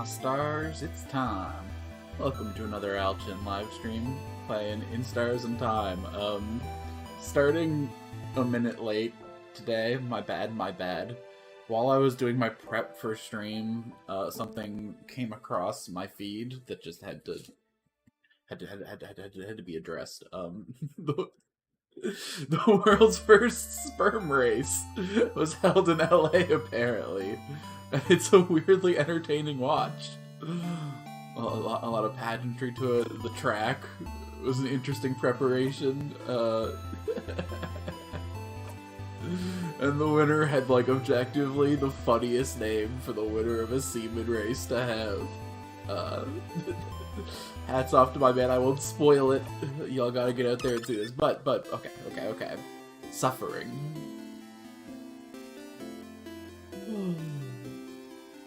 Stars, it's time. Welcome to another Alchin livestream playing In Stars and Time. Starting a minute late today. My bad. While I was doing my prep for stream, something came across my feed that just had to be addressed. The world's first sperm race was held in LA, apparently. It's a weirdly entertaining watch. A lot of pageantry to it. The track was an interesting preparation. And the winner had, like, objectively the funniest name for the winner of a semen race to have. Hats off to my man, I won't spoil it. Y'all gotta get out there and see this. But, okay. Suffering.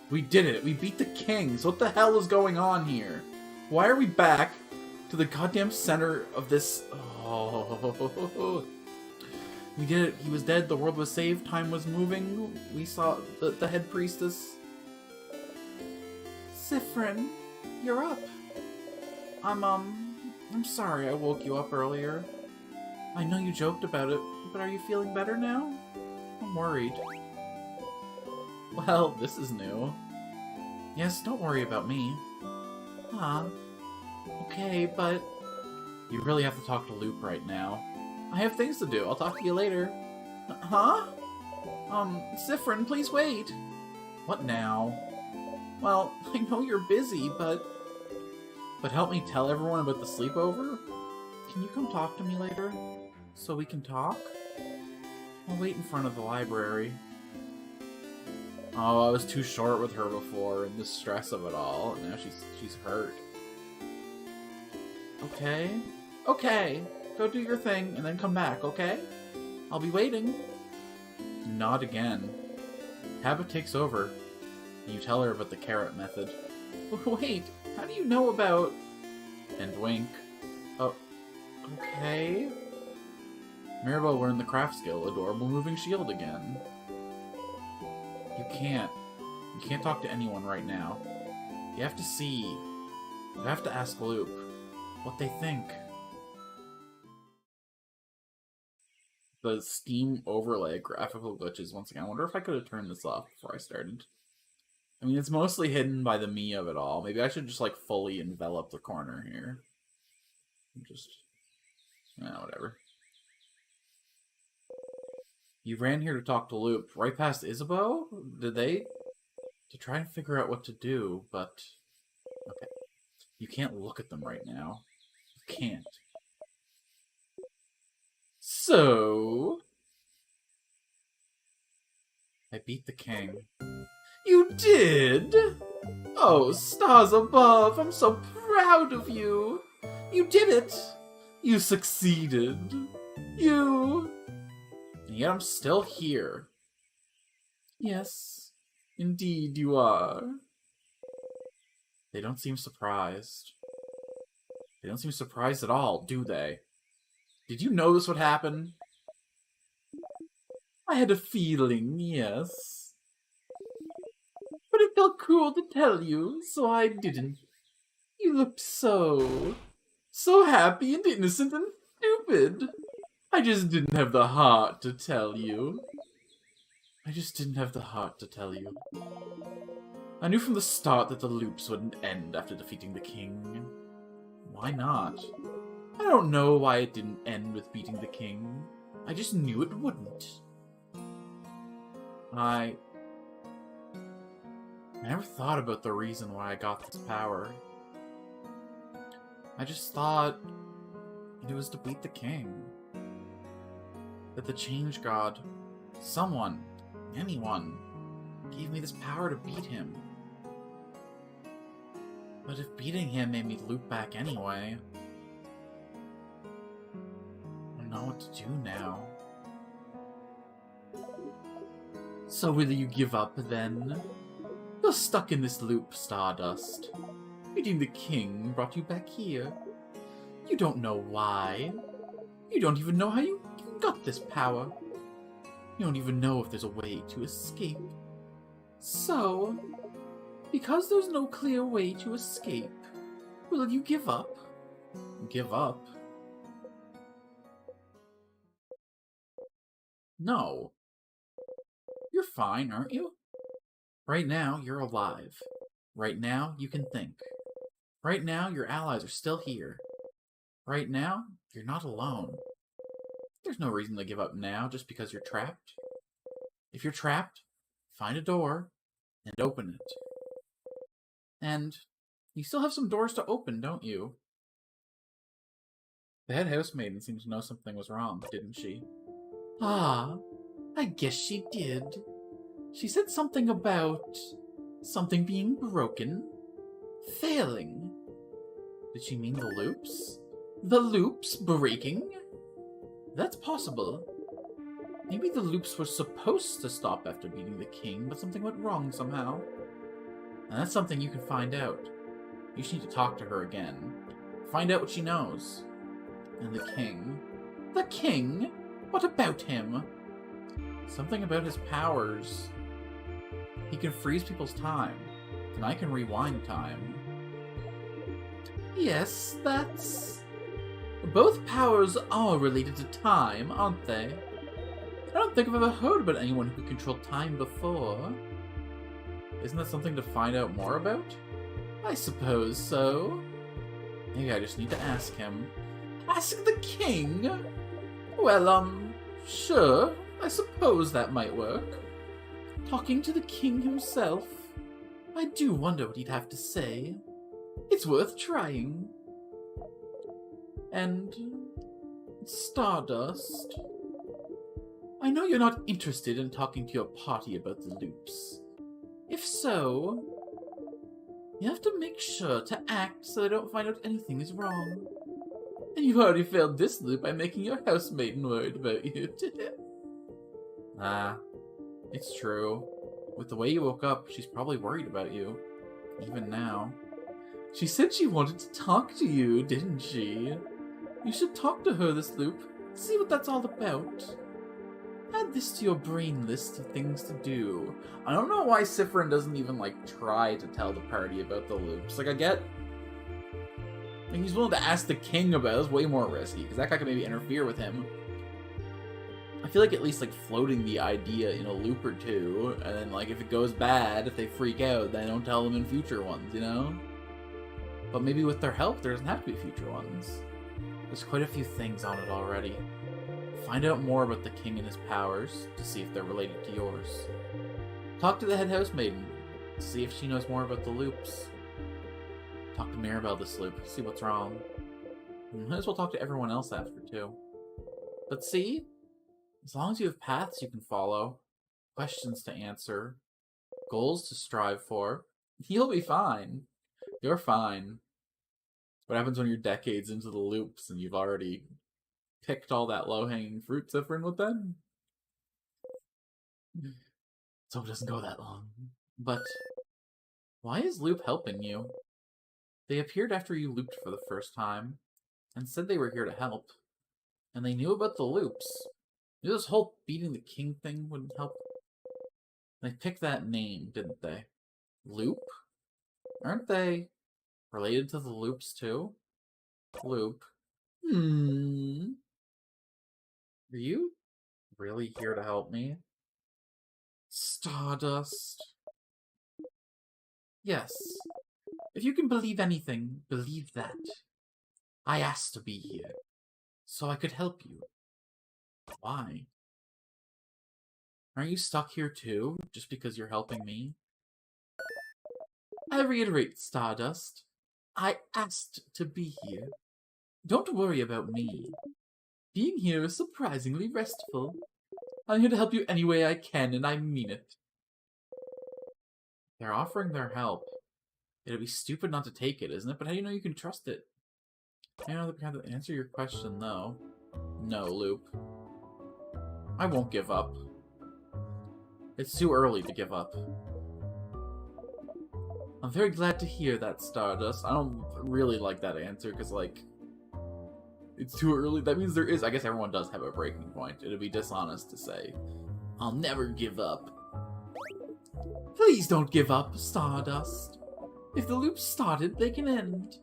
We did it. We beat the Kings. What the hell is going on here? Why are we back to the goddamn center of this? Oh. We did it. He was dead. The world was saved. Time was moving. We saw the head priestess. Siffrin, you're up. I'm sorry I woke you up earlier. I know you joked about it, but are you feeling better now? I'm worried. Well, this is new. Yes, don't worry about me. Okay, but... You really have to talk to Loop right now. I have things to do. I'll talk to you later. Huh? Siffrin, please wait. What now? Well, I know you're busy, but help me tell everyone about the sleepover? Can you come talk to me later? So we can talk? I'll wait in front of the library. Oh, I was too short with her before, and the stress of it all, and now she's hurt. Okay. Go do your thing, and then come back, okay? I'll be waiting. Not again. Habit takes over, and you tell her about the carrot method. Wait, how do you know about... And wink. Oh, okay. Mirabelle learned the craft skill, Adorable Moving Shield again. You can't talk to anyone right now. You have to see. You have to ask Loop what they think. The Steam overlay graphical glitches once again. I wonder if I could have turned this off before I started. I mean, it's mostly hidden by the me of it all. Maybe I should just, like, fully envelop the corner here. Whatever. You ran here to talk to Loop, right past Isabeau? To try and figure out what to do, but... Okay. You can't look at them right now. You can't. So... I beat the king. You did? Oh, stars above, I'm so proud of you. You did it. You succeeded. And yet I'm still here. Yes, indeed you are. They don't seem surprised. They don't seem surprised at all, do they? Did you know this would happen? I had a feeling, yes. But it felt cruel to tell you, so I didn't. You looked so happy and innocent and stupid. I just didn't have the heart to tell you. I knew from the start that the loops wouldn't end after defeating the king. Why not? I don't know why it didn't end with beating the king. I just knew it wouldn't. I never thought about the reason why I got this power. I just thought it was to beat the king. That the Change God, someone, anyone, gave me this power to beat him. But if beating him made me loop back anyway, I don't know what to do now. So will you give up then? You're stuck in this loop, Stardust. Beating the king brought you back here. You don't know why. You don't even know how you got this power. You don't even know if there's a way to escape. So, Because there's no clear way to escape, will you give up? Give up? No. You're fine, aren't you? Right now, you're alive. Right now, you can think. Right now, your allies are still here. Right now, you're not alone. There's no reason to give up now just because you're trapped. If you're trapped, find a door and open it. And you still have some doors to open, don't you? The head housemaiden seemed to know something was wrong, didn't she? Ah, I guess she did. She said something about something being broken, failing. Did she mean the loops? The loops breaking? That's possible. Maybe the loops were supposed to stop after beating the king, but something went wrong somehow. And that's something you can find out. You just need to talk to her again. Find out what she knows. And the king. The king? What about him? Something about his powers. He can freeze people's time, and I can rewind time. Yes, that's... Both powers are related to time, aren't they? I don't think I've ever heard about anyone who controlled time before. Isn't that something to find out more about? I suppose so. Maybe I just need to ask him. Ask the king? Well, sure. I suppose that might work. Talking to the king himself? I do wonder what he'd have to say. It's worth trying. And... Stardust? I know you're not interested in talking to your party about the loops. If so, you have to make sure to act so they don't find out anything is wrong. And you've already failed this loop by making your housemaiden worried about you. It's true. With the way you woke up, she's probably worried about you. Even now. She said she wanted to talk to you, didn't she? You should talk to her this loop. See what that's all about. Add this to your brain list of things to do. I don't know why Siffrin doesn't even, try to tell the party about the loops. I get... he's willing to ask the king about it. It's way more risky, because that guy could maybe interfere with him. I feel like at least, floating the idea in a loop or two, and then, if it goes bad, if they freak out, then don't tell them in future ones, you know? But maybe with their help, there doesn't have to be future ones. There's quite a few things on it already. Find out more about the king and his powers, to see if they're related to yours. Talk to the head housemaiden, to see if she knows more about the loops. Talk to Mirabelle this loop, see what's wrong. Might as well talk to everyone else after, too. But see? As long as you have paths you can follow, questions to answer, goals to strive for, you'll be fine. You're fine. What happens when you're decades into the loops and you've already picked all that low-hanging fruit, Siffrin, with them? So it doesn't go that long. But why is Loop helping you? They appeared after you looped for the first time, and said they were here to help. And they knew about the loops. Knew this whole beating the king thing wouldn't help. They picked that name, didn't they? Loop? Aren't they related to the loops too? Loop. Are you really here to help me? Stardust. Yes. If you can believe anything, believe that. I asked to be here, so I could help you. Why? Aren't you stuck here too, just because you're helping me? I reiterate, Stardust. I asked to be here. Don't worry about me. Being here is surprisingly restful. I'm here to help you any way I can, and I mean it. They're offering their help. It'd be stupid not to take it, isn't it? But how do you know you can trust it? I know they have to answer your question, though. No, Loop. I won't give up. It's too early to give up. I'm very glad to hear that, Stardust. I don't really like that answer, because, it's too early. That means there is... I guess everyone does have a breaking point. It'd be dishonest to say, I'll never give up. Please don't give up, Stardust. If the loop started, they can end.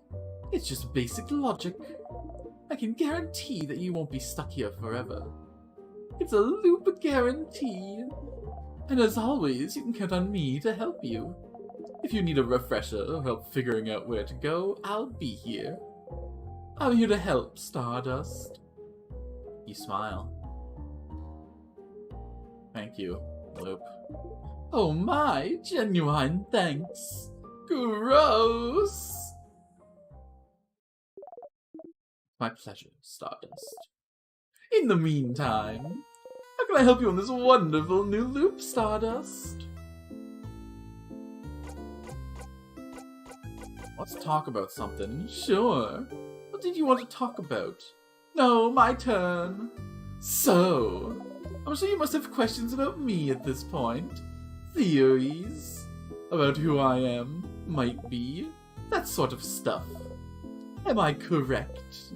It's just basic logic. I can guarantee that you won't be stuck here forever. It's a loop guarantee. And as always, you can count on me to help you. If you need a refresher or help figuring out where to go, I'll be here. I'm here to help, Stardust. You smile. Thank you, Loop. Oh my, genuine thanks. Gross! My pleasure, Stardust. In the meantime, how can I help you on this wonderful new loop, Stardust? Let's talk about something. Sure. What did you want to talk about? No, my turn. So, I'm sure you must have questions about me at this point. Theories about who I am, might be, that sort of stuff. Am I correct?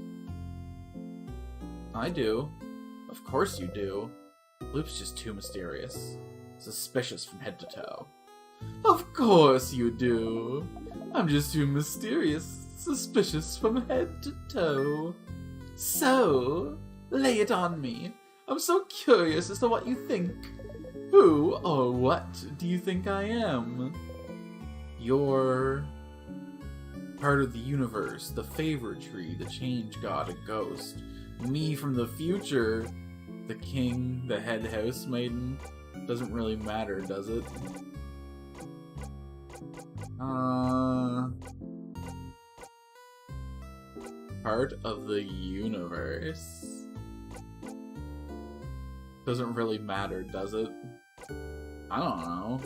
I do. Of course you do. Loop's just too mysterious. Suspicious from head to toe. Of course you do. I'm just too mysterious, suspicious from head to toe. So, lay it on me. I'm so curious as to what you think. Who or what do you think I am? You're part of the universe, the favor tree, the change god, a ghost. Me from the future, the king, the head housemaiden. Doesn't really matter, does it? Part of the universe. Doesn't really matter, does it? I don't know.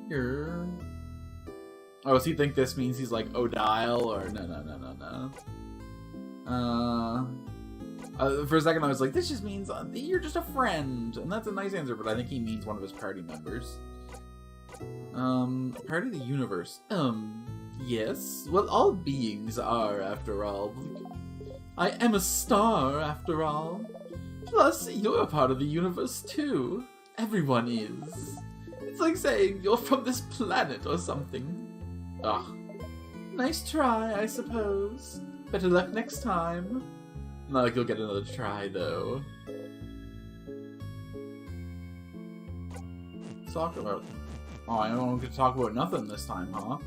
You're... Oh, does he think this means he's like Odile, or no. For a second I was like, this just means you're just a friend, and that's a nice answer, but I think he means one of his party members. Part of the universe. Yes. Well, all beings are, after all. I am a star, after all. Plus, you're a part of the universe, too. Everyone is. It's like saying you're from this planet or something. Ugh. Nice try, I suppose. Better luck next time. Not like you'll get another try, though. Let's talk about... Oh, I don't get to talk about nothing this time, huh?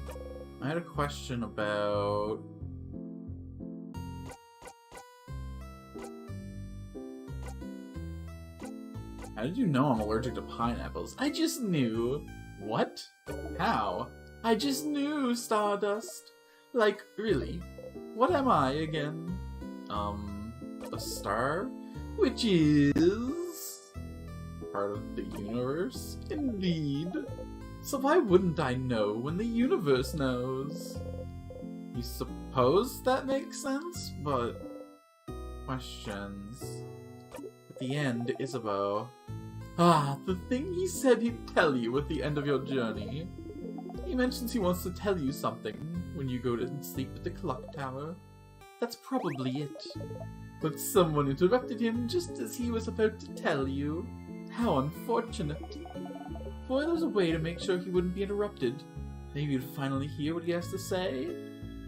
I had a question about... How did you know I'm allergic to pineapples? I just knew. What? How? I just knew, Stardust. Like, really? What am I again? A star? Which is... part of the universe? Indeed. So why wouldn't I know when the universe knows? You suppose that makes sense? But... questions... At the end, Isabeau. Ah, the thing he said he'd tell you at the end of your journey. He mentions he wants to tell you something when you go to sleep at the clock tower. That's probably it. But someone interrupted him just as he was about to tell you. How unfortunate. If only there was a way to make sure he wouldn't be interrupted. Maybe you'd finally hear what he has to say?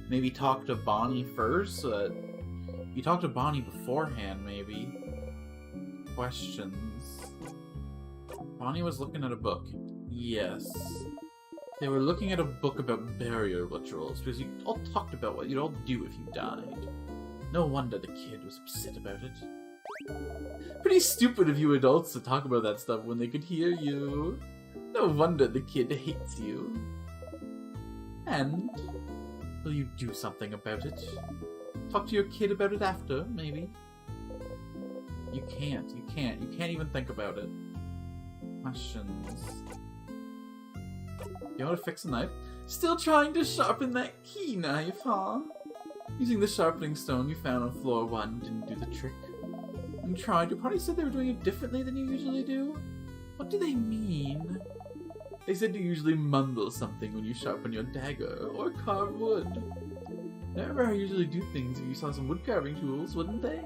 Maybe talk to Bonnie first? You talk to Bonnie beforehand, maybe. Questions. Bonnie was looking at a book. Yes. They were looking at a book about barrier rituals, because you all talked about what you'd all do if you died. No wonder the kid was upset about it. Pretty stupid of you adults to talk about that stuff when they could hear you. No wonder the kid hates you. And, will you do something about it? Talk to your kid about it after, maybe? You can't. You can't even think about it. Questions. You know how to fix a knife? Still trying to sharpen that key knife, huh? Using the sharpening stone you found on floor 1 didn't do the trick. You tried. Your party said they were doing it differently than you usually do? What do they mean? They said you usually mumble something when you sharpen your dagger, or carve wood. Never I usually do things if you saw some wood carving tools, wouldn't they?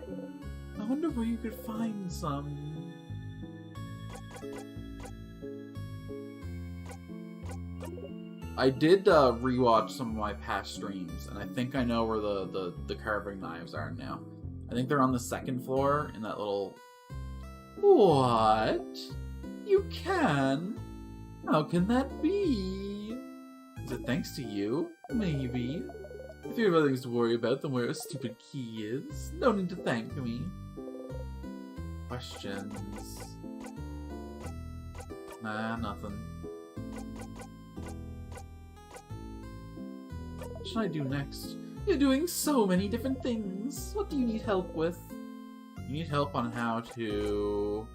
I wonder where you could find some. I did rewatch some of my past streams, and I think I know where the carving knives are now. I think they're on the second floor in that little... What? You can? How can that be? Is it thanks to you? Maybe. If you have other things to worry about than where a stupid key is, no need to thank me. Questions? Nah, nothing. What should I do next? You're doing so many different things. What do you need help with? You need help on how to...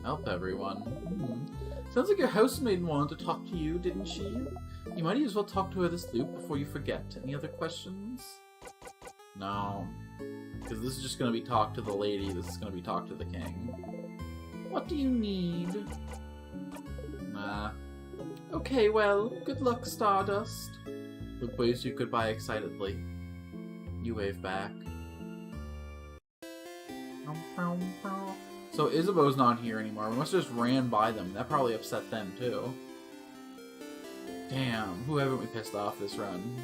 help everyone. Sounds like your housemaid wanted to talk to you, didn't she? You might as well talk to her this loop before you forget. Any other questions? No. Because this is just going to be talk to the lady, this is going to be talk to the king. What do you need? Nah. Okay, well, good luck, Stardust. Luke waves you goodbye excitedly. You wave back. So Isabeau's not here anymore. We must have just ran by them. That probably upset them, too. Damn, who haven't we pissed off this run?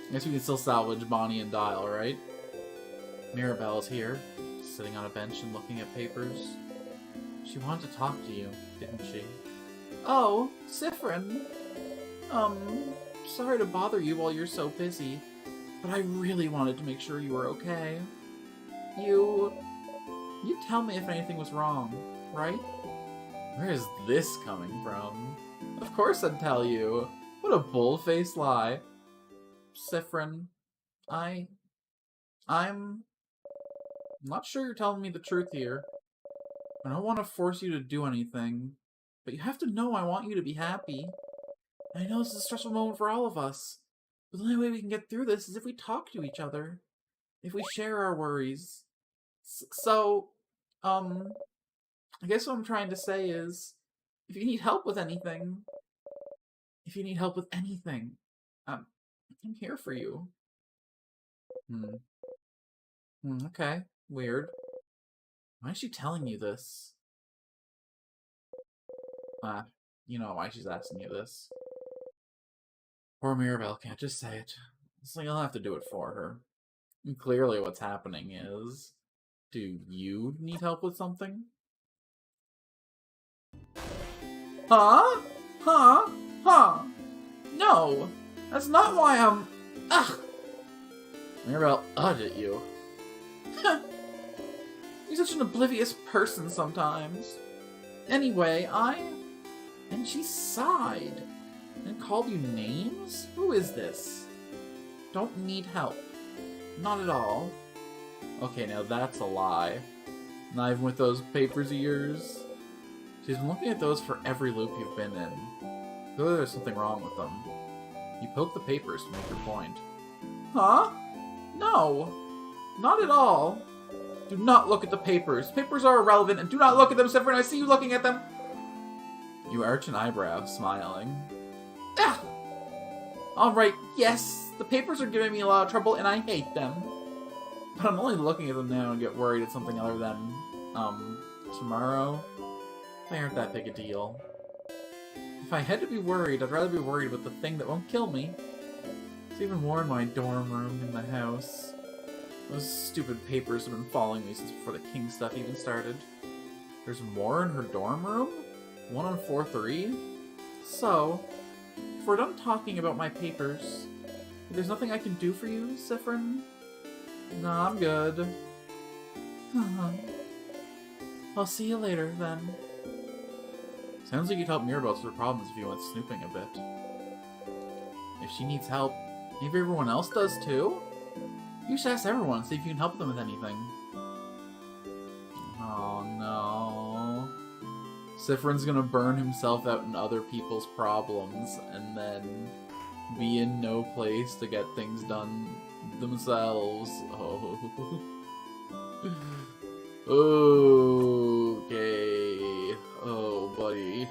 I guess we can still salvage Bonnie and Dial, right? Mirabelle's here, sitting on a bench and looking at papers. She wanted to talk to you, didn't she? Oh, Siffrin. Sorry to bother you while you're so busy, but I really wanted to make sure you were okay. You'd tell me if anything was wrong, right? Where is this coming from? Of course I'd tell you. What a bull-faced lie. Siffrin, I'm not sure you're telling me the truth here. I don't want to force you to do anything, but you have to know I want you to be happy. I know this is a stressful moment for all of us, but the only way we can get through this is if we talk to each other. If we share our worries. So, I guess what I'm trying to say is, if you need help with anything, I'm here for you. Okay, weird. Why is she telling you this? You know why she's asking you this. Poor Mirabelle can't just say it. So you'll have to do it for her. And clearly what's happening is... Do you need help with something? Huh? Huh? Huh? No! That's not why I'm... Ugh! Mirabelle at you. You're such an oblivious person sometimes. Anyway, And she sighed. And called you names? Who is this? Don't need help. Not at all. Okay, now that's a lie. Not even with those papers of yours. She's been looking at those for every loop you've been in. Clearly there's something wrong with them. You poke the papers to make your point. Huh? No. Not at all. Do not look at the papers. Papers are irrelevant, and do not look at them, Siffrin. I see you looking at them. You arch an eyebrow, smiling. Ah! Alright, yes, the papers are giving me a lot of trouble, and I hate them. But I'm only looking at them now and get worried it's something other than, tomorrow. They aren't that big a deal. If I had to be worried, I'd rather be worried about the thing that won't kill me. It's even more in my dorm room in the house. Those stupid papers have been following me since before the king stuff even started. There's more in her dorm room? 1 on floor 3? So, if we're done talking about my papers, there's nothing I can do for you, Siffrin? Nah, I'm good. I'll see you later, then. Sounds like you'd help Mirabelle with her problems if you went snooping a bit. If she needs help, maybe everyone else does too? You should ask everyone, see if you can help them with anything. Oh no. Siffrin's gonna burn himself out in other people's problems, and then be in no place to get things done themselves. Oh. Okay. Oh, buddy.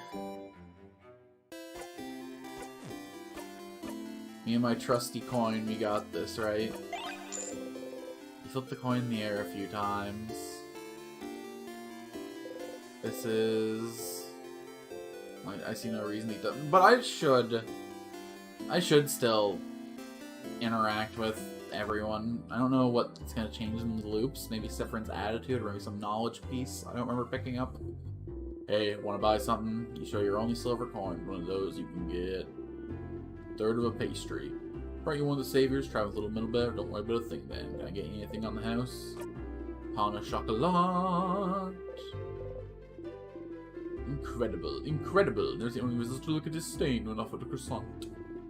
Me and my trusty coin, we got this, right? Flip the coin in the air a few times. This is... I see no reason he doesn't. But I should still interact with everyone. I don't know what's going to change in the loops. Maybe Siffrin's attitude or maybe some knowledge piece I don't remember picking up. Hey, want to buy something? You show your only silver coin. One of those you can get a third of a pastry. Aren't you one of the saviors? Try with a little middle better. Don't worry about a thing then. Can I get you anything on the house? Pain au chocolat. Incredible, incredible. There's the only reason to look at disdain when offered a croissant.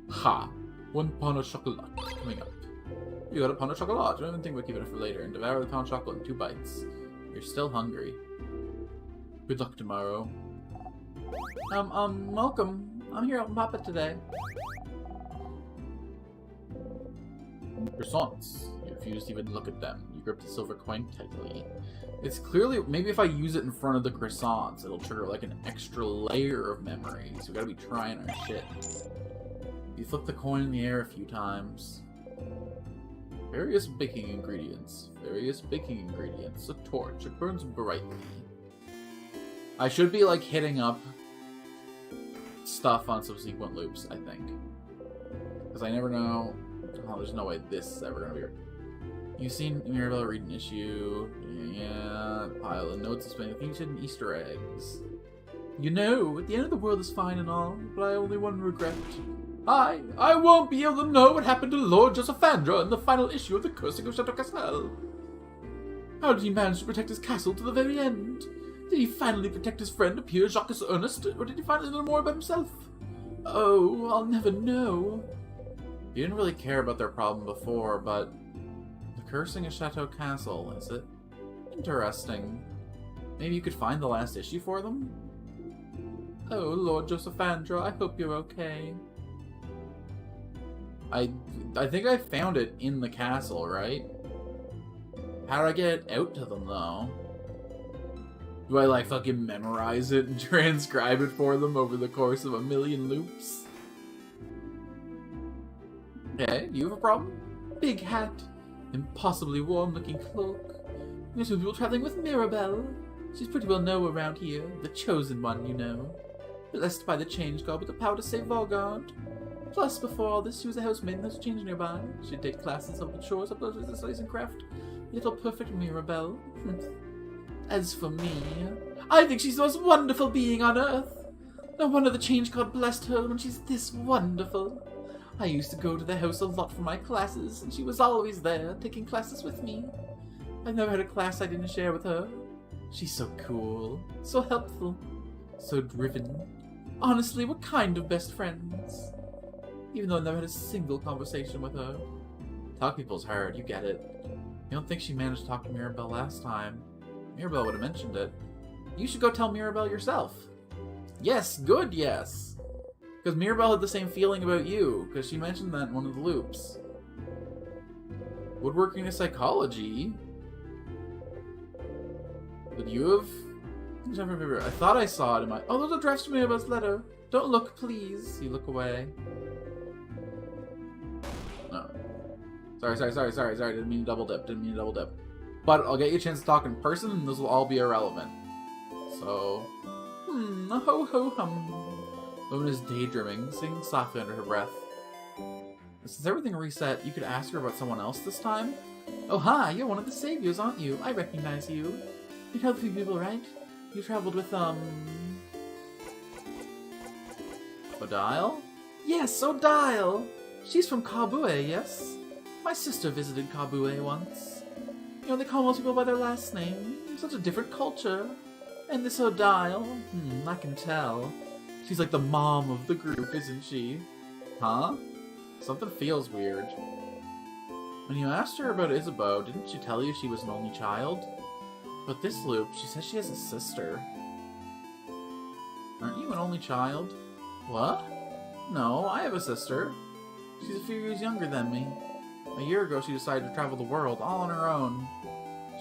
Ha! One pain au chocolat coming up. You got a pain au chocolat. Don't even think about keeping it for later and devour the pain au chocolat in 2 bites. You're still hungry. Good luck tomorrow. Welcome. I'm here helping Papa today. Croissants. You refuse to even look at them. You grip the silver coin tightly. It's clearly... Maybe if I use it in front of the croissants, it'll trigger like an extra layer of memories. We gotta be trying our shit. You flip the coin in the air a few times. Various baking ingredients. Various baking ingredients. A torch. It burns brightly. I should be like hitting up stuff on subsequent loops, I think. Because I never know... Oh, there's no way this is ever gonna be... You've seen Mirabelle read an issue. Yeah, pile of notes explaining things hidden Easter eggs. You know, at the end of the world is fine and all, but I only one regret. I won't be able to know what happened to Lord Josephandra in the final issue of The Cursing of Chateau Castel. How did he manage to protect his castle to the very end? Did he finally protect his friend, Pierre Jacques Ernest, or did he finally learn more about himself? Oh, I'll never know. You didn't really care about their problem before, but... The Cursing of Chateau Castle, is it? Interesting. Maybe you could find the last issue for them? Oh, Lord Josephandra, I hope you're okay. I think I found it in the castle, right? How do I get it out to them, though? Do I, like, fucking memorize it and transcribe it for them over the course of 1,000,000 loops? Okay, you have a problem? Big hat, impossibly warm-looking cloak. There's some people traveling with Mirabelle. She's pretty well known around here, the chosen one, you know. Blessed by the change god with the power to save Volgard. Plus, before all this, she was a housemaid in those change nearby. She'd take classes up the chores, up those studies and craft. Little perfect Mirabelle. As for me, I think she's the most wonderful being on Earth. No wonder the change god blessed her when she's this wonderful. I used to go to the house a lot for my classes, and she was always there, taking classes with me. I've never had a class I didn't share with her. She's so cool, so helpful, so driven. Honestly, we're kind of best friends. Even though I never had a single conversation with her. Talk people's hard, you get it. You don't think she managed to talk to Mirabelle last time? Mirabelle would have mentioned it. You should go tell Mirabelle yourself. Yes, good yes. Because Mirabelle had the same feeling about you, because she mentioned that in one of the loops. Woodworking is psychology. Did you have... I don't remember. I thought I saw it in my... Oh, there's a draft to Mirabelle's letter. Don't look, please. You look away. No. Sorry. Didn't mean to double dip. But I'll get you a chance to talk in person, and this will all be irrelevant. So... ho ho hum. Luna is daydreaming, singing softly under her breath. Since everything reset, you could ask her about someone else this time? Oh hi, you're one of the saviors, aren't you? I recognize you. You help a few people, right? You traveled with, Odile? Yes, Odile! She's from Kabue, yes? My sister visited Kabue once. You know, they call most people by their last name. Such a different culture. And this Odile, I can tell. She's like the mom of the group, isn't she? Huh? Something feels weird. When you asked her about Isabeau, didn't she tell you she was an only child? But this loop, she says she has a sister. Aren't you an only child? What? No, I have a sister. She's a few years younger than me. A year ago, she decided to travel the world all on her own.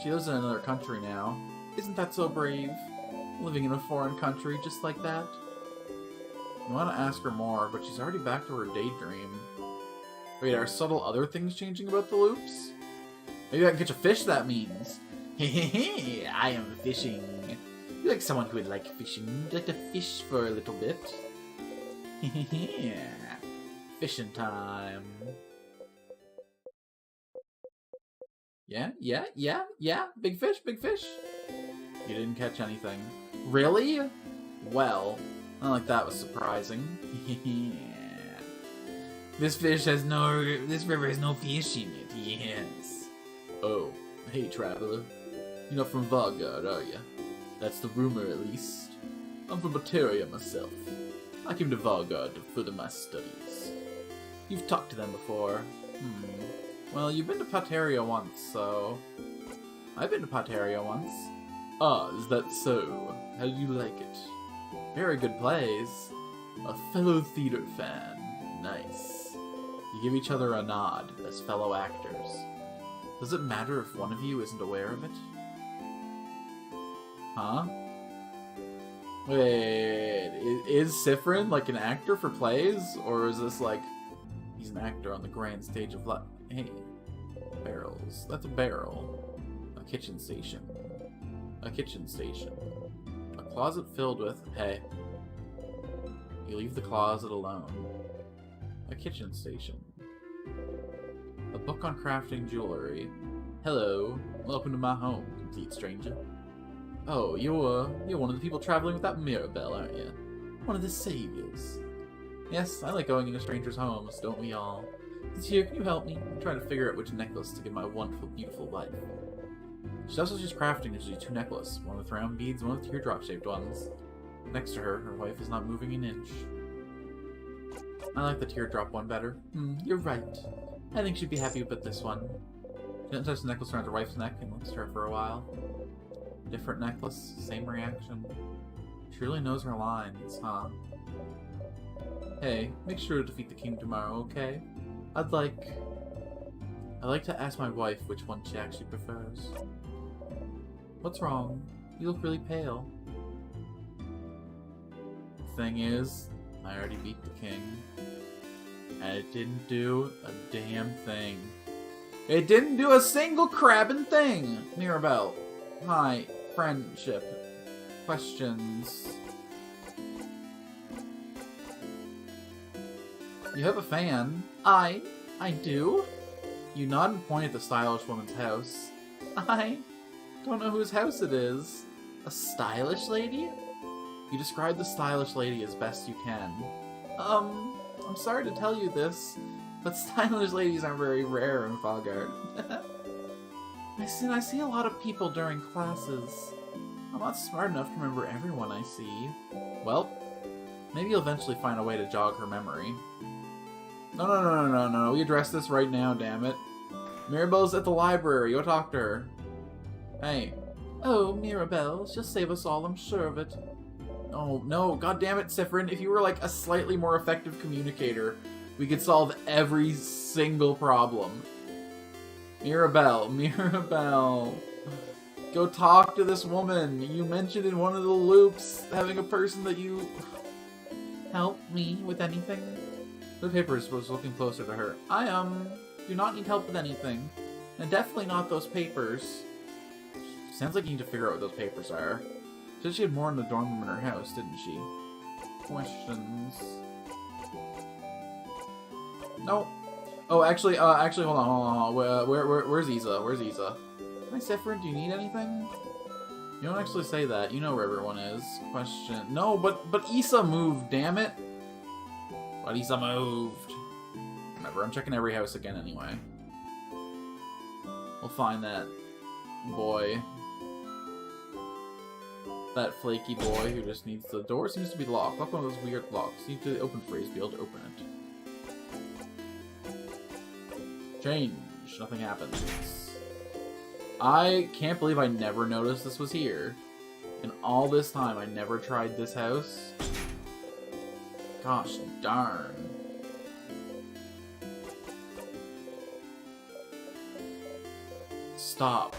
She lives in another country now. Isn't that so brave? Living in a foreign country just like that? You want to ask her more, but she's already back to her daydream. Wait, are subtle other things changing about the loops? Maybe I can catch a fish, that means. Hehehe, I am fishing. You're like someone who would like fishing. You'd like to fish for a little bit. Hehehe. Fishing time. Yeah. Big fish. You didn't catch anything. Really? Well, not like that was surprising. This river has no fish in it, yes. Oh, hey traveler. You're not from Vargard, are you? That's the rumor, at least. I'm from Bateria myself. I came to Vargard to further my studies. You've talked to them before. Well, you've been to Pateria once, so... I've been to Pateria once. Ah, is that so? How do you like it? Very good plays. A fellow theater fan. Nice. You give each other a nod as fellow actors. Does it matter if one of you isn't aware of it? Huh? Wait, is Siffrin like an actor for plays? Or is this like, he's an actor on the grand stage of life? Hey, barrels. That's a barrel. A kitchen station. A kitchen station. A closet filled with... Hey. You leave the closet alone. A kitchen station. A book on crafting jewelry. Hello. Welcome to my home, complete stranger. Oh, you're one of the people traveling with that Mirabelle, aren't you? One of the saviors. Yes, I like going into strangers' homes, don't we all? Monsieur, can you help me? I'm trying to figure out which necklace to give my wonderful, beautiful wife. She's also just crafting usually two necklaces, one with round beads, one with teardrop-shaped ones. Next to her wife is not moving an inch. I like the teardrop one better. You're right. I think she'd be happy with this one. She didn't touch the necklace around her wife's neck and looks at her for a while. Different necklace, same reaction. She really knows her lines, huh? Hey, make sure to defeat the king tomorrow, okay? I'd like to ask my wife which one she actually prefers. What's wrong? You look really pale. The thing is, I already beat the king. And it didn't do a damn thing. It didn't do a single crabbing thing! Mirabelle. Hi. Friendship. Questions. You have a fan. I do? You nod and point at the stylish woman's house. I don't know whose house it is. A stylish lady? You describe the stylish lady as best you can. I'm sorry to tell you this, but stylish ladies are very rare in Vargard. I see a lot of people during classes. I'm not smart enough to remember everyone I see. Well, maybe you'll eventually find a way to jog her memory. No. We address this right now, damn it. Mirabelle's at the library. Go talk to her. Hey. Oh, Mirabelle. She'll save us all, I'm sure of it. Oh, no. God damn it, Siffrin. If you were like a slightly more effective communicator, we could solve every single problem. Mirabelle. Go talk to this woman. You mentioned in one of the loops having a person that you... Help me with anything? The papers was looking closer to her. I, do not need help with anything. And definitely not those papers. Sounds like you need to figure out what those papers are. She said she had more in the dorm room in her house, didn't she? Questions. No. Oh, actually, hold on. Where's Isa? Hi, Siffrin, do you need anything? You don't actually say that. You know where everyone is. Question. No, but Isa moved, damn it. But Isa moved. Whatever, I'm checking every house again anyway. We'll find that boy. That flaky boy who just needs the door seems to be locked. Lock one of those weird locks. You need to open phrase, be able to open it. Change. Nothing happens. I can't believe I never noticed this was here. And all this time I never tried this house. Gosh darn. Stop.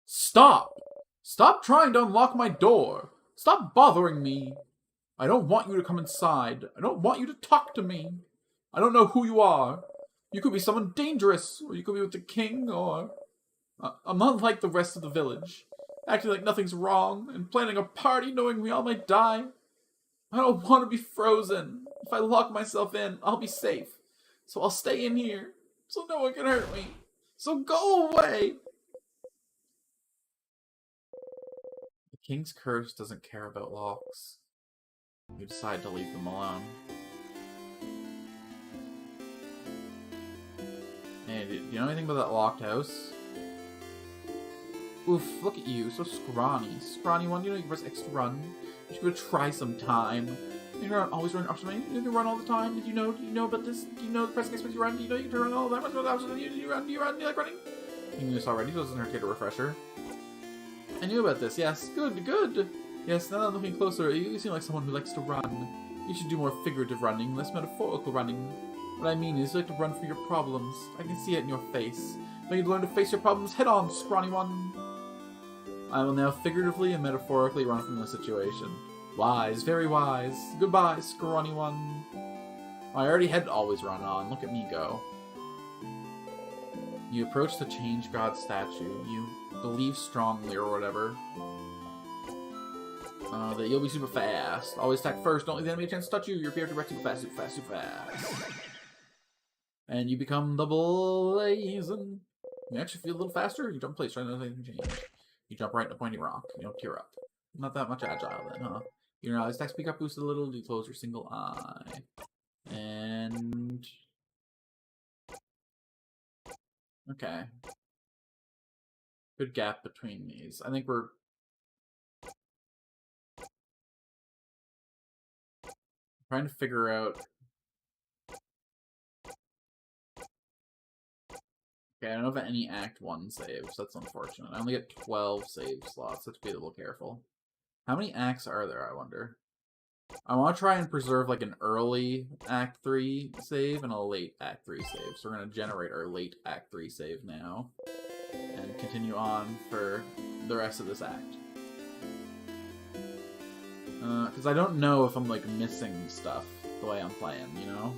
Stop! Stop trying to unlock my door! Stop bothering me! I don't want you to come inside. I don't want you to talk to me. I don't know who you are. You could be someone dangerous, or you could be with the king, or... I'm not like the rest of the village, acting like nothing's wrong and planning a party knowing we all might die. I don't want to be frozen. If I lock myself in, I'll be safe. So I'll stay in here, so no one can hurt me. So go away! The king's curse doesn't care about locks. You decide to leave them alone. Hey, do you know anything about that locked house? Oof, look at you, so scrawny. Scrawny one, you know you press X to run. You should go try sometime. You don't always run after me. You can run all the time. Did you know? Do you know about this? Do you know the pressing X makes you run? Do you know you can run all the time? Do you run? Do you like running? You knew this already, so it doesn't hurt to get a refresher. I knew about this, yes. Good, good. Yes, now that I'm looking closer, you seem like someone who likes to run. You should do more figurative running, less metaphorical running. What I mean is, you like to run for your problems. I can see it in your face. Now you learn to face your problems head on, scrawny one. I will now figuratively and metaphorically run from the situation. Wise, very wise. Goodbye, scrawny one. I already had always run on. Look at me go. You approach the Change God statue. You believe strongly, or whatever, that you'll be super fast. Always attack first. Don't let the enemy a chance to touch you. You're prepared to wreck super fast, super fast, super fast. And you become the Blazin'. You actually feel a little faster. You jump place, try to anything change. You jump right into pointy rock. You don't tear up. Not that much agile then, huh? You know, attack speed got boosted a little. You close your single eye. And... okay. Good gap between these. I think we're... trying to figure out... okay, I don't have any Act 1 saves. That's unfortunate. I only get 12 save slots. Let's be a little careful. How many acts are there, I wonder? I want to try and preserve like an early Act 3 save and a late Act 3 save. So we're going to generate our late Act 3 save now. And continue on for the rest of this act. Because I don't know if I'm like missing stuff the way I'm playing, you know?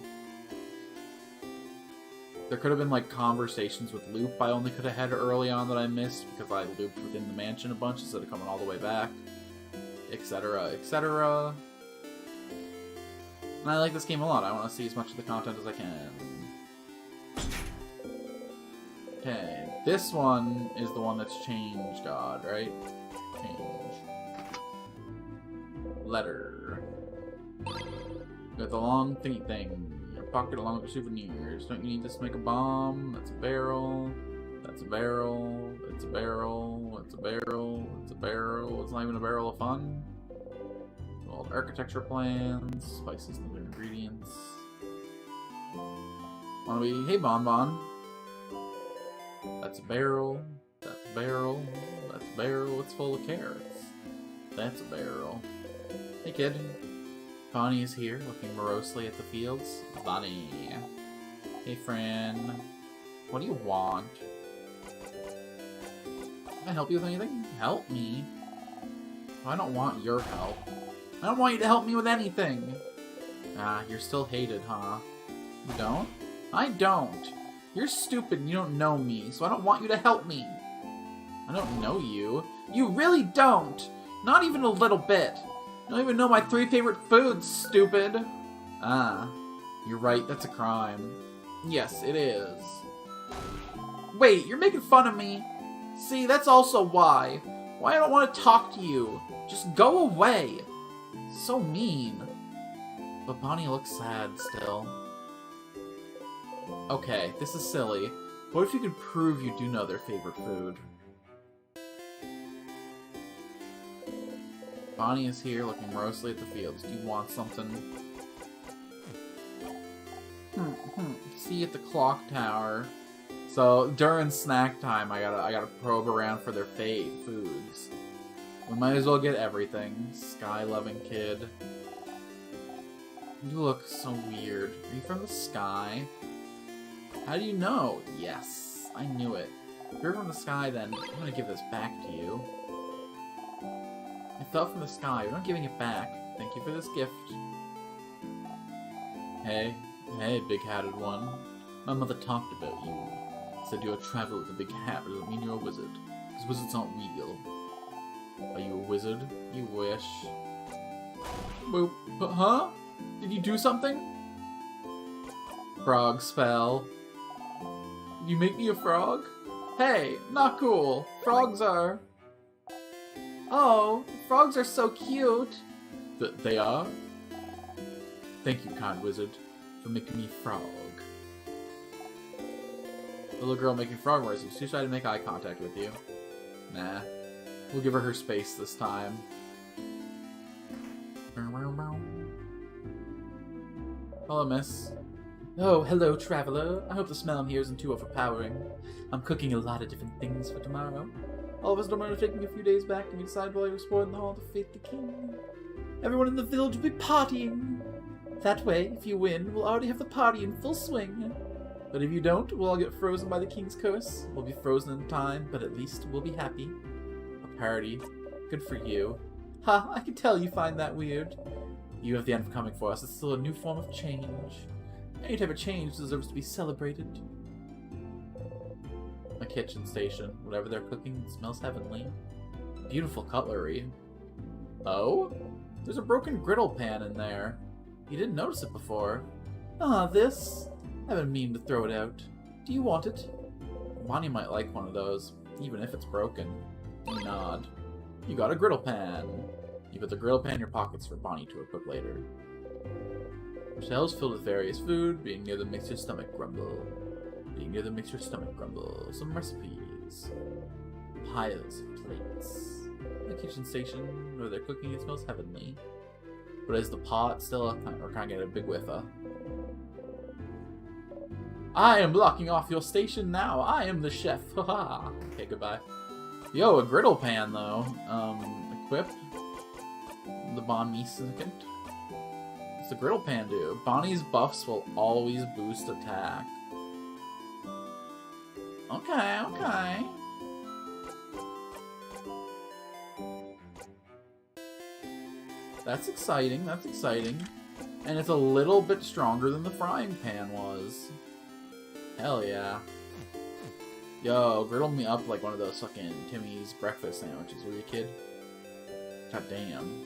There could have been like conversations with Loop I only could have had early on that I missed because I looped within the mansion a bunch instead of coming all the way back. Etc, etc. And I like this game a lot. I want to see as much of the content as I can. Okay, this one is the one that's Change God, right? Change. Letter. Got the long thingy thing. Your pocket along with your souvenirs. Don't you need this to make a bomb? That's a barrel. That's a barrel. It's a barrel. It's a barrel. It's a barrel. It's not even a barrel of fun. Old architecture plans. Spices and other ingredients. Wanna be... hey, Bonbon. That's a barrel. That's a barrel. That's a barrel. It's full of carrots. That's a barrel. Hey, kid. Bonnie is here, looking morosely at the fields. Bonnie. Hey, friend. What do you want? Can I help you with anything? Help me? I don't want your help. I don't want you to help me with anything. Ah, you're still hated, huh? You don't? I don't. You're stupid and you don't know me, so I don't want you to help me. I don't know you. You really don't! Not even a little bit. You don't even know my 3 favorite foods, stupid. Ah, you're right, that's a crime. Yes, it is. Wait, you're making fun of me? See, that's also why. Why I don't want to talk to you. Just go away. So mean. But Bonnie looks sad still. Okay, this is silly. What if you could prove you do know their favorite food? Bonnie is here, looking morosely at the fields. Do you want something? See you at the clock tower. So during snack time, I gotta probe around for their foods. We might as well get everything. Sky-loving kid. You look so weird. Are you from the sky? How do you know? Yes, I knew it. If you're from the sky, then I'm gonna give this back to you. I fell from the sky. You're not giving it back. Thank you for this gift. Hey, big-hatted one. My mother talked about you. Said you're a traveler with a big hat, but doesn't mean you're a wizard. Because wizards aren't real. Are you a wizard? You wish. Boop. Huh? Did you do something? Frog spell. You make me a frog? Hey, not cool. Frogs are... Oh, frogs are so cute. They are? Thank you, kind wizard, for making me frog. The little girl making frog noises. She tried to make eye contact with you. Nah. We'll give her space this time. Hello, miss. Oh, hello, traveler. I hope the smell in here isn't too overpowering. I'm cooking a lot of different things for tomorrow. All of us don't mind taking a few days back and we decide while you're exploring the hall to fate the king. Everyone in the village will be partying. That way, if you win, we'll already have the party in full swing. But if you don't, we'll all get frozen by the king's curse. We'll be frozen in time, but at least we'll be happy. A party. Good for you. Ha, I can tell you find that weird. You have the end coming for us. It's still a new form of change. Any type of change deserves to be celebrated. A kitchen station. Whatever they're cooking smells heavenly. Beautiful cutlery. Oh? There's a broken griddle pan in there. You didn't notice it before. Ah, this? I've been meaning to throw it out. Do you want it? Bonnie might like one of those, even if it's broken. You nod. You got a griddle pan. You put the griddle pan in your pockets for Bonnie to equip later. Shelves filled with various food. Being near them makes your stomach grumble. Being near them makes your stomach grumble. Some recipes. Piles of plates. The kitchen station where they're cooking, it smells heavenly. But is the pot still? We're kind of getting a big whiff of. I am blocking off your station now. I am the chef. Haha. Okay, goodbye. Yo, a griddle pan though. Equip. The Bonnie second. What's the griddle pan do? Bonnie's buffs will always boost attack. Okay, okay. That's exciting, that's exciting. And it's a little bit stronger than the frying pan was. Hell yeah. Yo, griddle me up like one of those fucking Timmy's breakfast sandwiches, were you a kid? God damn.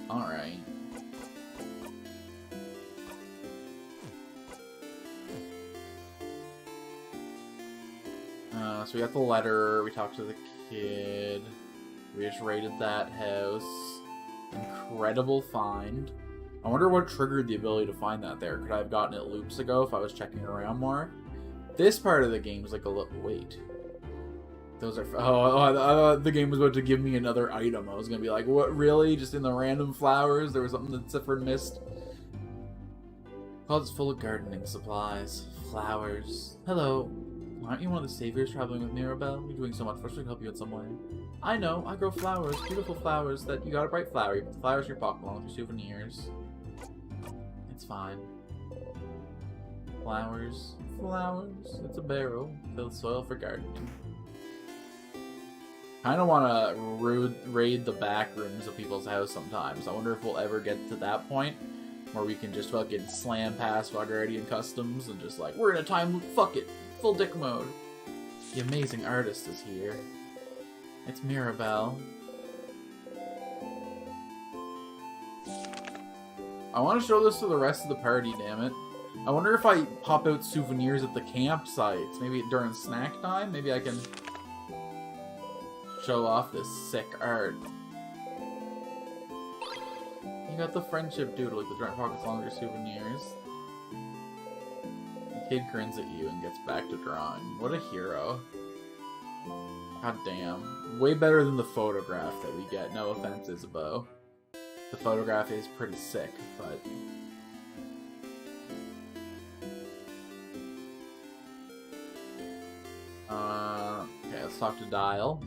Alright. So we got the letter, we talked to the kid, we just raided that house. Incredible find. I wonder what triggered the ability to find that there. Could I have gotten it loops ago if I was checking around more? This part of the game is like a little... Wait. Those are... I thought the game was about to give me another item. I was going to be like, what, really? Just in the random flowers? There was something that Sifford missed? Closet's full of gardening supplies. Flowers. Hello. Aren't you one of the saviors traveling with Mirabelle? You're doing so much for us to help you in some way. I know. I grow flowers. Beautiful flowers that... You got a bright flower. You put the flowers in your pocket along with your souvenirs. It's fine. Flowers. Flowers. It's a barrel. Filled with soil for gardening. Kind of want to raid the back rooms of people's house sometimes. I wonder if we'll ever get to that point where we can just fucking slam past Froggeradian Customs and just like, we're in a time loop, fuck it, full dick mode. The amazing artist is here. It's Mirabelle. I want to show this to the rest of the party, damn it. I wonder if I pop out souvenirs at the campsites, maybe during snack time, maybe I can show off this sick art. You got the friendship doodle with the giant pockets longer souvenirs. The kid grins at you and gets back to drawing. What a hero. God damn. Way better than the photograph that we get. No offense, Isabeau. The photograph is pretty sick, but... Okay, let's talk to Dial.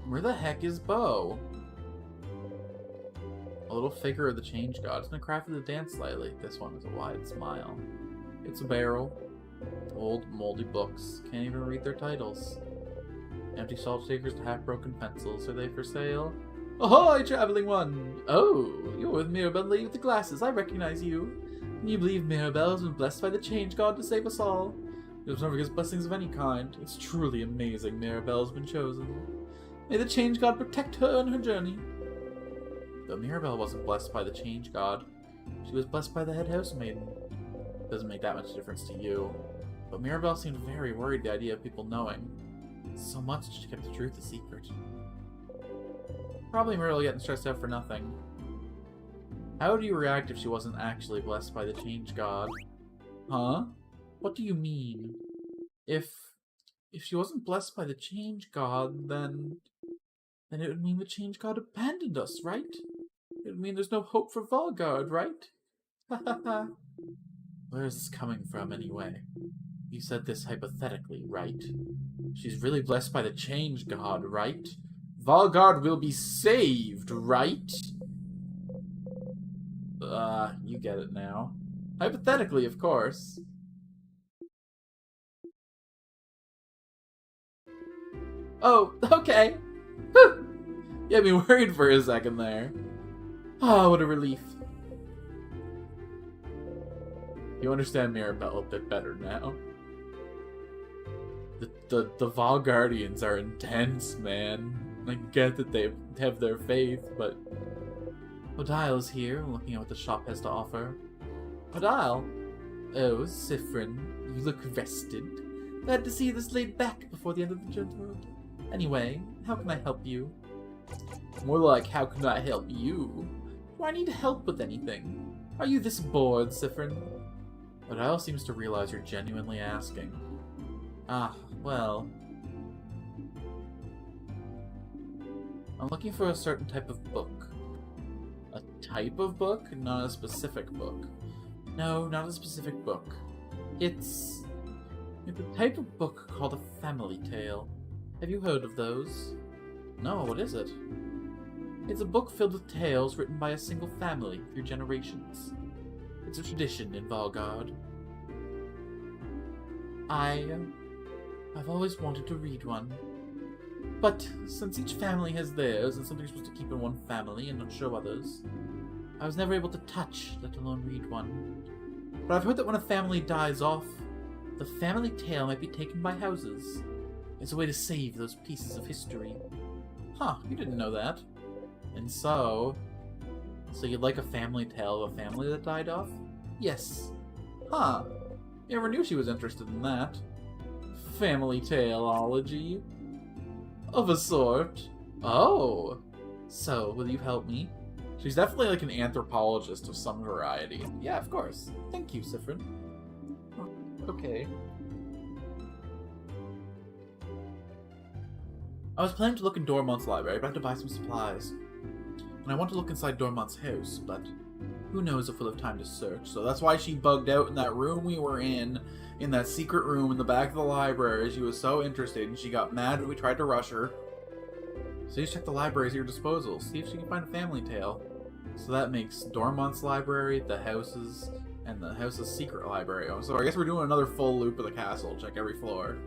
Where the heck is Bo? A little figure of the change god. It's been crafted to dance slightly. This one is a wide smile. It's a barrel. Old, moldy books. Can't even read their titles. Empty salt shakers to half-broken pencils. Are they for sale? Ahoy, traveling one! Oh, you're with Mirabelle with the glasses. I recognize you. Can you believe Mirabelle has been blessed by the Change God to save us all? There's never gets blessings of any kind. It's truly amazing Mirabelle has been chosen. May the Change God protect her on her journey. Though Mirabelle wasn't blessed by the Change God, she was blessed by the head house maiden. Doesn't make that much difference to you. But Mirabelle seemed very worried the idea of people knowing. So much she kept the truth a secret. Probably Mirabelle getting stressed out for nothing. How would you react if she wasn't actually blessed by the Change God? Huh? What do you mean? If she wasn't blessed by the Change God, then it would mean the Change God abandoned us, right? It would mean there's no hope for Valgard, right? Ha ha ha. Where is this coming from, anyway? You said this hypothetically, right? She's really blessed by the Change God, right? Valgard will be saved, right? You get it now. Hypothetically, of course. Oh, okay. Whew. You had me worried for a second there. Ah, what a relief. You understand Mirabelle a bit better now. The Valguardians are intense, man. I get that they have their faith, but... Odile is here, looking at what the shop has to offer. Odile? Oh, Siffrin, you look rested. Glad to see you this laid back before the end of the journey. Anyway, how can I help you? More like, how can I help you? Do I need help with anything? Are you this bored, Siffrin? Odile seems to realize you're genuinely asking. Ah, well... I'm looking for a certain type of book. A type of book? Not a specific book. No, not a specific book. It's a type of book called a family tale. Have you heard of those? No, what is it? It's a book filled with tales written by a single family through generations. It's a tradition in Valgard. I've always wanted to read one. But since each family has theirs, and something you're supposed to keep in one family and not show others, I was never able to touch, let alone read one. But I've heard that when a family dies off, the family tale might be taken by houses. It's a way to save those pieces of history. Huh, you didn't know that. And so you'd like a family tale of a family that died off? Yes. Huh. You never knew she was interested in that. Family taleology. Of a sort. Oh. So, will you help me? She's definitely like an anthropologist of some variety. Yeah, of course. Thank you, Siffrin. Okay. I was planning to look in Dormont's library, but I have to buy some supplies. And I want to look inside Dormont's house, but who knows if we'll have time to search. So that's why she bugged out in that room we were in that secret room in the back of the library. She was so interested, and she got mad when we tried to rush her. So you check the libraries at your disposal. See if she can find a family tale. So that makes Dormont's library, the houses, and the house's secret library. So I guess we're doing another full loop of the castle. Check every floor.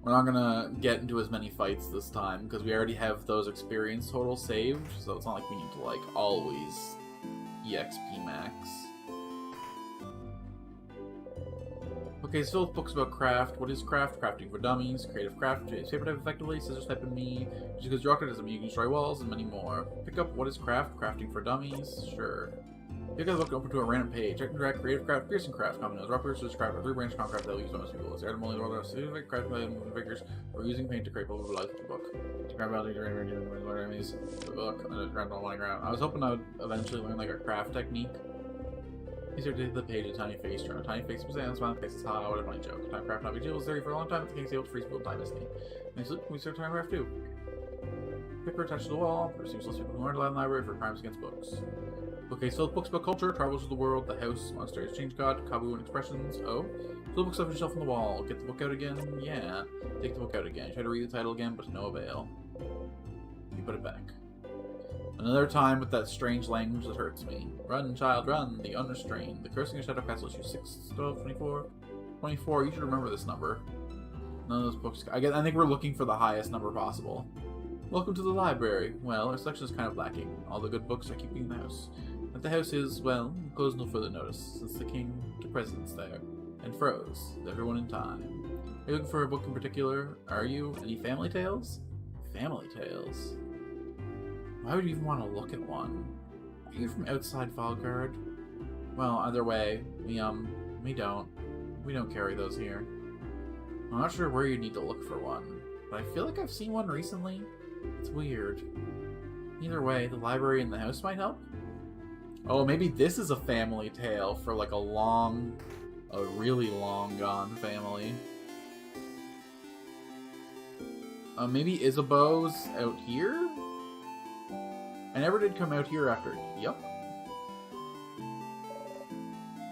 We're not gonna get into as many fights this time, because we already have those experience totals saved, so it's not like we need to, like, always EXP max. Okay, so filled with books about craft. What is craft? Crafting for dummies, creative craft, paper type effectively, scissors type in me, just because rocket doesn't mean you can destroy walls, and many more. Pick up what is craft? Crafting for dummies? Sure. Pick up the book open to a random page. Check and drag creative craft, piercing craft, common nose, rock piercers craft, or three branch craft that will use most people. It's added only the world of specific craft by moving figures, or using paint to create over the life of the book. To grab out the enemies, the book, and it's random on the ground. I was hoping I would eventually learn like a craft technique. Easier to hit the page, a tiny face, turn a tiny face, and smiling faces, ha, what a funny joke. Time craft not big deal, was there for a long time, the King's Able Freeze Build Dynasty. Next look, we start time craft too. Paper attached to the wall, receives less people who aren't allowed in the library for crimes against books. Okay, so books about culture, travels of the world, the house, monsters, change god, kabu and expressions. Oh, so the books off the shelf on the wall. Get the book out again? Yeah. Take the book out again. Try to read the title again, but to no avail. You put it back. Another time with that strange language that hurts me. Run, child, run. The unrestrained. The cursing of Shadow Castle, issue 6, 12, 24. 24, you should remember this number. None of those books. I think we're looking for the highest number possible. Welcome to the library. Well, our selection is kind of lacking. All the good books are keeping in the house. The house is, well, closed no further notice, since the king took residence there, and froze, with everyone in time. Are you looking for a book in particular? Are you? Any family tales? Family tales? Why would you even want to look at one? Are you from outside Falgard? Well, either way, we don't carry those here. I'm not sure where you need to look for one, but I feel like I've seen one recently. It's weird. Either way, the library in the house might help. Oh, maybe this is a family tale for like a really long gone family. Maybe Isabeau's out here? I never did come out here after. Yup.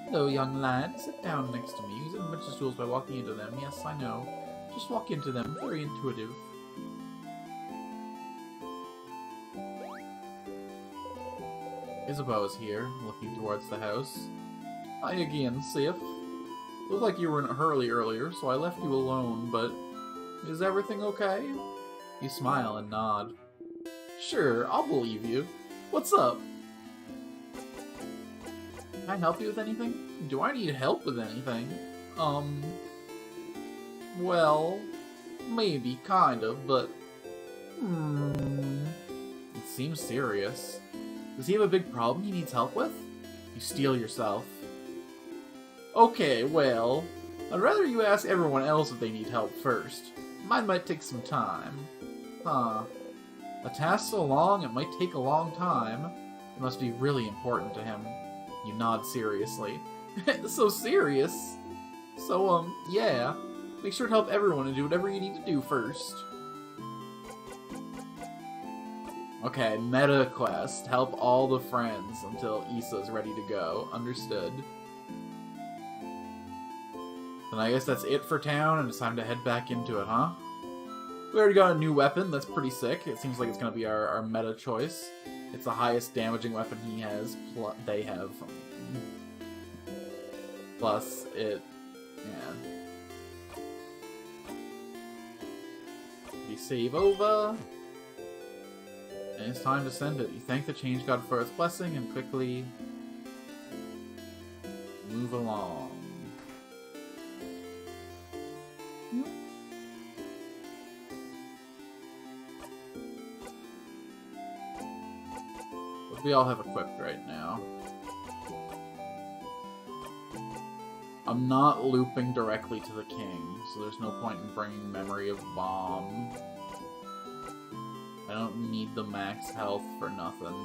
Hello, young lad. Sit down next to me. Use adventure tools by walking into them. Yes, I know. Just walk into them. Very intuitive. Isabeau is here, looking towards the house. Hi again, Sif. Looked like you were in a hurry earlier, so I left you alone, but... Is everything okay? You smile and nod. Sure, I'll believe you. What's up? Can I help you with anything? Do I need help with anything? Well, maybe, kind of, but... It seems serious. Does he have a big problem he needs help with? You steel yourself. Okay, well, I'd rather you ask everyone else if they need help first. Mine might take some time. Huh. A task so long, it might take a long time. It must be really important to him. You nod seriously. So serious? So, yeah. Make sure to help everyone and do whatever you need to do first. Okay, meta quest. Help all the friends until Issa's ready to go. Understood. Then I guess that's it for town, and it's time to head back into it, huh? We already got a new weapon. That's pretty sick. It seems like it's going to be our meta choice. It's the highest damaging weapon he has. They have. Plus, it... Yeah. You save over. And it's time to send it. You thank the Change God for its blessing and quickly move along. What do we all have equipped right now? I'm not looping directly to the king, so there's no point in bringing Memory of Bomb. I don't need the max health for nothing.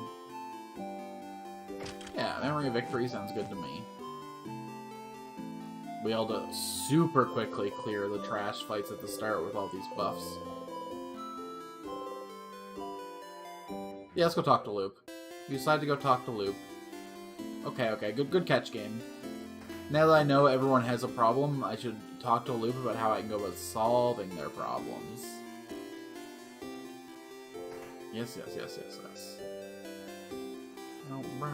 Yeah, Memory of Victory sounds good to me. We able to super quickly clear the trash fights at the start with all these buffs. Yeah, let's go talk to Loop. You decide to go talk to Loop. Okay, good catch, game. Now that I know everyone has a problem, I should talk to Loop about how I can go about solving their problems. Yes. Oh, bro.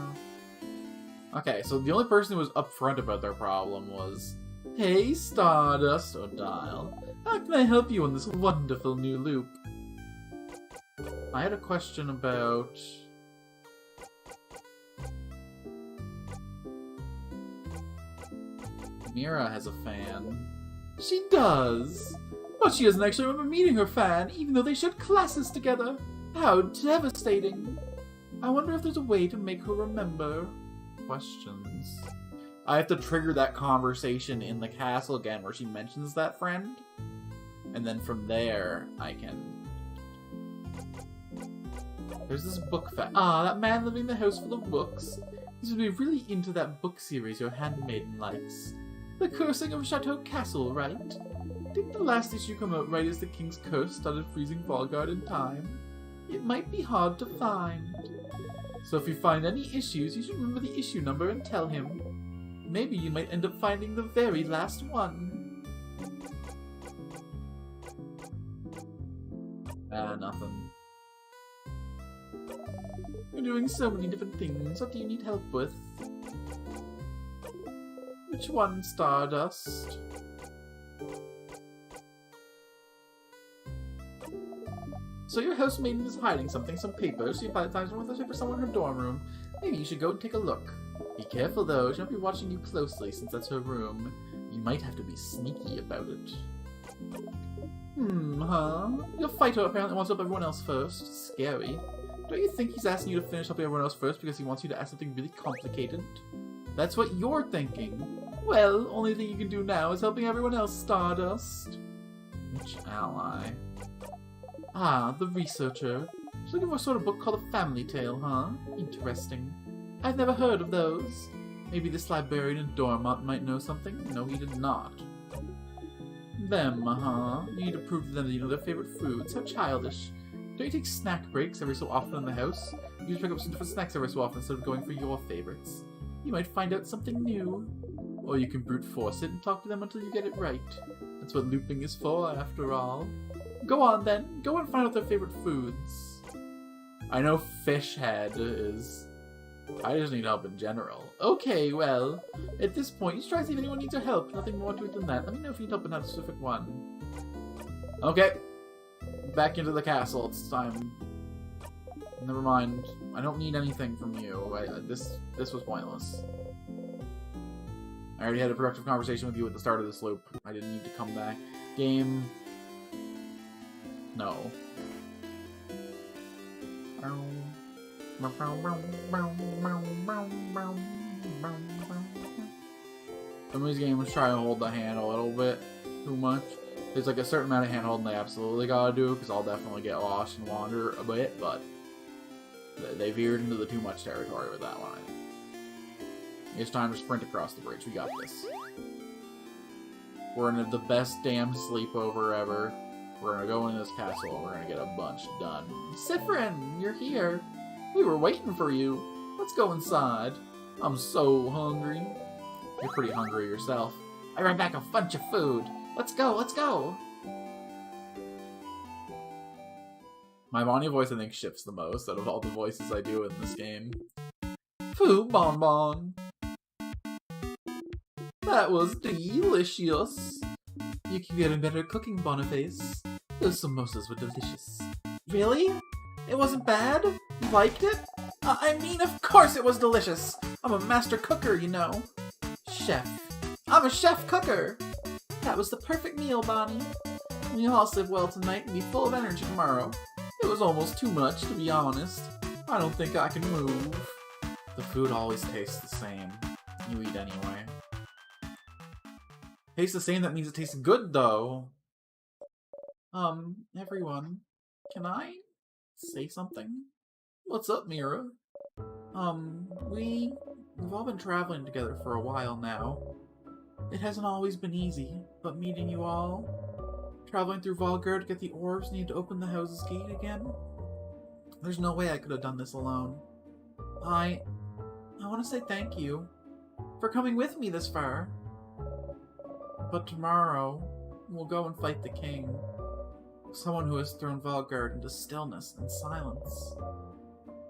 Okay, so the only person who was upfront about their problem was... Hey, Stardust, or Dial. How can I help you on this wonderful new loop? I had a question about... Mira has a fan. She does! But she doesn't actually remember meeting her fan, even though they shared classes together. How devastating! I wonder if there's a way to make her remember. Questions. I have to trigger that conversation in the castle again where she mentions that friend. And then from there, I can... There's this book that man living in the house full of books. This would be really into that book series your handmaiden likes. The Cursing of Chateau Castle, right? Didn't the last issue come out right as the King's Curse started freezing Falgard in time? It might be hard to find. So if you find any issues, you should remember the issue number and tell him. Maybe you might end up finding the very last one. Nothing. You're doing so many different things. What do you need help with? Which one, Stardust? So your housemaiden is hiding something, some papers. So you find the times with a for someone in her dorm room. Maybe you should go and take a look. Be careful though, she'll be watching you closely since that's her room. You might have to be sneaky about it. Your fighter apparently wants to help everyone else first. Scary. Don't you think he's asking you to finish helping everyone else first because he wants you to ask something really complicated? That's what you're thinking. Well, only thing you can do now is helping everyone else, Stardust. Which ally? Ah, the researcher. She's looking for a sort of book called A Family Tale, huh? Interesting. I've never heard of those. Maybe this librarian in Dormont might know something? No, he did not. Them, huh? You need to prove to them that you know their favorite foods. How childish. Don't you take snack breaks every so often in the house? You just pick up some different snacks every so often instead of going for your favorites. You might find out something new. Or you can brute force it and talk to them until you get it right. That's what looping is for, after all. Go on, then. Go and find out their favorite foods. I know fish head is... I just need help in general. Okay, well, at this point, you should try to see if anyone needs your help. Nothing more to it than that. Let me know if you need help in that specific one. Okay. Back into the castle. It's time. Never mind. I don't need anything from you. This was pointless. I already had a productive conversation with you at the start of this loop. I didn't need to come back. Game. No. Some of these games try to hold the hand a little bit too much. There's like a certain amount of hand holding they absolutely gotta do, because I'll definitely get lost and wander a bit, but they veered into the too much territory with that one. It's time to sprint across the bridge. We got this. We're in the best damn sleepover ever. We're gonna go in this castle and we're gonna get a bunch done. Siffrin, you're here. We were waiting for you. Let's go inside. I'm so hungry. You're pretty hungry yourself. I ran back a bunch of food. Let's go, let's go! My Bonnie voice, I think, shifts the most out of all the voices I do in this game. Food bonbon! That was delicious! You keep getting better at cooking, Boniface. Those samosas were delicious. Really? It wasn't bad? You liked it? I mean, of course it was delicious! I'm a master cooker, you know. Chef. I'm a chef cooker! That was the perfect meal, Bonnie. We'll all sleep well tonight and be full of energy tomorrow. It was almost too much, to be honest. I don't think I can move. The food always tastes the same. You eat anyway. Tastes the same, that means it tastes good, though. Everyone. Can I say something? What's up, Mira? We've all been traveling together for a while now. It hasn't always been easy, but meeting you all, traveling through Valgard to get the orbs needed to open the house's gate again. There's no way I could have done this alone. I want to say thank you for coming with me this far. But tomorrow, we'll go and fight the king. Someone who has thrown Valgard into stillness and silence.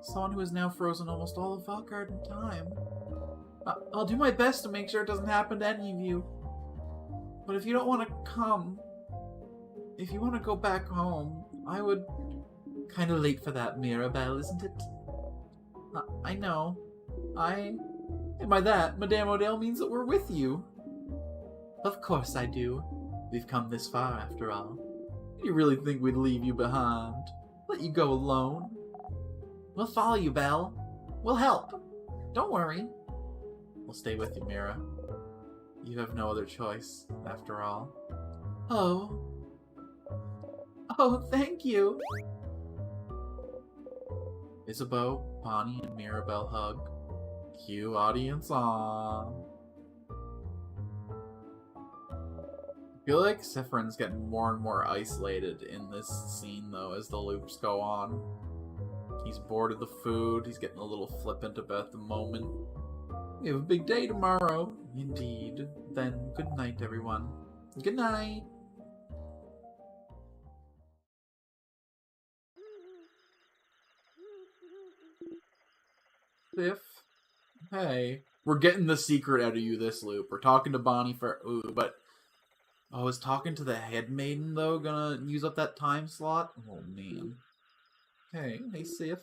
Someone who has now frozen almost all of Valgard in time. I'll do my best to make sure it doesn't happen to any of you. But if you don't want to come, if you want to go back home, I would... Kinda late for that, Mirabelle, isn't it? I know. And by that, Madame Odell means that we're with you. Of course I do. We've come this far, after all. You really think we'd leave you behind? Let you go alone? We'll follow you, Belle. We'll help. Don't worry. We'll stay with you, Mira. You have no other choice, after all. Oh. Oh, thank you. Isabeau, Bonnie, and Mirabelle hug. Cue audience on. I feel like Siffrin's getting more and more isolated in this scene, though, as the loops go on. He's bored of the food, he's getting a little flippant about the moment. We have a big day tomorrow. Indeed. Then, good night, everyone. Good night. Sif? Hey. We're getting the secret out of you this loop. We're talking to Bonnie for... Ooh, but... Oh, is talking to the head maiden, though, gonna use up that time slot? Oh, man. Hey Sif.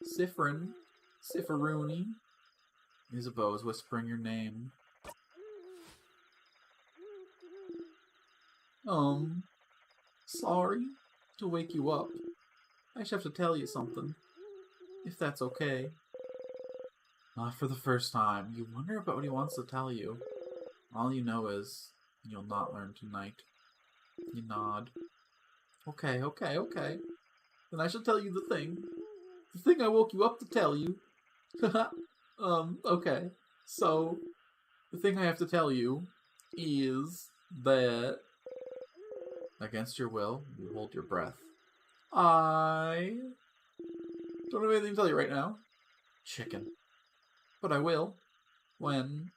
Siffrin. Sifferoony. Isabeau is whispering your name. Sorry to wake you up. I just have to tell you something, if that's okay. Not for the first time. You wonder about what he wants to tell you. All you know is, you'll not learn tonight. You nod. Okay. Then I shall tell you the thing. The thing I woke you up to tell you. Okay. So, the thing I have to tell you is that, against your will, you hold your breath. I don't have anything to tell you right now. Chicken. But I will. When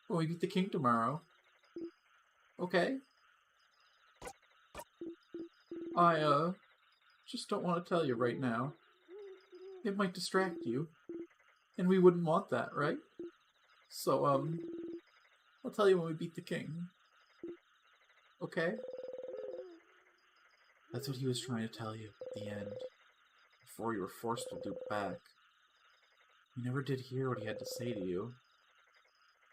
we beat the king tomorrow. Okay? I, just don't want to tell you right now. It might distract you. And we wouldn't want that, right? So, I'll tell you when we beat the king. Okay? That's what he was trying to tell you at the end. Before you were forced to loop back. You never did hear what he had to say to you.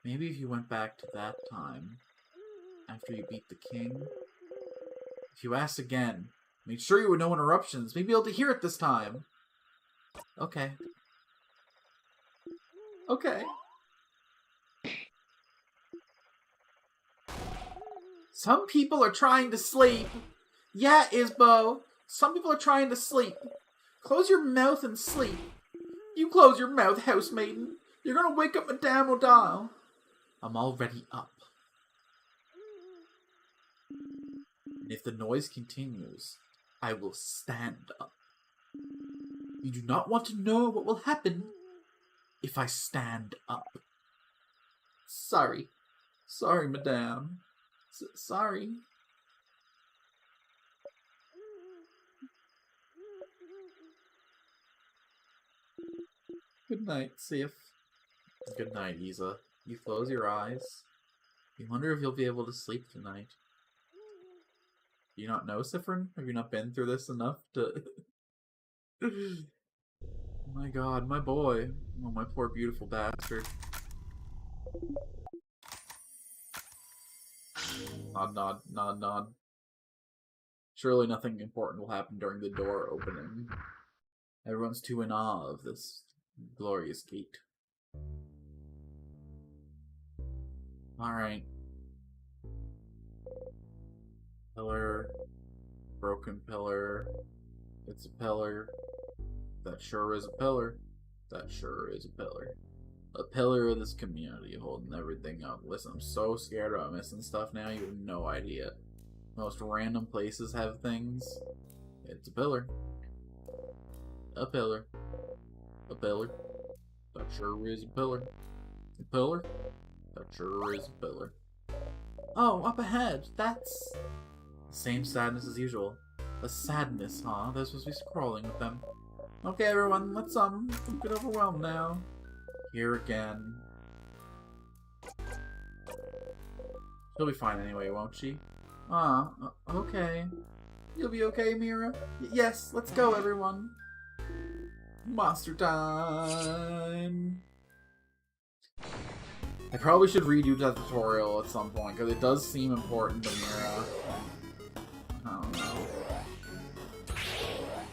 Maybe if you went back to that time, after you beat the king, if you asked again, made sure you would no interruptions, maybe able to hear it this time. Okay. Okay. Some people are trying to sleep. Yeah, Isbo. Some people are trying to sleep. Close your mouth and sleep. You close your mouth, housemaiden. You're gonna wake up Madame O'Donnell. I'm already up. And if the noise continues, I will stand up. You do not want to know what will happen if I stand up. Sorry. Sorry, Madame. Sorry. Good night, Sif. Good night, Isa. You close your eyes. You wonder if you'll be able to sleep tonight. Do you not know, Siffrin? Have you not been through this enough to... My god, my boy. Oh, my poor beautiful bastard. Nod. Surely nothing important will happen during the door opening. Everyone's too in awe of this glorious gate. Alright. Pillar. Broken pillar. It's a pillar. That sure is a pillar. That sure is a pillar. A pillar of this community holding everything up. Listen, I'm so scared about missing stuff now, you have no idea. Most random places have things. It's a pillar. A pillar. A pillar. That sure is a pillar. A pillar. That sure is a pillar. Oh, up ahead. That's... the same sadness as usual. A sadness, huh? They're supposed to be scrolling with them. Okay, everyone, let's, don't get overwhelmed now. Here again. She'll be fine anyway, won't she? Okay. You'll be okay, Mira? Yes, let's go, everyone. Monster time! I probably should redo that tutorial at some point, because it does seem important to Mira. I don't know.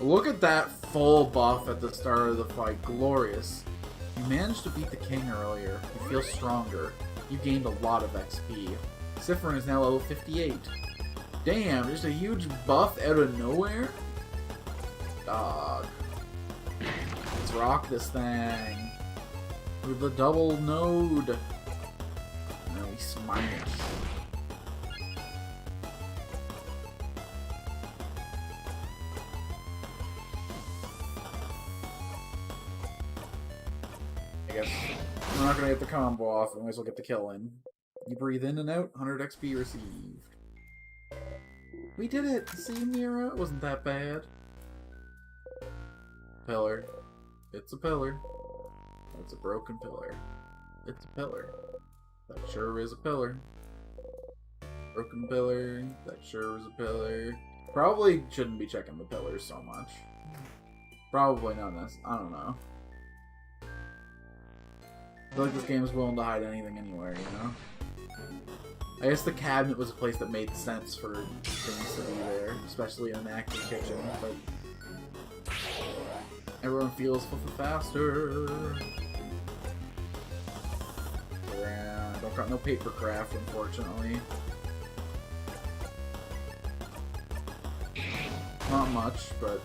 Look at that full buff at the start of the fight. Glorious. You managed to beat the king earlier. You feel stronger. You gained a lot of XP. Siffrin is now level 58. Damn, just a huge buff out of nowhere? Dog. Let's rock this thing. With the double node. And then we smash. I guess we're not gonna get the combo off, we might as well get the kill in. You breathe in and out, 100 XP received. We did it! See, Mira? It wasn't that bad. Pillar. It's a pillar. It's a broken pillar. It's a pillar. That sure is a pillar. Broken pillar. That sure is a pillar. Probably shouldn't be checking the pillars so much. Probably not this. I don't know. I feel like this game is willing to hide anything anywhere, you know? I guess the cabinet was a place that made sense for things to be there, especially in an active kitchen, but everyone feels faster. Yeah, don't got no paper craft, unfortunately. Not much, but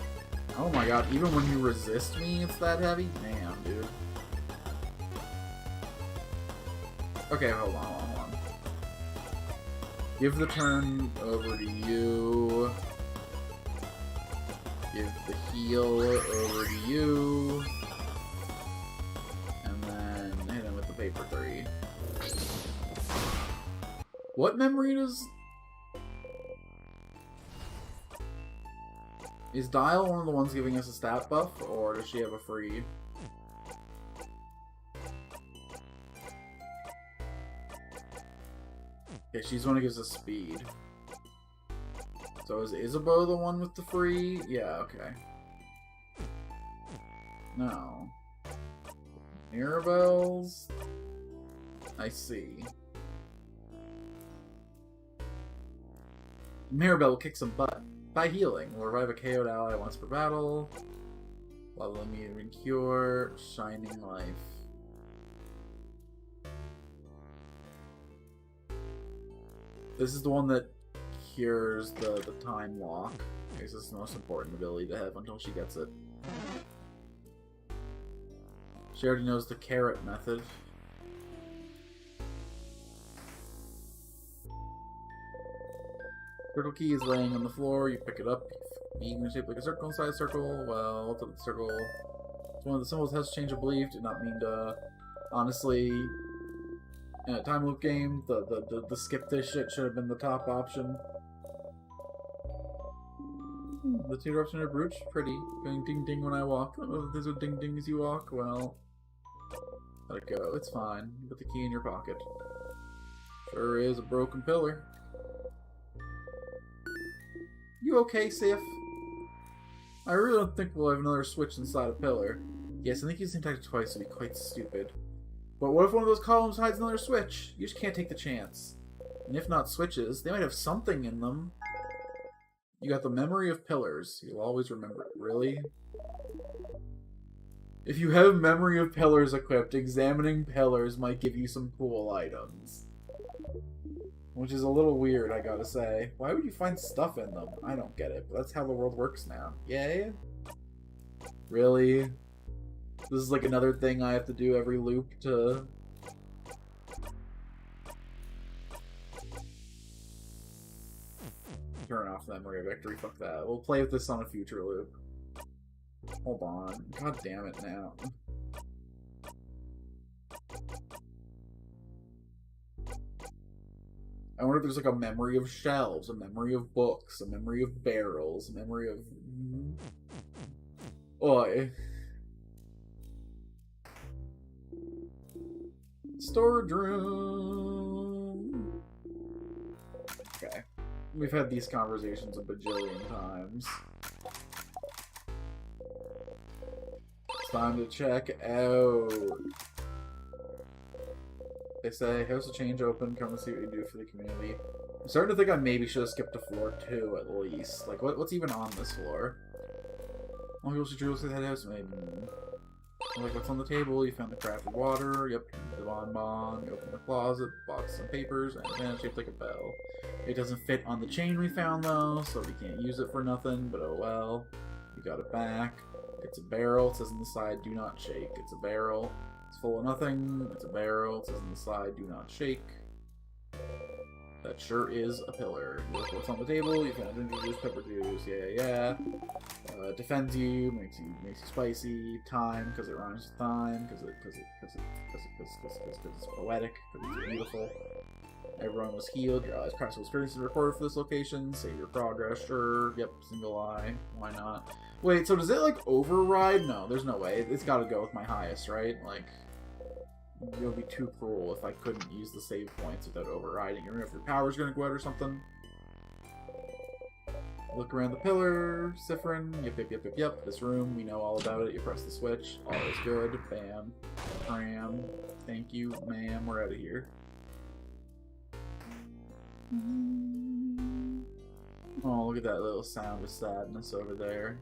oh my god, even when you resist me, it's that heavy? Damn, dude. Okay, hold on. Give the turn over to you. Give the heal over to you. And then hit him with the paper 3. What memory does... Is Dial one of the ones giving us a stat buff, or does she have a free... Okay, she's the one who gives us speed. So is Isabeau the one with the free? Yeah, okay. No. Mirabelle's? I see. Mirabelle will kick some butt by healing. Will revive a KO'd ally once per battle. Level immune cure. Shining life. This is the one that cures the time lock. I guess it's the most important ability to have until she gets it. She already knows the carrot method. Critical key is laying on the floor. You pick it up. Being shaped like a circle inside a circle. Well, what's up with the circle? It's one of the symbols has change of belief. Did not mean to. Honestly, in a time loop game, the skip this shit should have been the top option. The teardrops in her brooch, pretty. Going ding ding when I walk. Oh, there's a ding ding as you walk. Well, let it go. It's fine. Put the key in your pocket. Sure is a broken pillar. You okay, Sif? I really don't think we'll have another switch inside a pillar. Yes, I think using tactic twice would be quite stupid. But what if one of those columns hides another switch? You just can't take the chance. And if not switches, they might have something in them. You got the memory of pillars. You'll always remember it. Really? If you have memory of pillars equipped, examining pillars might give you some cool items. Which is a little weird, I gotta say. Why would you find stuff in them? I don't get it, but that's how the world works now. Yay? Really? This is like another thing I have to do every loop to... Turn off memory of victory, fuck that. We'll play with this on a future loop. Hold on. God damn it now. I wonder if there's like a memory of shelves, a memory of books, a memory of barrels, a memory of... Oi. Storage room. Okay. We've had these conversations a bajillion times. It's time to check out. They say, House of Change open, come and see what you do for the community. I'm starting to think I maybe should have skipped to floor 2 at least. Like, what's even on this floor? All people should truly say that house made. Like, what's on the table? You found the crafted water. Yep, the bonbon. You open the closet, box some papers, and then it's shaped like a bell. It doesn't fit on the chain we found, though, so we can't use it for nothing, but oh well. We got it back. It's a barrel. It says on the side, do not shake. It's a barrel. It's full of nothing. It's a barrel. It says on the side, do not shake. That sure is a pillar. You look what's on the table. You found ginger juice, pepper juice. Yeah. Defends you, makes you spicy. Time, because it rhymes with time. Because it's poetic. Because it's beautiful. Everyone was healed. Your eyes practical experiences recorded for this location. Save your progress. Sure. Yep. Single eye. Why not? Wait. So does it like override? No. There's no way. It's got to go with my highest, right? Like. It would be too cruel if I couldn't use the save points without overriding. Or if your power's gonna go out or something. Look around the pillar, Siffrin, yep. This room, we know all about it. You press the switch, all is good. Bam. Cram. Thank you, ma'am. We're out of here. Oh, look at that little sound of sadness over there.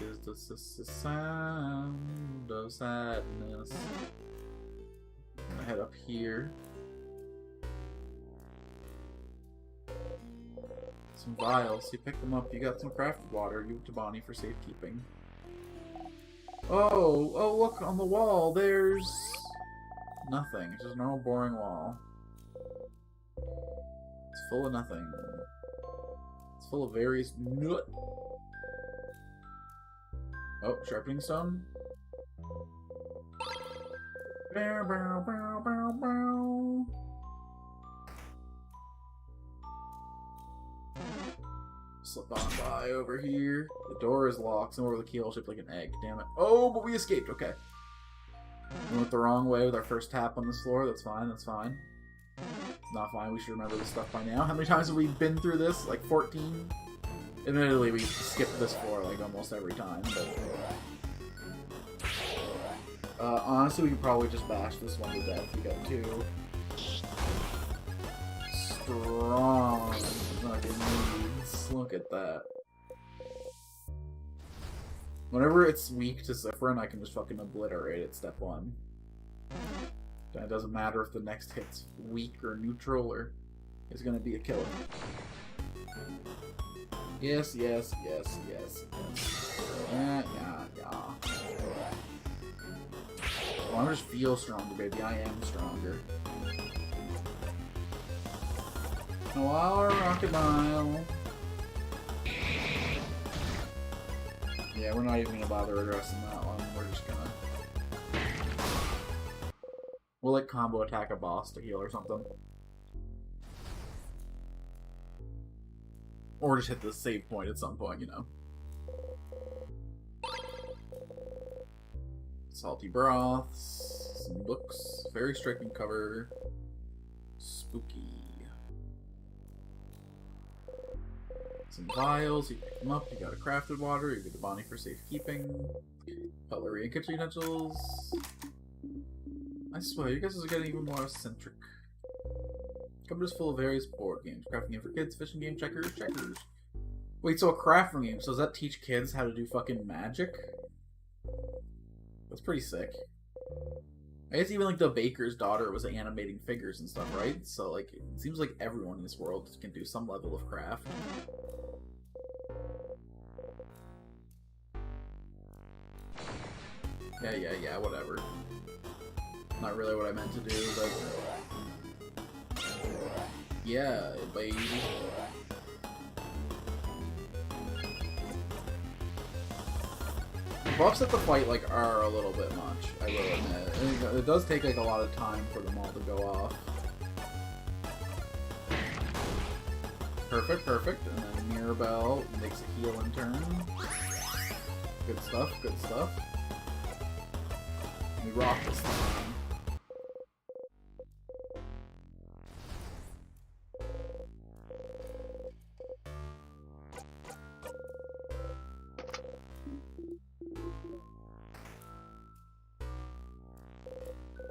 It is the sound of sadness. I'm gonna head up here. Some vials. You pick them up. You got some crafted water. Give it to Bonnie for safekeeping. Oh, look on the wall. There's nothing. It's just a normal, boring wall. It's full of nothing. It's full of various nut. Oh, sharpening stone. Bow, bow, bow, bow, bow. Slip on by over here. The door is locked. Somewhere with a keyhole shaped like an egg. Damn it. Oh, but we escaped. Okay. We went the wrong way with our first tap on this floor. That's fine. That's fine. It's not fine. We should remember this stuff by now. How many times have we been through this? Like 14? Admittedly, we skipped this floor like almost every time, but... honestly, we could probably just bash this one to death. We got two strong fucking needs. Look at that. Whenever it's weak to Siffrin, I can just fucking obliterate it, step one. Then it doesn't matter if the next hit's weak or neutral or is gonna be a killer. Yes. Yeah. Well, I just feel stronger, baby. I am stronger. Noir Rocket Mile. Yeah, we're not even gonna bother addressing that one. We're just gonna... We'll like combo attack a boss to heal or something. Or just hit the save point at some point, you know. Salty broths, some books, very striking cover, spooky. Some vials, you pick them up, you got a crafted water, you get the Bonnie for safekeeping, cutlery and kitchen utensils. I swear, you guys are getting even more eccentric. Cupboard is full of various board games. Crafting game for kids, fishing game, checkers. Wait, so a crafting game, so does that teach kids how to do fucking magic? That's pretty sick. I guess even like the baker's daughter was animating figures and stuff, right? So like, it seems like everyone in this world can do some level of craft. Yeah, whatever. Not really what I meant to do, but... Yeah, baby. The buffs at the fight, like, are a little bit much, I will admit. It does take, like, a lot of time for them all to go off. Perfect. And then Mirabelle makes a heal in turn. Good stuff. We rock this thing.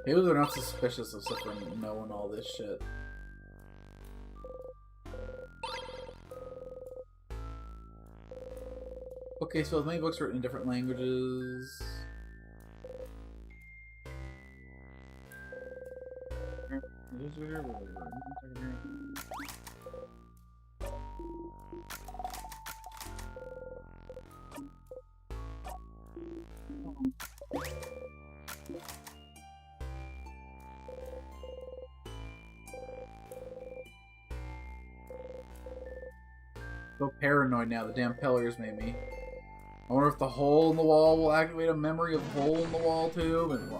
Maybe they're not suspicious of Siffrin knowing all this shit. Okay, so many books written in different languages. So paranoid now, the damn pillars made me. I wonder if the hole in the wall will activate a memory of hole in the wall too. And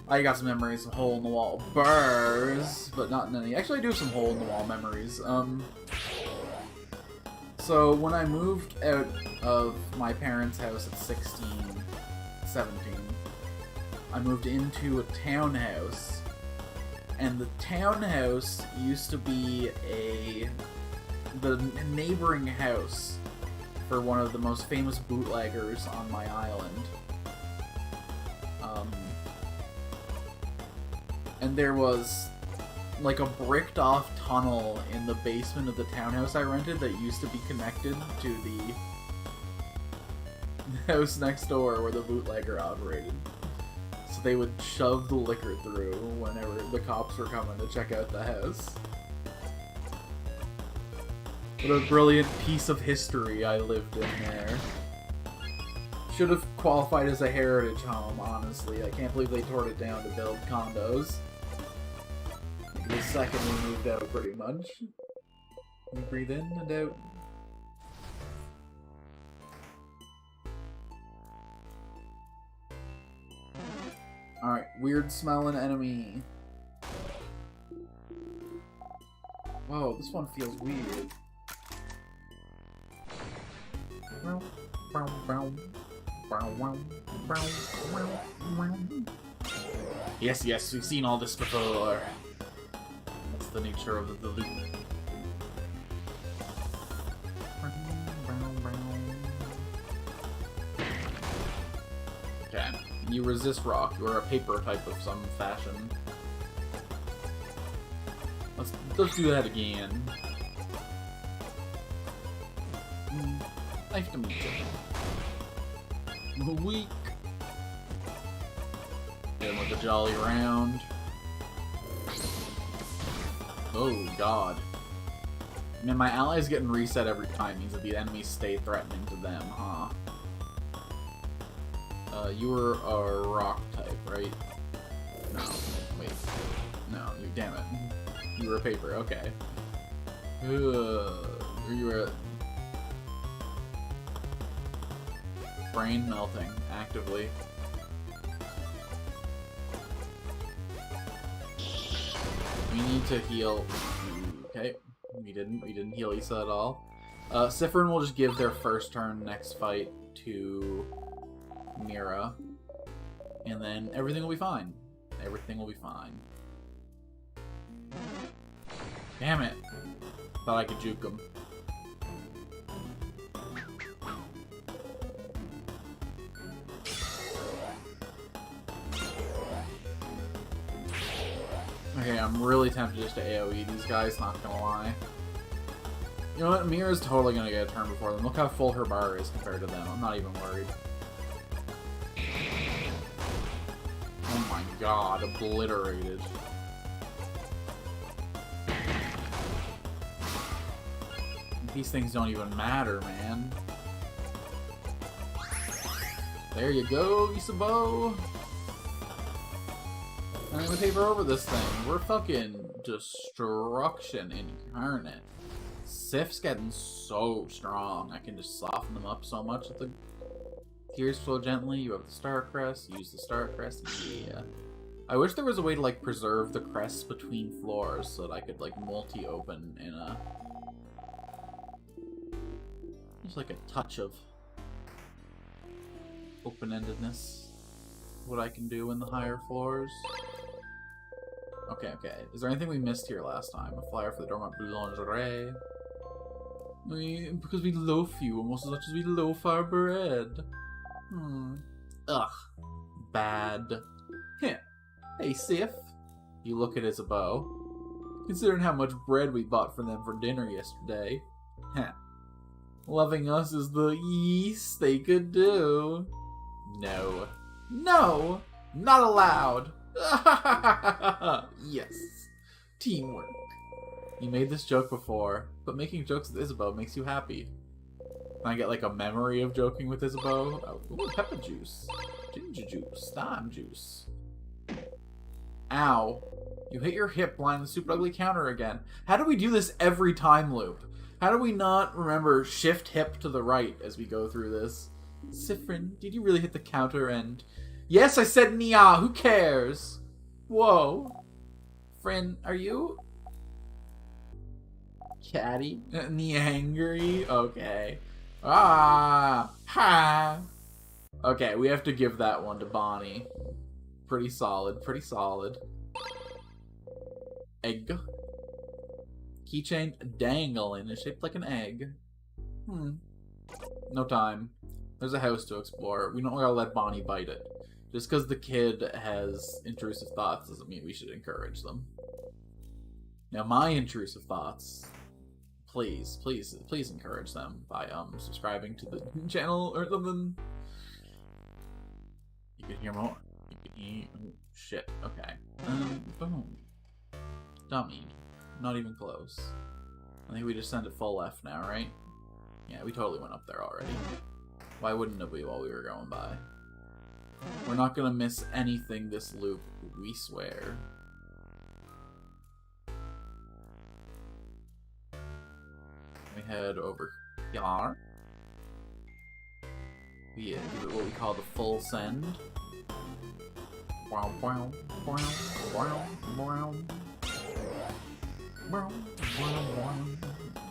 I got some memories of hole in the wall burrs, but not any. Actually, I do have some hole in the wall memories. So when I moved out of my parents' house at 16, 17, I moved into a townhouse, and the townhouse used to be a the neighboring house for one of the most famous bootleggers on my island. And there was like a bricked off tunnel in the basement of the townhouse I rented that used to be connected to the house next door where the bootlegger operated. So they would shove the liquor through whenever the cops were coming to check out the house. What a brilliant piece of history I lived in there. Should have qualified as a heritage home, honestly. I can't believe they tore it down to build condos. The second we moved out, pretty much. We breathe in and out. Alright, weird smelling enemy. Whoa, this one feels weird. Yes, yes, we've seen all this before. That's the nature of the loop. Okay, you resist rock. You're a paper type of some fashion. Let's do that again. Nice to meet you. Weak. Hit him with a jolly round. Oh god. Man, my allies getting reset every time means that the enemies stay threatening to them, huh? You were a rock type, right? No. Wait. No, you damn it. You were a paper, okay. You were brain melting actively. We need to heal. Okay, we didn't heal Issa at all. Siffrin will just give their first turn next fight to Mira, and then everything will be fine. Everything will be fine. Damn it! Thought I could juke him. Okay, I'm really tempted just to AoE these guys, not gonna lie. You know what? Mira's totally gonna get a turn before them. Look how full her bar is compared to them. I'm not even worried. Oh my god, obliterated. These things don't even matter, man. There you go, Isabeau. I'm gonna paper over this thing. We're fucking destruction incarnate. Sif's getting so strong. I can just soften them up so much with the tears flow gently. You have the star crest. Use the star crest. Yeah. I wish there was a way to like preserve the crests between floors so that I could like multi-open in a just like a touch of open-endedness. What I can do in the higher floors. Okay, okay. Is there anything we missed here last time? A flyer for the Dormant Boulangerie. Because we loaf you almost as much as we loaf our bread. Ugh. Bad. Heh. Hey, Sif. You look at Isabeau. Considering how much bread we bought for them for dinner yesterday. Heh. Loving us is the least they could do. No. No! Not allowed! Yes. Teamwork. You made this joke before, but making jokes with Isabeau makes you happy. Can I get like a memory of joking with Isabeau? Oh, ooh, pepper juice. Ginger juice. Thyme juice. Ow. You hit your hip behind the super ugly counter again. How do we do this every time loop? How do we not remember shift hip to the right as we go through this? Siffrin, did you really hit the counter and... Yes, I said Nia, who cares? Whoa. Friend, are you... Catty? Niangry? Okay. Ah! Ha! Okay, we have to give that one to Bonnie. Pretty solid, pretty solid. Egg. keychain dangling is shaped like an egg. No time. There's a house to explore. We don't gotta let Bonnie bite it. Just because the kid has intrusive thoughts doesn't mean we should encourage them. Now, my intrusive thoughts, please encourage them by subscribing to the channel or something. You can hear more. You can hear... Shit. Okay. Boom. Dummy. Not even close. I think we just send it full left now, right? Yeah, we totally went up there already. Why wouldn't we while we were going by? We're not gonna miss anything this loop, we swear. We head over here. We give it what we call the full send. Wow, wow, wow, wow, wow. Wow, wow,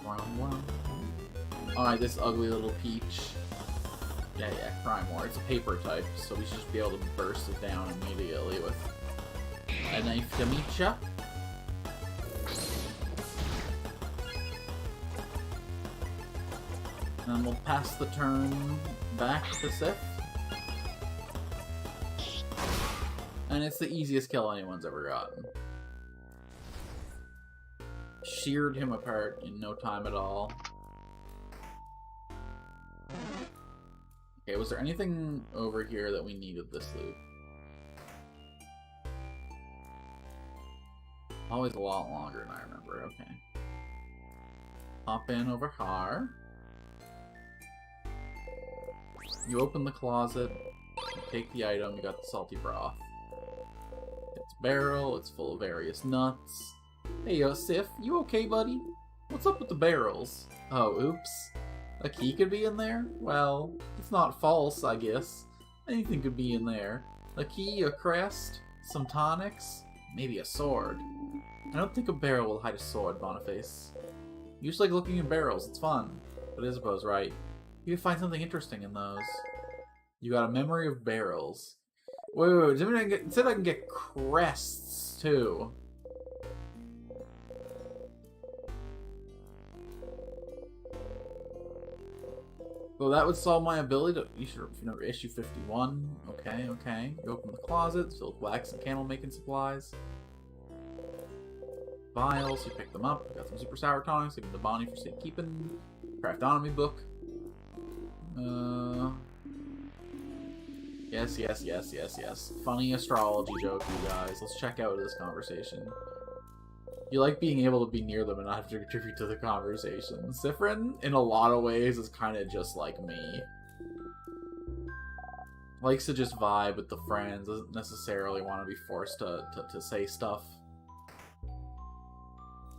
wow, wow. Alright, this ugly little peach. Yeah, crime war. It's a paper type, so we should just be able to burst it down immediately with a knife to meet ya. And we'll pass the turn back to Sif. And it's the easiest kill anyone's ever gotten. Sheared him apart in no time at all. Okay, was there anything over here that we needed this loop? Always a lot longer than I remember, okay. Hop in over here. You open the closet, you take the item, you got the salty broth. It's a barrel, it's full of various nuts. Hey, Sif, you okay, buddy? What's up with the barrels? Oh, oops. A key could be in there? Well, it's not false, I guess. Anything could be in there. A key, a crest, some tonics, maybe a sword. I don't think a barrel will hide a sword, Boniface. You just like looking in barrels, it's fun. But Isabeau's right. You can find something interesting in those. You got a memory of barrels. Wait, it said I can get crests, too. Well, that would solve my ability to... You should remember issue 51. Okay. You open the closet, it's filled with wax and candle making supplies. Vials, you pick them up. Got some super sour tonics, give them to Bonnie for safekeeping. Craftonomy book. Yes. Funny astrology joke, you guys. Let's check out this conversation. You like being able to be near them and not have to contribute to the conversation. Siffrin, in a lot of ways, is kind of just like me. Likes to just vibe with the friends, doesn't necessarily want to be forced to say stuff.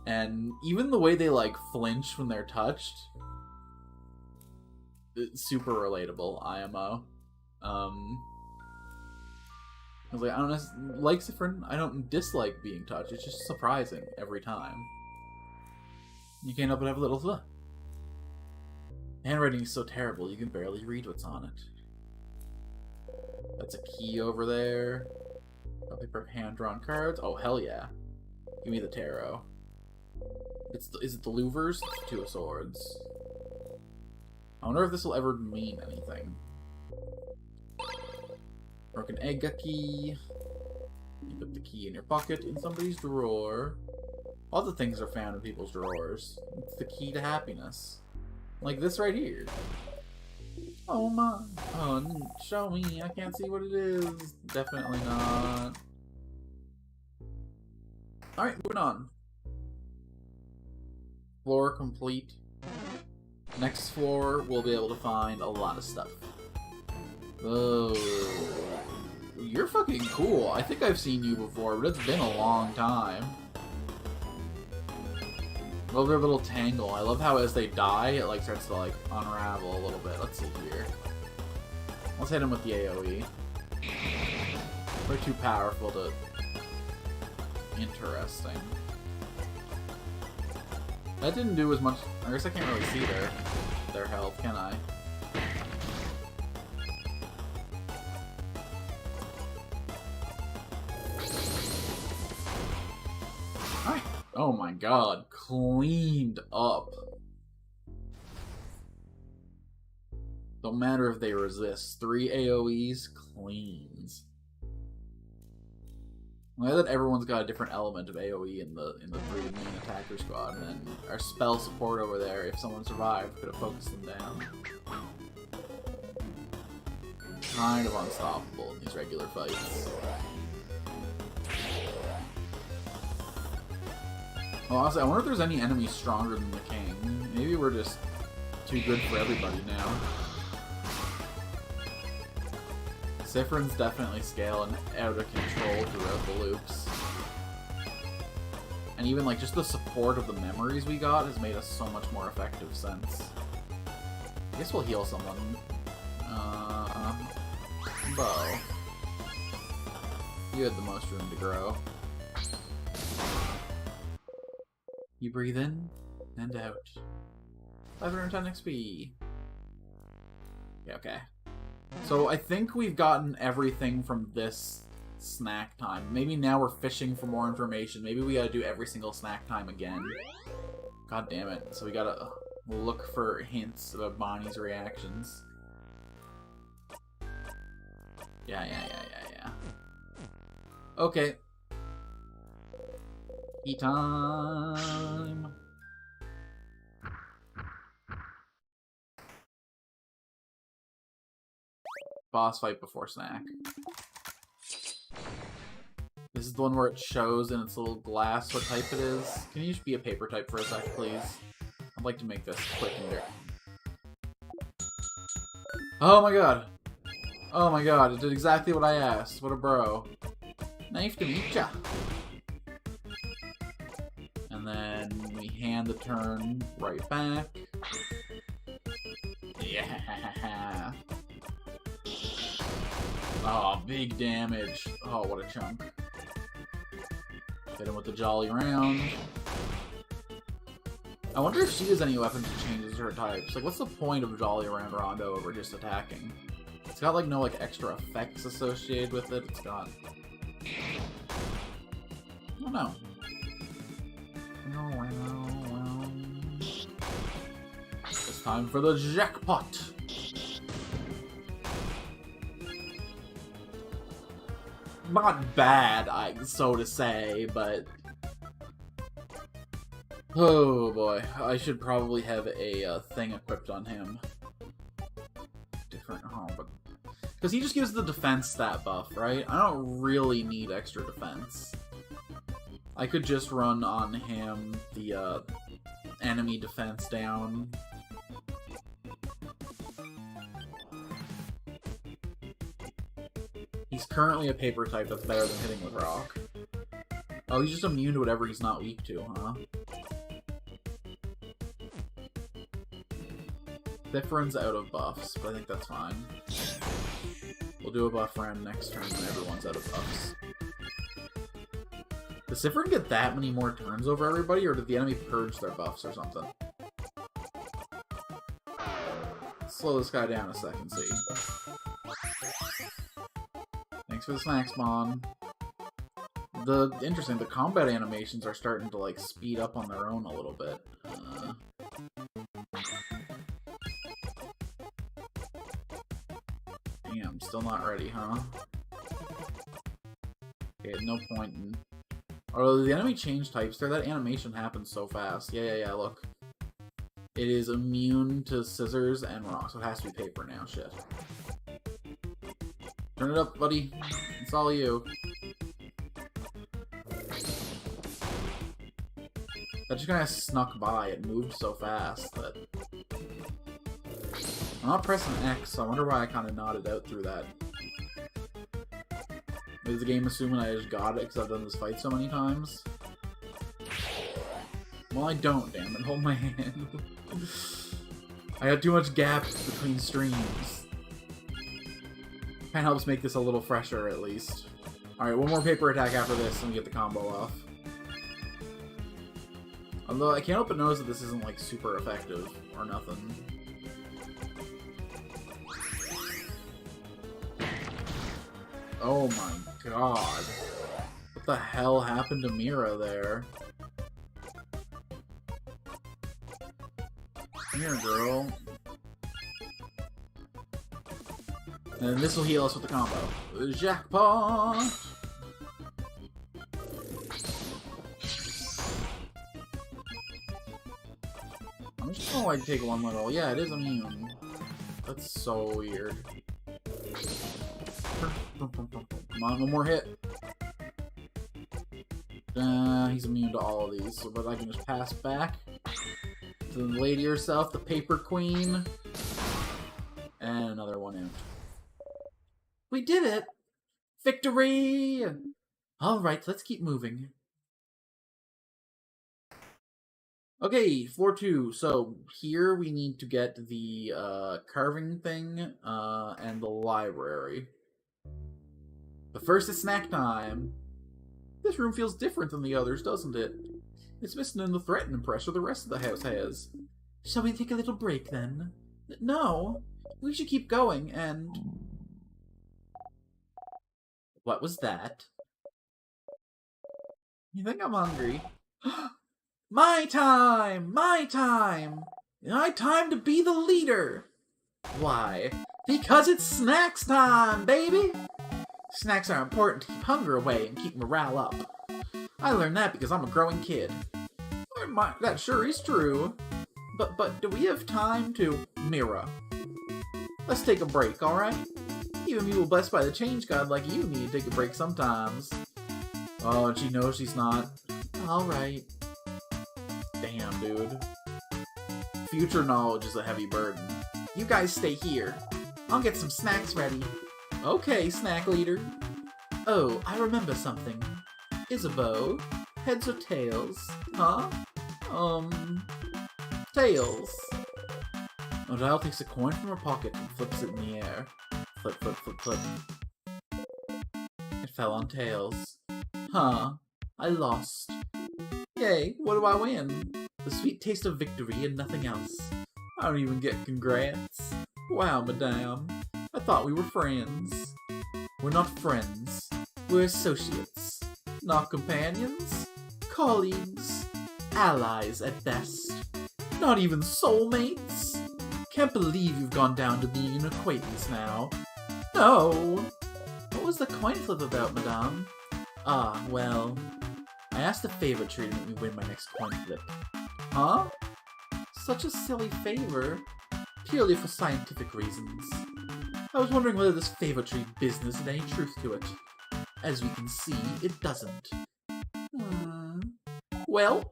And even the way they, like, flinch when they're touched, it's super relatable, IMO. I was like, I don't like Siffrin. I don't dislike being touched. It's just surprising every time. You can't help but have a little handwriting is so terrible you can barely read what's on it. That's a key over there. A paper of hand-drawn cards. Oh hell yeah! Give me the tarot. Is it the louvers? It's the Two of Swords. I wonder if this will ever mean anything. Broken egg key. You put the key in your pocket in somebody's drawer. Lots of things are found in people's drawers. It's the key to happiness. Like this right here. Oh my. Oh, show me. I can't see what it is. Definitely not. Alright, moving on. Floor complete. Next floor, we'll be able to find a lot of stuff. Oh, you're fucking cool. I think I've seen you before, but it's been a long time. Love their little tangle. I love how as they die, it like starts to like unravel a little bit. Let's see here. Let's hit him with the AoE. They're too powerful to... Interesting. That didn't do as much... I guess I can't really see their health, can I? Oh my god, cleaned up. Don't matter if they resist. 3 AoEs, cleans. I'm glad that everyone's got a different element of AoE in the 3 main attacker squad, and then our spell support over there, if someone survived, could have focused them down. Kind of unstoppable in these regular fights. Well, honestly, I wonder if there's any enemies stronger than the king. Maybe we're just too good for everybody now. Siffrin's definitely scaling out of control throughout the loops. And even, like, just the support of the memories we got has made us so much more effective since. I guess we'll heal someone. Bo. You had the most room to grow. You breathe in and out. 510 XP. Yeah, okay. So I think we've gotten everything from this snack time. Maybe now we're fishing for more information. Maybe we gotta do every single snack time again. God damn it. So we gotta look for hints about Bonnie's reactions. Yeah. Okay. Eat time. Boss fight before snack. This is the one where it shows in its little glass what type it is. Can you just be a paper type for a sec, please? I'd like to make this quick and dirty. Oh my god! Oh my god, it did exactly what I asked. What a bro. Nice to meet ya. And then we hand the turn right back. Yeah. Oh, big damage. Oh, what a chunk. Hit him with the Jolly Round. I wonder if she has any weapons that changes her types. Like, what's the point of Jolly Round Rondo over just attacking? It's got, like, no, like, extra effects associated with it. It's got... I don't know. It's time for the jackpot! Not bad, so to say, but... Oh boy, I should probably have a thing equipped on him. Different, but... Because he just gives the defense stat buff, right? I don't really need extra defense. I could just run on him the enemy defense down. He's currently a paper type that's better than hitting with rock. Oh, he's just immune to whatever he's not weak to, huh? Siffrin's out of buffs, but I think that's fine. We'll do a buff round next turn when everyone's out of buffs. Does Siffrin get that many more turns over everybody, or did the enemy purge their buffs or something? Slow this guy down a second, see. Thanks for the snack spawn. Interesting, the combat animations are starting to, like, speed up on their own a little bit. Damn, still not ready, huh? Okay, no point in... Although the enemy change types there, that animation happens so fast. Yeah, look. It is immune to scissors and rock, so it has to be paper now, shit. Turn it up, buddy. It's all you. That just kind of snuck by. It moved so fast that... I'm not pressing X, so I wonder why I kind of nodded out through that. Is the game assuming I just got it because I've done this fight so many times? Well, I don't, damn it. Hold my hand. I got too much gaps between streams. Kind of helps make this a little fresher, at least. Alright, one more paper attack after this, and we get the combo off. Although, I can't help but notice that this isn't, like, super effective, or nothing. Oh my god. What the hell happened to Mira there? Here, girl. And this will heal us with the combo. Jackpot! I'm just gonna like take one little. Yeah, it is immune. That's so weird. Come on, one more hit. He's immune to all of these, so but I can just pass back to the lady herself, the Paper Queen. And another one in. We did it! Victory! Alright, let's keep moving. Okay, floor 2. So, here we need to get the carving thing and the library. But first, it's snack time. This room feels different than the others, doesn't it? It's missing the threatening pressure the rest of the house has. Shall we take a little break, then? No, we should keep going, and... What was that? You think I'm hungry? My time! My time! My time to be the leader! Why? Because it's snacks time, baby! Snacks are important to keep hunger away and keep morale up. I learned that because I'm a growing kid. That sure is true. But do we have time to... Mira. Let's take a break, alright? Even people blessed by the change god like you need to take a break sometimes. Oh, and she knows she's not. Alright. Damn, dude. Future knowledge is a heavy burden. You guys stay here. I'll get some snacks ready. Okay, snack leader. Oh, I remember something. Isabeau, heads or tails? Huh? Tails. Odile takes a coin from her pocket and flips it in the air. Flip, flip, flip, flip. It fell on tails. Huh. I lost. Yay, what do I win? The sweet taste of victory and nothing else. I don't even get congrats. Wow, madame. I thought we were friends. We're not friends. We're associates. Not companions. Colleagues. Allies at best. Not even soulmates. Can't believe you've gone down to being an acquaintance now. No! What was the coin flip about, madame? Ah, well... I asked a favor tree to let me win my next coin flip. Huh? Such a silly favor. Purely for scientific reasons. I was wondering whether this favor tree business had any truth to it. As we can see, it doesn't. Well...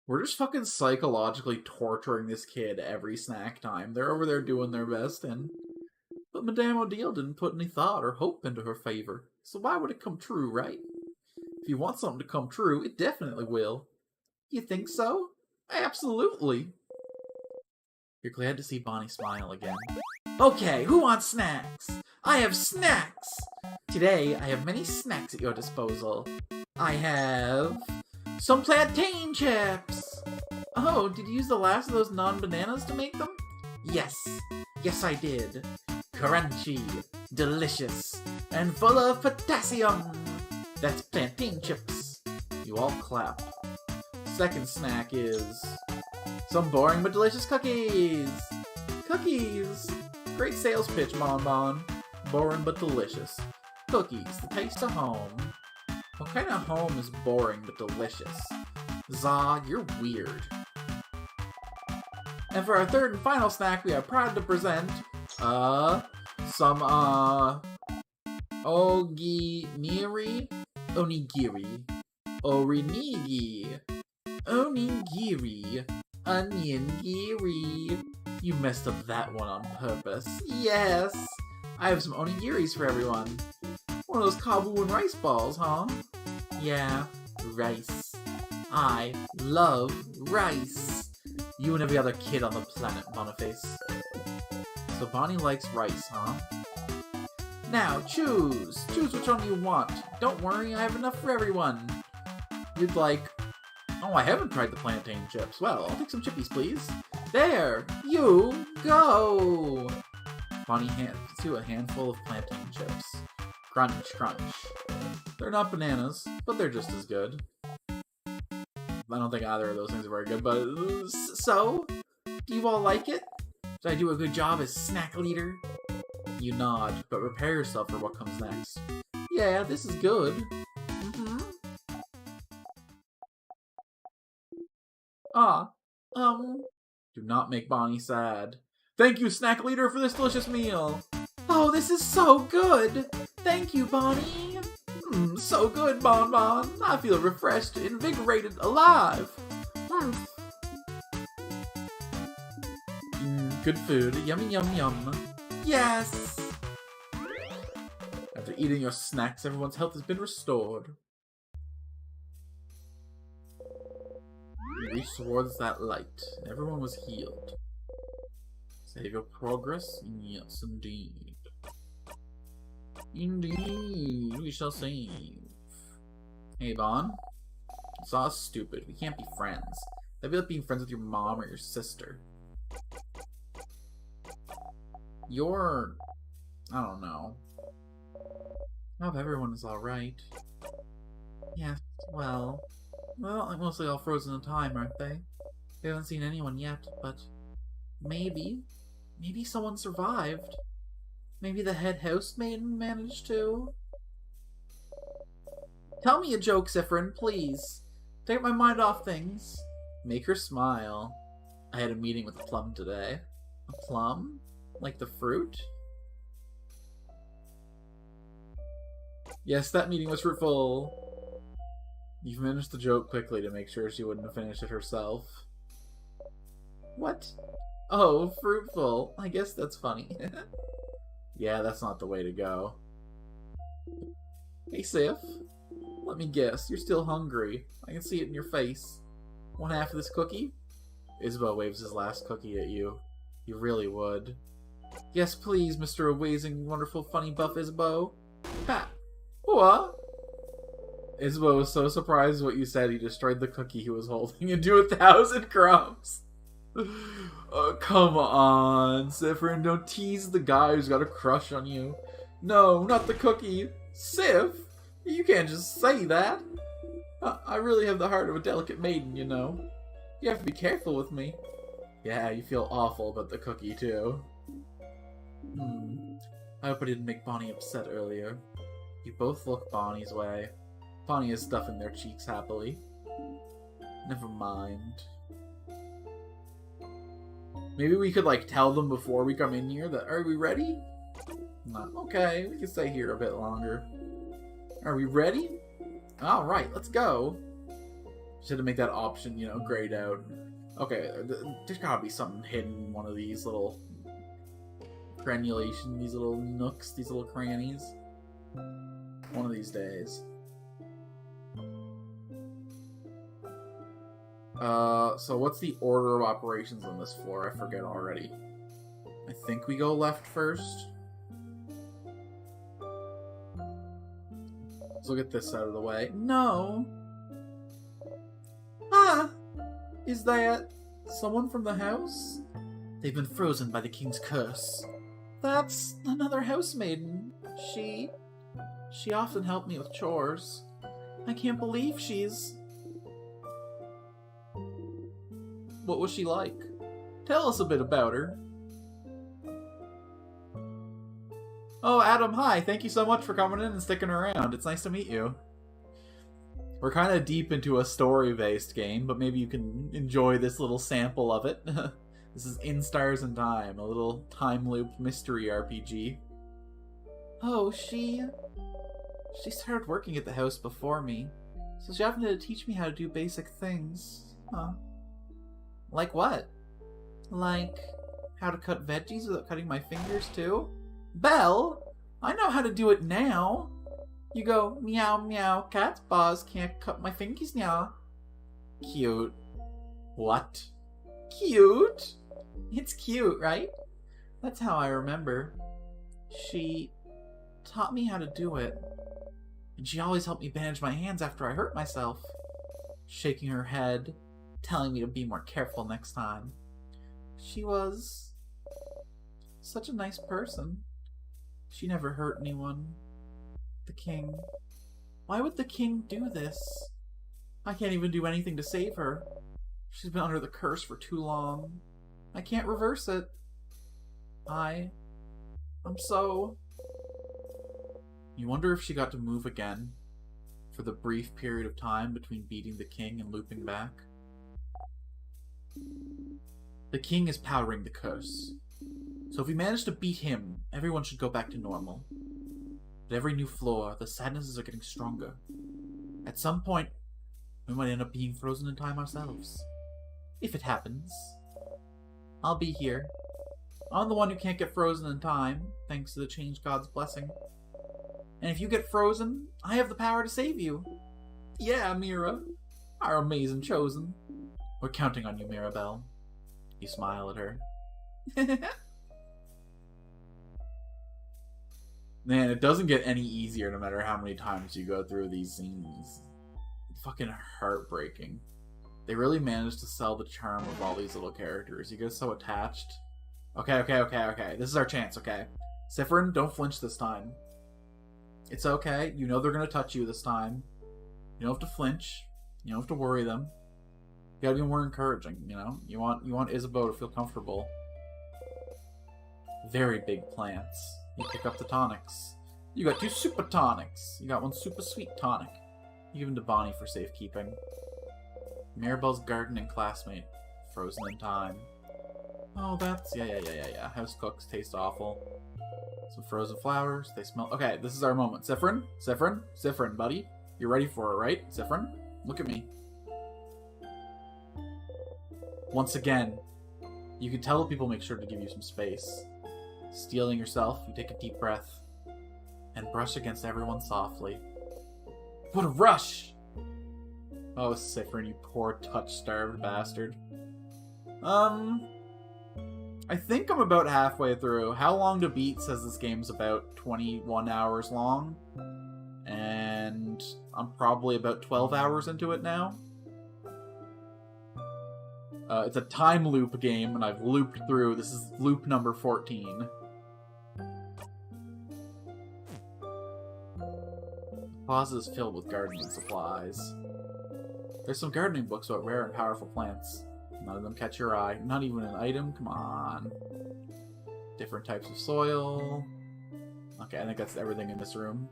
We're just fucking psychologically torturing this kid every snack time. They're over there doing their best, but Madame Odile didn't put any thought or hope into her favor. So why would it come true, right? If you want something to come true, it definitely will. You think so? Absolutely. You're glad to see Bonnie smile again. Okay, who wants snacks? I have snacks! Today, I have many snacks at your disposal. I have... some plantain chips! Oh, did you use the last of those non-bananas to make them? Yes. Yes, I did. Crunchy, delicious, and full of potassium! That's plantain chips. You all clap. Second snack is... some boring but delicious cookies! Cookies! Great sales pitch, Bon Bon. Boring but delicious. Cookies, the taste of home. What kind of home is boring but delicious? Zah, you're weird. And for our third and final snack, we are proud to present, some, onigiri? Orinigi. Onigiri. Onion-giri. You messed up that one on purpose. Yes! I have some onigiris for everyone. One of those kabu and rice balls, huh? Yeah, rice. I love rice. You and every other kid on the planet, Boniface. So Bonnie likes rice, huh? Now, choose! Choose which one you want. Don't worry, I have enough for everyone. You'd like... oh, I haven't tried the plantain chips. Well, I'll take some chippies, please. There! You go! Bonnie hands you a handful of plantain chips. Crunch, crunch. They're not bananas, but they're just as good. I don't think either of those things are very good, but... So? Do you all like it? Did I do a good job as snack leader? You nod, but prepare yourself for what comes next. Yeah, this is good. Mm-hmm. Do not make Bonnie sad. Thank you, snack leader, for this delicious meal. Oh, this is so good. Thank you, Bonnie. So good, Bon Bon. I feel refreshed, invigorated, alive. Good food. Yummy, yum, yum. Yes! After eating your snacks, everyone's health has been restored. You reach towards that light. Everyone was healed. Save your progress? Yes, indeed. Indeed, we shall save. Hey, Bon. It's all stupid. We can't be friends. That'd be like being friends with your mom or your sister. You're... I don't know. I hope everyone is alright. Yeah, well, I'm mostly all frozen in time, aren't they? We haven't seen anyone yet, but maybe someone survived. Maybe the head housemaid managed to. Tell me a joke, Zephyrin, please. Take my mind off things. Make her smile. I had a meeting with a plum today. A plum? Like the fruit? Yes, that meeting was fruitful. You finished the joke quickly to make sure she wouldn't have finished it herself. What? Oh, fruitful. I guess that's funny. Yeah, that's not the way to go. Hey, Sif. Let me guess. You're still hungry. I can see it in your face. Want half of this cookie? Isabeau waves his last cookie at you. You really would. Yes, please, Mr. Amazing, wonderful, funny, buff Isabeau. Ha! What? Isabeau was so surprised at what you said, he destroyed the cookie he was holding into 1,000 crumbs. Oh, come on, Zephyrin, don't tease the guy who's got a crush on you. No, not the cookie. Sif, you can't just say that. I really have the heart of a delicate maiden, you know. You have to be careful with me. Yeah, you feel awful about the cookie, too. I hope I didn't make Bonnie upset earlier. You both look Bonnie's way. Bonnie is stuffing their cheeks happily. Never mind. Maybe we could, like, tell them before we come in here that, are we ready? No. Okay, we can stay here a bit longer. Are we ready? Alright, let's go. Should have made that option, you know, grayed out. Okay, there's gotta be something hidden in one of these little granulation, these little nooks, these little crannies. One of these days. So what's the order of operations on this floor? I forget already. I think we go left first. Let's look at this out of the way. No! Ah! Is that someone from the house? They've been frozen by the king's curse. That's another housemaiden. She often helped me with chores. I can't believe she's... What was she like? Tell us a bit about her. Oh, Adam, hi. Thank you so much for coming in and sticking around. It's nice to meet you. We're kind of deep into a story-based game, but maybe you can enjoy this little sample of it. This is In Stars and Time, a little time loop mystery RPG. Oh, she started working at the house before me, so she happened to teach me how to do basic things. Huh. Like what? Like how to cut veggies without cutting my fingers too? Belle, I know how to do it now. You go, meow meow, cat's paws can't cut my fingers now. Cute. What? Cute? It's cute, right? That's how I remember. She taught me how to do it. And she always helped me bandage my hands after I hurt myself. Shaking her head, telling me to be more careful next time. She was such a nice person. She never hurt anyone. The king. Why would the king do this? I can't even do anything to save her. She's been under the curse for too long. I can't reverse it. I'm so... You wonder if she got to move again for the brief period of time between beating the king and looping back. The king is powering the curse. So if we manage to beat him, everyone should go back to normal. At every new floor, the sadnesses are getting stronger. At some point, we might end up being frozen in time ourselves. If it happens. I'll be here. I'm the one who can't get frozen in time, thanks to the Change God's blessing. And if you get frozen, I have the power to save you. Yeah, Mira. Our amazing chosen. We're counting on you, Mirabelle. You smile at her. Man, it doesn't get any easier no matter how many times you go through these scenes. It's fucking heartbreaking. They really managed to sell the charm of all these little characters. You get so attached. Okay. This is our chance, okay? Siffrin, don't flinch this time. It's okay. You know they're gonna touch you this time. You don't have to flinch. You don't have to worry them. You gotta be more encouraging, you know? You want Isabeau to feel comfortable. Very big plants. You pick up the tonics. You got 2 super tonics. You got 1 super sweet tonic. You give them to Bonnie for safekeeping. Mirabelle's gardening classmate. Frozen in time. Oh, that's... Yeah. House cooks taste awful. Some frozen flowers. They smell... Okay, this is our moment. Siffrin, buddy. You're ready for it, right? Siffrin? Look at me. Once again, you can tell people make sure to give you some space. Steeling yourself, you take a deep breath and brush against everyone softly. What a rush! Oh, Siffrin, you poor touch-starved bastard. I think I'm about halfway through. How long to beat says this game's about 21 hours long. And I'm probably about 12 hours into it now. It's a time loop game, and I've looped through. This is loop number 14. The closet is filled with gardening supplies. There's some gardening books about rare and powerful plants. None of them catch your eye. Not even an item? Come on. Different types of soil. Okay, I think that's everything in this room.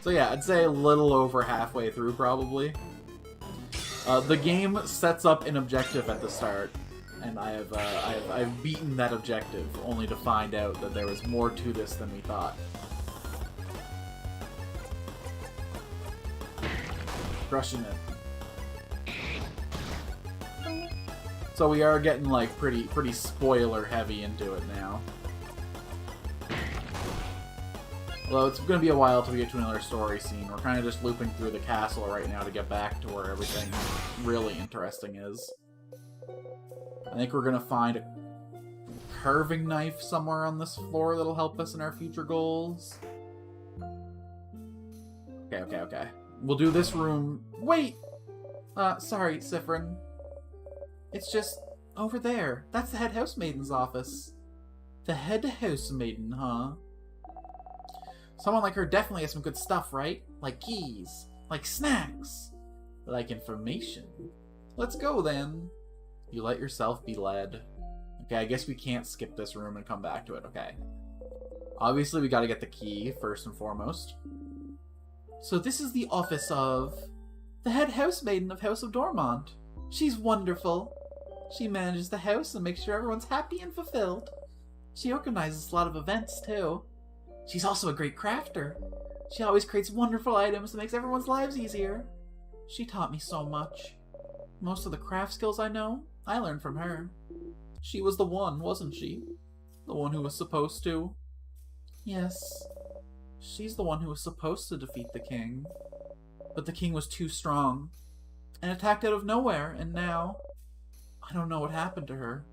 So yeah, I'd say a little over halfway through, probably. The game sets up an objective at the start, and I've beaten that objective, only to find out that there was more to this than we thought. Crushing it. So we are getting like pretty spoiler heavy into it now. Although it's going to be a while till we get to another story scene. We're kind of just looping through the castle right now to get back to where everything really interesting is. I think we're going to find a carving knife somewhere on this floor that'll help us in our future goals. Okay. We'll do this room... Wait! Sorry, Siffrin. It's just over there. That's the head housemaiden's office. The head housemaiden, huh? Someone like her definitely has some good stuff, right? Like keys, like snacks, like information. Let's go, then. You let yourself be led. Okay, I guess we can't skip this room and come back to it, okay. Obviously, we gotta get the key, first and foremost. So this is the office of the head housemaiden of House of Dormont. She's wonderful. She manages the house and makes sure everyone's happy and fulfilled. She organizes a lot of events, too. She's also a great crafter. She always creates wonderful items that makes everyone's lives easier. She taught me so much. Most of the craft skills I know, I learned from her. She was the one, wasn't she? The one who was supposed to? Yes. She's the one who was supposed to defeat the king. But the king was too strong, and attacked out of nowhere, and now... I don't know what happened to her.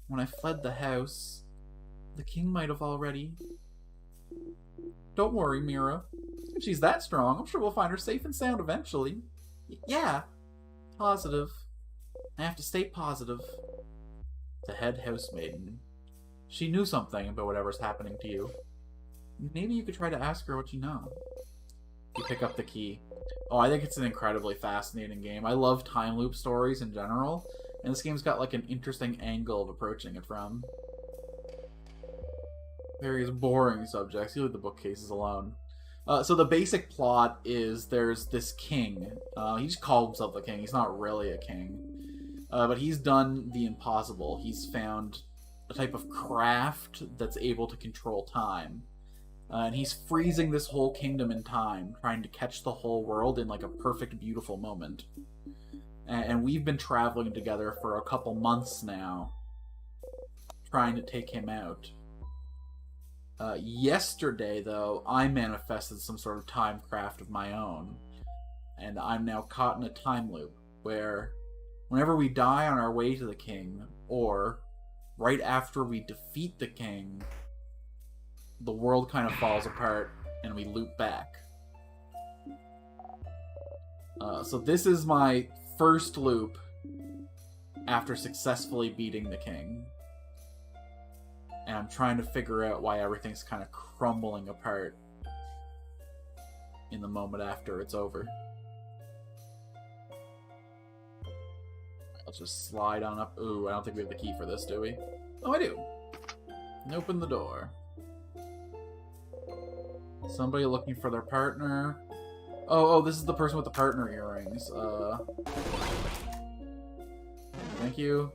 When I fled the house, the king might have already... Don't worry, Mira. If she's that strong, I'm sure we'll find her safe and sound eventually. Yeah. Positive. I have to stay positive. The head housemaiden. She knew something about whatever's happening to you. Maybe you could try to ask her what you know. You pick up the key. Oh, I think it's an incredibly fascinating game. I love time loop stories in general, and this game's got like an interesting angle of approaching it from. Various boring subjects. You leave the bookcases alone. So the basic plot is there's this king. He just called himself the king. He's not really a king. But he's done the impossible. He's found a type of craft that's able to control time. And he's freezing this whole kingdom in time, trying to catch the whole world in like a perfect, beautiful moment. And we've been traveling together for a couple months now, trying to take him out. Yesterday, though, I manifested some sort of time craft of my own. And I'm now caught in a time loop where whenever we die on our way to the king, or right after we defeat the king, the world kind of falls apart and we loop back. So this is my first loop after successfully beating the king. And I'm trying to figure out why everything's kind of crumbling apart in the moment after it's over. Let's just slide on up. Ooh, I don't think we have the key for this, do we? Oh, I do. And open the door. Somebody looking for their partner. Oh, this is the person with the partner earrings. Thank you.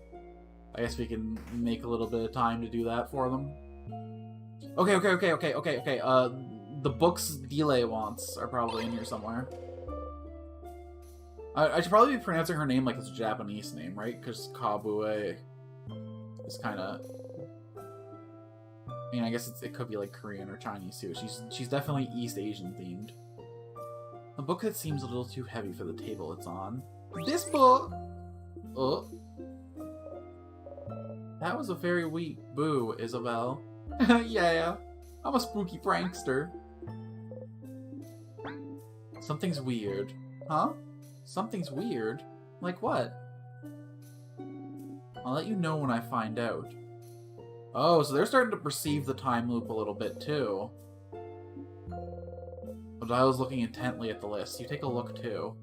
I guess we can make a little bit of time to do that for them. Okay. The books Delay wants are probably in here somewhere. I should probably be pronouncing her name like it's a Japanese name, right? Because Kabue is kind of... I mean, I guess it could be like Korean or Chinese too. She's definitely East Asian themed. A book that seems a little too heavy for the table it's on. This book! Oh. That was a very weak boo, Isabelle. Yeah, I'm a spooky prankster. Something's weird. Huh? Something's weird? Like what? I'll let you know when I find out. Oh, so they're starting to perceive the time loop a little bit too. But I was looking intently at the list. You take a look too.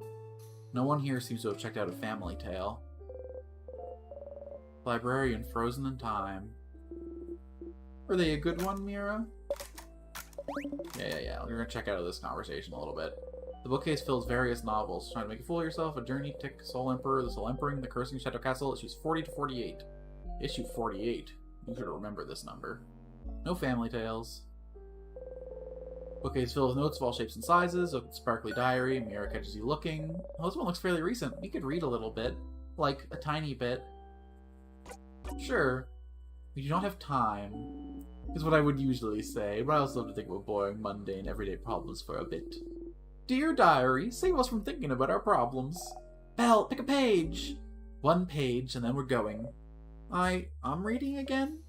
No one here seems to have checked out A Family Tale. Librarian Frozen in Time. Were they a good one, Mira? Yeah. We're gonna check out of this conversation a little bit. The bookcase fills various novels. Trying to make a fool of yourself, A Journey, Tick, Soul Emperor, The Soul Emperor, The Cursing Shadow Castle, issues 40 to 48. Issue 48. You should remember this number. No Family Tales. Bookcase filled with notes of all shapes and sizes. A sparkly diary. Mira catches you looking. Well, this one looks fairly recent. We could read a little bit. Like, a tiny bit. Sure. We do not have time. Is what I would usually say, but I also love to think about boring, mundane, everyday problems for a bit. Dear diary, save us from thinking about our problems. Belle, pick a page! One page, and then we're going. I'm reading again?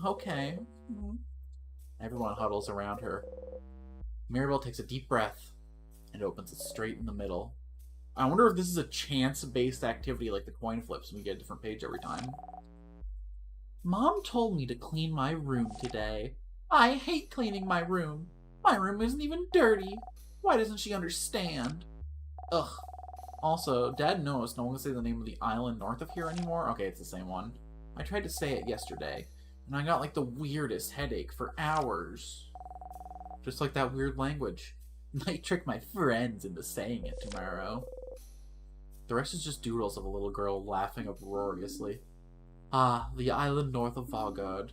Okay. Everyone huddles around her. Mirabelle takes a deep breath and opens it straight in the middle. I wonder if this is a chance-based activity like the coin flips and we get a different page every time. Mom told me to clean my room today. I hate cleaning my room. My room isn't even dirty. Why doesn't she understand? Ugh. Also, Dad noticed no one can say the name of the island north of here anymore. Okay, it's the same one. I tried to say it yesterday, and I got like the weirdest headache for hours. Just like that weird language. Might trick my friends into saying it tomorrow. The rest is just doodles of a little girl laughing uproariously. Ah, the island north of Valgard.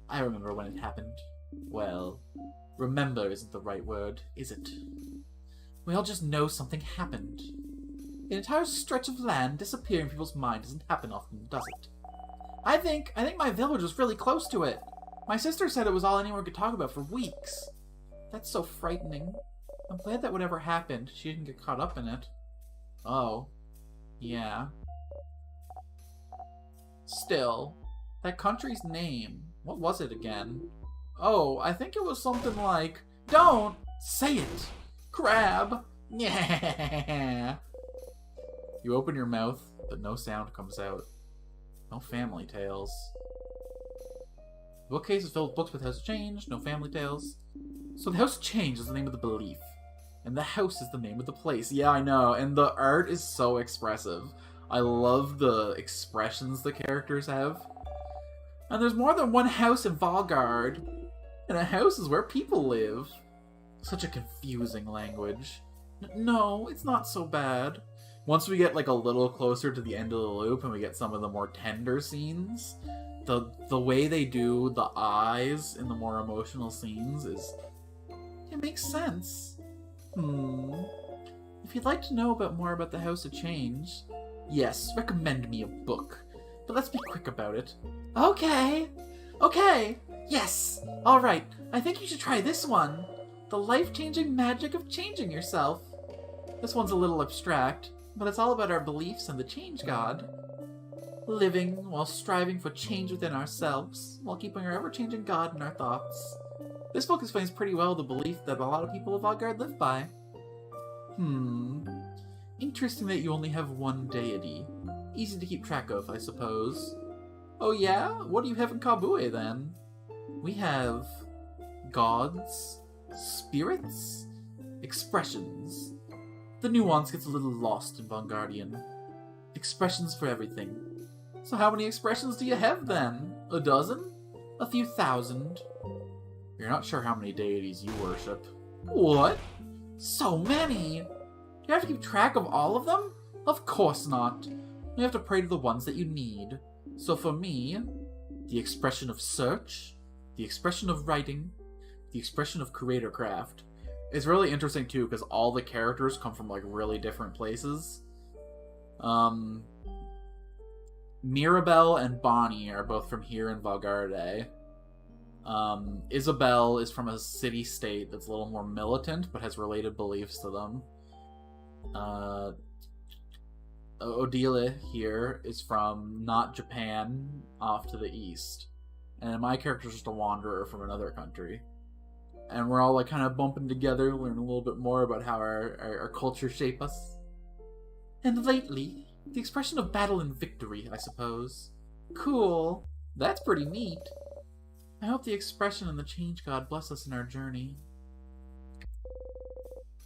I remember when it happened. Well, remember isn't the right word, is it? We all just know something happened. An entire stretch of land disappearing from people's mind doesn't happen often, does it? I think my village was really close to it. My sister said it was all anyone could talk about for weeks. That's so frightening. I'm glad that whatever happened, she didn't get caught up in it. Oh. Yeah. Still, that country's name, what was it again? Oh, I think it was something like, don't say it! Crab! Yeah. You open your mouth, but no sound comes out. No Family Tales. The bookcase is filled with books with House Change, no Family Tales. So the House Change is the name of the belief. And the house is the name of the place. Yeah, I know. And the art is so expressive. I love the expressions the characters have. And there's more than one house in Valgard. And a house is where people live. Such a confusing language. No, it's not so bad. Once we get like a little closer to the end of the loop and we get some of the more tender scenes, the way they do the eyes in the more emotional scenes it makes sense. If you'd like to know more about the House of Change, yes, recommend me a book. But let's be quick about it. Okay, yes, alright, I think you should try this one. The Life-Changing Magic of Changing Yourself. This one's a little abstract, but it's all about our beliefs and the Change God. Living while striving for change within ourselves, while keeping our ever-changing God in our thoughts. This book explains pretty well the belief that a lot of people of Valgard live by. Interesting that you only have one deity. Easy to keep track of, I suppose. Oh yeah? What do you have in Kabue, then? We have gods, spirits, expressions. The nuance gets a little lost in Vanguardian. Expressions for everything. So how many expressions do you have, then? A dozen? A few thousand? You're not sure how many deities you worship. What? So many! Do you have to keep track of all of them? Of course not. You have to pray to the ones that you need. So for me, the expression of search, the expression of writing, the expression of creator craft. It's really interesting too, because all the characters come from like really different places. Mirabelle and Bonnie are both from here in Valgarde. Isabelle is from a city-state that's a little more militant, but has related beliefs to them. Odile here is from not Japan, off to the east. And my character's just a wanderer from another country. And we're all like kind of bumping together, learning a little bit more about how our culture shape us. And lately, the expression of battle and victory, I suppose. Cool. That's pretty neat. I hope the expression and the Change God bless us in our journey.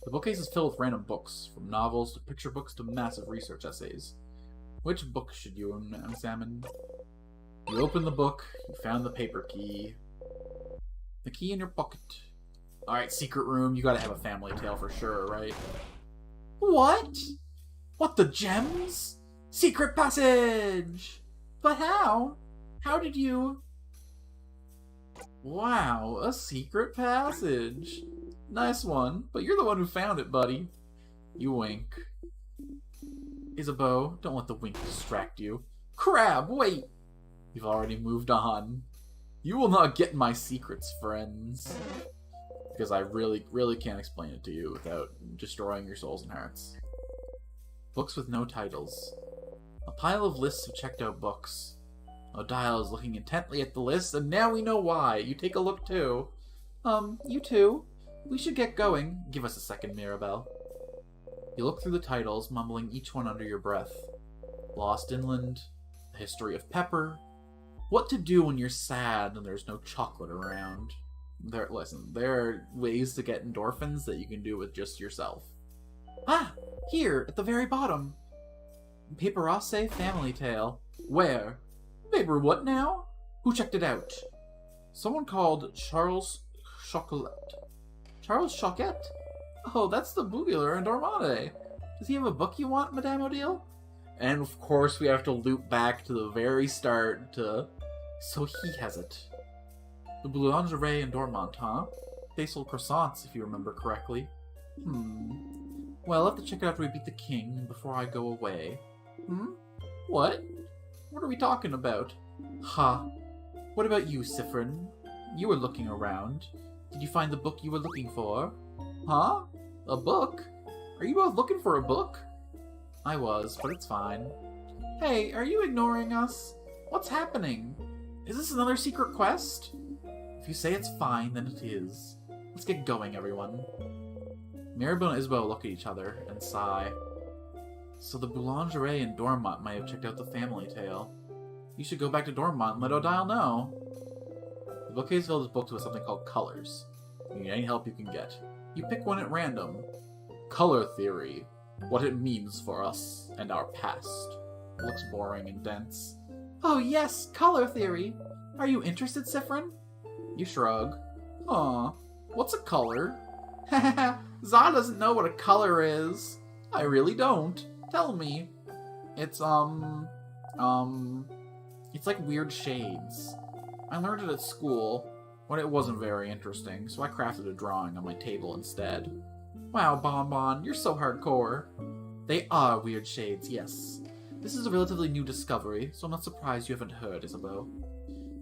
The bookcase is filled with random books, from novels to picture books to massive research essays. Which book should you examine? You open the book, you found the paper key. The key in your pocket. Alright, secret room, you gotta have a family tale for sure, right? What? What, the gems? Secret passage! But how? How did you... Wow, a secret passage. Nice one, but you're the one who found it, buddy. You wink. Isabeau, don't let the wink distract you. Crab, wait! You've already moved on. You will not get my secrets, friends. Because I really, really can't explain it to you without destroying your souls and hearts. Books with no titles. A pile of lists of checked out books. Odile is looking intently at the list, and now we know why. You take a look too. You too. We should get going. Give us a second, Mirabelle. You look through the titles, mumbling each one under your breath. Lost Inland, The History of Pepper, What to Do When You're Sad and There's No Chocolate Around. Listen, there are ways to get endorphins that you can do with just yourself. Ah! Here, at the very bottom. Papier-Mâché Family Tale. Where? Paper what now? Who checked it out? Someone called Charles Chocolat. Charles Choquette? Oh, that's the Bugler and Dormade. Does he have a book you want, Madame Odile? And of course we have to loop back to the very start to... So he has it. The Boulangerie and Dormant, huh? They sold croissants, if you remember correctly. Well, I'll have to check it after we beat the king, before I go away. What? What are we talking about? Ha. What about you, Siffrin? You were looking around. Did you find the book you were looking for? Huh? A book? Are you both looking for a book? I was, but it's fine. Hey, are you ignoring us? What's happening? Is this another secret quest? If you say it's fine, then it is. Let's get going, everyone. Mirabelle and Isabeau look at each other and sigh. So the Boulangerie and Dormont might have checked out the family tale. You should go back to Dormont and let Odile know. The bookcase filled his books with something called colors. You need any help you can get. You pick one at random. Color theory. What it means for us and our past. Looks boring and dense. Oh yes, color theory. Are you interested, Siffrin? You shrug. Aw, what's a color? Haha, Za doesn't know what a color is. I really don't. Tell me. It's like weird shades. I learned it at school, but it wasn't very interesting, so I crafted a drawing on my table instead. Wow, Bonbon, you're so hardcore. They are weird shades, yes. This is a relatively new discovery, so I'm not surprised you haven't heard, Isabeau.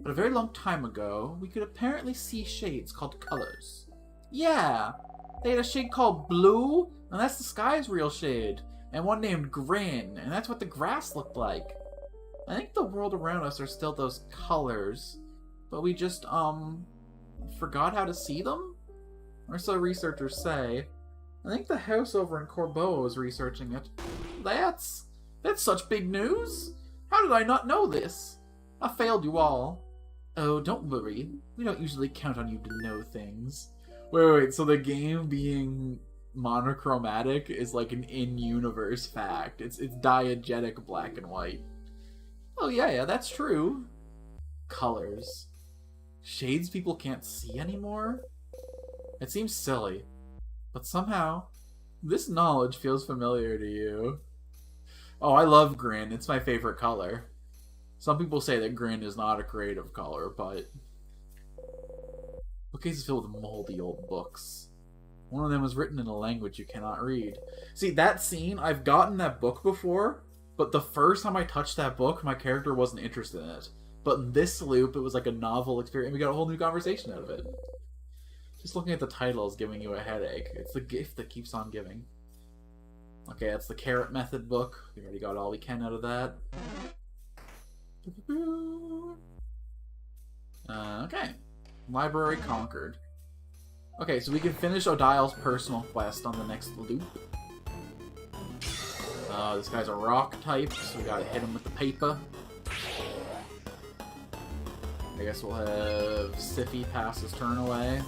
But a very long time ago, we could apparently see shades called colors. Yeah! They had a shade called blue, and that's the sky's real shade. And one named Grin, and that's what the grass looked like. I think the world around us are still those colors, but we just, forgot how to see them? Or so researchers say. I think the house over in Corbeau is researching it. That's such big news! How did I not know this? I failed you all. Oh, don't worry. We don't usually count on you to know things. Wait, so the game being monochromatic is like an in-universe fact. It's diegetic black and white. Oh yeah, that's true. Colors. Shades people can't see anymore? It seems silly, but somehow, this knowledge feels familiar to you. Oh, I love Grin. It's my favorite color. Some people say that Grin is not a creative color, but... Bookcase is filled with moldy old books. One of them was written in a language you cannot read. See, that scene, I've gotten that book before, but the first time I touched that book, my character wasn't interested in it. But in this loop, it was like a novel experience, and we got a whole new conversation out of it. Just looking at the title is giving you a headache. It's the gift that keeps on giving. Okay, that's the Carrot Method book. We already got all we can out of that. Okay. Library conquered. Okay, so we can finish Odile's personal quest on the next loop. This guy's a rock type, so we gotta hit him with the paper. I guess we'll have Siffy pass his turn away.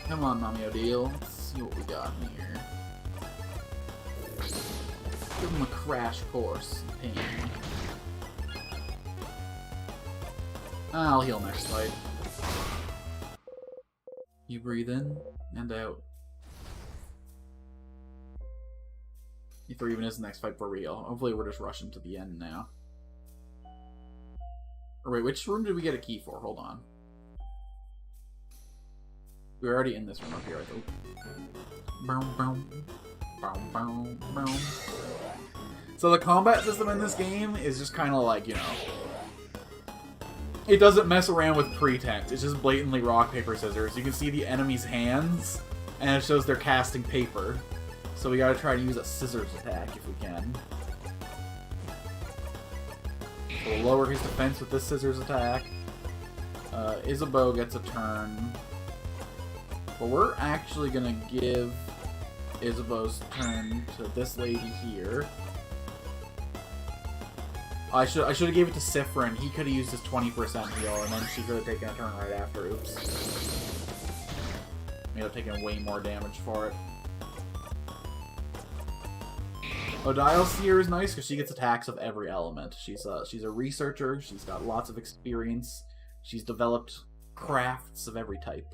Come on, Mommy Odile. Let's see what we got in here. Give him a crash course in pain. I'll heal next fight. You breathe in and out. If there even is the next fight for real. Hopefully we're just rushing to the end now. Or wait, which room did we get a key for? Hold on. We're already in this room up here, I think. Boom, boom. Boom, boom, boom. So the combat system in this game is just kind of like, you know... It doesn't mess around with pretense. It's just blatantly rock, paper, scissors. You can see the enemy's hands, and it shows they're casting paper. So we gotta try to use a scissors attack if we can. So we'll lower his defense with this scissors attack. Isabeau gets a turn. But we're actually gonna give Isabeau's turn to this lady here. I should have gave it to Siffrin. He could have used his 20% heal, and then she could have taken a turn right after. Oops. May have taken way more damage for it. Odile's here is nice because she gets attacks of every element. She's a researcher. She's got lots of experience. She's developed crafts of every type.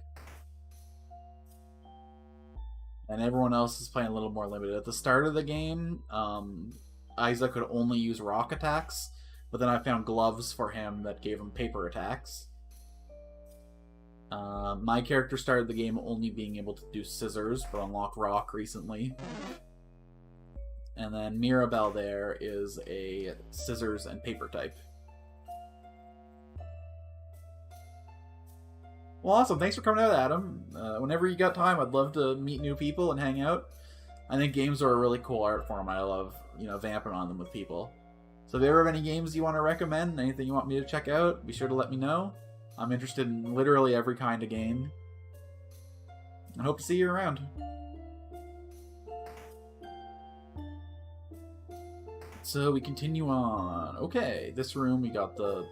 And everyone else is playing a little more limited. At the start of the game, Isa could only use rock attacks, but then I found gloves for him that gave him paper attacks. My character started the game only being able to do scissors, but unlocked rock recently. And then Mirabelle there is a scissors and paper type. Well, awesome. Thanks for coming out, Adam. Whenever you got time, I'd love to meet new people and hang out. I think games are a really cool art form. I love, vamping on them with people. So if you ever have any games you want to recommend, anything you want me to check out, be sure to let me know. I'm interested in literally every kind of game. I hope to see you around. So we continue on. Okay, this room we got the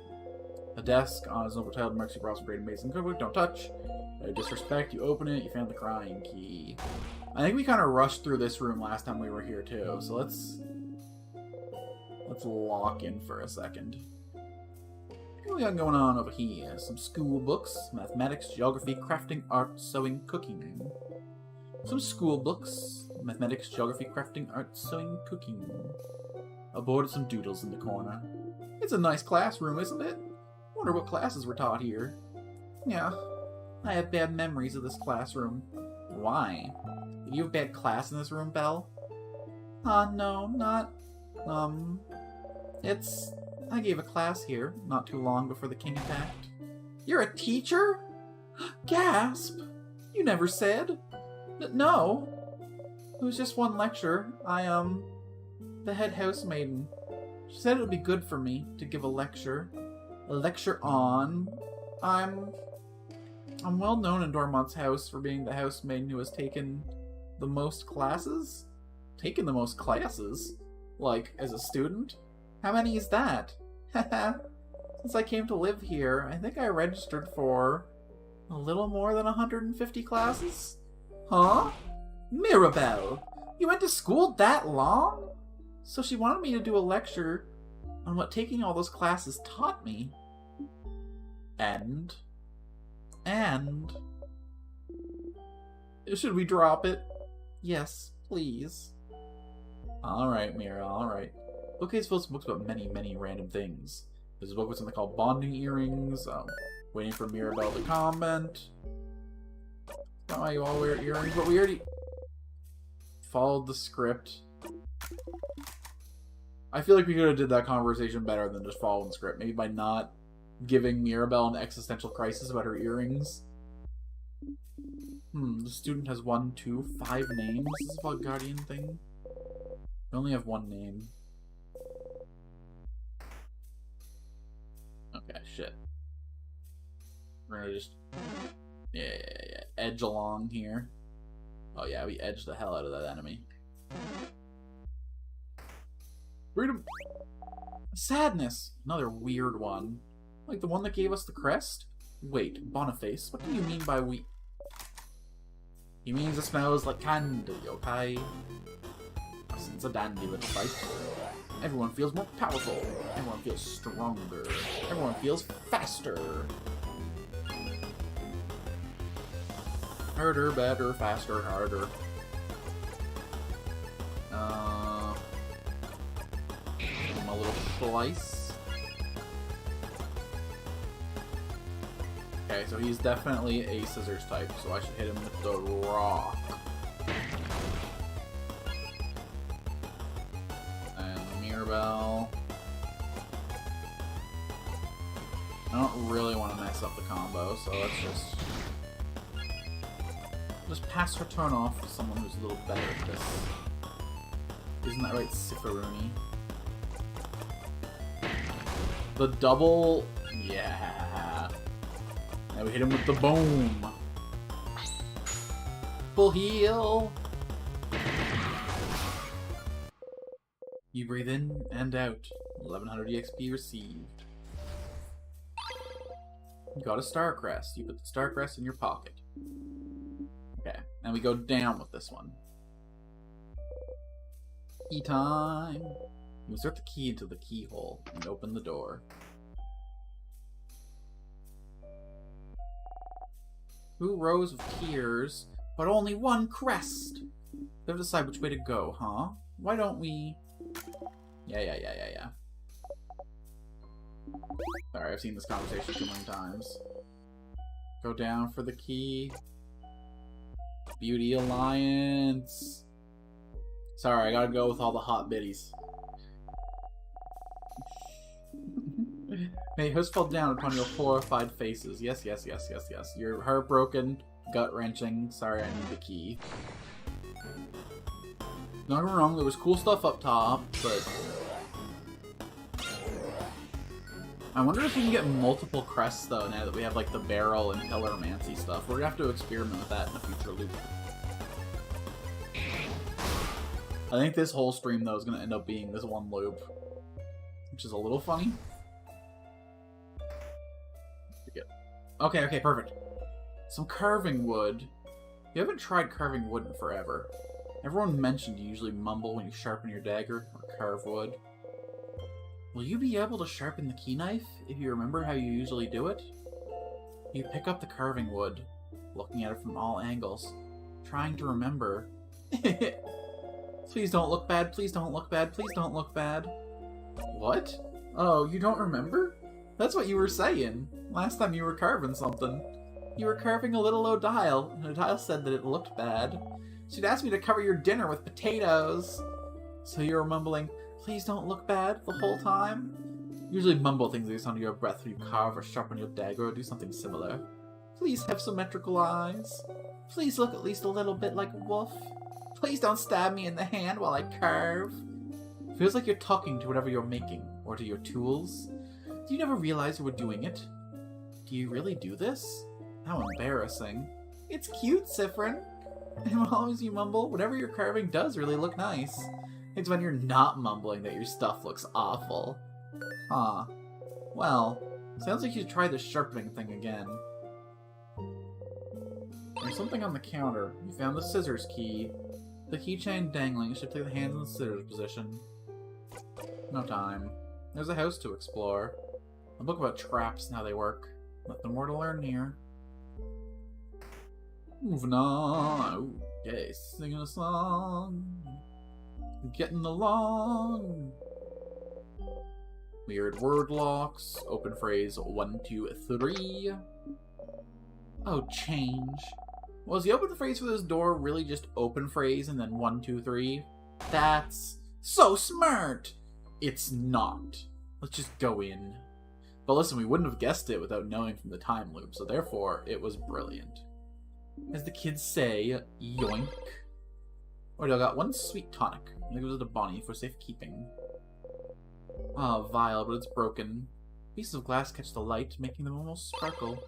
A desk on his noble child marks you brought some great amazing cookbook. Don't touch. Disrespect, you open it, you found the crying key. I think we kind of rushed through this room last time we were here too, so let's lock in for a second. What we got going on over here? Some school books, mathematics, geography, crafting, art, sewing, cooking. Some school books, mathematics, geography, crafting, art, sewing, cooking. A board with some doodles in the corner. It's a nice classroom, isn't it? Wonder what classes were taught here. Yeah, I have bad memories of this classroom. Why? Did you have bad class in this room, Belle? No, not... I gave a class here, not too long before the king attacked. You're a teacher? Gasp! You never said? No. It was just one lecture. The head housemaiden. She said it would be good for me to give a lecture. A lecture on... I'm well known in Dormont's house for being the housemaiden who has taken the most classes? Taken the most classes? Like, as a student? How many is that? Since I came to live here, I think I registered for a little more than 150 classes? Huh? Mirabelle! You went to school that long? So she wanted me to do a lecture on what taking all those classes taught me. And... Should we drop it? Yes, please. Alright, Mira, alright. Bookcase fills books about many, many random things. There's a book with something called bonding earrings. Waiting for Mirabelle to comment. Not why you all wear earrings, but we already followed the script. I feel like we could have did that conversation better than just following the script. Maybe by not giving Mirabelle an existential crisis about her earrings. The student has 1, 2, 5 names. Is this a Guardian thing? We only have one name. Okay, shit. We're gonna just... Yeah. Edge along here. Oh yeah, we edged the hell out of that enemy. Freedom! Sadness! Another weird one. Like the one that gave us the crest? Wait, Boniface, what do you mean by we... He means it smells like candy, okay? It's a dandy little fight. Everyone feels more powerful. Everyone feels stronger. Everyone feels faster. Harder, better, faster, harder. Give him a little slice. Okay, so he's definitely a scissors type, so I should hit him with the rock. And Mirabelle. I don't really want to mess up the combo, so let's just pass her turn off to someone who's a little better at this. Isn't that right, Ciferuni? The double... Yeah. Now we hit him with the boom. Full heal. You breathe in and out. 1100 EXP received. You got a star crest. You put the star crest in your pocket. Okay, and we go down with this one. Key time. You insert the key into the keyhole and open the door. 2 rows of tiers, but only 1 crest. Gotta decide which way to go, huh? Why don't we... Yeah. Sorry, I've seen this conversation too many times. Go down for the key. Beauty Alliance. Sorry, I gotta go with all the hot biddies. May host fall down upon your horrified faces. Yes. You're heartbroken, gut-wrenching. Sorry, I need the key. Don't get me wrong, there was cool stuff up top, but... I wonder if we can get multiple crests, though, now that we have, like, the barrel and Pillarmancy stuff. We're gonna have to experiment with that in a future loop. I think this whole stream, though, is gonna end up being this one loop. Which is a little funny. Okay, perfect. Some carving wood. You haven't tried carving wood in forever. Everyone mentioned you usually mumble when you sharpen your dagger or carve wood. Will you be able to sharpen the key knife if you remember how you usually do it? You pick up the carving wood, looking at it from all angles, trying to remember. Please don't look bad, please don't look bad, please don't look bad. What? Oh, you don't remember? That's what you were saying last time you were carving something. You were carving a little Odile, and Odile said that it looked bad. She'd asked me to cover your dinner with potatoes. So you were mumbling, please don't look bad, the whole time? Usually mumble things like this under your breath when you carve or sharpen your dagger or do something similar. Please have symmetrical eyes. Please look at least a little bit like a wolf. Please don't stab me in the hand while I carve. Feels like you're talking to whatever you're making, or to your tools. Do you never realize you were doing it? Do you really do this? How embarrassing. It's cute, Siffrin. And when always you mumble, whatever you're carving does really look nice. It's when you're not mumbling that your stuff looks awful. Huh. Well, sounds like you should try the sharpening thing again. There's something on the counter. You found the scissors key. The keychain dangling should take the hands in the scissors position. No time. There's a house to explore. A book about traps and how they work. Nothing more to learn here. Moving on. Okay, singing a song. Getting along. Weird word locks. Open phrase 1, 2, 3. Oh, change. Was the open phrase for this door really just open phrase and then 1, 2, 3? That's so smart! It's not. Let's just go in. But listen, we wouldn't have guessed it without knowing from the time loop, so therefore, it was brilliant. As the kids say, yoink. Alright, I got one sweet tonic. I'm gonna give it to Bonnie for safekeeping. Ah, vile, but it's broken. Pieces of glass catch the light, making them almost sparkle.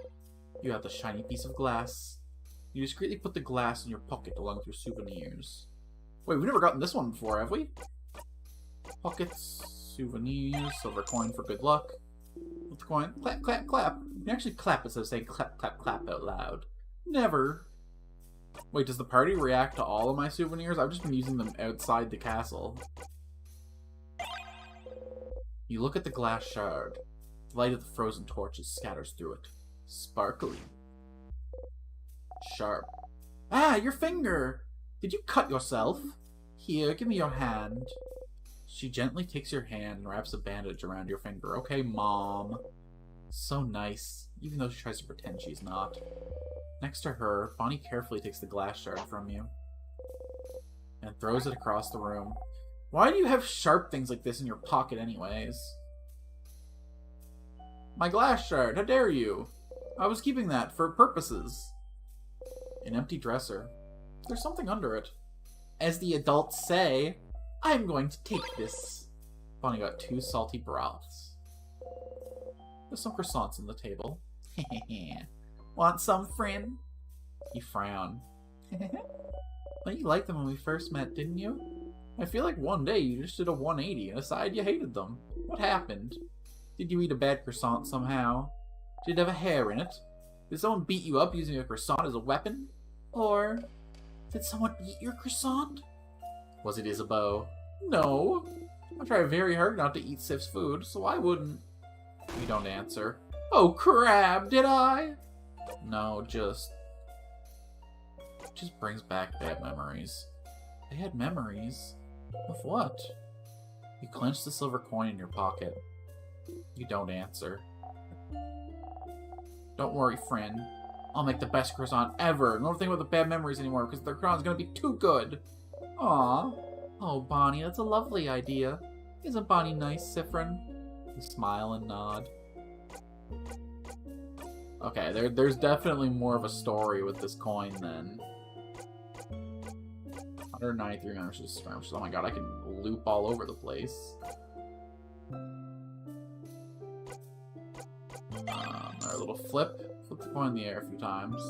You have the shiny piece of glass. You discreetly put the glass in your pocket along with your souvenirs. Wait, we've never gotten this one before, have we? Pockets, souvenirs, silver coin for good luck. With the coin, clap, clap, clap. You can actually clap instead of saying clap, clap, clap out loud. Never. Wait, does the party react to all of my souvenirs? I've just been using them outside the castle. You look at the glass shard. The light of the frozen torches scatters through it. Sparkly. Sharp. Ah, your finger! Did you cut yourself? Here, give me your hand. She gently takes your hand and wraps a bandage around your finger. Okay, Mom. So nice, even though she tries to pretend she's not. Next to her, Bonnie carefully takes the glass shard from you and throws it across the room. Why do you have sharp things like this in your pocket anyways? My glass shard, how dare you? I was keeping that for purposes. An empty dresser. There's something under it. As the adults say, I'm going to take this. Bonnie got 2 salty broths. There's some croissants on the table. Want some, friend? You frown. Well, you liked them when we first met, didn't you? I feel like one day you just did a 180 and decided you hated them. What happened? Did you eat a bad croissant somehow? Did it have a hair in it? Did someone beat you up using a croissant as a weapon? Or did someone eat your croissant? Was it Isabeau? No. I try very hard not to eat Sif's food, so I wouldn't. You don't answer. Oh, crab, did I? No, just brings back bad memories. Bad memories? Of what? You clench the silver coin in your pocket. You don't answer. Don't worry, friend. I'll make the best croissant ever. Don't think about the bad memories anymore because the croissant's gonna be too good. Aw. Oh, Bonnie, that's a lovely idea. Isn't Bonnie nice, Siffrin? You smile and nod. Okay, there's definitely more of a story with this coin then. 193 memberships skirmishes. Oh my god, I can loop all over the place. Our little flip. Flip the coin in the air a few times.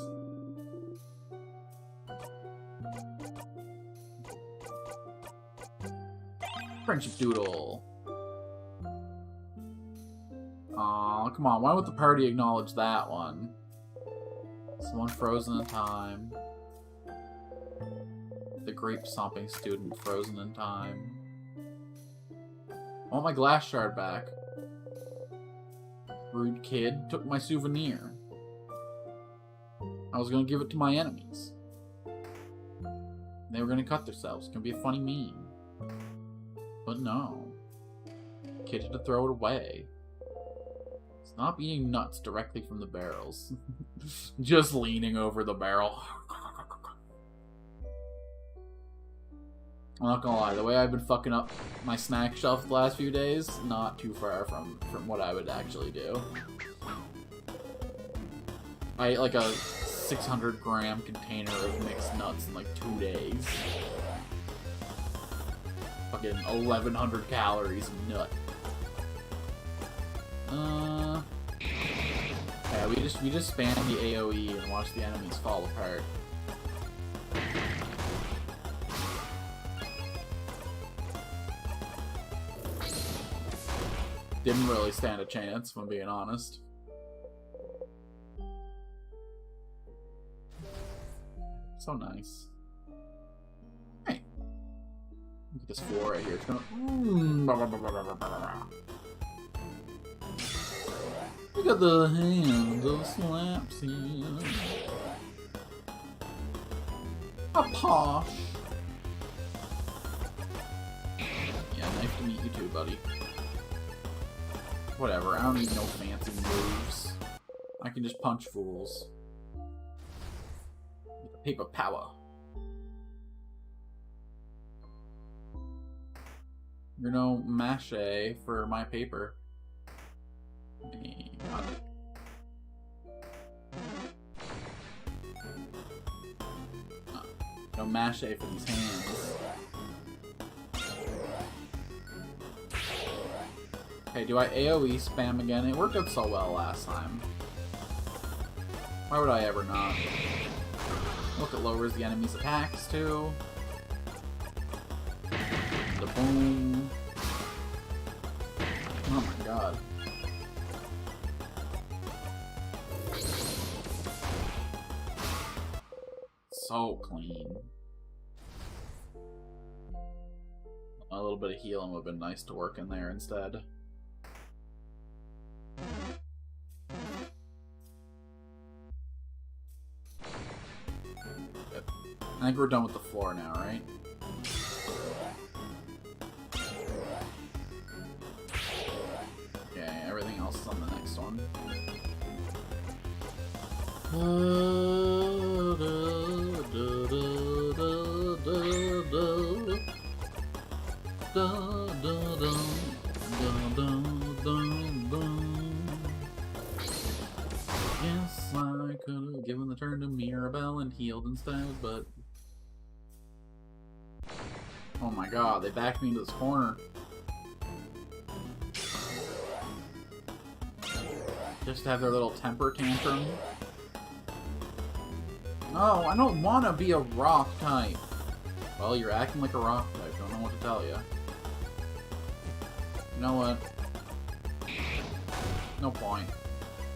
Friendship doodle. Aw, come on. Why would the party acknowledge that one? Someone frozen in time. The grape stomping student frozen in time. I want my glass shard back. Rude kid took my souvenir. I was gonna give it to my enemies. They were gonna cut themselves. It's gonna be a funny meme. But no. Kid had to throw it away. Stop eating nuts directly from the barrels. Just leaning over the barrel. I'm not gonna lie, the way I've been fucking up my snack shelf the last few days, not too far from what I would actually do. I ate like a 600-gram container of mixed nuts in like 2 days. Fucking 1,100 calories of nut. Yeah, we just spam the AoE and watch the enemies fall apart. Didn't really stand a chance, if I'm being honest. So nice. Hey. Look at this floor right here. It's gonna... Look at the hand of Slapsy. A posh. Yeah, nice to meet you too, buddy. Whatever, I don't need no fancy moves. I can just punch fools. With the paper power. You're no mache for my paper. No mache for these hands. Okay, do I AoE spam again? It worked out so well last time. Why would I ever not? Look, it lowers the enemy's attacks too. The boom. Oh my god. So clean. A little bit of healing would have been nice to work in there instead. I think we're done with the floor now, right? Okay, everything else is on the next one. Yes, I could have given the turn to Mirabelle and healed instead, but... Oh my god, they backed me into this corner. Just to have their little temper tantrum. No, I don't want to be a rock type. Well, you're acting like a rock type. Don't know what to tell you. You know what? No point.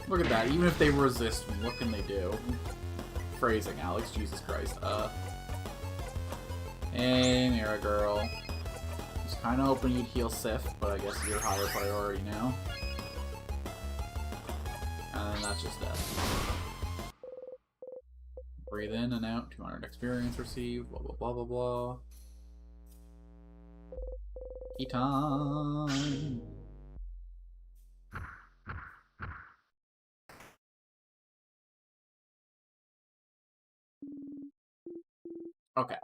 Look at that. Even if they resist me, what can they do? Phrasing, Alex. Jesus Christ. Hey, Mira girl. I was kind of hoping you'd heal Sif, but I guess you're higher priority now. And then that's just death. Breathe in and out. 200 experience received. Blah, blah, blah, blah, blah. Key time. Okay.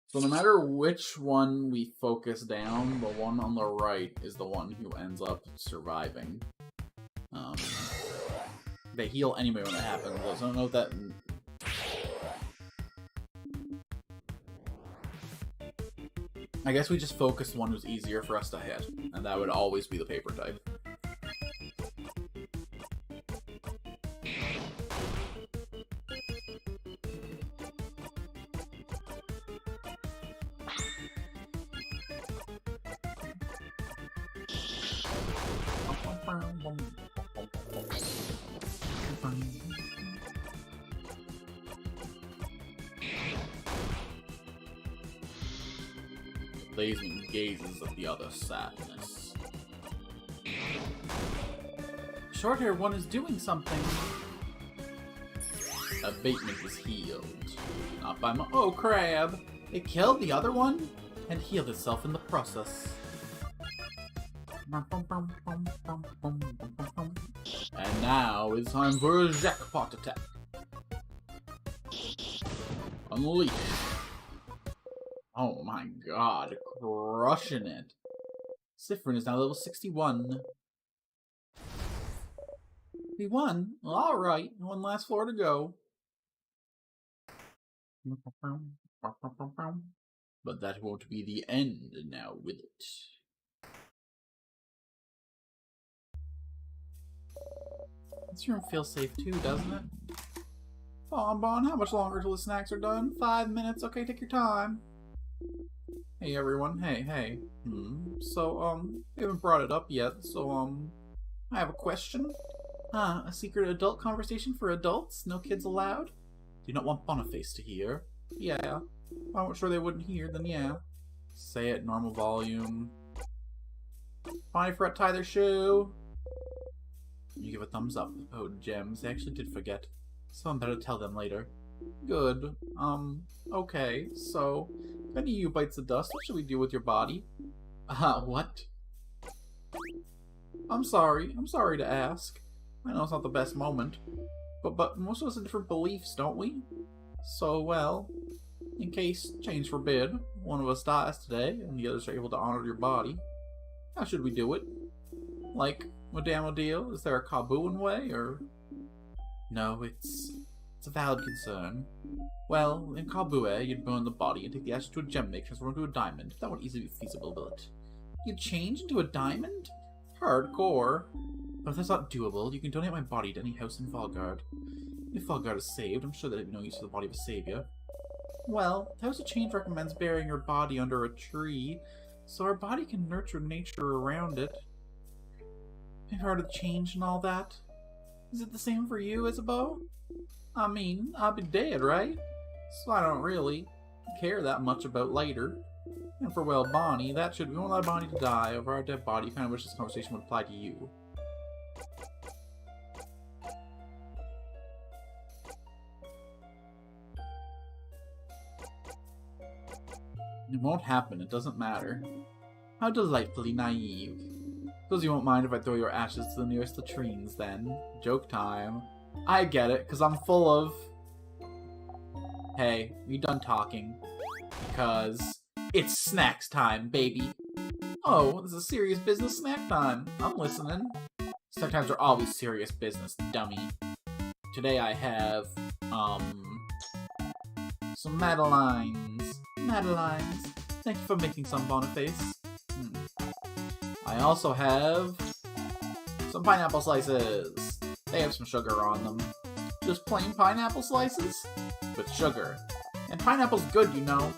So no matter which one we focus down, the one on the right is the one who ends up surviving. They heal anyway when it happens, so I don't know if that... I guess we just focus one who's easier for us to hit, and that would always be the paper type. Blazing gazes at the other sadness. Short-haired one is doing something. Abatement is healed. Not by my— Oh, crab! It killed the other one? And healed itself in the process. And now it's time for a jackpot attack. Unleash. Oh my god, crushing it. Siffrin is now level 61. We won? Alright, one last floor to go. But that won't be the end now, will it? This room feels safe too, doesn't it? Bon, how much longer till the snacks are done? 5 minutes, okay, take your time. Hey everyone, hey. So, we haven't brought it up yet, so, I have a question. A secret adult conversation for adults? No kids allowed? Do you not want Boniface to hear? Yeah. If I weren't sure they wouldn't hear, then yeah. Say it, normal volume. Bonnie forgot to tie their shoe. You give a thumbs up. Oh, gems. They actually did forget. So I'm better tell them later. Good. Okay. So, if any of you bites the dust, what should we do with your body? What? I'm sorry to ask. I know it's not the best moment. But most of us have different beliefs, don't we? So, well, in case, change forbid, one of us dies today, and the others are able to honor your body, how should we do it? Like, Madame Deal, is there a Kabuin way, or...? No, it's a valid concern. Well, in Kabue, you'd burn the body and take the ashes to a gem maker, transform into a diamond. That won't easily be feasible, will it? You'd change into a diamond? Hardcore. But if that's not doable, you can donate my body to any house in Valgard. If Valgard is saved, I'm sure that'd be no use for the body of a savior. Well, the House of Change recommends burying your body under a tree, so our body can nurture nature around it. Have you heard of change and all that? Is it the same for you, Isabeau? I mean, I'll be dead, right? So I don't really care that much about later. And for, well, Bonnie, that should— we won't allow Bonnie to die over our dead body. You kind of wish this conversation would apply to you. It won't happen, it doesn't matter. How delightfully naive. Suppose you won't mind if I throw your ashes to the nearest latrines, then. Joke time. I get it, because I'm full of... Hey, are you done talking? Because it's snacks time, baby. Oh, this is serious business snack time. I'm listening. Snack times are always serious business, dummy. Today I have, some Madeleines. Madeleines. Thank you for making some, Boniface. I also have some pineapple slices. They have some sugar on them. Just plain pineapple slices with sugar. And pineapple's good, you know.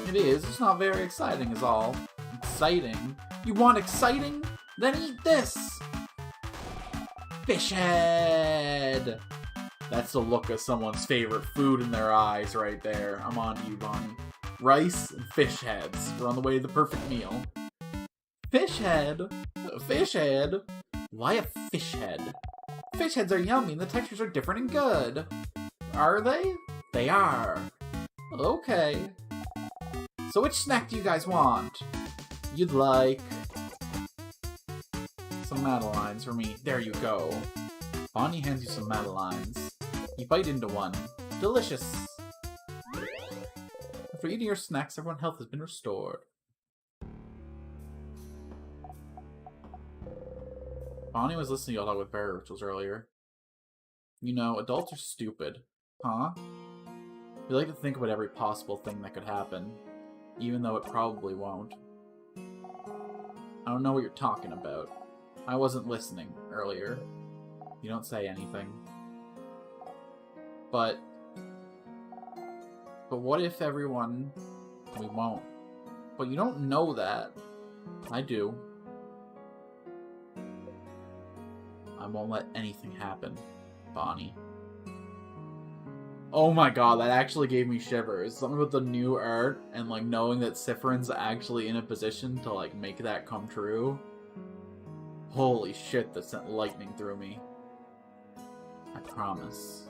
It is. It's not very exciting is all. Exciting? You want exciting? Then eat this! Fish head! That's the look of someone's favorite food in their eyes right there. I'm on to you, Bonnie. Rice and fish heads. We're on the way to the perfect meal. Fish head? Fish head? Why a fish head? Fish heads are yummy and the textures are different and good. Are they? They are. Okay. So which snack do you guys want? You'd like... some Madeleines for me. There you go. Bonnie hands you some Madeleines. You bite into one. Delicious! After eating your snacks, everyone's health has been restored. Bonnie was listening to y'all talk with bear rituals earlier. You know, adults are stupid. Huh? We like to think about every possible thing that could happen, even though it probably won't. I don't know what you're talking about. I wasn't listening earlier. You don't say anything. But what if everyone... We won't. But you don't know that. I do. I won't let anything happen, Bonnie. Oh my god, that actually gave me shivers. Something with the new art and like knowing that Sifrin's actually in a position to like make that come true. Holy shit, that sent lightning through me. I promise.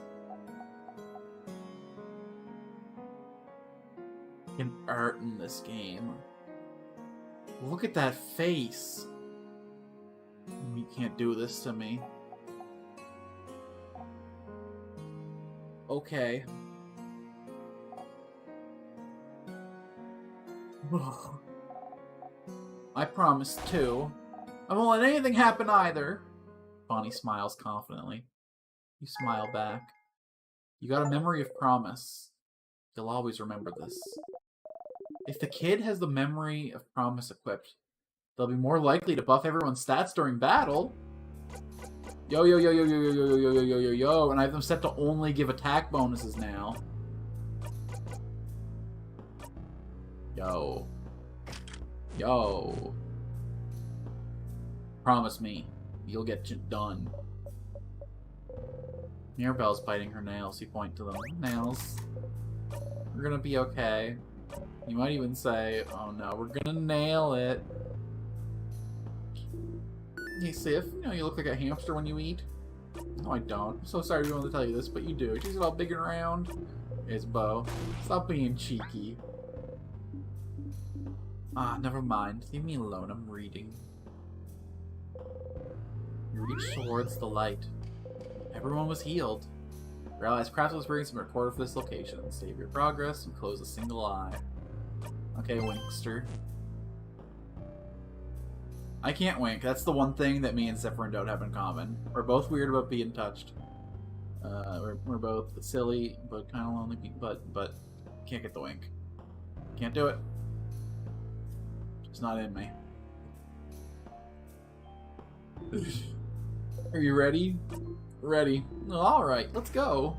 Fucking art in this game. Look at that face. You can't do this to me. Okay. I promise too. I won't let anything happen either. Bonnie smiles confidently. You smile back. You got a memory of promise. You'll always remember this. If the kid has the memory of promise equipped, they'll be more likely to buff everyone's stats during battle. Yo, yo, yo, yo, yo, yo, yo, yo, yo, yo, yo, yo, and I have them set to only give attack bonuses now. Yo. Yo. Promise me, you'll get it done. Mirabelle's biting her nails. You point to them. Nails. We're gonna be okay. You might even say, oh no, we're gonna nail it. Hey Sif, you know you look like a hamster when you eat? No, I don't. I'm so sorry to be able to tell you this, but you do. She's all big and round. It's Bo. Stop being cheeky. Ah, never mind. Leave me alone. I'm reading. You reach towards the light. Everyone was healed. Realize Kraft was bringing some recorder for this location. Save your progress and close a single eye. Okay, Winkster. I can't wink. That's the one thing that me and Sifrin don't have in common. We're both weird about being touched. We're both silly, but kind of lonely. But can't get the wink. Can't do it. It's not in me. Are you ready? Ready. Alright, let's go.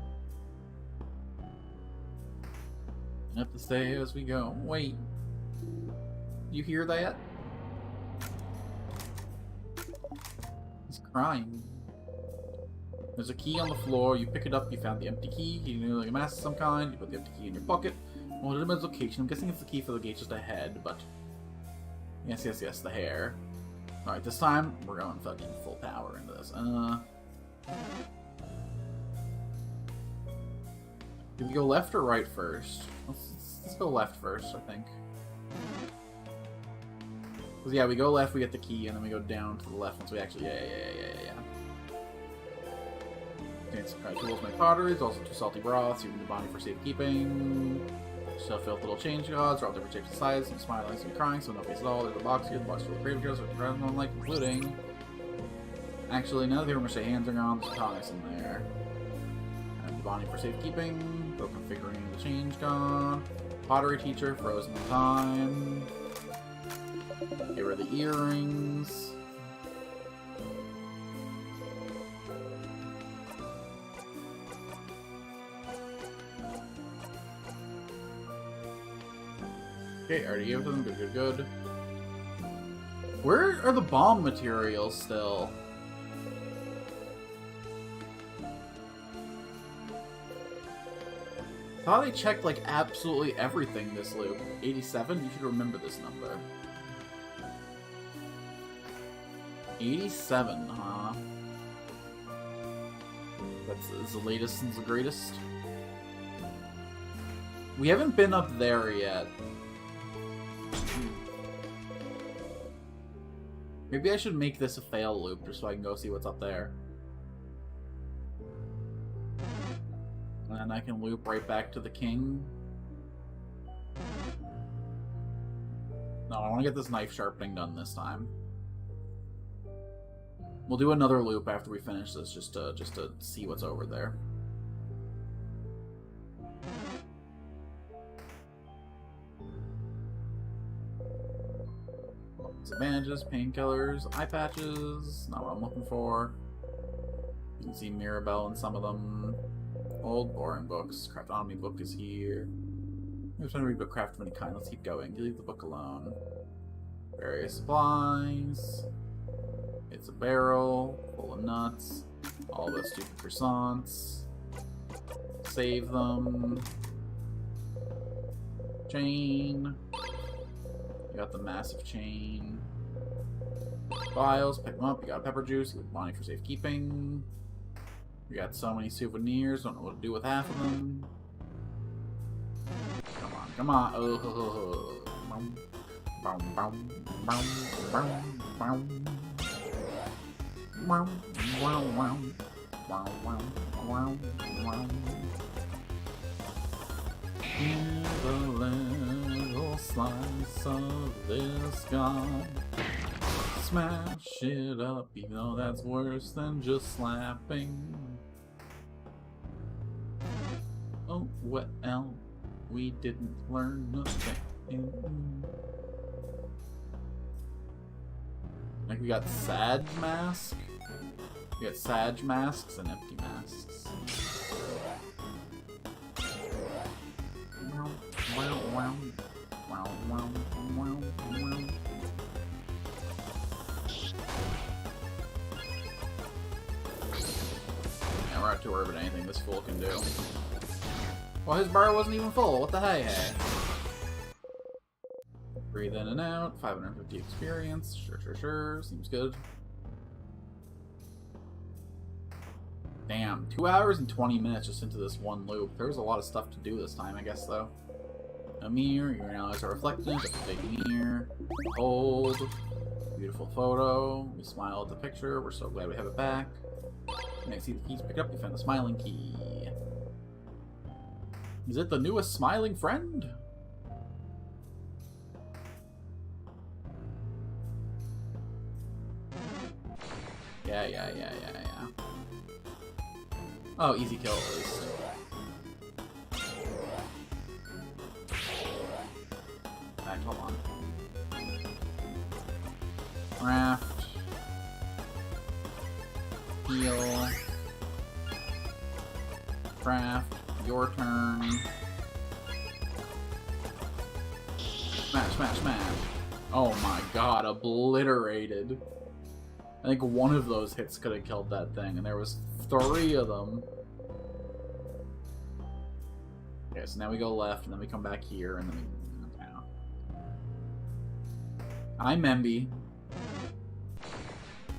Up the stairs we go. Wait. You hear that? He's crying. There's a key on the floor. You pick it up. You found the empty key. You knew like a mask of some kind. You put the empty key in your pocket. Well, it its location. I'm guessing it's the key for the gate just ahead, but... Yes, yes, yes, the hair. Alright, this time, we're going fucking full power into this. Do we go left or right first? Let's go left first, I think. Because, yeah, we go left, we get the key, and then we go down to the left once we actually... Yeah. Dance tools make potteries, also 2 salty broths, using the body for safekeeping. Self-filled little change gods, all different shapes and sizes, some smiling, some crying, some no face at all. There's a box here, the box full of grave girls, with the one like including. Actually, now that people are say hands are gone, there's tonics in there. And the body for safekeeping, broken figurine, the change gone. Pottery teacher, frozen in time. Get rid of the earrings. Okay, already gave them. Good. Where are the bomb materials still? I thought they checked, like, absolutely everything this loop. 87? You should remember this number. 87, huh? That's the latest and the greatest. We haven't been up there yet. Maybe I should make this a fail loop just so I can go see what's up there. And then I can loop right back to the king. No, I want to get this knife sharpening done this time. We'll do another loop after we finish this just to see what's over there. Bandages, painkillers, eye patches, not what I'm looking for. You can see Mirabelle in some of them. Old boring books. Craftonomy book is here. I'm trying to read about craft of any kind. Let's keep going. You leave the book alone. Various supplies. It's a barrel full of nuts. All those stupid croissants. save them. Chain. You got the massive chain. Files, pick them up. You got pepper juice. You got money for safekeeping. You got so many souvenirs. Don't know what to do with half of them. Come on, come on. Oh. Give a little slice of this God. Smash it up, even though that's worse than just slapping. Oh, well, we didn't learn nothing. Like, we got Sag Mask. We got Sag Masks and Empty Masks. Yeah, we're not too worried about anything this fool can do. Well, his bar wasn't even full. What the hey? Breathe in and out. 550 experience. Sure. Seems good. Damn. 2 hours and 20 minutes just into this one loop. There was a lot of stuff to do this time, I guess, though. A mirror. Your eyes are reflective. That's a big mirror. Hold. Beautiful photo. We smile at the picture. We're so glad we have it back. When I see the keys picked up, we found the smiling key. Is it the newest smiling friend? Yeah. Oh, easy kill at least. Alright, hold on. Craft. Heal. Craft. Your turn. Smash. Oh my god, obliterated. I think one of those hits could have killed that thing, and there was 3 of them. Okay, so now we go left, and then we come back here, and then we... I'm Memby.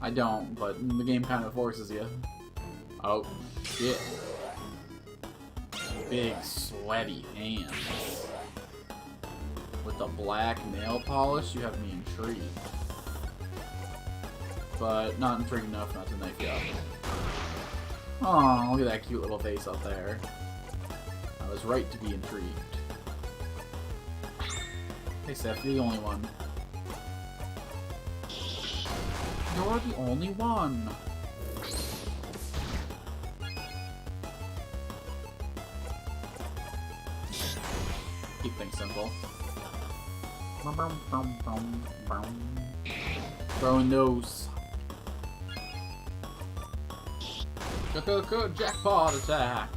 I don't, but the game kind of forces you. Oh, shit. Big, sweaty hands. With the black nail polish, you have me intrigued. But not intrigued enough not to knife you up. Oh, look at that cute little face up there. I was right to be intrigued. Hey Seth, you're the only one. You're the only one! Keep things simple. Throwing those. Jackpot attack!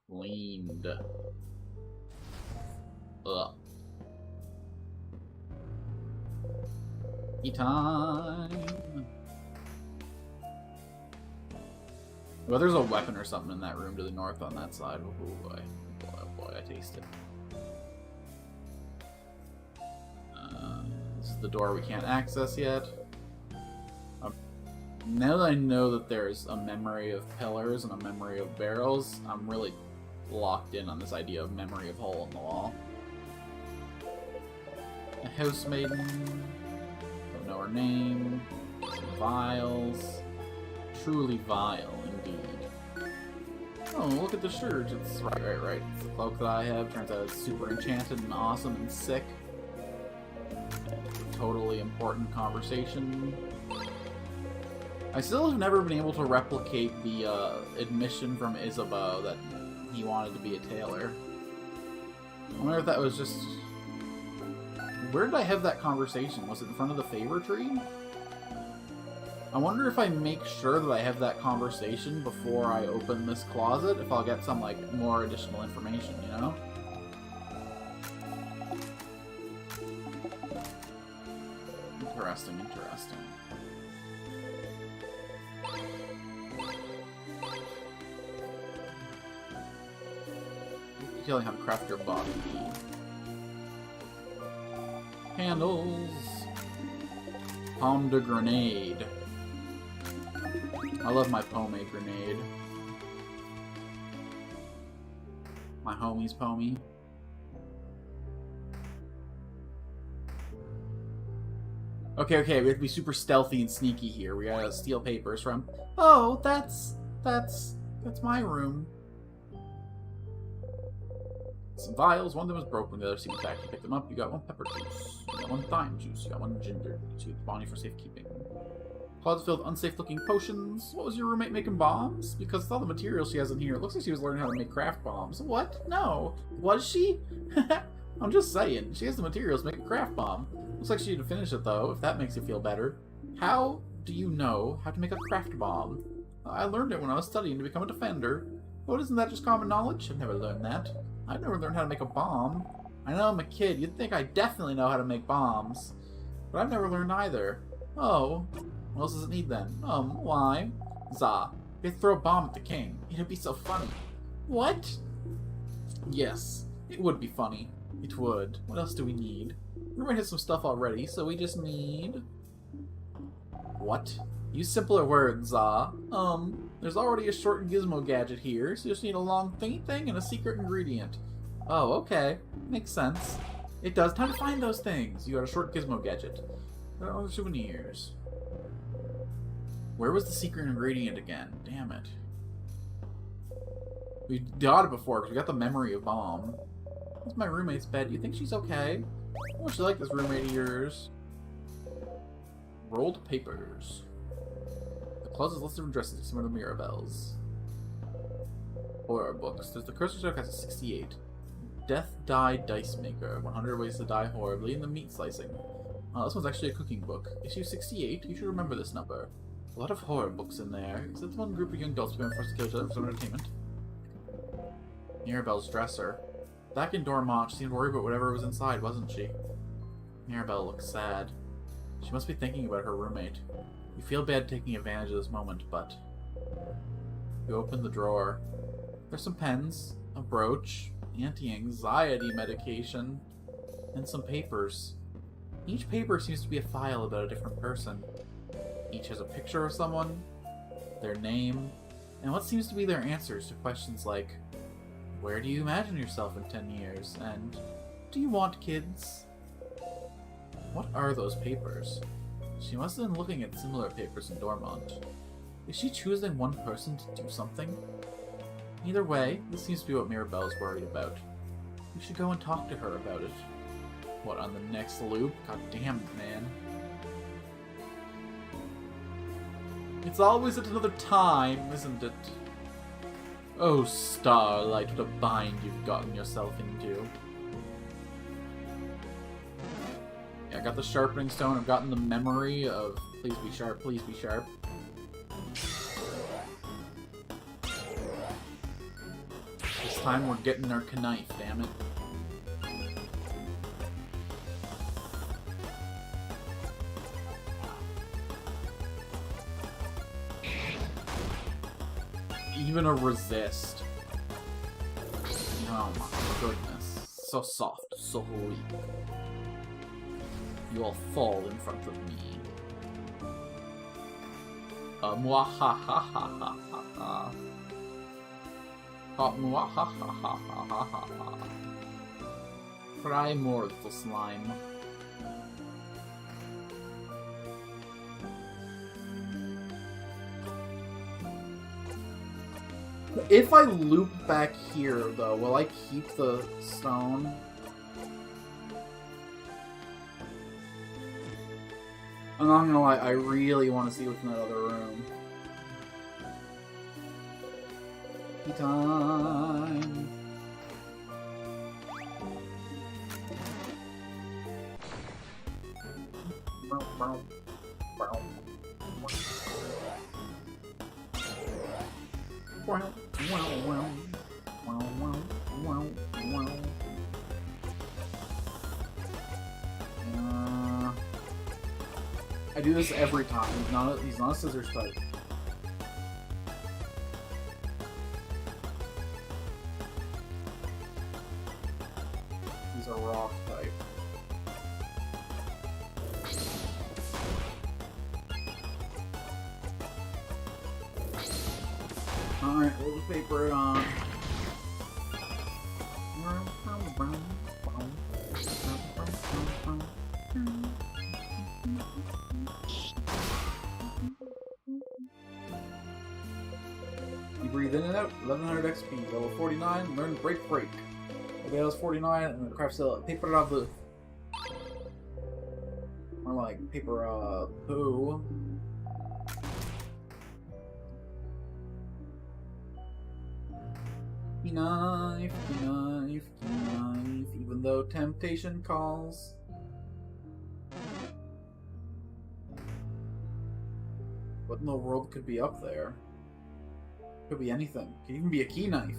Cleaned. Ugh. Time. Well, there's a weapon or something in that room to the north on that side. Oh boy. Oh boy, I taste it. This is the door we can't access yet. Now that I know that there's a memory of pillars and a memory of barrels, I'm really locked in on this idea of memory of hole in the wall. A housemaiden. Don't know her name. Some vials. Truly vile, indeed. Oh, look at the shirt. It's right. It's the cloak that I have. Turns out it's super enchanted and awesome and sick. Totally important conversation. I still have never been able to replicate the admission from Isabeau that he wanted to be a tailor. I wonder if that was just... Where did I have that conversation? Was it in front of the favor tree? I wonder if I make sure that I have that conversation before I open this closet, if I'll get some, like, more additional information, you know? Interesting. detailing how to craft your body. Handles. Pomme de grenade. I love my pomade grenade. My homie's pomie. Okay, we have to be super stealthy and sneaky here. We gotta steal papers from... Oh, that's my room. Some vials, one of them was broken, the other seemed intact. You picked them up, you got 1 pepper juice. You got 1 thyme juice, you got 1 ginger juice. You got bounty for safekeeping. Closet filled with unsafe-looking potions. What was your roommate making bombs? Because with all the materials she has in here, it looks like she was learning how to make craft bombs. What? No. Was she? I'm just saying. She has the materials to make a craft bomb. Looks like she didn't finish it, though, if that makes you feel better. How do you know how to make a craft bomb? I learned it when I was studying to become a defender. But isn't that just common knowledge? I've never learned that. I've never learned how to make a bomb. I know I'm a kid. You'd think I definitely know how to make bombs. But I've never learned either. Oh. What else does it need then? Why? Za. You could throw a bomb at the king. It'd be so funny. What? Yes. It would be funny. It would. What else do we need? We might have some stuff already, so we just need... What? Use simpler words, Za. There's already a short gizmo gadget here, so you just need a long thingy thing and a secret ingredient. Oh, okay. Makes sense. It does. Time to find those things. You got a short gizmo gadget. There are other souvenirs. Where was the secret ingredient again? Damn it. We got it before, because we got the memory of bomb. That's my roommate's bed. You think she's okay? Oh, she like this roommate of yours. Rolled papers. The closet's listed of addresses similar to Mirabelle's. Horror books. There's the Cursor Joke has a 68. Death Die Dice Maker. 100 Ways to Die Horribly. And the Meat Slicing. This one's actually a cooking book. Issue 68. You should remember this number. A lot of horror books in there. Except one group of young adults being forced to kill each other for some entertainment. Mirabelle's dresser. Back in Dormont, she seemed worried about whatever was inside, wasn't she? Mirabelle looks sad. She must be thinking about her roommate. You feel bad taking advantage of this moment, but... You open the drawer. There's some pens, a brooch, anti-anxiety medication, and some papers. Each paper seems to be a file about a different person. Each has a picture of someone, their name, and what seems to be their answers to questions like, where do you imagine yourself in 10 years? And, do you want kids? What are those papers? She must have been looking at similar papers in Dormont. Is she choosing one person to do something? Either way, this seems to be what Mirabelle's worried about. We should go and talk to her about it. What, on the next loop? God damn it, man. It's always at another time, isn't it? Oh, Starlight, what a bind you've gotten yourself into. Yeah, I got the sharpening stone, I've gotten the memory of please be sharp, please be sharp. This time we're getting our knife, damn it. Even a resist. Oh my goodness. So soft, so weak. You all fall in front of me. Mwahahahahaha. Mwahahahahaha. Cry more, little slime. If I loop back here, though, will I keep the stone? I'm not gonna lie, I really want to see what's in that other room. Tea time! I do this every time. He's not a scissors type. he's a rock type. Alright, we'll just paper it on. You breathe in and out, 1100 XP, level 49, learn Break Break. Okay, that was 49, and the craft still paper it off the... More like paper, poo. Knife, knife, knife, even though temptation calls. What in the world could be up there? Could be anything. Could even be a key knife.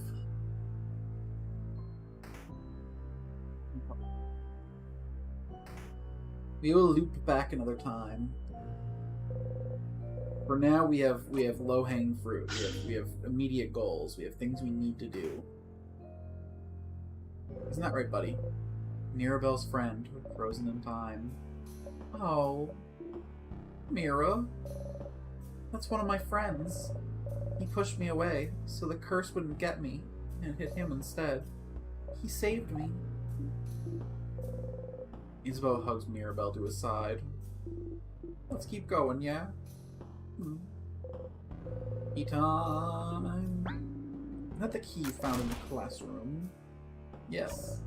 We will loop back another time. For now, we have low-hanging fruit. We have immediate goals. We have things we need to do. Isn't that right, buddy? Mirabelle's friend, frozen in time. Oh, Mira. That's one of my friends. He pushed me away so the curse wouldn't get me, and hit him instead. He saved me. Isabeau hugs Mirabelle to his side. Let's keep going, yeah? Key time. Is that the key found in the classroom? Yes.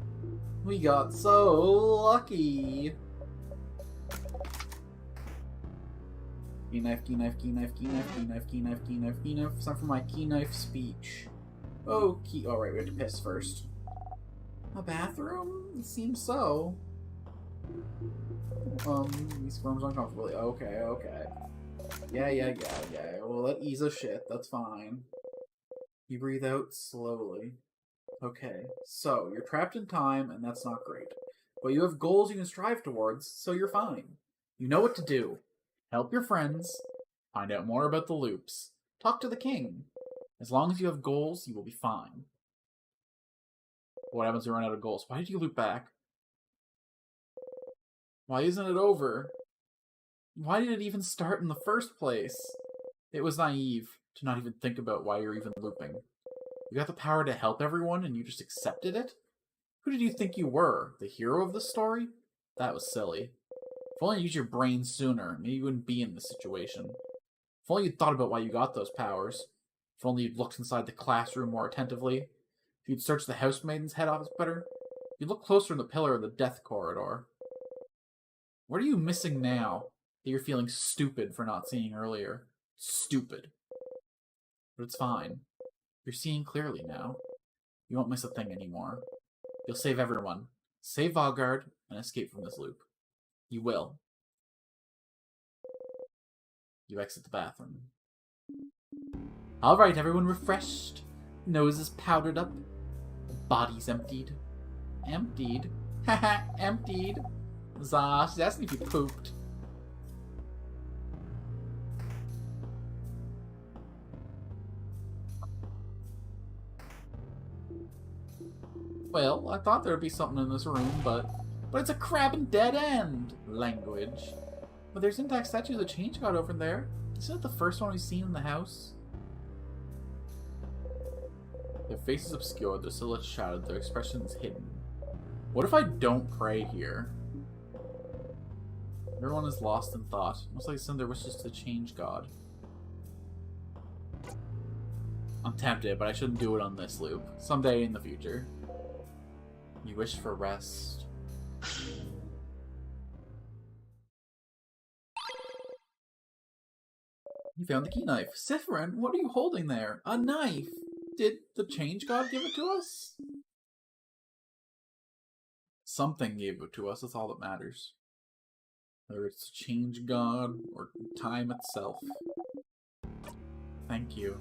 We got so lucky. Key knife, key knife, key knife, key knife, key knife, key knife, key knife, key knife. It's time for my key knife speech. Oh, key. Oh, right, we have to piss first. A bathroom? It seems so. These rooms uncomfortably. Okay, okay. Yeah. Well, that ease of shit. That's fine. You breathe out slowly. Okay, so you're trapped in time, and that's not great. But you have goals you can strive towards, so you're fine. You know what to do. Help your friends. Find out more about the loops. Talk to the king. As long as you have goals, you will be fine. What happens if you run out of goals? Why did you loop back? Why isn't it over? Why did it even start in the first place? It was naive to not even think about why you're even looping. You got the power to help everyone and you just accepted it? Who did you think you were? The hero of the story? That was silly. If only you used your brain sooner, maybe you wouldn't be in this situation. If only you'd thought about why you got those powers. If only you'd looked inside the classroom more attentively. If you'd searched the housemaiden's head office better. You'd look closer in the pillar of the death corridor. What are you missing now that you're feeling stupid for not seeing earlier? Stupid. But it's fine. You're seeing clearly now. You won't miss a thing anymore. You'll save everyone. Save Valgard and escape from this loop. You will. You exit the bathroom. Alright, everyone refreshed. Noses powdered up. Bodies emptied. Emptied? Haha, emptied. Zah, she's asking if you pooped. Well, I thought there would be something in this room, but it's a crab and dead end. Language. But there's intact statues of the Change God over there. Isn't it the first one we've seen in the house? Their faces obscured, their silhouettes shadowed, their expressions hidden. What if I don't pray here? Everyone is lost in thought. Most likely send their wishes to the Change God. I'm tempted, but I shouldn't do it on this loop. Someday in the future. You wish for rest. You found the key knife. Sifrin, what are you holding there? A knife! Did the Change God give it to us? Something gave it to us, that's all that matters. Whether it's Change God or time itself. Thank you.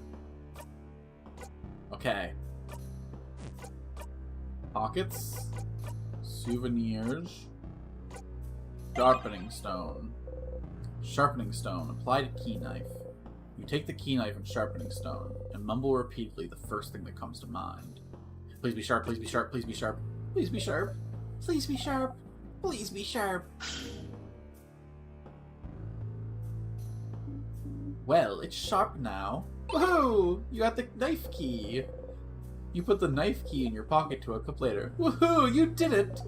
Okay. Pockets. Souvenirs. Sharpening stone. Sharpening stone. Apply to key knife. You take the key knife and sharpening stone, and mumble repeatedly the first thing that comes to mind. Please be sharp, please be sharp, please be sharp, please be sharp. Please be sharp. Please be sharp. Well, it's sharp now. Woohoo! You got the knife key. You put the knife key in your pocket to wake up later. Woohoo! You did it!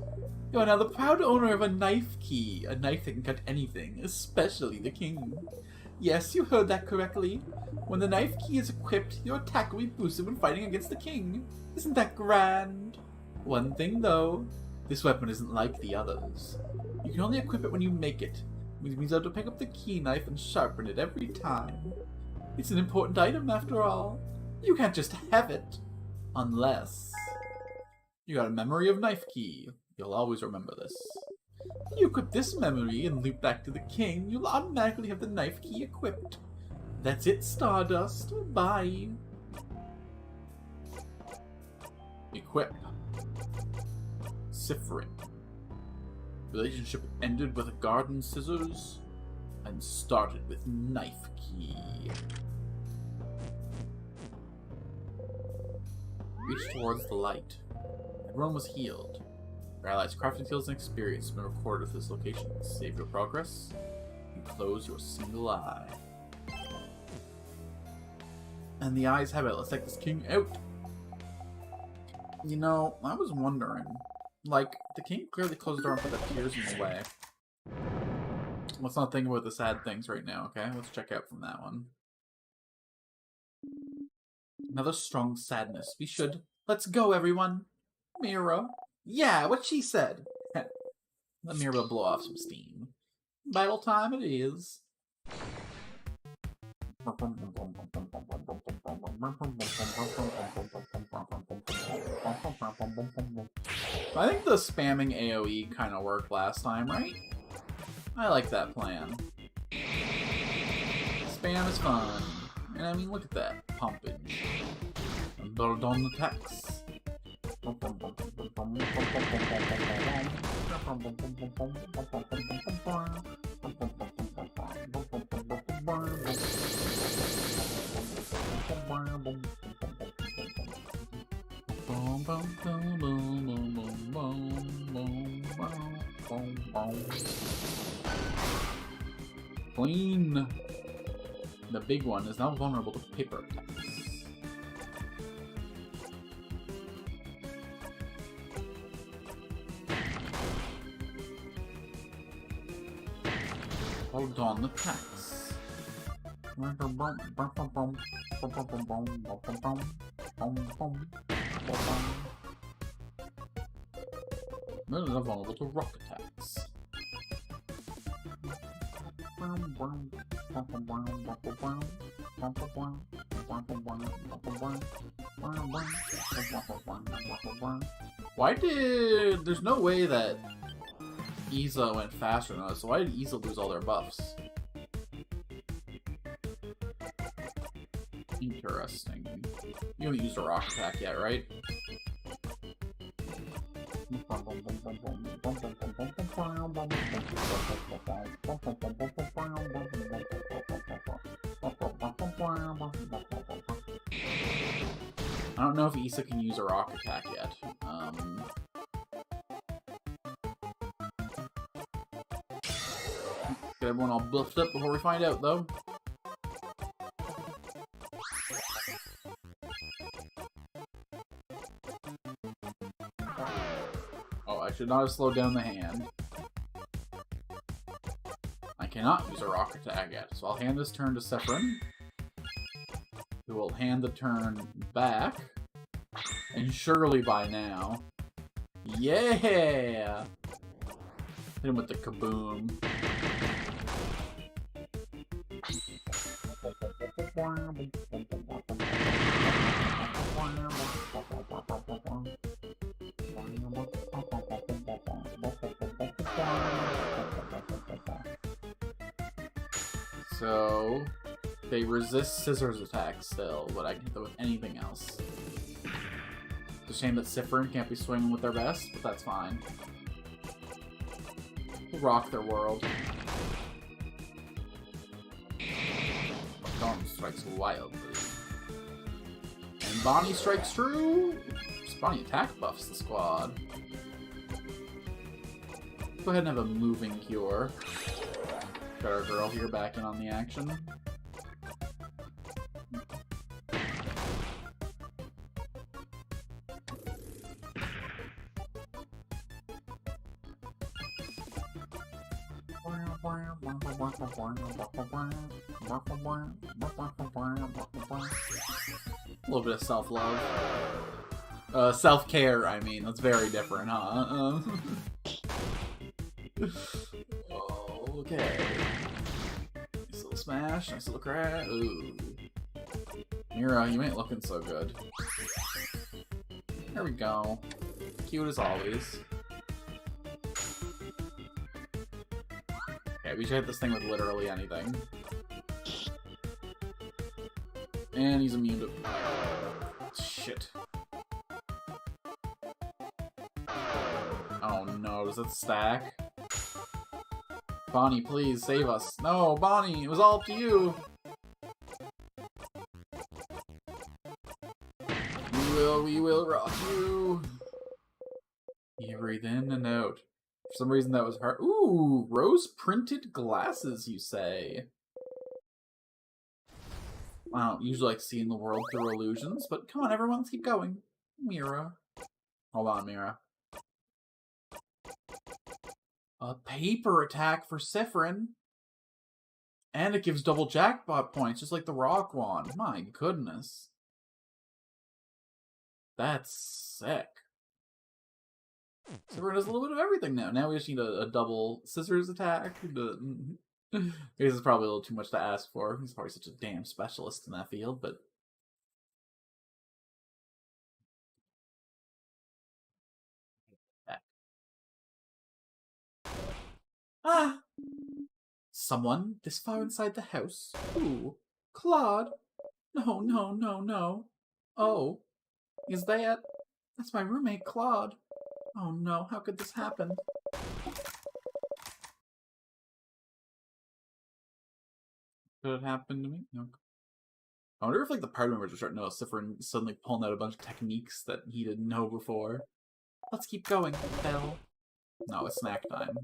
You are now the proud owner of a knife key. A knife that can cut anything, especially the king. Yes, you heard that correctly. When the knife key is equipped, your attack will be boosted when fighting against the king. Isn't that grand? One thing though, this weapon isn't like the others. You can only equip it when you make it, which means you have to pick up the key knife and sharpen it every time. It's an important item after all. You can't just have it. Unless you got a memory of knife key. You'll always remember this. You equip this memory and loop back to the king, you'll automatically have the knife key equipped. That's it, Stardust. Bye. Equip. Siffrin. Relationship ended with a garden scissors and started with knife key. Reach towards the light. Everyone was healed. Your allies' crafting skills and experience have been recorded at this location. Save your progress and close your single eye. And the eyes have it. Let's take this king out. You know, I was wondering, like, the king clearly closed the door and put the tears in the way. Let's not think about the sad things right now, okay? Let's check out from that one. Another strong sadness. We should. Let's go, everyone. Mira. Yeah, what she said. Let Mira blow off some steam. Battle time it is. I think the spamming AoE kind of worked last time, right? I like that plan. Spam is fun. And I mean, look at that. Pumping. Build on the attacks. Queen, the big one, is now vulnerable to paper attacks. Hold on the attacks. They're not vulnerable to rock attacks. Why did... There's no way that Iza went faster than us, so why did Iza lose all their buffs? Interesting. You haven't used a rock attack yet, right? I don't know if Issa can use a rock attack yet. Get everyone all buffed up before we find out, though. Oh, I should not have slowed down the hand. I cannot use a rock attack yet, so I'll hand this turn to Siffrin, who will hand the turn back. And surely by now... Yeah! Hit him with the kaboom. So... they resist scissors attacks still, but I can hit them with anything else. It's a shame that Siffrin can't be swinging with their best, but that's fine. We'll rock their world. Dawn strikes wildly. And Bonnie strikes true! Bonnie attack buffs the squad. Go ahead and have a moving cure. Got our girl here back in on the action. A little bit of self-love. Self-care, I mean. That's very different, huh? Okay. Nice little smash, nice little crash. Ooh. Mira, you ain't looking so good. There we go. Cute as always. Okay, we should hit this thing with literally anything. And he's immune to... Shit. Oh no, does it stack? Bonnie, please, save us. No, Bonnie, it was all up to you! We will rock you! You breathe in and out. For some reason that was hard. Ooh, rose-printed glasses, you say? I don't usually like seeing the world through illusions, but come on, everyone, let's keep going. Mira. Hold on, Mira. A paper attack for Siffrin. And it gives double jackpot points, just like the rock wand. My goodness. That's sick. Siffrin does a little bit of everything now. Now we just need a double scissors attack. This is probably a little too much to ask for. He's probably such a damn specialist in that field, but... Ah! Someone this far inside the house? Ooh, Claude? No, no, no, no. Oh, is that? That's my roommate, Claude. Oh no, how could this happen? Could it happen to me? No. I wonder if like the party members are starting to notice Siffrin suddenly pulling out a bunch of techniques that he didn't know before. Let's keep going, Belle. No, it's snack time.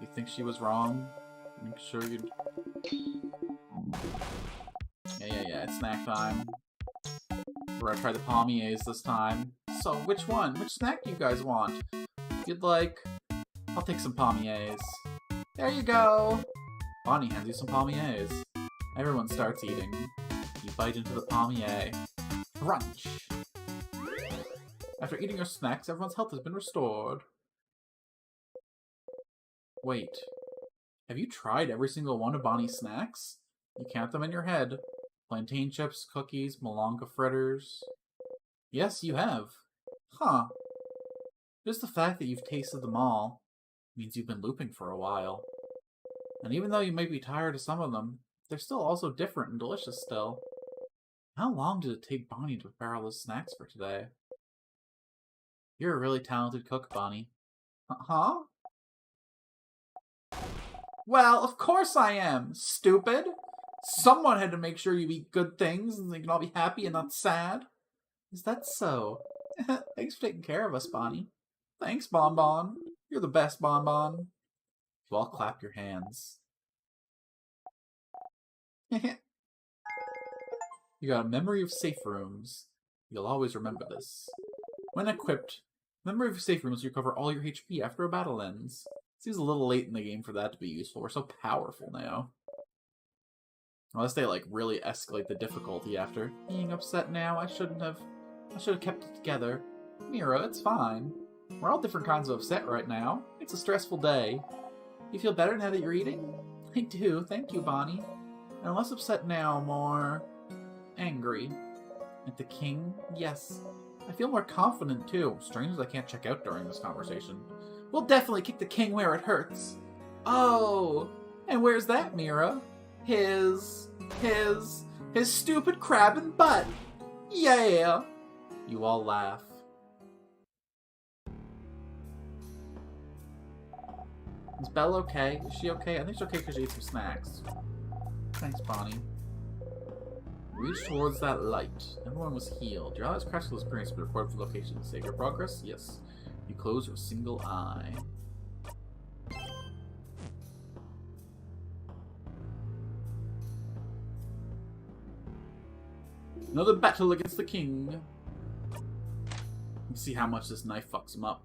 You think she was wrong? Make sure you... Yeah, it's snack time. We're gonna try the palmiers this time. So, which one? Which snack do you guys want? If you'd like, I'll take some palmiers. There you go! Bonnie hands you some palmiers. Everyone starts eating. You bite into the palmier. Crunch! After eating your snacks, everyone's health has been restored. Wait. Have you tried every single one of Bonnie's snacks? You count them in your head. Plantain chips, cookies, Malanga fritters. Yes, you have. Huh. Just the fact that you've tasted them all means you've been looping for a while. And even though you might be tired of some of them, they're still also different and delicious still. How long did it take Bonnie to prepare all those snacks for today? You're a really talented cook, Bonnie. Huh? Well, of course I am, stupid! Someone had to make sure you eat good things and they can all be happy and not sad. Is that so? Thanks for taking care of us, Bonnie. Thanks, Bonbon. You're the best, Bonbon. You all clap your hands. You got a memory of safe rooms. You'll always remember this. When equipped, memory of safe rooms recover all your HP after a battle ends. Seems a little late in the game for that to be useful. We're so powerful now. Unless they like really escalate the difficulty after. Being upset now, I should have kept it together. Mira, it's fine. We're all different kinds of upset right now. It's a stressful day. You feel better now that you're eating? I do, thank you, Bonnie. I'm less upset now, more... angry. At the king? Yes. I feel more confident, too. Strange that I can't check out during this conversation. We'll definitely kick the king where it hurts. Oh! And where's that, Mira? His stupid crabbing butt! Yeah! You all laugh. Is Belle okay? Is she okay? I think she's okay because she ate some snacks. Thanks, Bonnie. Reach towards that light. Everyone was healed. Your allies crashed those experience but reported for location. Save your progress? Yes. You close your single eye. Another battle against the king. Let's see how much this knife fucks him up.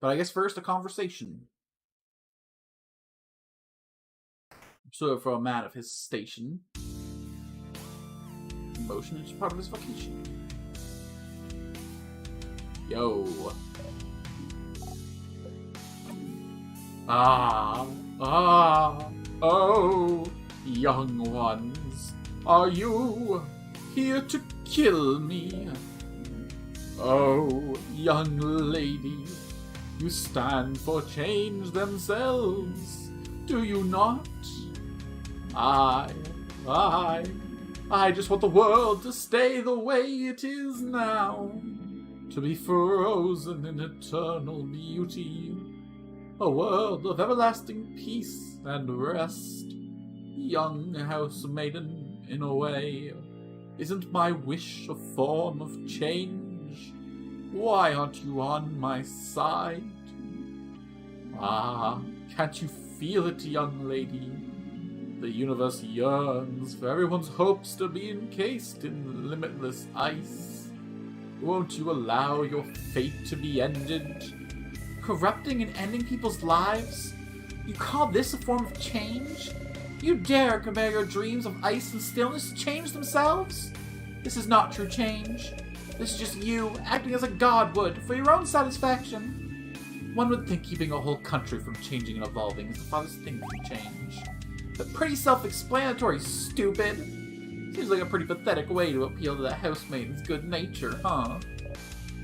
But I guess first, a conversation. So for a man of his station, emotion is part of his vocation. Yo. Oh, young ones, are you here to kill me? Oh, young lady, you stand for change themselves, do you not? I just want the world to stay the way it is now, to be frozen in eternal beauty, a world of everlasting peace and rest. Young house maiden, in a way, isn't my wish a form of change? Why aren't you on my side? Can't you feel it, young lady? The universe yearns for everyone's hopes to be encased in limitless ice. Won't you allow your fate to be ended? Corrupting and ending people's lives? You call this a form of change? You dare compare your dreams of ice and stillness to change themselves? This is not true change. This is just you acting as a god would for your own satisfaction. One would think keeping a whole country from changing and evolving is the farthest thing from change. But pretty self-explanatory, stupid. Seems like a pretty pathetic way to appeal to that housemaiden's good nature, huh?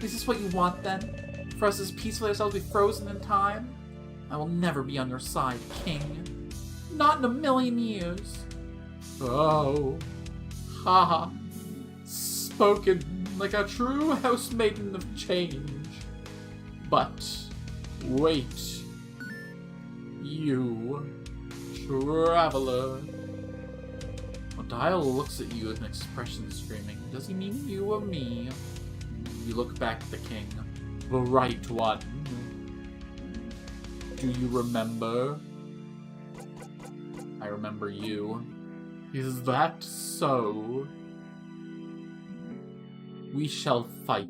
Is this what you want, then? For us as peacefully ourselves to be frozen in time? I will never be on your side, king. Not in a million years. Oh. Haha. Spoken like a true housemaiden of change. But, wait. You... traveler. Well, Dial looks at you with an expression screaming, does he mean you or me? You look back at the king. The right one. Do you remember? I remember you. Is that so? We shall fight.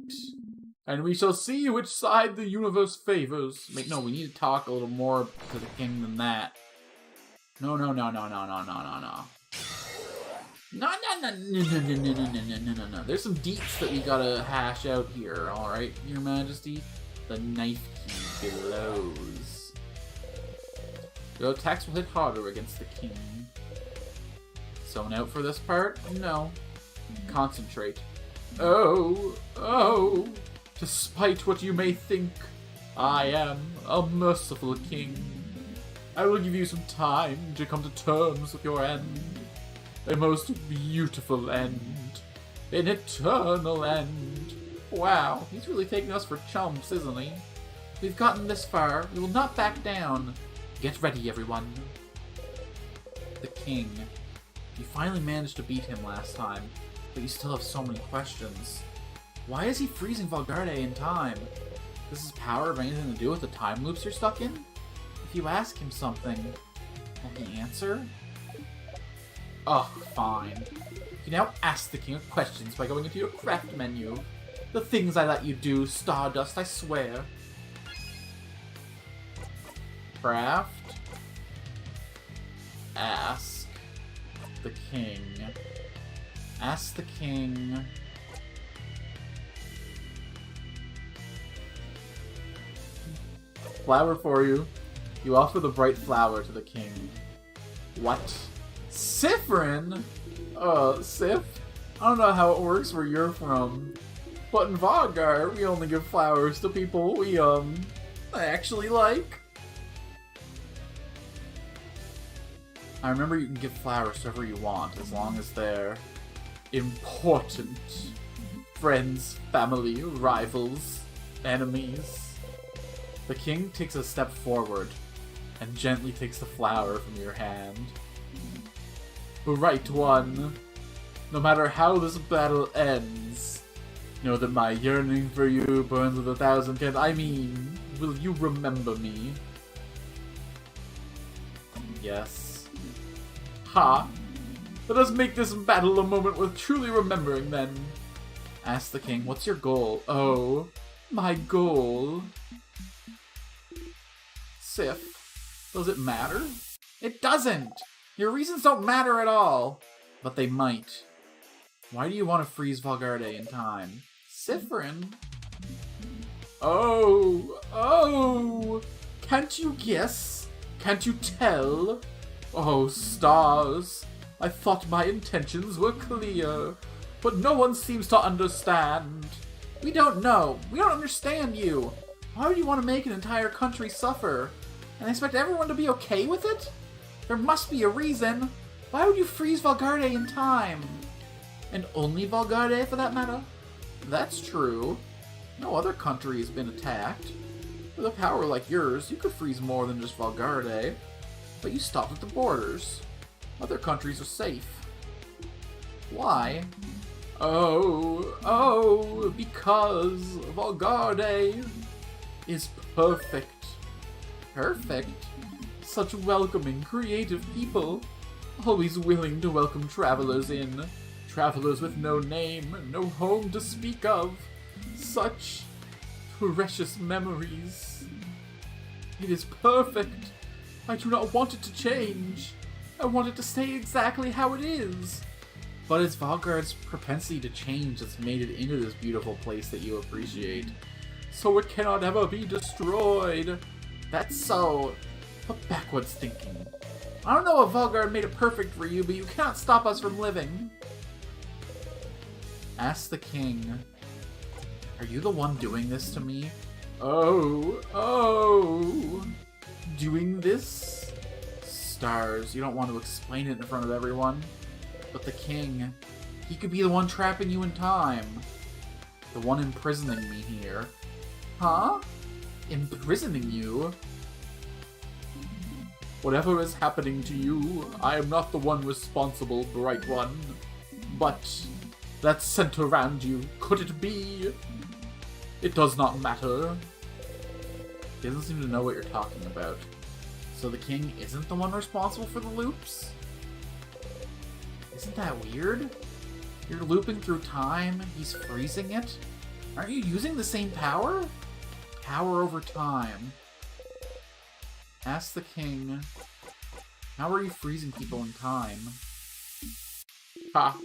And we shall see which side the universe favors. Wait, no, we need to talk a little more to the king than that. No. No. There's some deets that we gotta hash out here, alright, Your Majesty? The knife key glows. Your attacks will hit harder against the king. Someone out for this part? No. Concentrate. Oh. Despite what you may think, I am a merciful king. I will give you some time to come to terms with your end. A most beautiful end. An eternal end. Wow, he's really taking us for chumps, isn't he? We've gotten this far. We will not back down. Get ready, everyone. The king. You finally managed to beat him last time, but you still have so many questions. Why is he freezing Valgarde in time? Does his power have anything to do with the time loops you're stuck in? If you ask him something, will he answer? Ugh, fine. You now ask the king of questions by going into your craft menu. The things I let you do, Stardust, I swear. Craft. Ask the king. Ask the king. Flower for you. You offer the bright flower to the king. What? Siffrin? Sif? I don't know how it works where you're from, but in Vaugar, we only give flowers to people we, actually like. I remember you can give flowers to whoever you want, as long as they're important. Friends, family, rivals, enemies. The king takes a step forward and gently takes the flower from your hand. The right one. No matter how this battle ends, Know that my yearning for you burns with 1,000 candles. I mean, will you remember me? Yes. Ha! Let us make this battle a moment worth truly remembering, then. Ask the king, what's your goal? Oh, my goal. Sif, does it matter? It doesn't! Your reasons don't matter at all! But they might. Why do you want to freeze Valgarde in time? Siffrin? Oh! Can't you guess? Can't you tell? Oh, stars. I thought my intentions were clear, but no one seems to understand. We don't know. We don't understand you. Why would you want to make an entire country suffer? And expect everyone to be okay with it? There must be a reason. Why would you freeze Valgarde in time? And only Valgarde, for that matter? That's true. No other country has been attacked. With a power like yours, you could freeze more than just Valgarde. But you stopped at the borders. Other countries are safe. Why? Oh, because Valgarde is perfect. Perfect? Such welcoming, creative people. Always willing to welcome travelers in. Travelers with no name, no home to speak of. Such precious memories. It is perfect. I do not want it to change. I want it to stay exactly how it is. But it's Valgarde's propensity to change that's made it into this beautiful place that you appreciate. So it cannot ever be destroyed. That's so backwards thinking. I don't know if Valgarde made it perfect for you, but you cannot stop us from living. Ask the king. Are you the one doing this to me? Oh. Doing this? Stars, you don't want to explain it in front of everyone. But the king, he could be the one trapping you in time. The one imprisoning me here. Huh? Imprisoning you? Whatever is happening to you, I am not the one responsible, Bright One. But that scent around you, could it be? It does not matter. He doesn't seem to know what you're talking about. So the king isn't the one responsible for the loops? Isn't that weird? You're looping through time, he's freezing it? Aren't you using the same power? Power over time. Ask the king, how are you freezing people in time? Ha!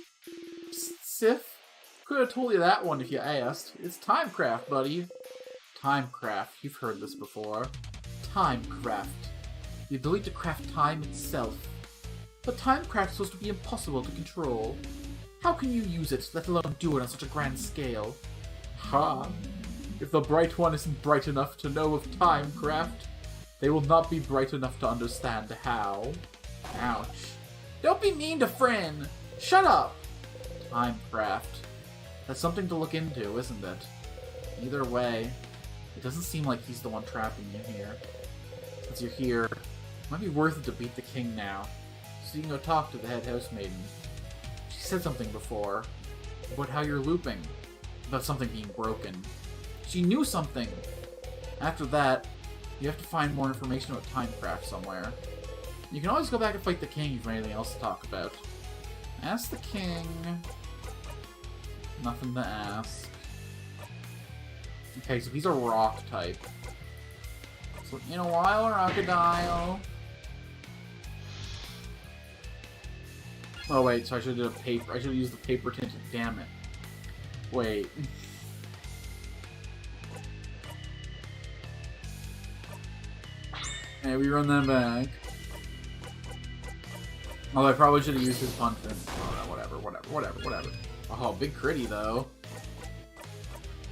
Sif? Could have told you that one if you asked. It's Timecraft, buddy. Timecraft, you've heard this before. Timecraft. The ability to craft time itself. But Timecraft is supposed to be impossible to control. How can you use it, let alone do it on such a grand scale? Ha! If the Bright One isn't bright enough to know of Timecraft, they will not be bright enough to understand how. Ouch. Don't be mean to Frin! Shut up! Timecraft. That's something to look into, isn't it? Either way, it doesn't seem like he's the one trapping you here. Since you're here, it might be worth it to beat the king now, so you can go talk to the head housemaiden. She said something before, about how you're looping, about something being broken. She knew something! After that, you have to find more information about Timecraft somewhere. You can always go back and fight the king if you have anything else to talk about. Ask the king. Nothing to ask. Okay, so he's a rock type. So in a while, Crocodile. Oh wait, so I should have paper. I should have used the paper tinted. Damn it. Wait. Hey, we run that back. Although I probably should have used his punch. Oh, no, whatever. Oh, big critty though.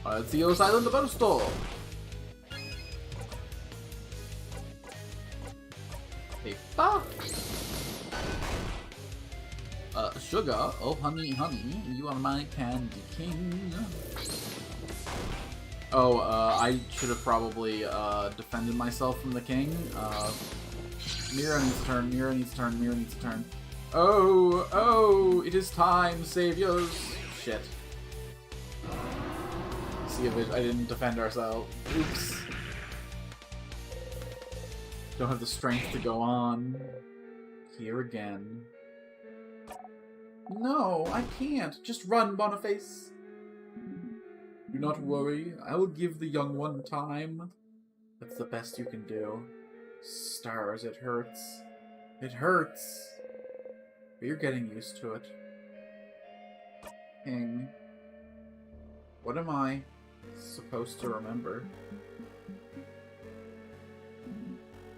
Let's see O's Island the Boastful. Paper. Sugar. Oh, honey, you are my candy king. Oh, I should have probably defended myself from the king. Mira needs to turn. Oh, it is time, saviors. Shit. see a vision. I didn't defend ourselves. Oops. Don't have the strength to go on. Here again. No, I can't. Just run, Boniface. Do not worry. I will give the young one time. That's the best you can do. Stars, it hurts. It hurts. But you're getting used to it. King. What am I supposed to remember?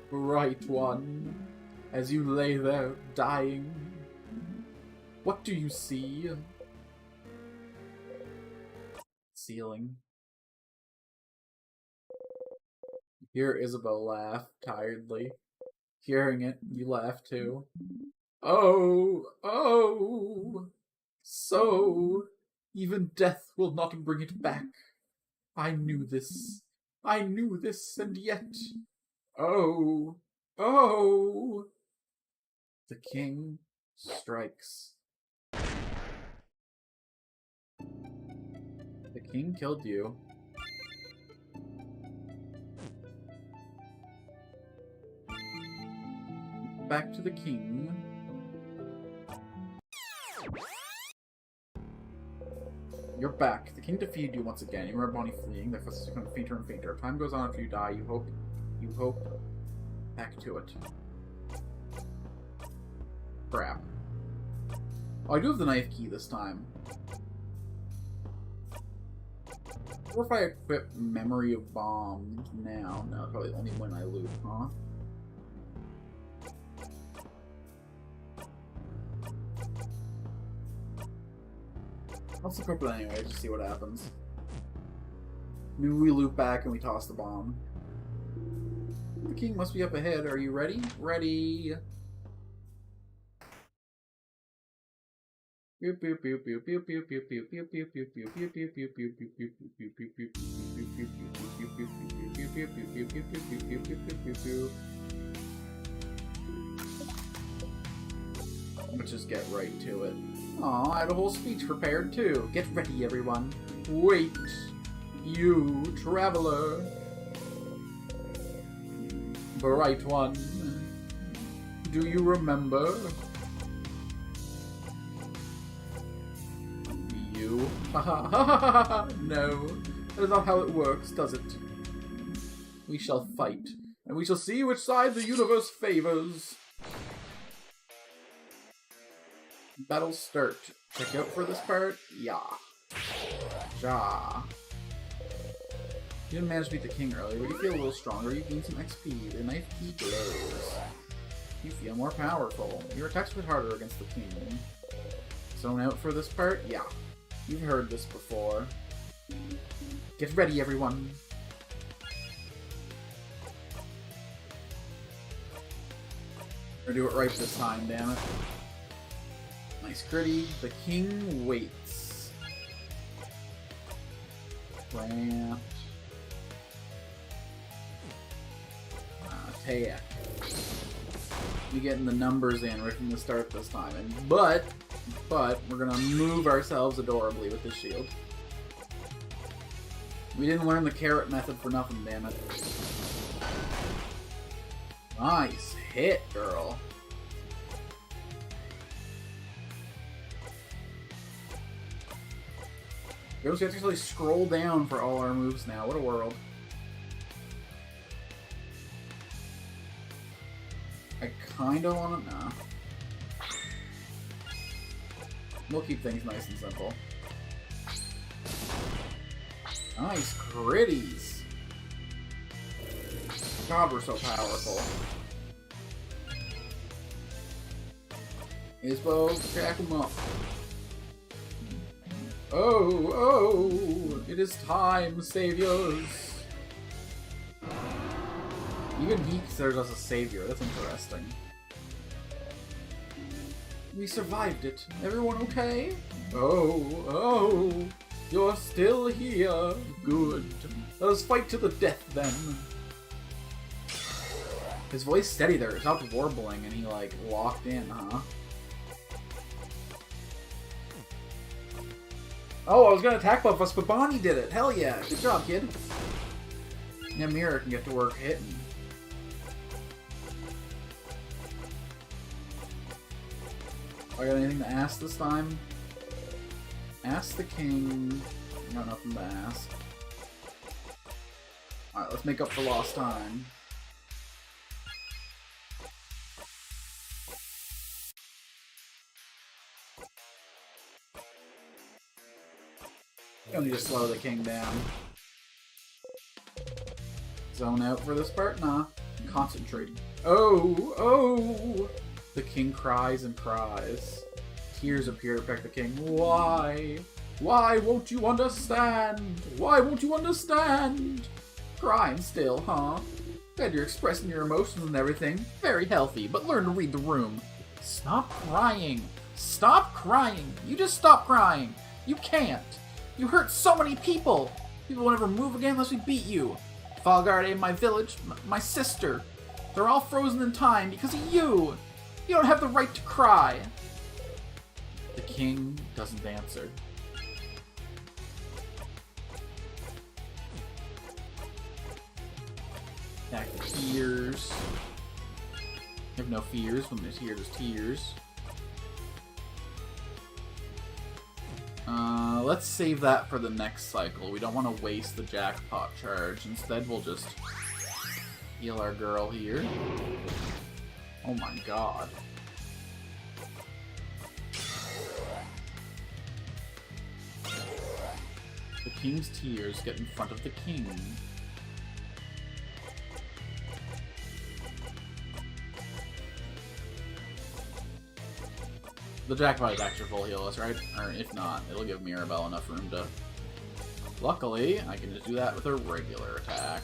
Bright one, as you lay there dying, what do you see? Ceiling. Hear Isabelle laugh tiredly. Hearing it, you laugh too. Oh, oh, so even death will not bring it back. I knew this, and yet, oh, oh. The king strikes. The king killed you. Back to the king. You're back. The king defeated you once again. You remember Bonnie fleeing. Their footsteps become fainter and fainter. Time goes on after you die. You hope. Back to it. Crap. Oh, I do have the knife key this time. Or if I equip Memory of Bombs now. No, probably only when I loot, huh? Let's equip it anyway, just see what happens. Maybe we loop back and we toss the bomb. The king must be up ahead. Are you ready? Ready! Let's just get right to it. Aw, I had a whole speech prepared too. Get ready, everyone. Wait, you traveler. Bright one. Do you remember? You? Ha ha ha ha ha! No, that is not how it works, does it? We shall fight, and we shall see which side the universe favors. Battle start. Check out for this part? Yeah. Ja. You didn't manage to beat the king earlier, but you feel a little stronger. You gain some XP. The knife key glows. You feel more powerful. Your attacks hit harder against the king. Zone out for this part? Yeah. You've heard this before. Get ready, everyone. We're gonna do it right this time, damn it. Nice critty. The king waits. Plant. Taya. You're getting the numbers in right from the start this time. And but we're gonna move ourselves adorably with this shield. We didn't learn the carrot method for nothing, damn it. Nice hit, girl. We have to actually scroll down for all our moves now. What a world. I kinda wanna... Nah. We'll keep things nice and simple. Nice critties! God, we're so powerful. Ispo, crack him up. Oh, oh! It is time, saviors! Even he considers us a savior. That's interesting. We survived it. Everyone okay? Oh, oh! You're still here. Good. Let us fight to the death, then. His voice steady there. It stopped warbling, and he, like, locked in, huh? Oh, I was gonna attack buff us, but Bonnie did it. Hell yeah. Good job, kid. Yeah, Mira can get to work hitting. I got anything to ask this time? Ask the king. I got nothing to ask. Alright, let's make up for lost time. You don't need to slow the king down. Zone out for this part? Nah. Concentrate. Oh! Oh! The king cries and cries. Tears appear to protect the king. Why? Why won't you understand? Why won't you understand? Crying still, huh? Glad you're expressing your emotions and everything. Very healthy, but learn to read the room. Stop crying. Stop crying. You just stop crying. You can't. You hurt so many people. People won't ever move again unless we beat you. Falgarde, my village, my sister. They're all frozen in time because of you. You don't have the right to cry. The king doesn't answer. Back to tears. You have no fears. When there's tears, there's tears. Let's save that for the next cycle. We don't want to waste the jackpot charge. Instead, we'll just heal our girl here. Oh my god. The king's tears get in front of the king. The jackpot is actually full heal us, right? Or if not, it'll give Mirabelle enough room to... Luckily, I can just do that with a regular attack.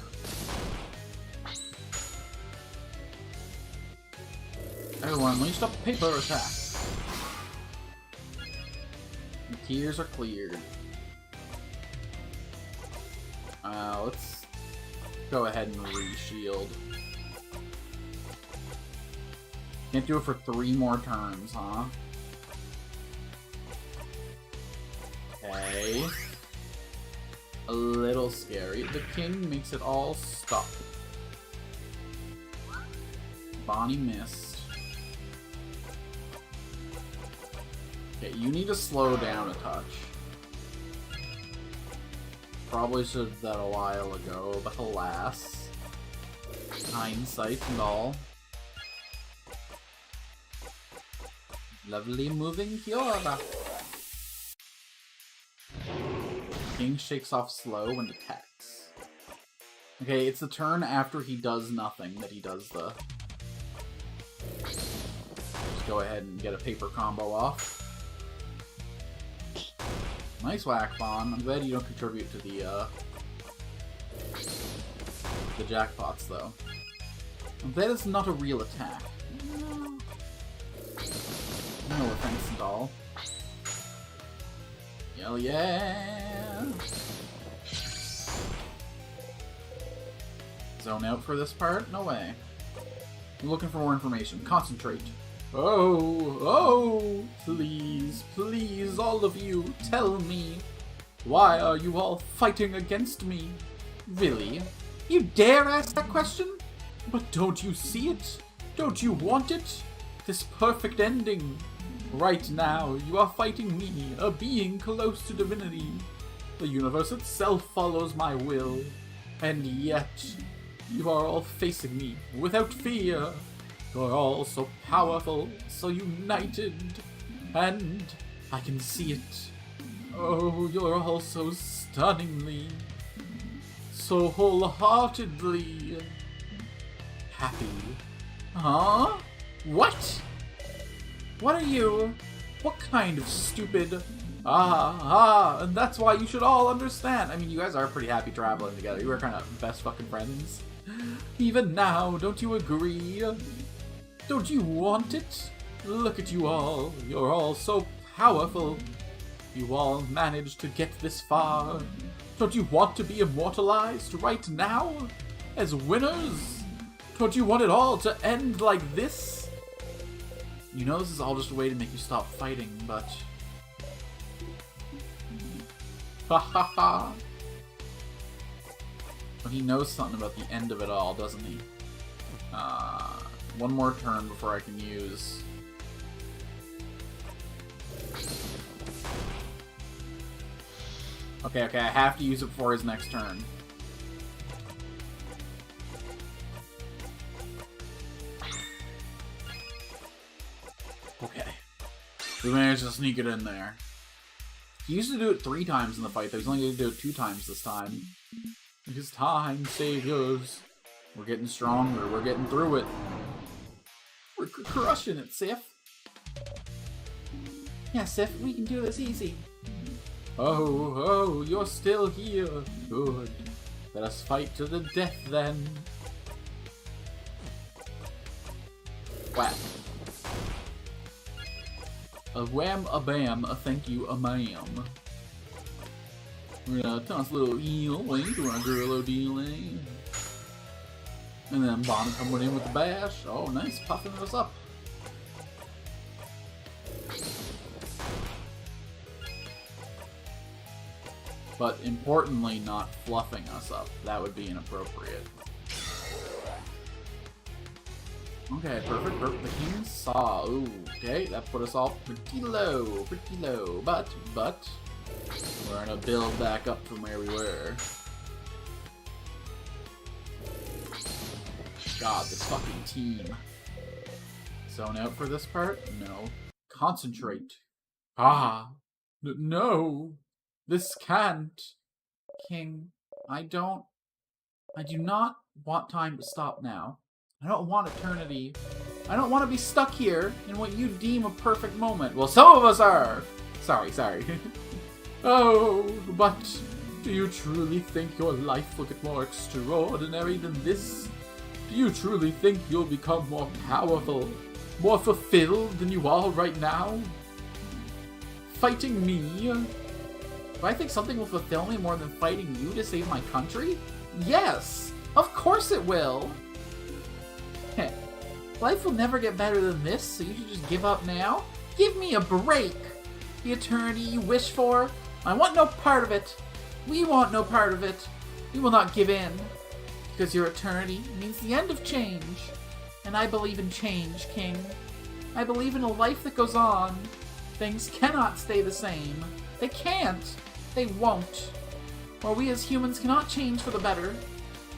Everyone, unleashed a paper attack! The tears are cleared. Let's go ahead and re-shield. Can't do it for 3 more turns, huh? Okay. A little scary. The king makes it all stop. Bonnie missed. Okay, you need to slow down a touch. Probably should have done that a while ago, but alas. Hindsight and all. Lovely moving Fiora. King shakes off slow and attacks. Okay, it's the turn after he does nothing that he does the... Just go ahead and get a paper combo off. Nice whack, Bon. I'm glad you don't contribute to the jackpots, though. I'm glad it's not a real attack. No offense at all. Hell yeah! Zone out for this part? No way. I'm looking for more information. Concentrate. Oh, please, please, all of you, tell me. Why are you all fighting against me? Really? You dare ask that question? But don't you see it? Don't you want it? This perfect ending. Right now, you are fighting me, a being close to divinity. The universe itself follows my will. And yet, you are all facing me without fear. You're all so powerful, so united, and I can see it. Oh, you're all so stunningly, so wholeheartedly happy. Huh? What? What are you? What kind of stupid... and that's why you should all understand. I mean, you guys are pretty happy traveling together. You were kind of best fucking friends. Even now, don't you agree? Don't you want it? Look at you all. You're all so powerful. You all managed to get this far. Don't you want to be immortalized right now? As winners? Don't you want it all to end like this? You know this is all just a way to make you stop fighting, but... Ha ha ha! But he knows something about the end of it all, doesn't he? One more turn before I can use... Okay, I have to use it before his next turn. Okay. We managed to sneak it in there. He used to do it 3 times in the fight, though. He's only going to do it 2 times this time. Because time saviors. We're getting stronger. We're getting through it. We're crushing it, Sif. Yeah, Sif, we can do this easy. Oh, you're still here. Good. Let us fight to the death, then. Whap. A wham, a bam, a thank you, a ma'am. We're gonna toss a little eel to our girl O'Dealing. And then Bonnie coming in with the bash. Oh, nice, puffing us up. But importantly, not fluffing us up. That would be inappropriate. Okay, perfect. The king saw. Ooh, okay, that put us all pretty low. But we're gonna build back up from where we were. God, this fucking team. Zone out for this part? No. Concentrate. No. This can't. King, I do not want time to stop now. I don't want eternity. I don't want to be stuck here in what you deem a perfect moment. Well, some of us are. Sorry. Oh, but do you truly think your life will get more extraordinary than this? Do you truly think you'll become more powerful, more fulfilled than you are right now? Fighting me? Do I think something will fulfill me more than fighting you to save my country? Yes! Of course it will! Life will never get better than this, so you should just give up now? Give me a break! The eternity you wish for? I want no part of it! We want no part of it! We will not give in. Because your eternity means the end of change. And I believe in change, King. I believe in a life that goes on. Things cannot stay the same. They can't. They won't. Or we as humans cannot change for the better.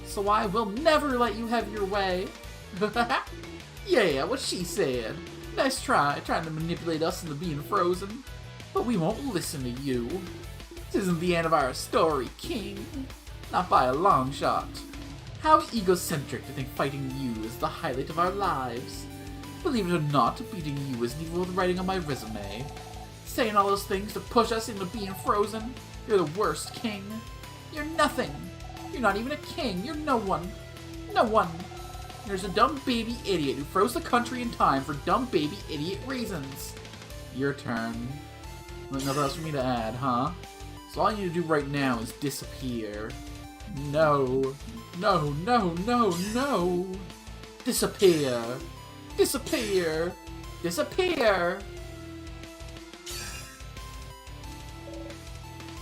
So I will never let you have your way. Yeah, what she said. Nice try, trying to manipulate us into being frozen. But we won't listen to you. This isn't the end of our story, King. Not by a long shot. How egocentric to think fighting you is the highlight of our lives. Believe it or not, beating you isn't even worth writing on my resume. Saying all those things to push us into being frozen. You're the worst, King. You're nothing. You're not even a king. You're no one. No one. There's a dumb baby idiot who froze the country in time for dumb baby idiot reasons. Your turn. Nothing else for me to add, huh? So all you need to do right now is disappear. No. No. Disappear. Disappear. Disappear.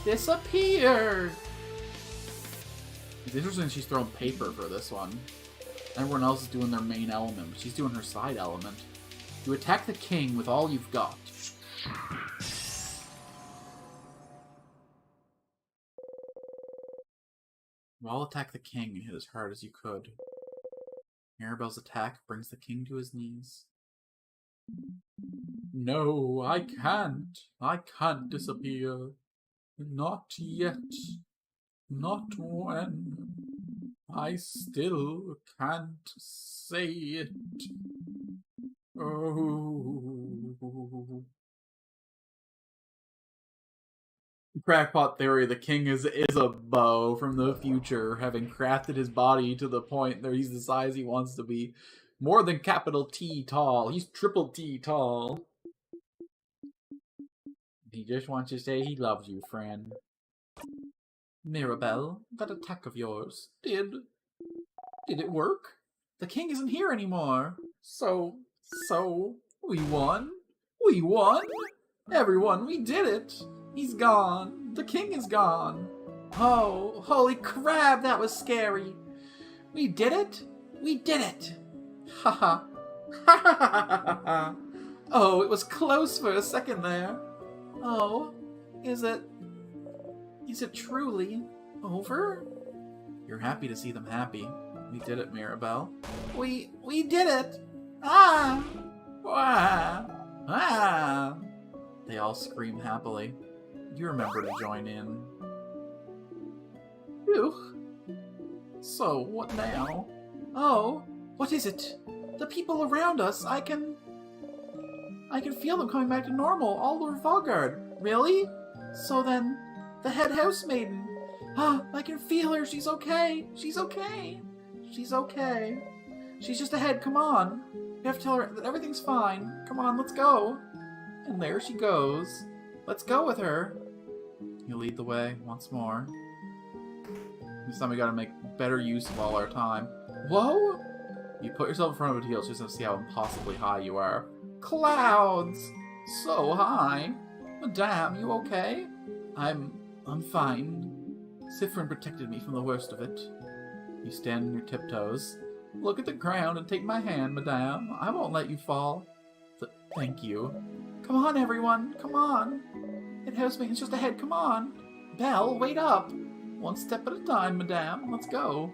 Disappear. It's interesting she's throwing paper for this one. Everyone else is doing their main element, but she's doing her side element. You attack the king with all you've got. You all attack the king and hit as hard as you could. Mirabelle's attack brings the king to his knees. No, I can't. I can't disappear. Not yet. Not when. I still can't say it. Oh. Crackpot theory, the king is Isabeau from the future, having crafted his body to the point that he's the size he wants to be. More than capital T tall. He's triple T tall. He just wants to say he loves you, friend. Mirabelle, that attack of yours, did it work? The king isn't here anymore. So, we won? We won? Everyone, we did it! He's gone. The king is gone. Oh, holy crap, that was scary. We did it? We did it! Haha. Ha ha ha ha. Oh, it was close for a second there. Oh, is it truly over? You're happy to see them happy. We did it, Mirabelle. We did it! Ah! Ah! Ah! They all scream happily. You remember to join in. Phew. So, what now? Oh, what is it? The people around us, I can feel them coming back to normal all over Valgard. Really? So then, the head housemaiden. Ah, I can feel her. She's okay. She's okay. She's okay. She's just ahead. Come on. You have to tell her that everything's fine. Come on, let's go. And there she goes. Let's go with her. You lead the way once more. This time we gotta make better use of all our time. Whoa! You put yourself in front of a deal just to see how impossibly high you are. Clouds! So high! Madame, you okay? I'm fine. Siffrin protected me from the worst of it. You stand on your tiptoes. Look at the ground and take my hand, madame. I won't let you fall. Thank you. Come on, everyone. Come on. It housemaid's just ahead. Come on. Belle, wait up. One step at a time, madame. Let's go.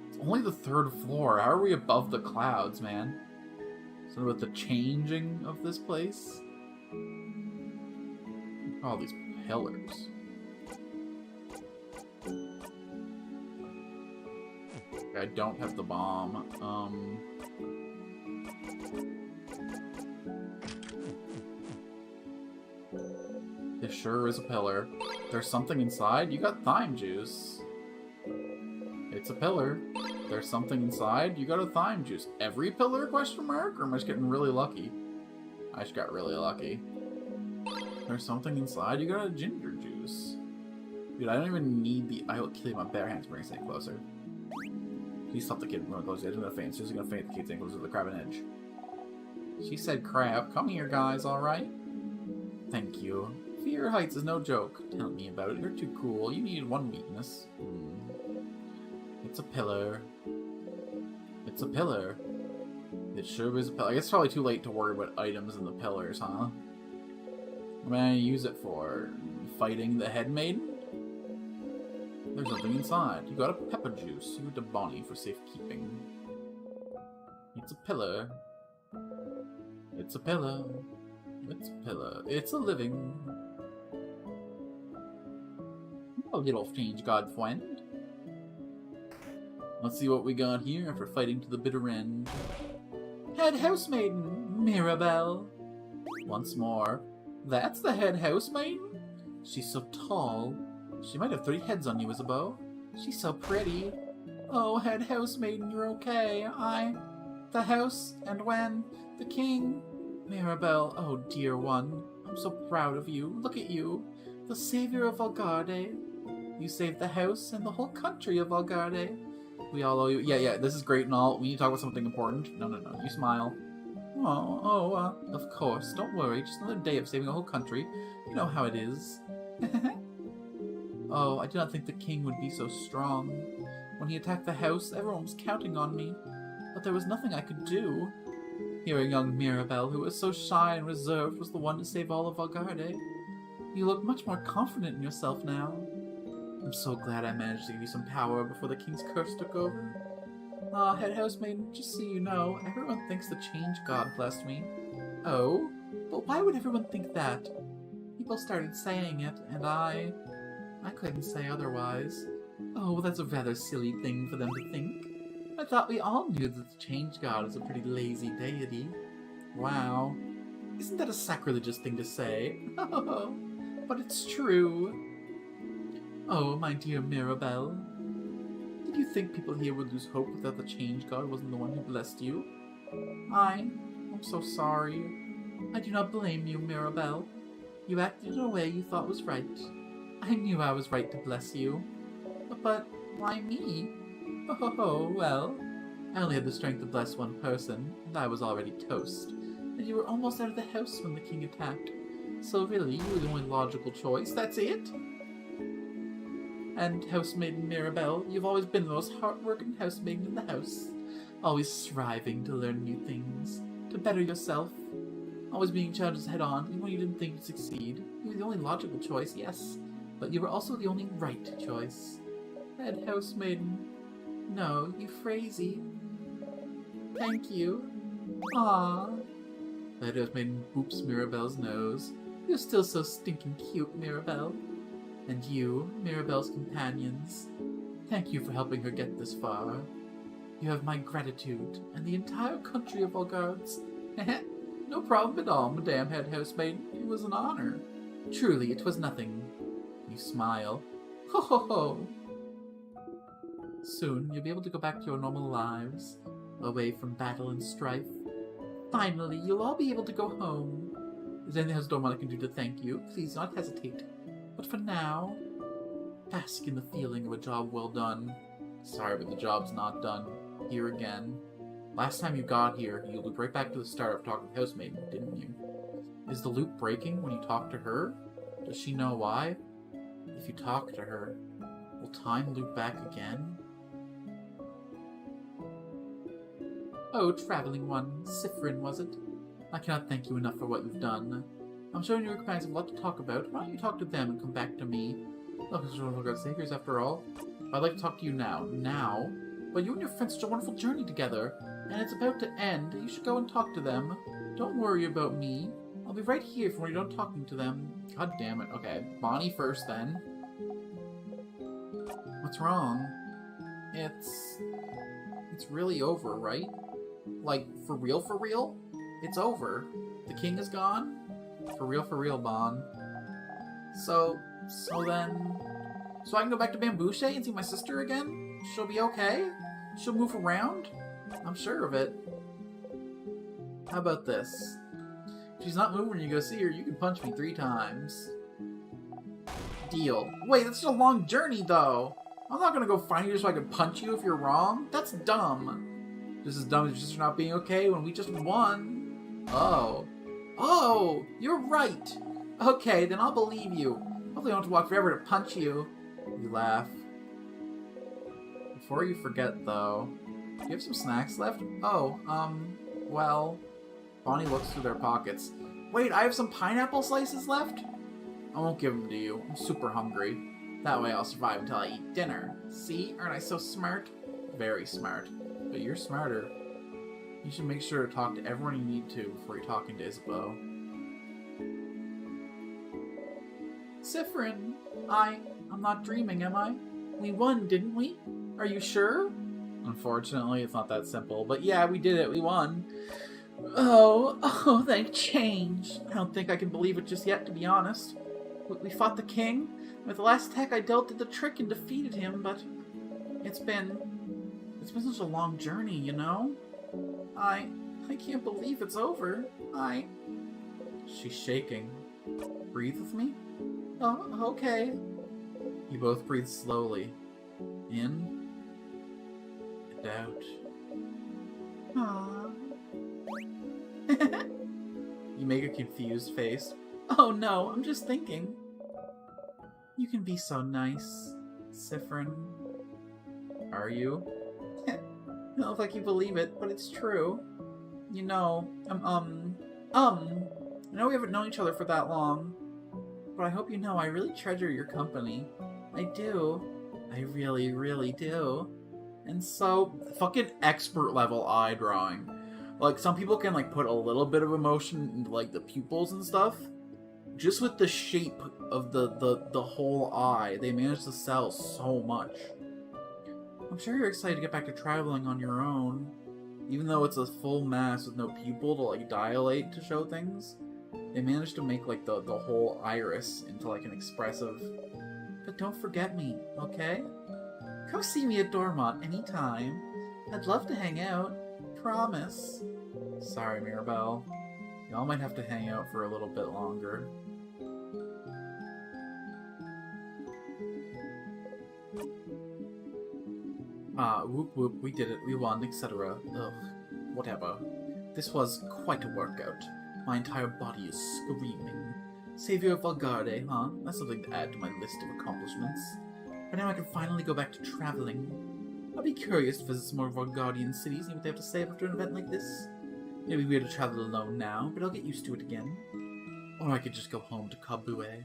It's only the 3rd floor. How are we above the clouds, man? Something about the changing of this place? All these pillars. I don't have the bomb. This sure is a pillar. There's something inside. You got thyme juice. It's a pillar. There's something inside. You got a thyme juice. Every pillar? Question mark? Or am I just getting really lucky? I just got really lucky. There's something inside. You got a ginger juice. Dude, I don't even need the... I will kill you with my bare hands. Bring it closer. Please stop the kid from going close to the edge. I'm gonna faint. Seriously gonna faint the kid's ankles with the crab and edge. She said crab. Come here, guys, alright? Thank you. Fear heights is no joke. Tell me about it. You're too cool. You needed one weakness. It's a pillar. It's a pillar. It sure is a pillar. I guess it's probably too late to worry about items in the pillars, huh? What am I gonna use it for? Fighting the head maiden? There's nothing inside. You got a pepper juice. You to Bonnie for safekeeping. It's a pillar. It's a pillar. It's a pillar. It's a living. A little strange god friend. Let's see what we got here after fighting to the bitter end. Head housemaiden, Mirabelle. Once more. That's the head housemaiden? She's so tall. She might have 3 heads on you, Isabeau. She's so pretty. Oh, head housemaiden, you're okay. The house, and when, the king. Mirabelle, oh dear one. I'm so proud of you. Look at you. The savior of Valgarde. You saved the house and the whole country of Valgarde. We all owe you. Yeah, this is great and all. We need to talk about something important. No. You smile. Of course. Don't worry. Just another day of saving a whole country. You know how it is. Oh, I did not think the king would be so strong. When he attacked the house, everyone was counting on me. But there was nothing I could do. Here, young Mirabelle, who was so shy and reserved, was the one to save all of Valgarde. You look much more confident in yourself now. I'm so glad I managed to give you some power before the king's curse took over. Head housemaiden, just so you know, everyone thinks the change god blessed me. Oh? But why would everyone think that? People started saying it, and I couldn't say otherwise. Oh, that's a rather silly thing for them to think. I thought we all knew that the change god is a pretty lazy deity. Wow. Isn't that a sacrilegious thing to say? Oh, but it's true. Oh, my dear Mirabelle. Did you think people here would lose hope without the change god wasn't the one who blessed you? I'm so sorry. I do not blame you, Mirabelle. You acted in a way you thought was right. I knew I was right to bless you. But why me? Oh, well. I only had the strength to bless one person, and I was already toast. And you were almost out of the house when the king attacked. So really, you were the only logical choice, that's it? And housemaiden Mirabelle, you've always been the most hard-working housemaiden in the house. Always striving to learn new things, to better yourself. Always being challenged head-on, even when you didn't think you'd succeed. You were the only logical choice, yes, but you were also the only right choice. Head housemaiden. No, Euphrasie. Thank you. Aww. Head housemaiden boops Mirabelle's nose. You're still so stinking cute, Mirabelle. And you, Mirabelle's companions. Thank you for helping her get this far. You have my gratitude, and the entire country of Valgards. No problem at all, Madame Head Housemaiden. It was an honor. Truly, it was nothing. You smile. Ho ho ho! Soon, you'll be able to go back to your normal lives, away from battle and strife. Finally, you'll all be able to go home. Is there anything else Dormont can do to thank you? Please do not hesitate. But for now, bask in the feeling of a job well done. Sorry, but the job's not done. Here again. Last time you got here, you looped right back to the start of talking to Housemaiden, didn't you? Is the loop breaking when you talk to her? Does she know why? If you talk to her, will time loop back again? Oh, traveling one, Siffrin, was it? I cannot thank you enough for what you've done. I'm sure your companions have a lot to talk about. Why don't you talk to them and come back to me? Look, it's God's Sakers after all. I'd like to talk to you now. Now? But you and your friends had such a wonderful journey together, and it's about to end. You should go and talk to them. Don't worry about me. I'll be right here for when you're done talking to them. God damn it. Okay, Bonnie first then. What's wrong? It's really over, right? Like, for real, for real? It's over. The king is gone? For real, Bon. So then... So I can go back to Bambouche and see my sister again? She'll be okay? She'll move around? I'm sure of it. How about this? If she's not moving when you go see her, you can punch me 3 times. Deal. Wait, that's a long journey, though! I'm not gonna go find you so I can punch you if you're wrong. That's dumb. Just as dumb as your sister not being okay when we just won. Oh. Oh! You're right! Okay, then I'll believe you. Hopefully I don't have to walk forever to punch you. You laugh. Before you forget, though, do you have some snacks left? Oh, well... Bonnie looks through their pockets. Wait, I have some pineapple slices left? I won't give them to you. I'm super hungry. That way I'll survive until I eat dinner. See? Aren't I so smart? Very smart. But you're smarter. You should make sure to talk to everyone you need to before you're talking to Isabeau. Siffrin, I'm not dreaming, am I? We won, didn't we? Are you sure? Unfortunately, it's not that simple. But yeah, we did it. We won. Oh, thank change. I don't think I can believe it just yet, to be honest. We fought the king. With the last attack I dealt did the trick and defeated him, but it's been such a long journey, you know? I can't believe it's over. She's shaking. Breathe with me? Oh, okay. You both breathe slowly. In and out. Aww. You make a confused face. Oh no, I'm just thinking. You can be so nice, Siffrin. Are you? I don't know if you believe it, but it's true. You know, I know we haven't known each other for that long, but I hope you know I really treasure your company. I do. I really, really do. And so, fucking expert level eye drawing. Like, some people can, like, put a little bit of emotion into, like, the pupils and stuff. Just with the shape of the whole eye, they managed to sell so much. I'm sure you're excited to get back to traveling on your own. Even though it's a full mask with no pupil to, like, dilate to show things, they managed to make, like, the whole iris into, like, an expressive... But don't forget me, okay? Come see me at Dormont anytime. I'd love to hang out. Promise. Sorry, Mirabelle. Y'all might have to hang out for a little bit longer. Whoop whoop, we did it, we won, etc. Ugh, whatever. This was quite a workout. My entire body is screaming. Savior of Valgarde, huh? That's something to add to my list of accomplishments. But now I can finally go back to traveling. I'll be curious to visit some more of our guardian cities and see what they have to say after an event like this. It'll be weird to travel alone now, but I'll get used to it again. Or I could just go home to Kabue.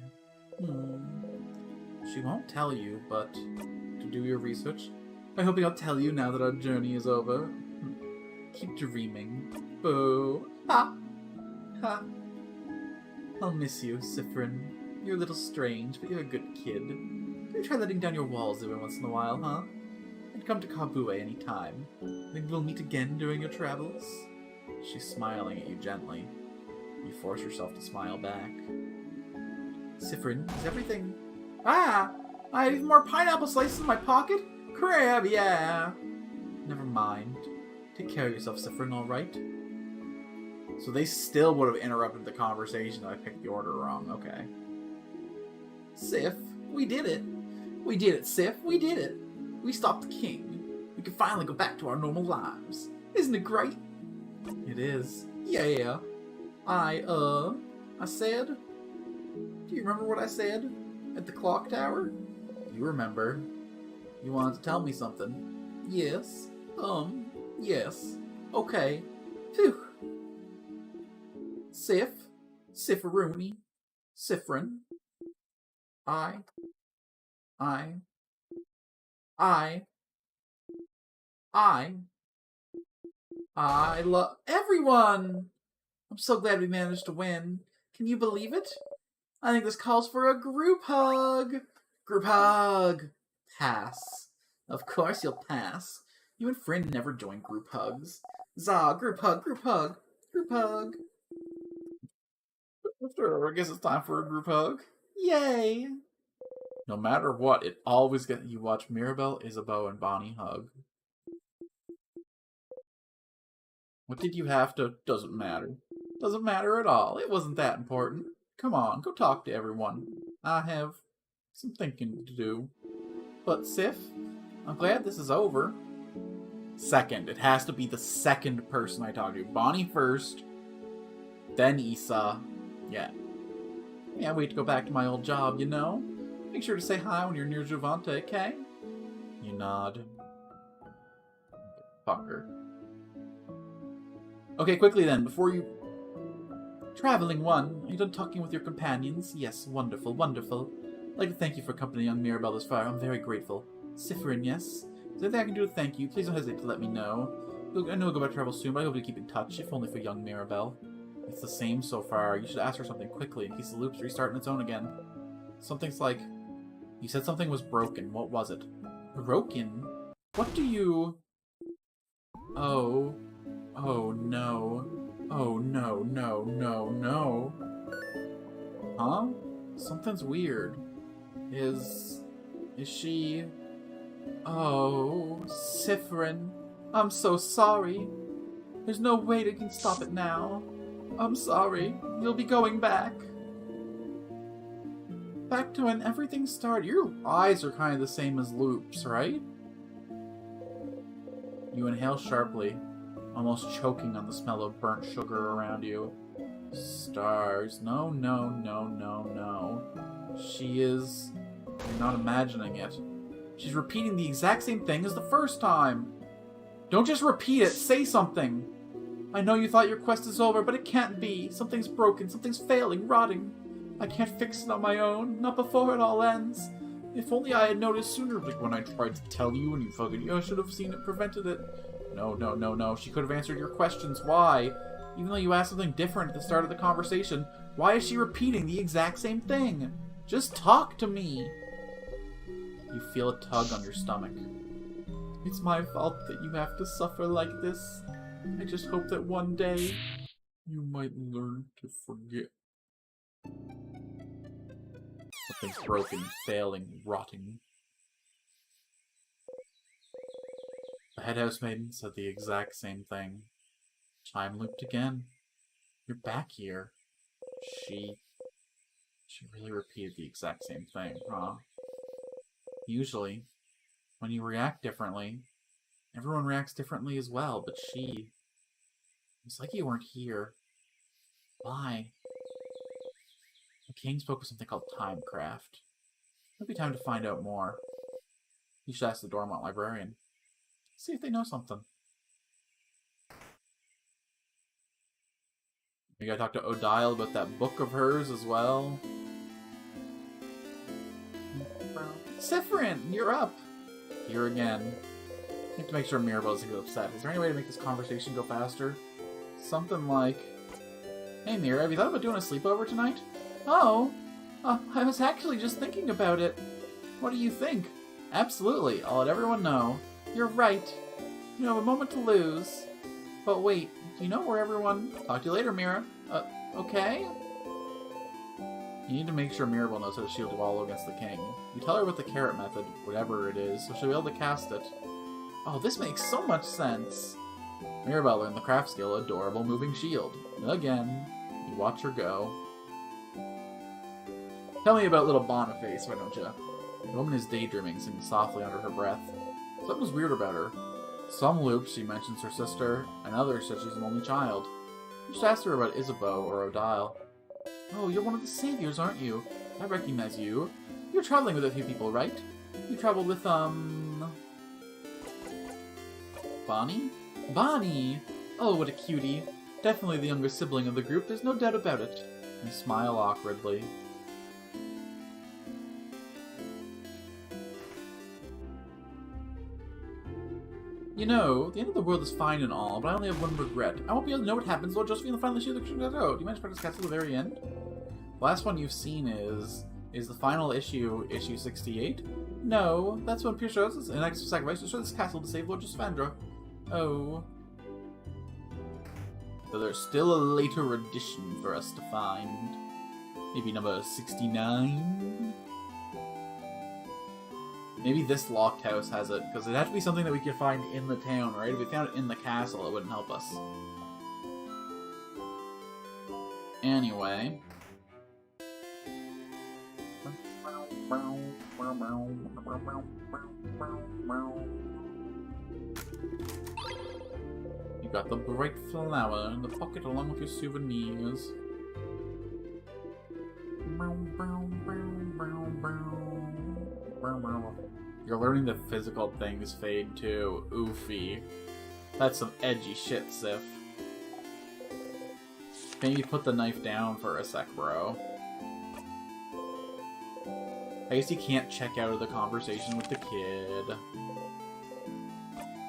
She won't tell you, but to do your research, I'm hoping I'll tell you now that our journey is over. Keep dreaming. Boo. Ha! Ha! I'll miss you, Siffrin. You're a little strange, but you're a good kid. Maybe try letting down your walls every once in a while, huh? And come to Kabue any time. Maybe we'll meet again during your travels. She's smiling at you gently. You force yourself to smile back. Siffrin, is everything... Ah! I have even more pineapple slices in my pocket? Crab, yeah! Never mind. Take care of yourself, Siffrin, alright? So they still would have interrupted the conversation if I picked the order wrong. Okay. Sif, we did it. We did it, Sif. We did it. We stopped the king. We can finally go back to our normal lives. Isn't it great? It is. Yeah. I said... Do you remember what I said? At the clock tower? You remember. You wanted to tell me something. Yes. Yes. Okay. Phew. Sif. Sifferoony. Siffrin. I love everyone! I'm so glad we managed to win. Can you believe it? I think this calls for a group hug. Group hug. Pass. Of course you'll pass. You and Fryn never join group hugs. Zah, group hug, group hug, group hug. Sure, I guess it's time for a group hug. Yay! No matter what, it always gets you watch Mirabelle, Isabeau, and Bonnie hug. What did you have to? Doesn't matter. Doesn't matter at all. It wasn't that important. Come on, go talk to everyone. I have some thinking to do. But Sif, I'm glad this is over. Second. It has to be the second person I talk to. Bonnie first, then Issa. Yeah. Can't wait to go back to my old job, you know? Make sure to say hi when you're near Jovante, okay? You nod. Fucker. Okay, quickly then, before you... Traveling one, are you done talking with your companions? Yes, wonderful, wonderful. I'd like to thank you for accompanying young Mirabelle this far. I'm very grateful. Siffrin, yes? Is there anything I can do to thank you? Please don't hesitate to let me know. I know we'll go back to travel soon, but I hope to keep in touch, if only for young Mirabelle. It's the same so far. You should ask her something quickly in case the loop's restarting its own again. Something's like... You said something was broken. What was it? Broken? What do you... Oh. Oh no. Oh no, no, no, no. Huh? Something's weird. Is she... Oh, Siffrin. I'm so sorry. There's no way they can stop it now. I'm sorry. You'll be going back. Back to when everything started. Your eyes are kind of the same as Loop's, right? You inhale sharply, almost choking on the smell of burnt sugar around you. Stars. No, no, no, no, no. She is... You're not imagining it. She's repeating the exact same thing as the first time. Don't just repeat it. Say something. I know you thought your quest is over, but it can't be. Something's broken. Something's failing, rotting. I can't fix it on my own. Not before it all ends. If only I had noticed sooner, like when I tried to tell you and you fucking... I should have seen it, prevented it. No, no, no, no. She could have answered your questions. Why? Even though you asked something different at the start of the conversation, why is she repeating the exact same thing? Just talk to me. You feel a tug on your stomach. It's my fault that you have to suffer like this. I just hope that one day you might learn to forget. Something's broken, failing, rotting. The head housemaiden said the exact same thing. Time looped again. You're back here. She really repeated the exact same thing, huh? Usually, when you react differently, everyone reacts differently as well, but it's like you weren't here. Why? The king spoke of something called Timecraft. It'll be time to find out more. You should ask the Dormont librarian. See if they know something. You gotta talk to Odile about that book of hers as well. Sephirin, you're up! Here again. I need to make sure Mirabelle doesn't get upset. Is there any way to make this conversation go faster? Something like... Hey Mira, have you thought about doing a sleepover tonight? Oh! I was actually just thinking about it. What do you think? Absolutely, I'll let everyone know. You're right. You have a moment to lose. But wait, do you know where everyone... Talk to you later, Mira. Okay? You need to make sure Mirabelle knows how to shield Wall against the king. You tell her about the carrot method, whatever it is, so she'll be able to cast it. Oh, this makes so much sense! Mirabelle learned the craft skill Adorable Moving Shield. Again, you watch her go. Tell me about little Boniface, why don't you? The woman is daydreaming, singing softly under her breath. Something's weird about her. Some loops she mentions her sister, and others said she's an only child. You should ask her about Isabeau or Odile. Oh, you're one of the saviors, aren't you? I recognize you. You're traveling with a few people, right? You traveled with, Bonnie? Bonnie! Oh, what a cutie. Definitely the younger sibling of the group, there's no doubt about it. You smile awkwardly. You know, the end of the world is fine and all, but I only have one regret. I won't be able to know what happens while Josephine finally issue the King of the Road. Do you manage to practice cast to the very end? The last one you've seen is the final issue, issue 68? No, that's when Pierce Rose is an act of sacrifice to destroy this castle to save Lord Josephandra. Oh. So there's still a later edition for us to find. Maybe number 69? Maybe this locked house has it, because it'd have to be something that we could find in the town, right? If we found it in the castle, it wouldn't help us. Anyway. You got the bright flower in the pocket along with your souvenirs. You're learning the physical things fade too. Oofy. That's some edgy shit, Sif. Maybe put the knife down for a sec, bro. I guess you can't check out of the conversation with the kid.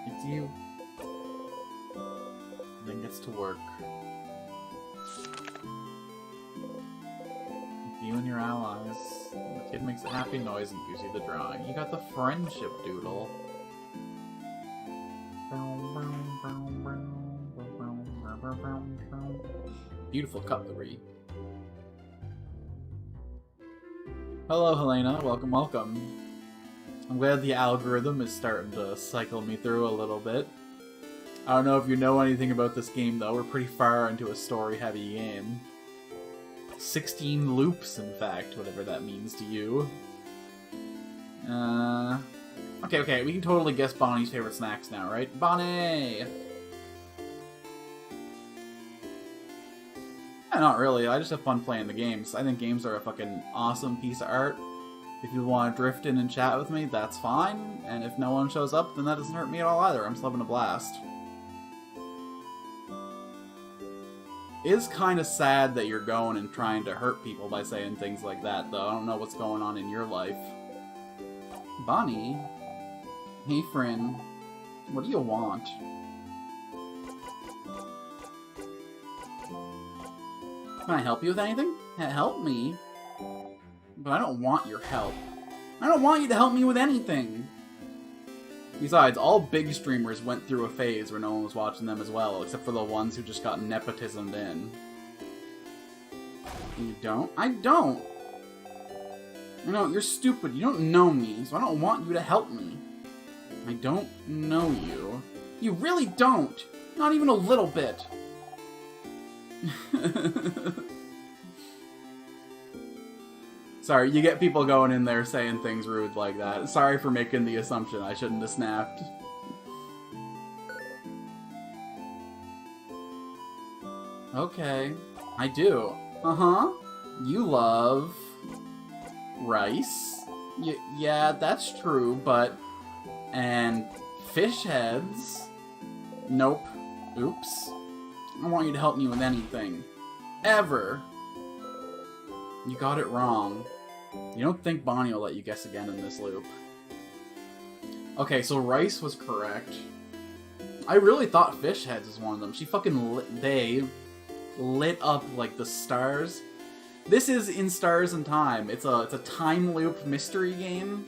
It's you. And then gets to work. You and your allies. The kid makes a happy noise and gives you the drawing. You got the friendship doodle. Beautiful cutlery. Hello, Helena. Welcome, welcome. I'm glad the algorithm is starting to cycle me through a little bit. I don't know if you know anything about this game, though. We're pretty far into a story-heavy game. 16 loops, in fact, whatever that means to you. Okay, we can totally guess Bonnie's favorite snacks now, right? Bonnie! Yeah, not really. I just have fun playing the games. I think games are a fucking awesome piece of art. If you want to drift in and chat with me, that's fine. And if no one shows up, then that doesn't hurt me at all either. I'm still having a blast. It is kind of sad that you're going and trying to hurt people by saying things like that, though. I don't know what's going on in your life. Bonnie? Hey, friend. What do you want? Can I help you with anything? Help me? But I don't want your help. I don't want you to help me with anything! Besides, all big streamers went through a phase where no one was watching them as well, except for the ones who just got nepotismed in. You don't? I don't! No, you're stupid. You don't know me, so I don't want you to help me. I don't know you. You really don't! Not even a little bit! Sorry, you get people going in there saying things rude like that. Sorry for making the assumption. I shouldn't have snapped. Okay. I do. Uh-huh. You love... rice? Yeah, that's true, but And fish heads? Nope. Oops. I don't want you to help me with anything. Ever. You got it wrong. You don't think Bonnie will let you guess again in this loop. Okay, so Rice was correct. I really thought fish heads was one of them. She fucking lit up like the stars. This is In Stars and Time. It's a time loop mystery game.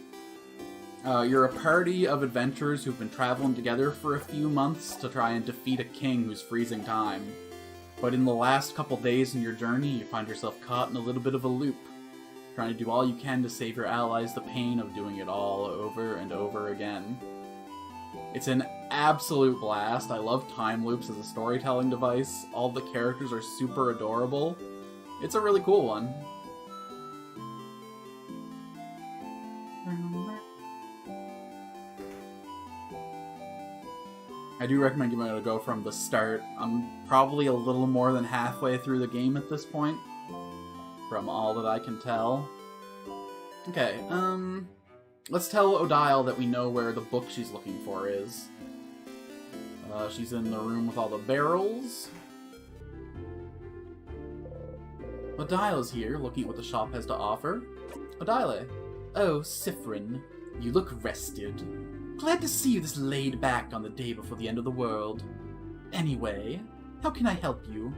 You're a party of adventurers who've been traveling together for a few months to try and defeat a king who's freezing time. But in the last couple days in your journey, you find yourself caught in a little bit of a loop, trying to do all you can to save your allies the pain of doing it all over and over again. It's an absolute blast. I love time loops as a storytelling device. All the characters are super adorable. It's a really cool one. I do recommend giving it a go from the start. I'm probably a little more than halfway through the game at this point, from all that I can tell. Okay, let's tell Odile that we know where the book she's looking for is. She's in the room with all the barrels. Odile's here, looking at what the shop has to offer. Odile. Oh, Siffrin, you look rested. Glad to see you this laid back on the day before the end of the world. Anyway, how can I help you?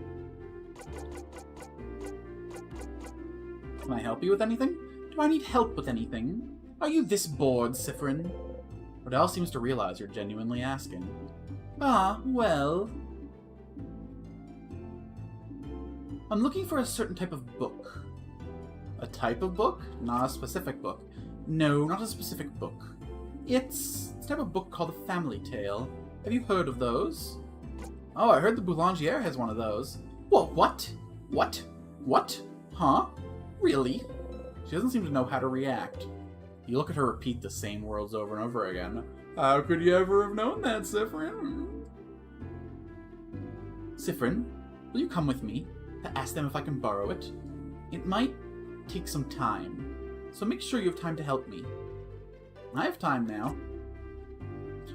Can I help you with anything? Do I need help with anything? Are you this bored, Siffrin? Odile seems to realize you're genuinely asking. Ah, well... I'm looking for a certain type of book. A type of book? Not a specific book. No, not a specific book. It's a type of book called a family tale. Have you heard of those? Oh, I heard the Boulanger has one of those. Whoa, what? What? What? Huh? Really? She doesn't seem to know how to react. You look at her repeat the same words over and over again. How could you ever have known that, Siffrin? Siffrin, will you come with me to ask them if I can borrow it? It might take some time, so make sure you have time to help me. I have time now.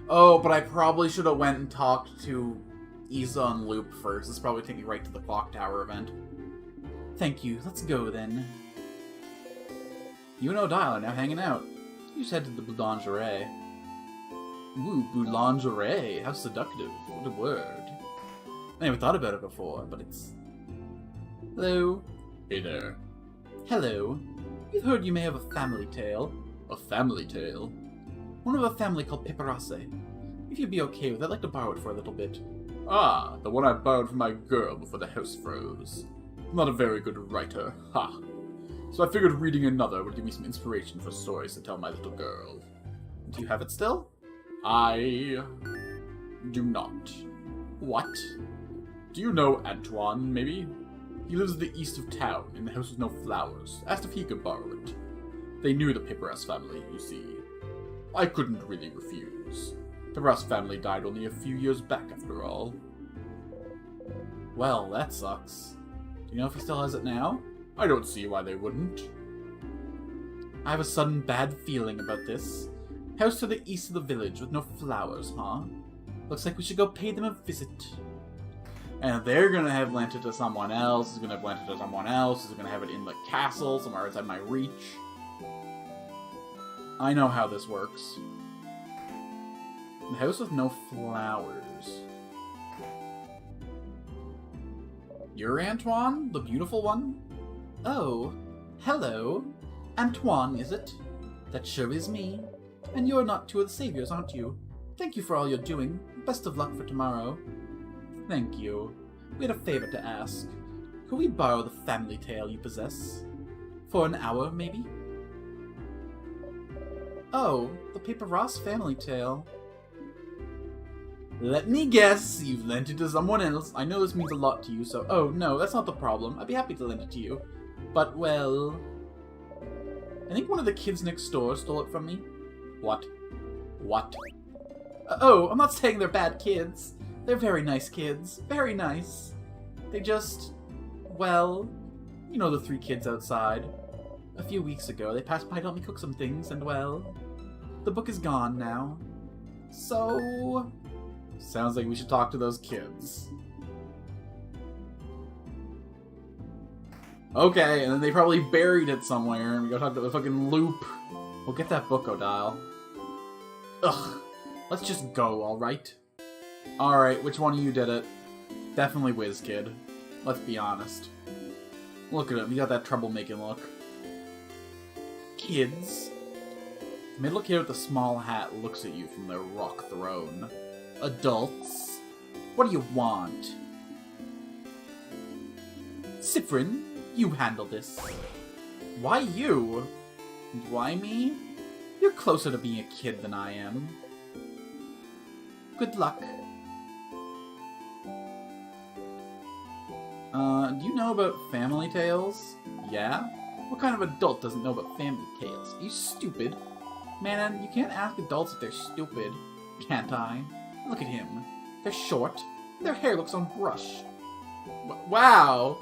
Oh, but I probably should have went and talked to Isa and Loop first. This probably take me right to the Clock Tower event. Thank you. Let's go, then. You and Odile are now hanging out. You just head to the Boulangerie. Ooh, Boulangerie. How seductive. What a word. I never thought about it before, but it's... Hello. Hey there. Hello. We've heard you may have a family tale. A family tale? One of a family called Pepperase. If you'd be okay with it, I'd like to borrow it for a little bit. Ah, the one I borrowed from my girl before the house froze. I'm not a very good writer, ha. So I figured reading another would give me some inspiration for stories to tell my little girl. Do you have it still? I... do not. What? Do you know Antoine, maybe? He lives at the east of town, in the house with no flowers. Asked if he could borrow it. They knew the Pipperas family, you see. I couldn't really refuse. The Pipperas family died only a few years back, after all. Well, that sucks. Do you know if he still has it now? I don't see why they wouldn't. I have a sudden bad feeling about this. House to the east of the village with no flowers, huh? Looks like we should go pay them a visit. And they're gonna have lent it to someone else, is gonna have lent it to someone else, is gonna have it in the castle, somewhere outside my reach. I know how this works. The house with no flowers. You're Antoine? The beautiful one? Oh, hello. Antoine, is it? That sure is me. And you're not two of the saviors, aren't you? Thank you for all you're doing. Best of luck for tomorrow. Thank you. We had a favor to ask. Could we borrow the family tale you possess? For an hour, maybe? Oh, the Pepperas family tale. Let me guess, you've lent it to someone else. I know this means a lot to you, so... Oh, no, that's not the problem. I'd be happy to lend it to you. But, well... I think one of the kids next door stole it from me. What? What? Oh, I'm not saying they're bad kids. They're very nice kids. Very nice. They just... Well... You know the three kids outside. A few weeks ago, they passed by to help me cook some things, and well... The book is gone now. So... sounds like we should talk to those kids. Okay, and then they probably buried it somewhere, and we gotta talk to the fucking loop. We'll get that book, Odile. Ugh. Let's just go, alright? Alright, which one of you did it? Definitely WizKid. Let's be honest. Look at him, he got that troublemaking look. Kids. The middle kid with the small hat looks at you from their rock throne. Adults. What do you want? Siffrin, you handle this. Why you? Why me? You're closer to being a kid than I am. Good luck. Do you know about Family Tales? Yeah? What kind of adult doesn't know about Family Tales? Are you stupid? Man, you can't ask adults if they're stupid. Can't I? Look at him. They're short. Their hair looks unbrushed. Wow!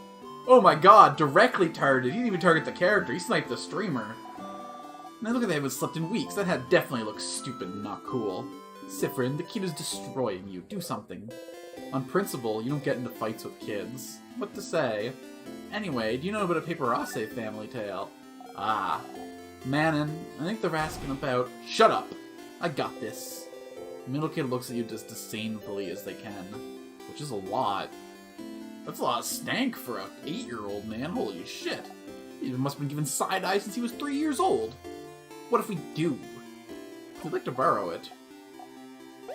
Oh my god, directly targeted. He didn't even target the character. He sniped the streamer. Now look at they haven't slept in weeks. That head definitely looks stupid and not cool. Siffrin, the kid is destroying you. Do something. On principle, you don't get into fights with kids. What to say? Anyway, do you know about a Paparazzi family tale? Ah. Manon, I think they're asking about... Shut up! I got this. The middle kid looks at you as disdainfully as they can. Which is a lot. That's a lot of stank for a 8-year-old, man. Holy shit. He must have been given side-eye since he was 3 years old. What if we do? We'd like to borrow it.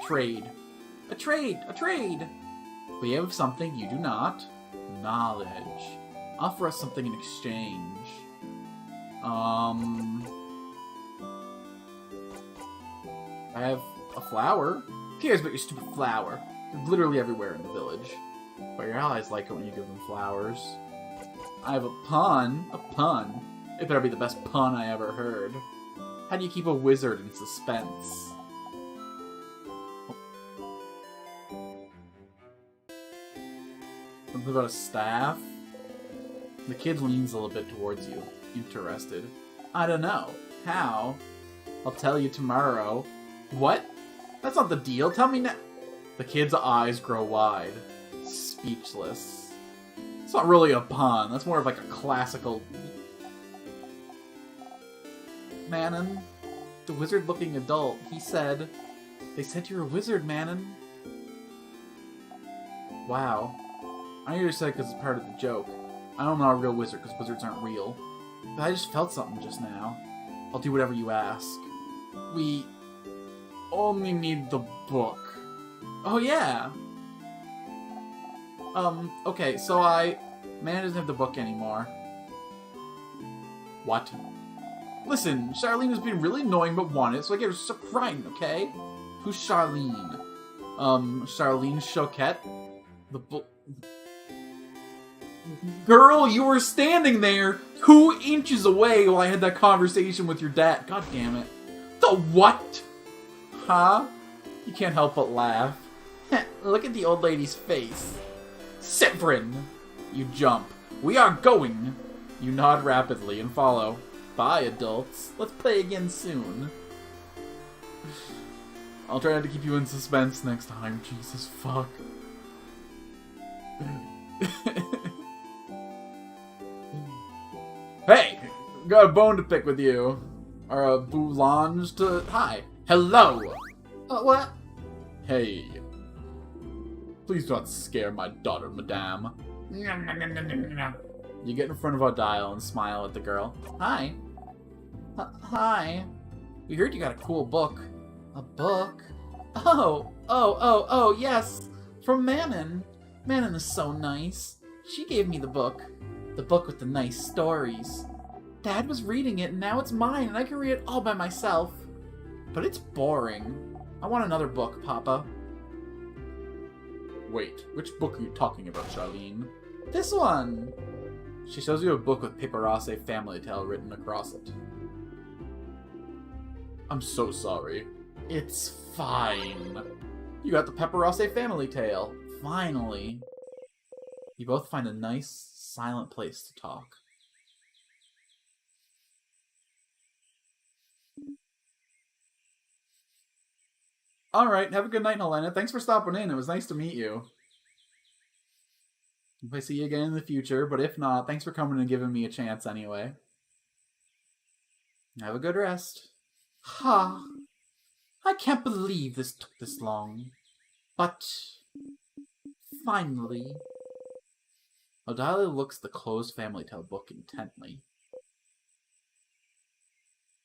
Trade. A trade! A trade! We have something you do not. Knowledge. Offer us something in exchange. I have a flower. Who cares about your stupid flower? It's literally everywhere in the village. But your allies like it when you give them flowers. I have a pun. A pun. It better be the best pun I ever heard. How do you keep a wizard in suspense? Something about a staff? The kid leans a little bit towards you, interested. I don't know. How? I'll tell you tomorrow. What? That's not the deal. Tell me now. The kid's eyes grow wide. Speechless. It's not really a pun. That's more of like a classical... Manon, the wizard-looking adult, he said... They said you're a wizard, Manon. Wow. I know you said it because it's part of the joke. I don't know a real wizard because wizards aren't real. But I just felt something just now. I'll do whatever you ask. We only need the book. Oh yeah! Okay, so Man doesn't have the book anymore. What? Listen, Charlene was being really annoying but wanted it, so I gave her stop crying, okay? Who's Charlene? Charlene Choquette? The book... Girl, you were standing there 2 inches away while I had that conversation with your dad. God damn it. The what? Huh? You can't help but laugh. Look at the old lady's face. Siffrin! You jump. We are going! You nod rapidly and follow. Bye, adults. Let's play again soon. I'll try not to keep you in suspense next time. Jesus fuck. Hey! Got a bone to pick with you. Or a boulange to... Hi. Hello! What? Hey. Please don't scare my daughter, madame. You get in front of Odile and smile at the girl. Hi. Hi. We heard you got a cool book. A book? Oh, yes. From Manon. Manon is so nice. She gave me the book. The book with the nice stories. Dad was reading it and now it's mine and I can read it all by myself. But it's boring. I want another book, Papa. Wait, which book are you talking about, Charlene? This one! She shows you a book with Paparazzi family tale written across it. I'm so sorry. It's fine. You got the Paparazzi family tale. Finally. You both find a nice, silent place to talk. Alright, have a good night, Helena. Thanks for stopping in. It was nice to meet you. If I see you again in the future, but if not, thanks for coming and giving me a chance anyway. Have a good rest. Ha! I can't believe this took this long. But... finally... Odalia looks at the closed family tale book intently.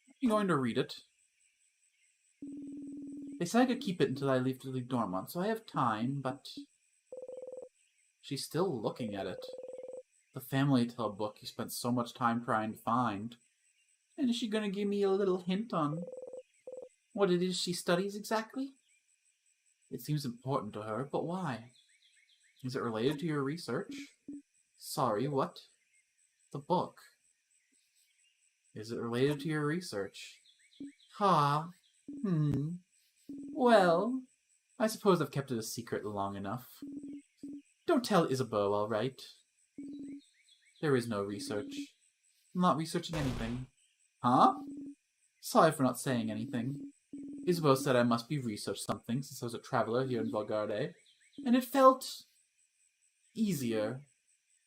Are you going to read it? They said I could keep it until I leave to leave Dormont, so I have time, but... She's still looking at it. The family tale book you spent so much time trying to find. And is she going to give me a little hint on what it is she studies exactly? It seems important to her, but why? Is it related to your research? Sorry, what? The book. Is it related to your research? Ha. Well, I suppose I've kept it a secret long enough. Don't tell Isabeau, all right? There is no research. I'm not researching anything. Huh? Sorry for not saying anything. Isabeau said I must be research something since I was a traveler here in Valgarde, and it felt easier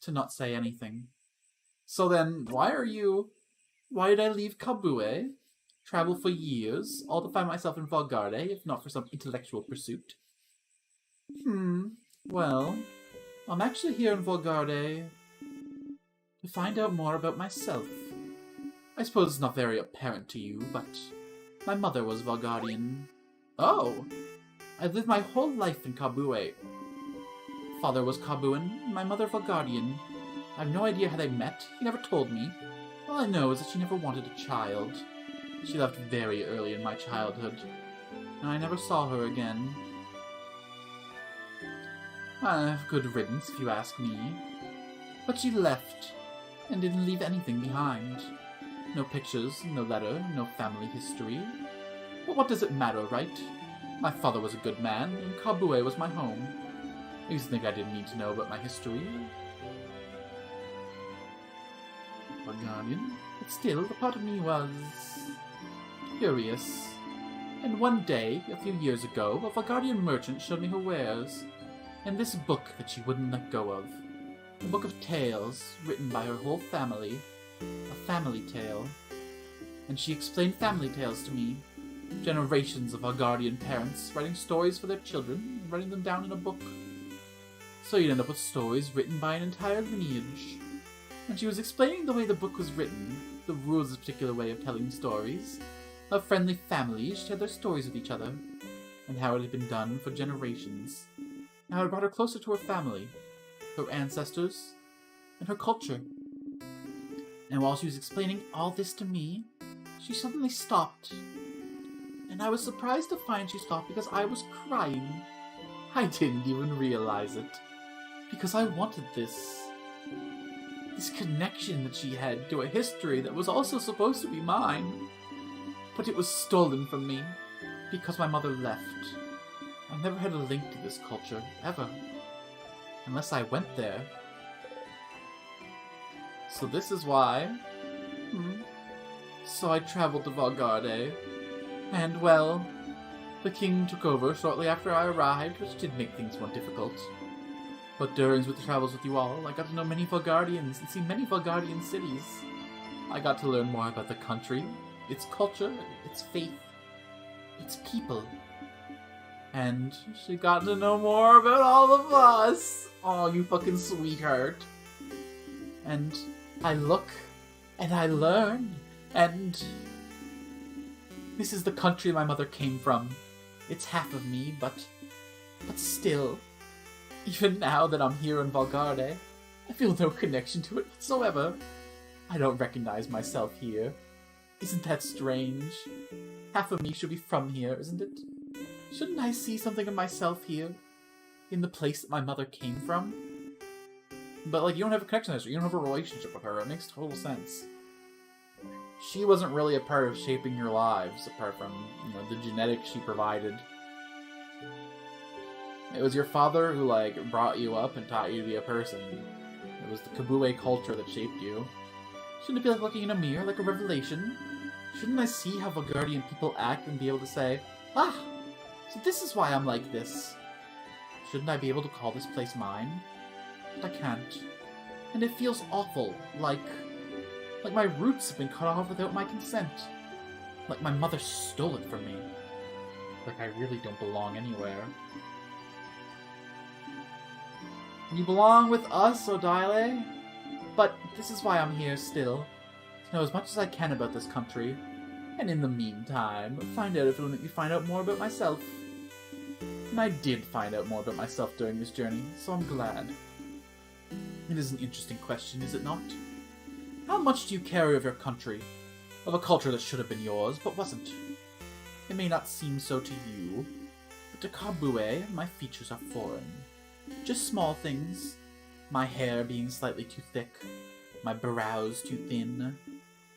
to not say anything. So then, why did I leave Kabue, travel for years, all to find myself in Valgarde, if not for some intellectual pursuit? Well, I'm actually here in Valgarde to find out more about myself. I suppose it's not very apparent to you, but my mother was Valgardian. Oh! I've lived my whole life in Kabue. Father was Kabuan, my mother Valgardian. I have no idea how they met. He never told me. All I know is that she never wanted a child. She left very early in my childhood, and I never saw her again. Good riddance, if you ask me. But she left, and didn't leave anything behind. No pictures, no letter, no family history. But what does it matter, right? My father was a good man, and Kabue was my home. I used to think I didn't need to know about my history. Valgardian, but still, a part of me was curious. And one day, a few years ago, a Valgardian merchant showed me her wares, and this book that she wouldn't let go of. A book of tales, written by her whole family. A family tale. And she explained family tales to me. Generations of Valgardian parents writing stories for their children and writing them down in a book. So you'd end up with stories written by an entire lineage. And she was explaining the way the book was written, the rules of a particular way of telling stories, how friendly families shared their stories with each other, and how it had been done for generations. And how it brought her closer to her family, her ancestors, and her culture. And while she was explaining all this to me, she suddenly stopped. And I was surprised to find she stopped because I was crying. I didn't even realize it. Because I wanted this. This connection that she had to a history that was also supposed to be mine. But it was stolen from me because my mother left. I never had a link to this culture, ever. Unless I went there. So this is why. So I traveled to Valgarde. And, well, the king took over shortly after I arrived, which did make things more difficult. But during the travels with you all, I got to know many Valgardians and see many Valgardian cities. I got to learn more about the country, its culture, its faith, its people. And she got to know more about all of us. Oh, you fucking sweetheart. And I look, and I learn, and this is the country my mother came from. It's half of me, but still, even now that I'm here in Valgarde, I feel no connection to it whatsoever. I don't recognize myself here. Isn't that strange? Half of me should be from here, isn't it? Shouldn't I see something of myself here? In the place that my mother came from? But, like, you don't have a connection to her. You don't have a relationship with her. It makes total sense. She wasn't really a part of shaping your lives, apart from, the genetics she provided. It was your father who, brought you up and taught you to be a person. It was the Kabue culture that shaped you. Shouldn't it be like looking in a mirror, like a revelation? Shouldn't I see how Valgardian people act and be able to say, So this is why I'm like this. Shouldn't I be able to call this place mine? But I can't. And it feels awful, like my roots have been cut off without my consent. Like my mother stole it from me. Like I really don't belong anywhere. You belong with us, Odile? But this is why I'm here still. To know as much as I can about this country. And in the meantime, find out if it'll make me find out more about myself. And I did find out more about myself during this journey, so I'm glad. It is an interesting question, is it not? How much do you carry of your country? Of a culture that should have been yours, but wasn't? It may not seem so to you, but to Kabue, my features are foreign. Just small things. My hair being slightly too thick, my brows too thin.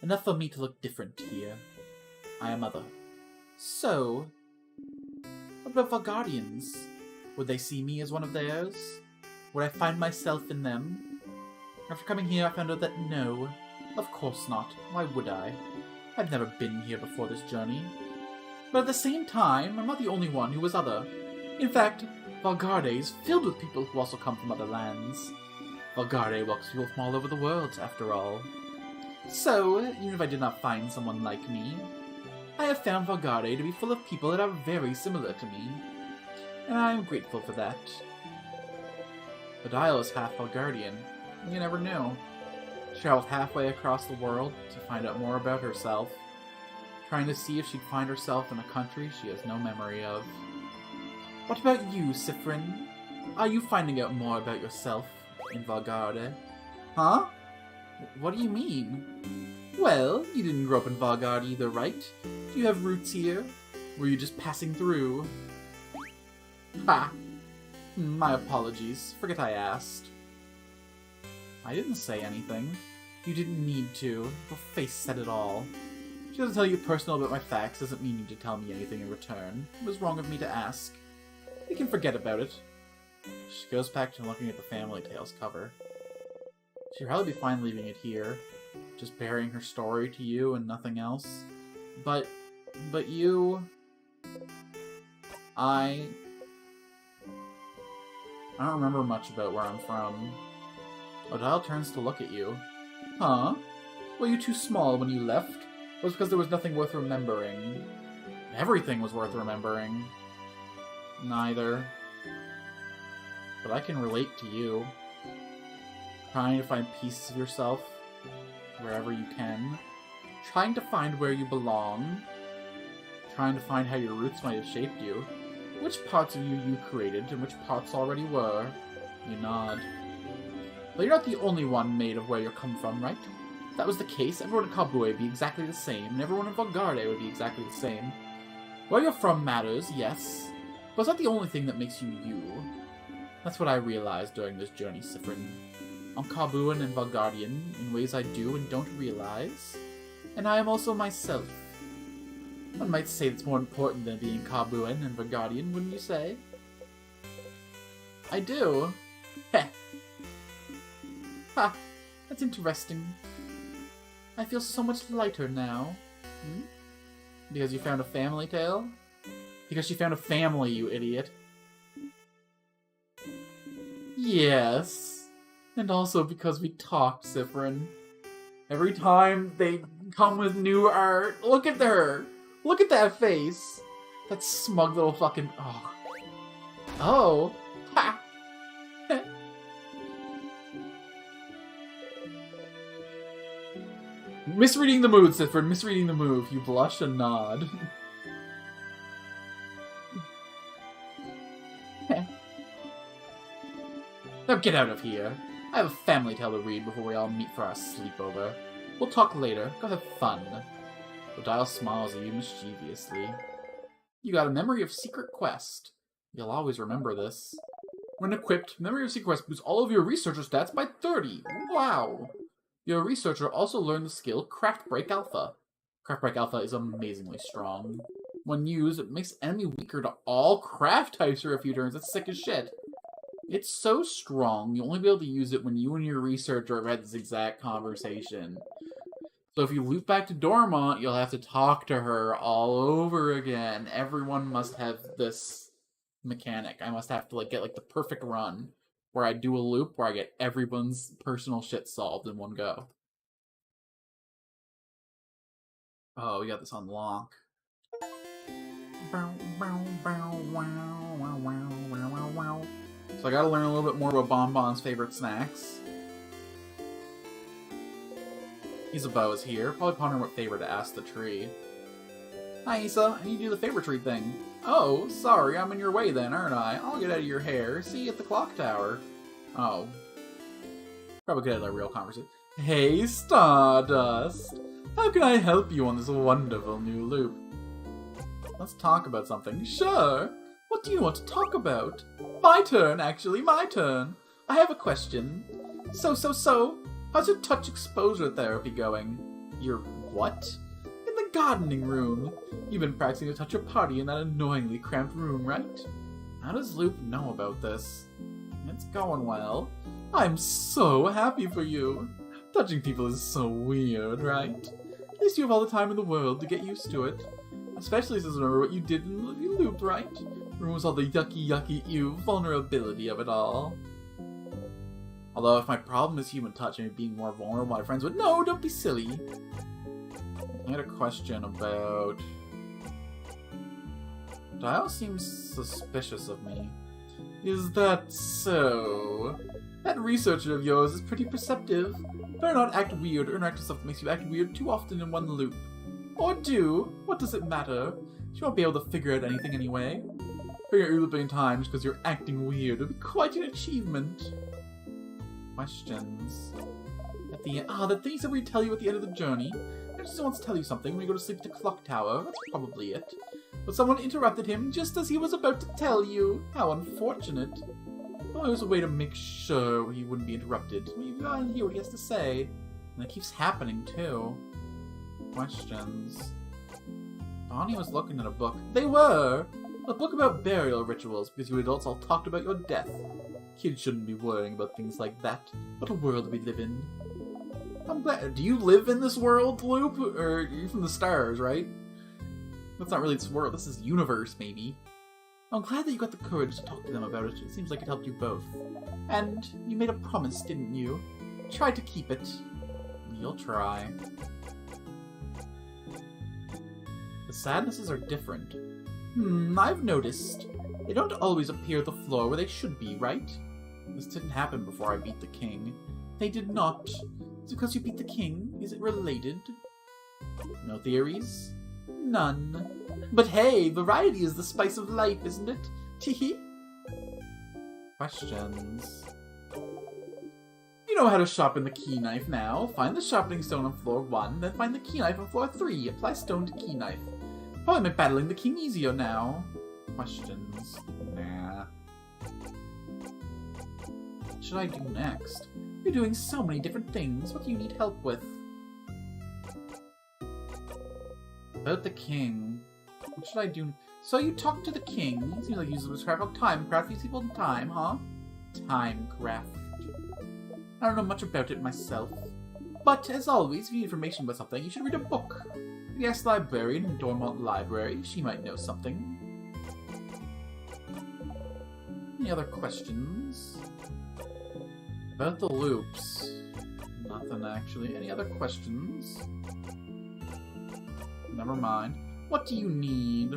Enough for me to look different here. I am other. So, what about Valgardians? Would they see me as one of theirs? Would I find myself in them? After coming here, I found out that no, of course not. Why would I? I've never been here before this journey. But at the same time, I'm not the only one who is other. In fact, Valgarde is filled with people who also come from other lands. Valgarde welcomes people from all over the world, after all. So, even if I did not find someone like me, I have found Valgarde to be full of people that are very similar to me. And I am grateful for that. Odile is half Valgardian. You never know. She traveled halfway across the world to find out more about herself, trying to see if she'd find herself in a country she has no memory of. What about you, Siffrin? Are you finding out more about yourself in Valgarde? Huh? What do you mean? Well, you didn't grow up in Valgarde either, right? Do you have roots here? Were you just passing through? Ha! My apologies. Forget I asked. I didn't say anything. You didn't need to. Your face said it all. She doesn't tell you personal about my facts doesn't mean you need to tell me anything in return. It was wrong of me to ask. We can forget about it. She goes back to looking at the Family Tales cover. She'd probably be fine leaving it here, just burying her story to you and nothing else. But you... I don't remember much about where I'm from. Odile turns to look at you. Huh? Were you too small when you left? Or was it because there was nothing worth remembering? Everything was worth remembering. Neither. But I can relate to you. Trying to find pieces of yourself wherever you can. Trying to find where you belong. Trying to find how your roots might have shaped you. Which parts of you created and which parts already were. You nod. But you're not the only one made of where you come from, right? If that was the case, everyone in Kabue would be exactly the same, and everyone in Valgarde would be exactly the same. Where you're from matters, yes, but it's not the only thing that makes you you. That's what I realized during this journey, Siffrin. I'm Kabuan and Valgardian in ways I do and don't realize, and I am also myself. One might say it's more important than being Kabuan and Valgardian, wouldn't you say? I do. Heh. Ha, that's interesting. I feel so much lighter now. Hmm? Because you found a family tale? Because you found a family, you idiot. Yes. And also because we talked, Siffrin. Every time they come with new art, look at her! Look at that face! That smug little fucking... Oh. Oh! Ha! Misreading the mood, Siffrin. Misreading the move. You blush and nod. Now get out of here. I have a family tale to read before we all meet for our sleepover. We'll talk later. Go have fun. Odile smiles at you mischievously. You got a Memory of Secret Quest. You'll always remember this. When equipped, Memory of Secret Quest boosts all of your researcher stats by 30. Wow! Your researcher also learned the skill Craft Break Alpha. Craft Break Alpha is amazingly strong. When used, it makes enemy weaker to all craft types for a few turns. That's sick as shit. It's so strong, you'll only be able to use it when you and your researcher have had this exact conversation. So if you loop back to Dormont, you'll have to talk to her all over again. Everyone must have this mechanic. I must have to like get like the perfect run where I do a loop where I get everyone's personal shit solved in one go. Oh, we got this on lock. So I gotta learn a little bit more about Bonbon's favorite snacks. Isabeau is here, probably pondering what favor to ask the tree. Hi, Isa. I need to do the favor tree thing. Oh, sorry, I'm in your way then, aren't I? I'll get out of your hair. See you at the clock tower. Oh. Probably could have a real conversation. Hey, Stardust! How can I help you on this wonderful new loop? Let's talk about something. Sure! What do you want to talk about? My turn, actually, my turn. I have a question. So, how's your touch exposure therapy going? Your what? In the gardening room. You've been practicing to touch your party in that annoyingly cramped room, right? How does Loop know about this? It's going well. I'm so happy for you. Touching people is so weird, right? At least you have all the time in the world to get used to it. Especially since remember what you did in Loop, right? Removes all the yucky ew vulnerability of it all. Although if my problem is human touch and being more vulnerable, my friends would no, don't be silly. I had a question about... Dial seems suspicious of me. Is that so? That researcher of yours is pretty perceptive. Better not act weird or interact with stuff that makes you act weird too often in one loop. Or do. What does it matter? She won't be able to figure out anything anyway. Figure out a billion times because you're acting weird would be quite an achievement. Questions. At the end, the things that we tell you at the end of the journey. I just wants to tell you something when you go to sleep at the clock tower. That's probably it. But someone interrupted him just as he was about to tell you. How unfortunate. Well, there was a way to make sure he wouldn't be interrupted. You gotta hear what he has to say. And it keeps happening, too. Questions. Bonnie was looking at a book. They were! A book about burial rituals, because you adults all talked about your death. Kids shouldn't be worrying about things like that. What a world we live in. I'm glad. Do you live in this world, Loop? Or you're from the stars, right? That's not really this world. This is universe, maybe. I'm glad that you got the courage to talk to them about it. It seems like it helped you both. And you made a promise, didn't you? Try to keep it. You'll try. The sadnesses are different. I've noticed. They don't always appear at the floor where they should be, right? This didn't happen before I beat the king. They did not. It's because you beat the king. Is it related? No theories? None. But hey, variety is the spice of life, isn't it? Teehee. Questions. You know how to sharpen the key knife now. Find the sharpening stone on floor 1, then find the key knife on floor 3. Apply stone to key knife. Probably make battling the king easier now. Questions. Nah. What should I do next? You're doing so many different things. What do you need help with? About the king. What should I do? So you talk to the king. He seems like you use craft of timecraft. These people in time, huh? Timecraft. I don't know much about it myself. But, as always, if you need information about something, you should read a book. You ask the librarian in Dormont Library. She might know something. Any other questions? About the loops. Nothing, actually. Any other questions? Never mind. What do you need?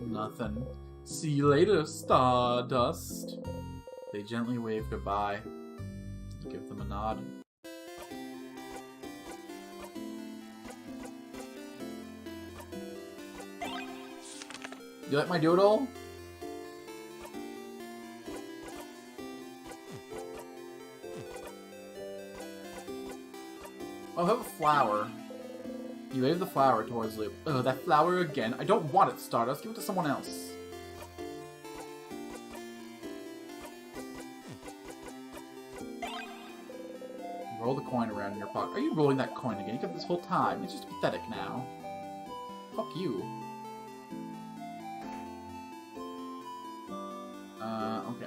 Nothing. See you later, Stardust. They gently wave goodbye. Give them a nod. You like my doodle? Oh, I have a flower. You wave the flower towards Loop. Ugh, that flower again. I don't want it, Stardust. Give it to someone else. Roll the coin around in your pocket. Are you rolling that coin again? You kept this whole time. It's just pathetic now. Fuck you. Okay.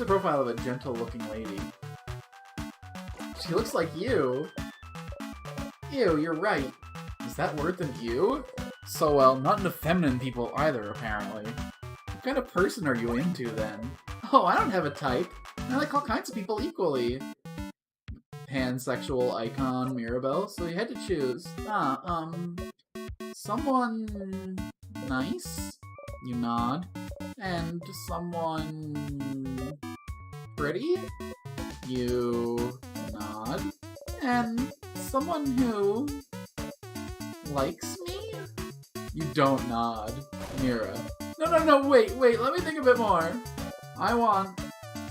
the profile of a gentle-looking lady. She looks like you. Ew, you're right. Is that word than you? So, well, not into feminine people either, apparently. What kind of person are you into, then? Oh, I don't have a type. I like all kinds of people equally. Pansexual icon Mirabelle, so you had to choose. Someone nice? You nod. And someone pretty? You nod. And someone who likes me? You don't nod. Mira. No, wait, let me think a bit more. I want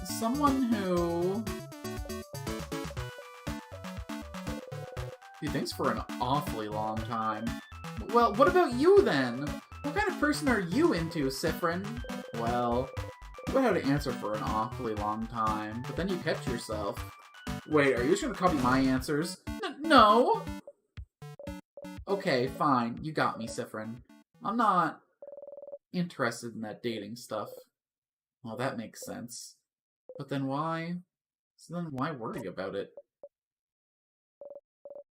someone who... He thinks for an awfully long time. Well, what about you then? What kind of person are you into, Siffrin? Well, you would have to answer for an awfully long time, but then you catch yourself. Wait, are you just gonna copy my answers? No! Okay, fine. You got me, Siffrin. I'm not interested in that dating stuff. Well, that makes sense. But then why? So then why worry about it?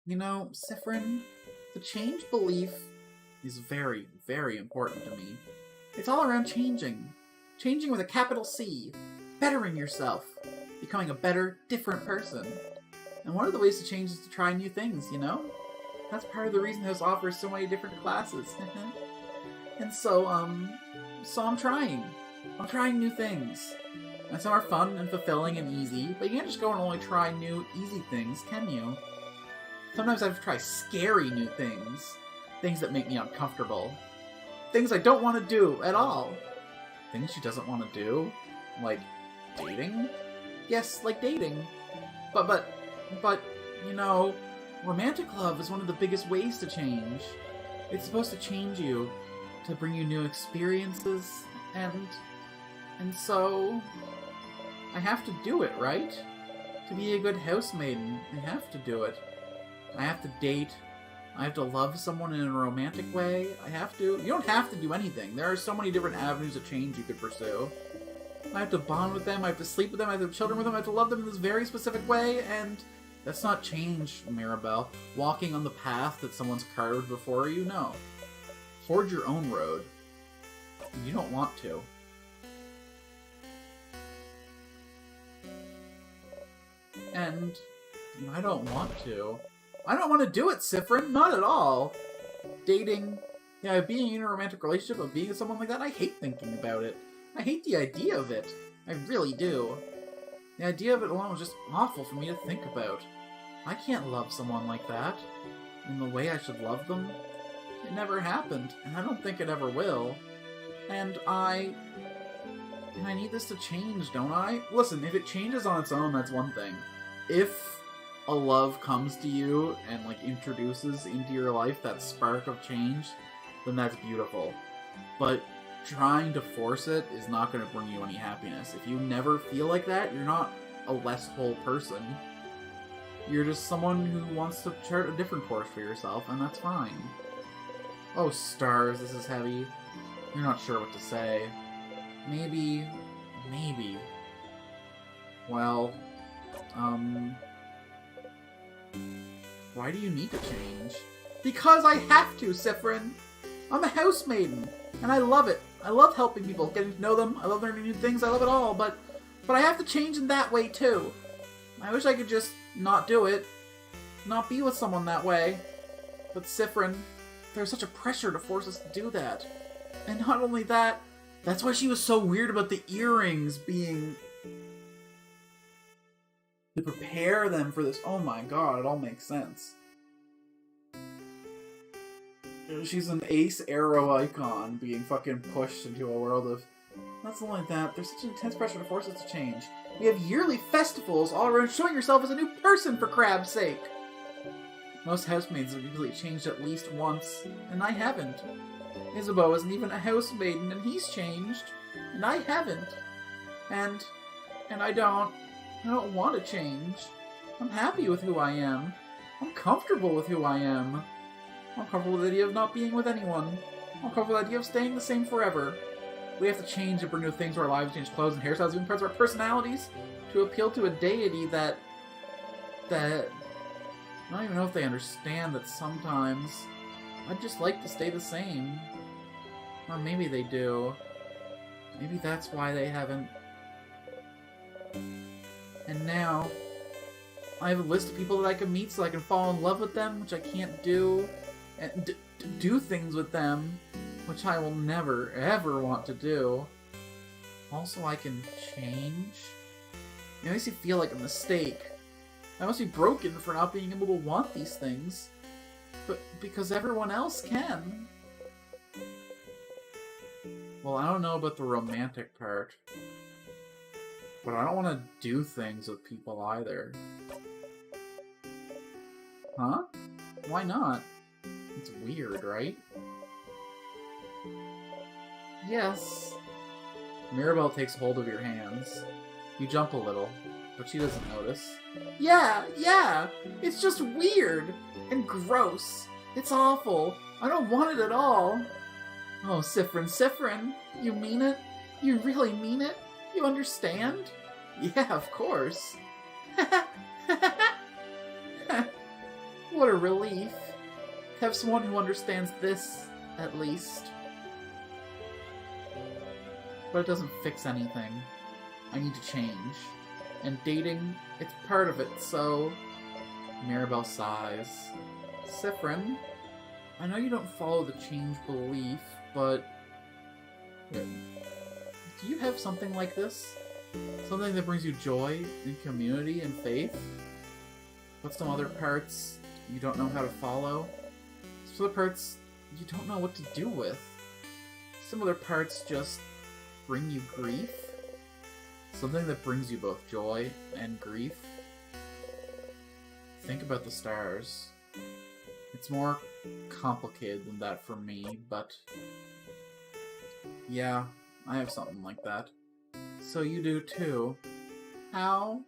You know, Siffrin, the change belief is very, very important to me. It's all around changing. Changing with a capital C. Bettering yourself. Becoming a better, different person. And one of the ways to change is to try new things, you know? That's part of the reason House offers so many different classes. And so I'm trying. I'm trying new things. And some are fun and fulfilling and easy, but you can't just go and only try new, easy things, can you? Sometimes I have to try scary new things. Things that make me uncomfortable. Things I don't want to do at all. Things she doesn't want to do? Like dating? Yes, like dating. But, you know, romantic love is one of the biggest ways to change. It's supposed to change you, to bring you new experiences, and so I have to do it, right? To be a good housemaiden, I have to do it. I have to date. I have to love someone in a romantic way. I have to. You don't have to do anything. There are so many different avenues of change you could pursue. I have to bond with them, I have to sleep with them, I have to have children with them, I have to love them in this very specific way, and that's not change, Mirabelle. Walking on the path that someone's carved before you, no. Forge your own road. You don't want to. And I don't want to. I don't want to do it, Siffrin. Not at all. Dating, yeah, being in a romantic relationship, of being with someone like that, I hate thinking about it. I hate the idea of it. I really do. The idea of it alone was just awful for me to think about. I can't love someone like that in the way I should love them. It never happened, and I don't think it ever will. And I need this to change, don't I? Listen, if it changes on its own, that's one thing. If a love comes to you and, like, introduces into your life that spark of change, then that's beautiful. But trying to force it is not going to bring you any happiness. If you never feel like that, you're not a less whole person. You're just someone who wants to chart a different course for yourself, and that's fine. Oh, stars, this is heavy. You're not sure what to say. Maybe. Well, why do you need to change? Because I have to, Siffrin! I'm a housemaiden, and I love it. I love helping people, getting to know them, I love learning new things, I love it all, but I have to change in that way, too. I wish I could just not do it. Not be with someone that way. But Siffrin, there's such a pressure to force us to do that. And not only that, that's why she was so weird about the earrings being... to prepare them for this. Oh my god, it all makes sense. She's an Ace Arrow icon being fucking pushed into a world of... Not only that, there's such intense pressure to force us to change. We have yearly festivals all around showing yourself as a new person, for crab's sake! Most housemaids have usually changed at least once, and I haven't. Isabeau isn't even a housemaiden, and he's changed, and I haven't. And I don't want to change. I'm happy with who I am. I'm comfortable with who I am. I'm comfortable with the idea of not being with anyone. I'm comfortable with the idea of staying the same forever. We have to change and bring new things to our lives, change clothes and hairstyles, even parts of our personalities, to appeal to a deity that I don't even know if they understand that sometimes I'd just like to stay the same. Or maybe they do. Maybe that's why they haven't. And now, I have a list of people that I can meet so I can fall in love with them, which I can't do, and do things with them, which I will never, ever want to do. Also, I can change. It makes me feel like a mistake. I must be broken for not being able to want these things. But because everyone else can. Well, I don't know about the romantic part. But I don't want to do things with people either. Huh? Why not? It's weird, right? Yes. Mirabelle takes hold of your hands. You jump a little, but she doesn't notice. Yeah! It's just weird! And gross! It's awful! I don't want it at all! Oh, Siffrin, you mean it? You really mean it? You understand? Yeah, of course. What a relief. Have someone who understands this, at least. But it doesn't fix anything. I need to change. And dating, it's part of it, so... Mirabelle sighs. Siffrin, I know you don't follow the change belief, but... Do you have something like this? Something that brings you joy and community and faith? But some other parts you don't know how to follow? Some other parts you don't know what to do with? Some other parts just bring you grief? Something that brings you both joy and grief? Think about the stars. It's more complicated than that for me, but... Yeah, I have something like that. So you do too. How?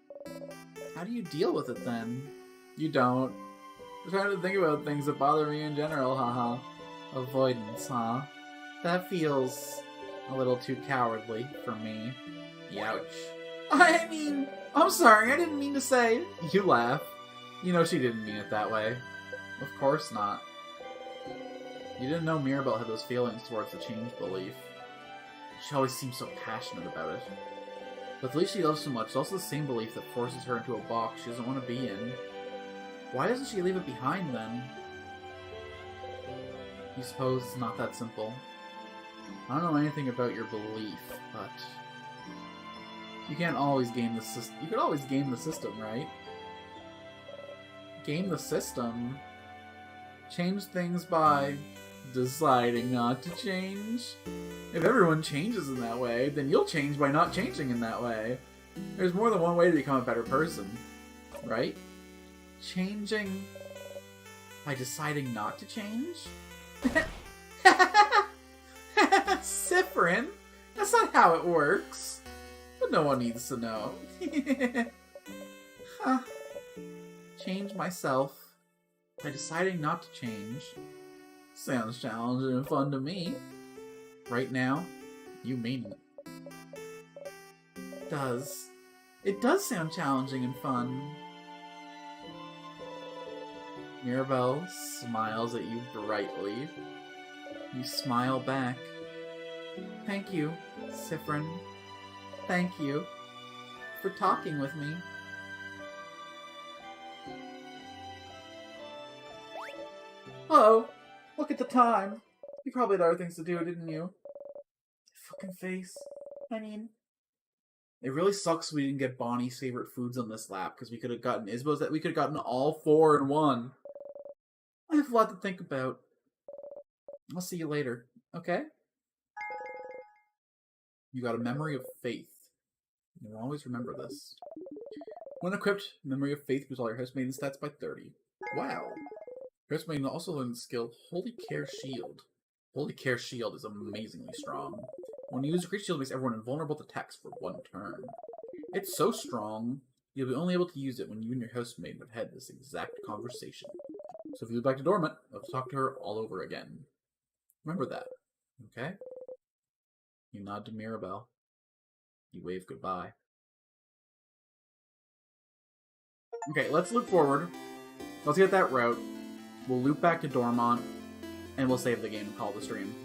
How do you deal with it then? You don't. I'm trying to think about things that bother me in general, haha. Avoidance, huh? That feels a little too cowardly for me. Youch. I mean, I'm sorry, I didn't mean to say... You laugh. You know she didn't mean it that way. Of course not. You didn't know Mirabelle had those feelings towards the change belief. She always seems so passionate about it. But the belief she loves so much is also the same belief that forces her into a box she doesn't want to be in. Why doesn't she leave it behind then? You suppose it's not that simple? I don't know anything about your belief, but... You can't always game the system. You could always game the system, right? Game the system? Change things by deciding not to change? If everyone changes in that way, then you'll change by not changing in that way. There's more than one way to become a better person, right? Changing by deciding not to change? Siffrin, that's not how it works. But no one needs to know. Huh. Change myself by deciding not to change. Sounds challenging and fun to me. Right now, you mean it. It does sound challenging and fun. Mirabelle smiles at you brightly. You smile back. Thank you, Siffrin. Thank you for talking with me. Uh-oh, look at the time. You probably had other things to do, didn't you? Fucking face. I mean... It really sucks we didn't get Bonnie's favorite foods on this lap, because we could have gotten Isabel's, that we could have gotten all 4 in one. I have a lot to think about. I'll see you later, okay? You got a Memory of Faith. You'll always remember this. When equipped, Memory of Faith boosts all your housemaiden stats by 30. Wow. Housemaiden also learns the skill Holy Care Shield. Holy Care Shield is amazingly strong. When you use a creature shield, it makes everyone invulnerable to attacks for 1 turn. It's so strong, you'll be only able to use it when you and your housemaiden have had this exact conversation. So if you go back to Dormant, you'll have to talk to her all over again. Remember that, okay? You nod to Mirabelle. You wave goodbye. Okay, let's loop forward. Let's get that route. We'll loop back to Dormont, and we'll save the game and call the stream.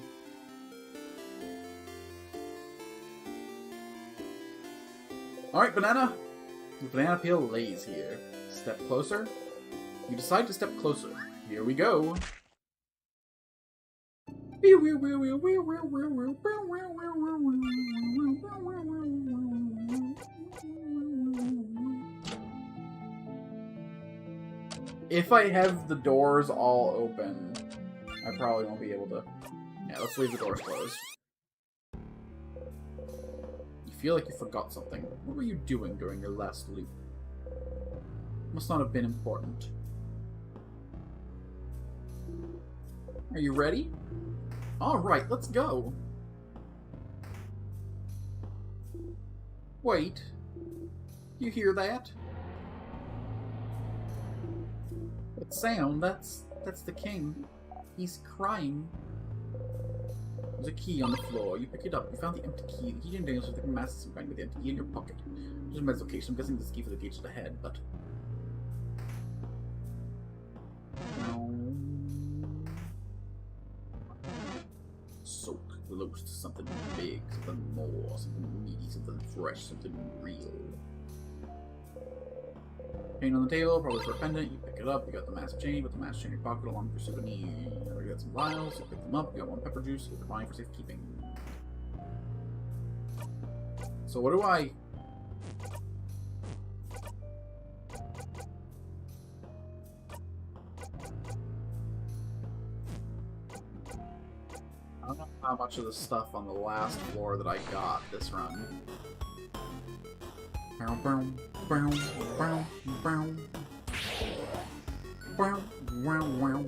Alright, Banana! The banana peel lays here. Step closer. You decide to step closer. Here we go. If I have the doors all open, I probably won't be able to. Yeah, let's leave the doors closed. You feel like you forgot something. What were you doing during your last loop? Must not have been important. Are you ready? Alright, let's go. Wait. You hear that? That sound, that's the king. He's crying. There's a key on the floor. You pick it up. You found the empty key. The key contains with the massive kind with the empty key in your pocket. There's a men's location. I'm guessing this key for the gate to the head, but... Soak close to something big, something more, something meaty, something fresh, something real. Chain on the table, probably for a pendant. You pick it up. You got the massive chain. You put the massive chain in your pocket along with your souvenir. You got some vials. You pick them up. You got one pepper juice. You get the buying for safekeeping. So what do I... I don't know how much of the stuff on the last floor that I got this run. Brown, brown, brown, brown, brown. Wow, wow, wow.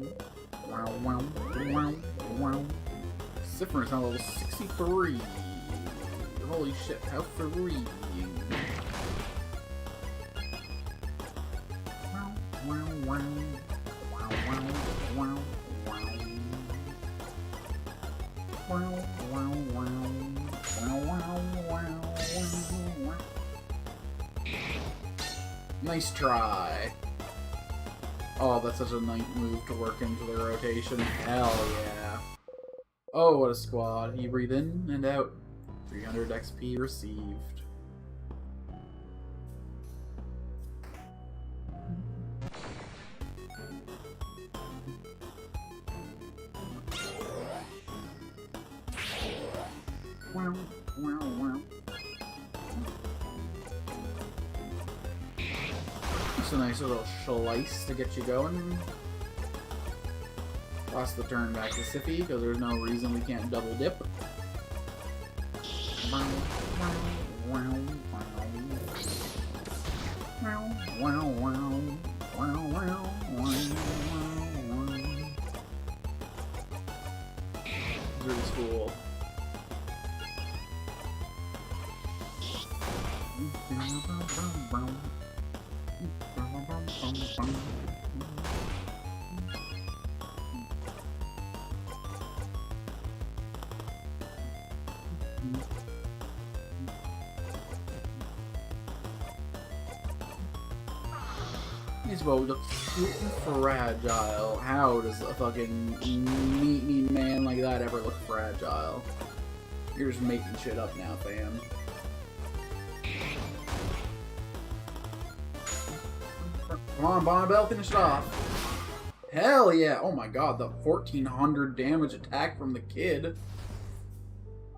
Wow, wow, wow, wow. Cipher is now level 63. Holy shit, how freeing. Wow, wow, wow. Wow, wow, wow, wow. Wow, wow, wow. Wow, wow, wow, wow. Nice try. Oh, that's such a nice move to work into the rotation. Hell yeah. Oh, what a squad. You breathe in and out. 300 XP received. Wow, wow, wow. It's a nice little slice to get you going. Toss the turn back to Sippy, because there's no reason we can't double dip. Wow, wow, wow, wow. Wow, wow, wow, wow, wow, wow. It's really cool. These bows look cute and fragile. How does a fucking meat man like that ever look fragile? You're just making shit up now, fam. Come on, Bonnabelle, finish it off. Hell yeah! Oh my god, the 1400 damage attack from the kid.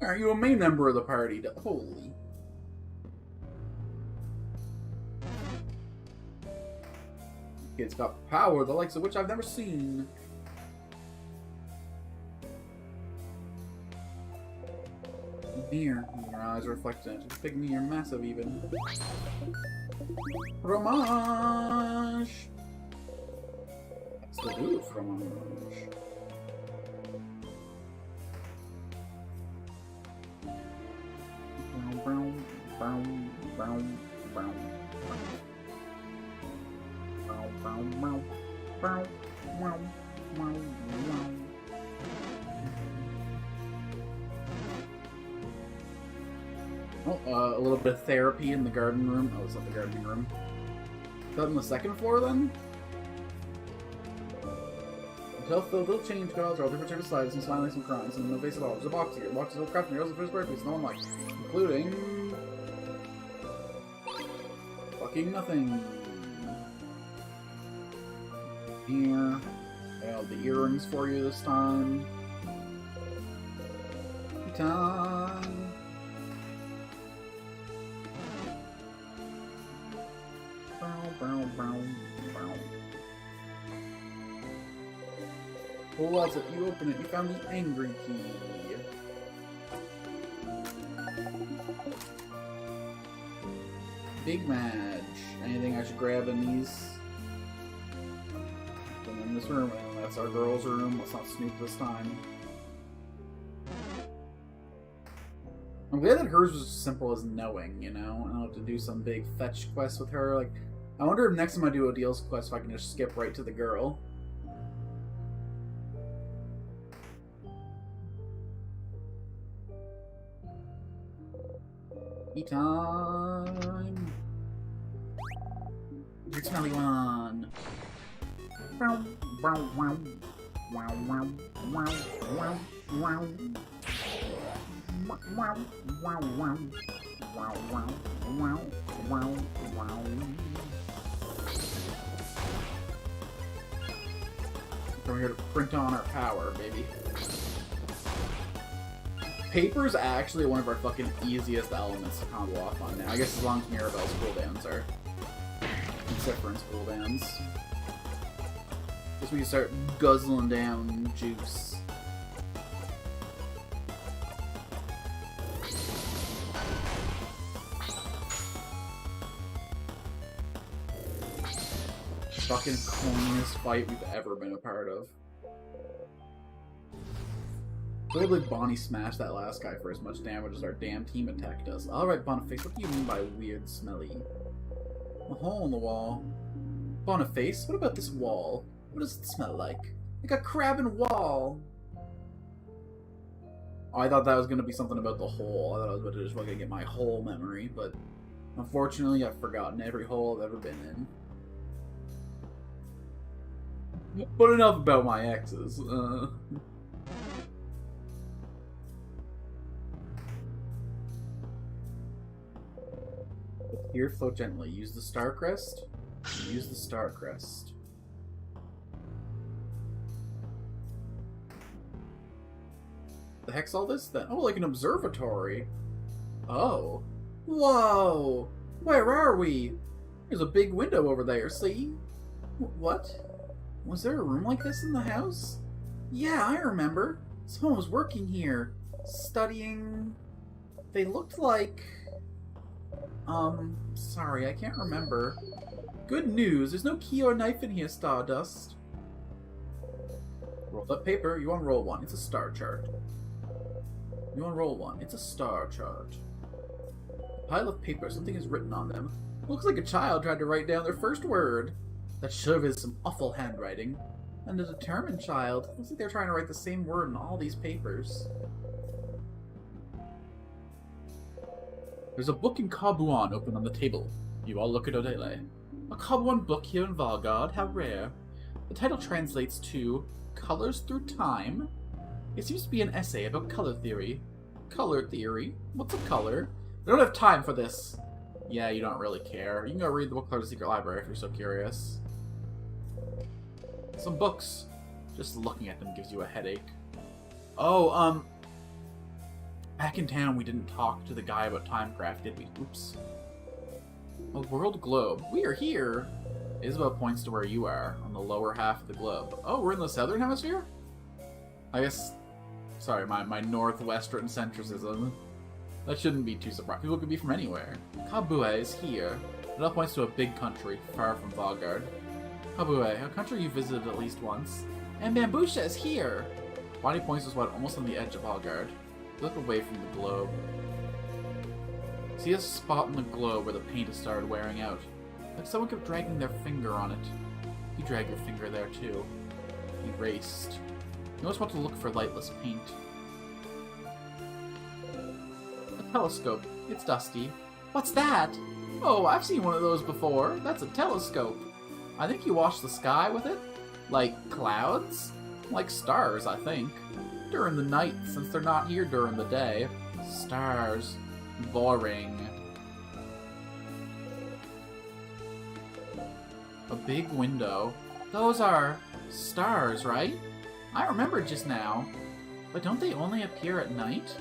Are you a main member of the party? Holy. Kid's got power, the likes of which I've never seen. Mirror. Your eyes reflect in it. It's big mirror, massive even. Fromage! That's the blue fromage. Brown, brown, brown, brown, brown. Brown, brown, brown, brown, brown, brown. Oh, a little bit of therapy in the garden room. Oh, it's not the gardening room. Is that on the second floor, then? They'll change gods, or they'll return to slides and smiling some crimes, and no face at all. There's a box here. The box is all crafted materials for his birthday, no one likes. Including... fucking nothing. Here. I have the earrings for you this time. Time. Bow, bow, bow, bow. What was it? You open it, you found the angry key. Big Madge. Anything I should grab in these? Put in this room, and that's our girls' room. Let's not snoop this time. I'm glad that hers was as simple as knowing, you know? I don't have to do some big fetch quest with her. Like, I wonder if next time I do a deals quest if I can just skip right to the girl. Eat time! Big smelly one! Wow, wow, wow. Wow, wow, wow, wow, wow. Wow, wow, wow, wow, wow, wow, wow, wow. We're here to print on our power, baby. Paper's actually one of our fucking easiest elements to combo off on now. I guess as long as Mirabelle's cooldowns are Sephiron's cooldowns. Guess we can start guzzling down juice. Fucking cleanest fight we've ever been a part of. Clearly Bonnie smashed that last guy for as much damage as our damn team attack does. Alright, Boniface, what do you mean by weird smelly? A hole in the wall. Boniface, what about this wall? What does it smell like? Like a crabbing wall! Oh, I thought that was gonna be something about the hole. I thought I was about to just fucking get my hole memory, but unfortunately I've forgotten every hole I've ever been in. But enough about my exes. Here, float gently. Use the star crest. Use the star crest. The heck's all this then? Oh, like an observatory. Oh. Whoa! Where are we? There's a big window over there, see? What? Was there a room like this in the house? Yeah, I remember. Someone was working here. Studying... They looked like... Sorry, I can't remember. Good news, there's no key or knife in here, Stardust. Roll that paper, you unroll one. It's a star chart. You unroll one. It's a star chart. A pile of paper, something is written on them. Looks like a child tried to write down their first word. That sure is some awful handwriting. And a determined child. Looks like they're trying to write the same word in all these papers. There's a book in Karbuan open on the table. You all look at Odele. A Karbuan book here in Valgard? How rare. The title translates to Colors Through Time. It seems to be an essay about color theory. Color theory? What's a color? We don't have time for this. Yeah, you don't really care. You can go read the book Color Secret Library if you're so curious. Some books. Just looking at them gives you a headache. Oh, back in town, we didn't talk to the guy about Timecraft, did we? Oops. A world globe. We are here! Isabelle points to where you are, on the lower half of the globe. Oh, we're in the southern hemisphere? I guess... Sorry, my northwestern centricism. That shouldn't be too surprising. People could be from anywhere. Kabue is here. It points to a big country, far from Valgard. Kabue, a country you visited at least once. And Bambusha is here! Bonnie points to what almost on the edge of Valgard. Look away from the globe. See a spot in the globe where the paint has started wearing out. Like someone kept dragging their finger on it. You drag your finger there too. Erased. You always want to look for lightless paint. A Telescope. It's dusty. What's that? Oh, I've seen one of those before. That's a telescope. I think you watch the sky with it. Like clouds? Like stars, I think. During the night, since they're not here during the day. Stars. Boring. A big window. Those are stars, right? I remember just now. But don't they only appear at night?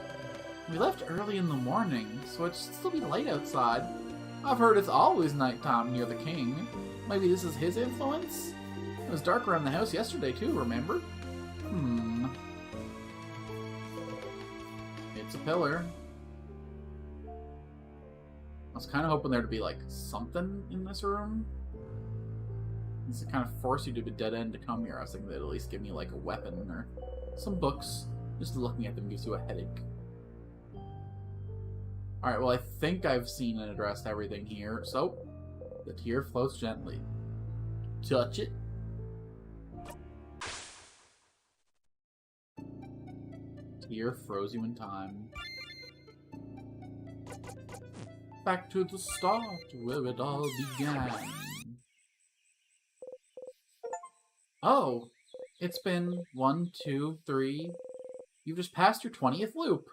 We left early in the morning, so it should still be light outside. I've heard it's always nighttime near the king. Maybe this is his influence? It was dark around the house yesterday too, remember? It's a pillar. I was kind of hoping there to be, like, something in this room. This kind of force you to a dead end to come here. I was thinking they'd at least give me, like, a weapon or some books. Just looking at them gives you a headache. Alright, well, I think I've seen and addressed everything here. So, the tear flows gently. Touch it. Tear froze you in time. Back to the start, where it all began. Oh, it's been 1, 2, 3. You've just passed your 20th loop.